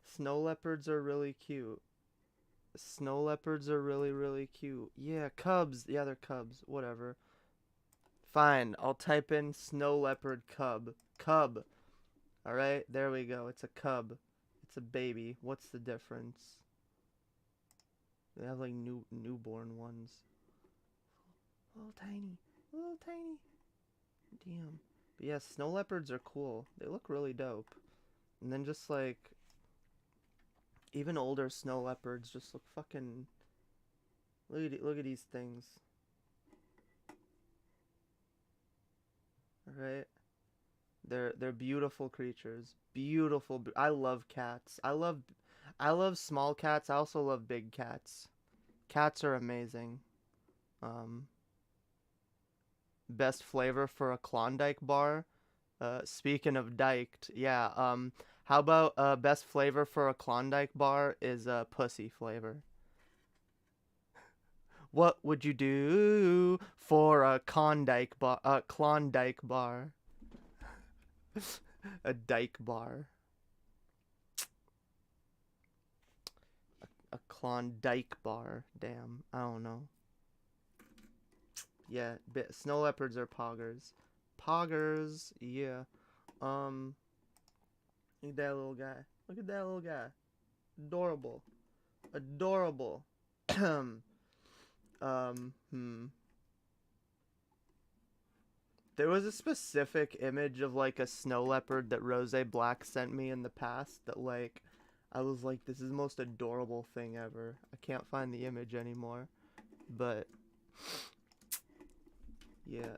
Snow leopards are really cute. Snow leopards are really cute. Yeah, cubs. Yeah, they're cubs. Whatever. Fine, I'll type in snow leopard cub. Cub. Alright, there we go. It's a cub. It's a baby. What's the difference? They have like newborn ones. Little tiny. Little tiny. Damn. But yeah, snow leopards are cool. They look really dope. And then just like even older snow leopards just look fucking. Look at these things. Alright. They're beautiful creatures. Beautiful. I love cats. I love small cats. I also love big cats. Cats are amazing. Best flavor for a Klondike bar. Speaking of diked, yeah. How about best flavor for a Klondike bar is pussy flavor. What would you do for a Klondike bar? Klondike bar. A dyke bar. A Klondike bar. Damn, I don't know. Yeah, snow leopards are poggers. Poggers, yeah. Look at that little guy. Look at that little guy. Adorable. Adorable. There was a specific image of like a snow leopard that Rose Black sent me in the past that like I was like, this is the most adorable thing ever. I can't find the image anymore. But yeah,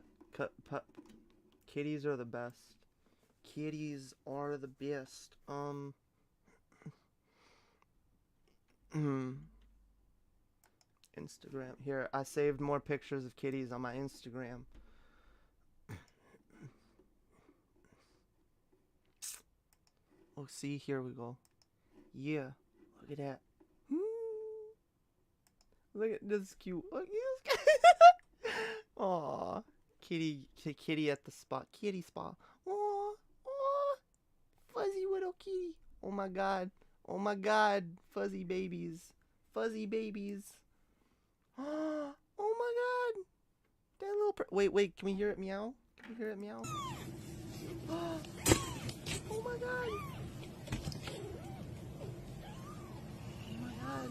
kitties are the best. Kitties are the best. Instagram. Here, I saved more pictures of kitties on my Instagram. Oh, see, here we go. Yeah, look at that. Look at this cute. Look at this. Aw, kitty at the spot. Kitty spot. Aw, aw, fuzzy little kitty. Oh my god. Oh my god. Fuzzy babies. Fuzzy babies. Oh my god. That little wait, can we hear it meow? Can we hear it meow? Oh my god. Oh my god.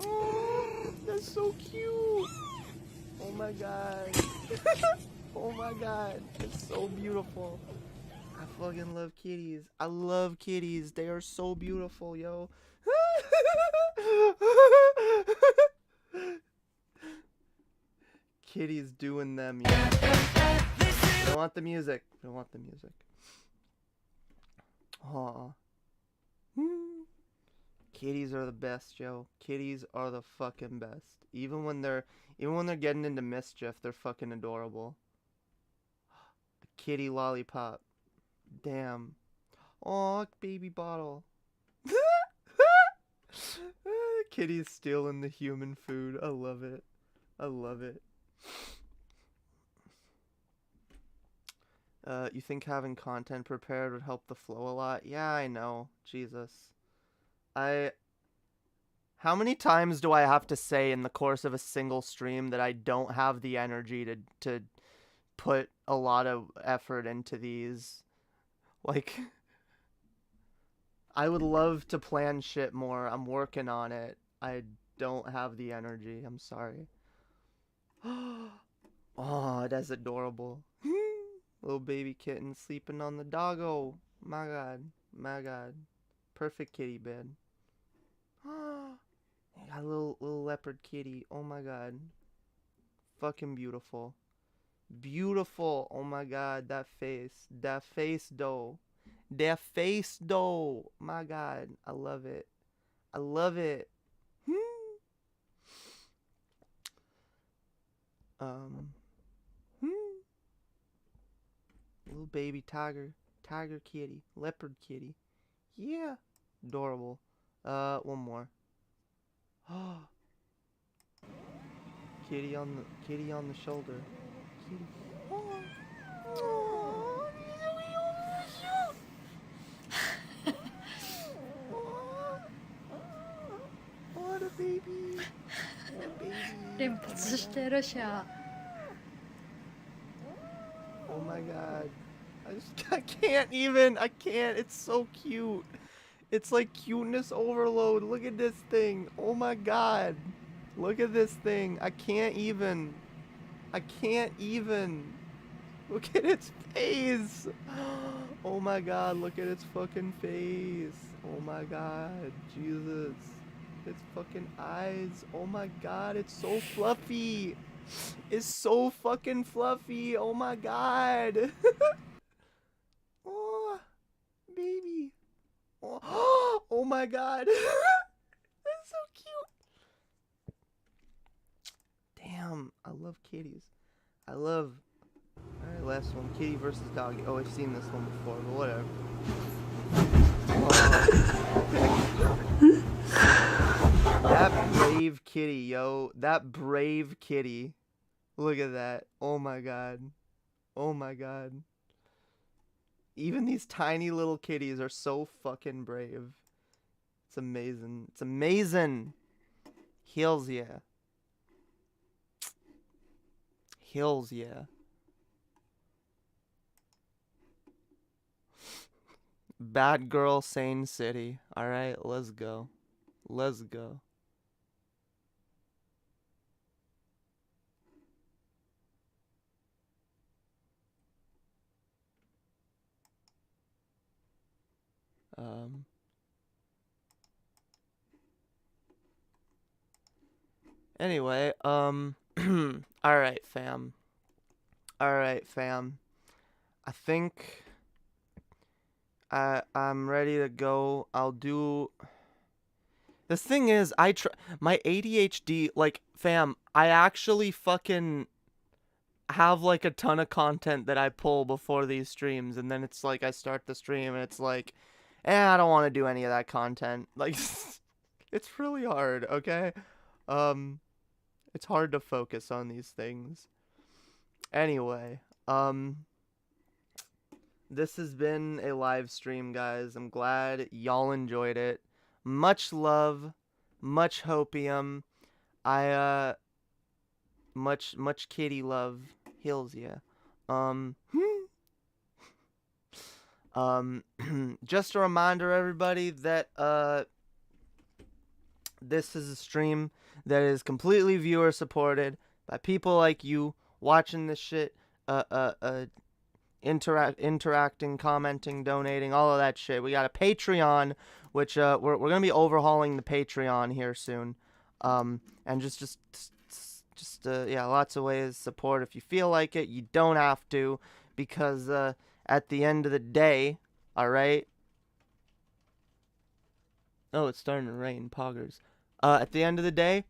Oh, that's so cute. Oh my god. Oh my god. It's so beautiful. I fucking love kitties. I love kitties. They are so beautiful, yo. Kitties doing them, yeah. I don't want the music. I don't want the music. Aw. Kitties are the best, yo. Kitties are the fucking best. Even when they're getting into mischief, they're fucking adorable. A kitty lollipop. Damn. Aw, baby bottle. Kitty's stealing the human food. I love it. I love it. You think having content prepared would help the flow a lot? Yeah, I know. Jesus. How many times do I have to say in the course of a single stream that I don't have the energy to put a lot of effort into these? Like, I would love to plan shit more. I'm working on it. I don't have the energy. I'm sorry. Oh, that's adorable. Little baby kitten sleeping on the doggo. My god. My god. Perfect kitty bed. Got a little leopard kitty. Oh my god. Fucking beautiful. Beautiful. Oh my god. That face. That face though. That face though. My god. I love it. I love it. Little baby tiger kitty, leopard kitty. Yeah. Adorable. One more. Kitty on the shoulder. Kitty. What a baby. What a baby. 連発してるしゃ。 Oh my god. I can't even. I can't. It's so cute. It's like cuteness overload. Look at this thing. Oh my god. Look at this thing. I can't even. I can't even. Look at its face. Oh my god. Look at its fucking face. Oh my god. Jesus. Its fucking eyes. Oh my god. It's so fluffy. It's so fucking fluffy. Oh my god. Oh, baby. Oh, oh my god. That's so cute. Damn, I love kitties. I love. Alright, last one. Kitty versus doggy. Oh, I've seen this one before, but whatever. That brave kitty, yo. That brave kitty. Look at that. Oh my god. Oh my god. Even these tiny little kitties are so fucking brave. It's amazing. It's amazing. Hills, yeah. Hills, yeah. Bad girl, sane city. Alright, let's go. Let's go. Anyway, alright, fam. Alright, fam. I think I'm ready to go. I'll do. The thing is, my ADHD, like, fam, I actually fucking have like a ton of content that I pull before these streams, and then it's like I start the stream and it's like, I don't want to do any of that content. Like, it's really hard, okay? It's hard to focus on these things. Anyway, this has been a live stream, guys. I'm glad y'all enjoyed it. Much love, much hopium. Much kitty love. Hills, yeah. Just a reminder, everybody, that this is a stream that is completely viewer supported by people like you watching this shit, interacting, commenting, donating, all of that shit. We got a Patreon, which we're gonna be overhauling the Patreon here soon, and just yeah, lots of ways to support if you feel like it. You don't have to, because at the end of the day, all right. Oh, it's starting to rain, poggers. At the end of the day,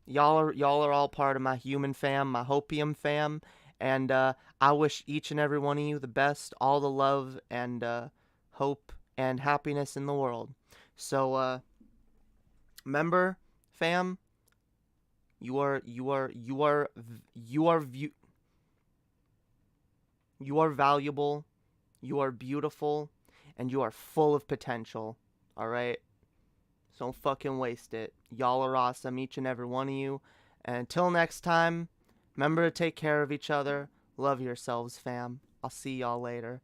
y'all are all part of my human fam, my hopium fam, and I wish each and every one of you the best, all the love and hope and happiness in the world. So remember, fam, you are valuable, you are beautiful, and you are full of potential. All right? So don't fucking waste it. Y'all are awesome, each and every one of you. And until next time, remember to take care of each other. Love yourselves, fam. I'll see y'all later.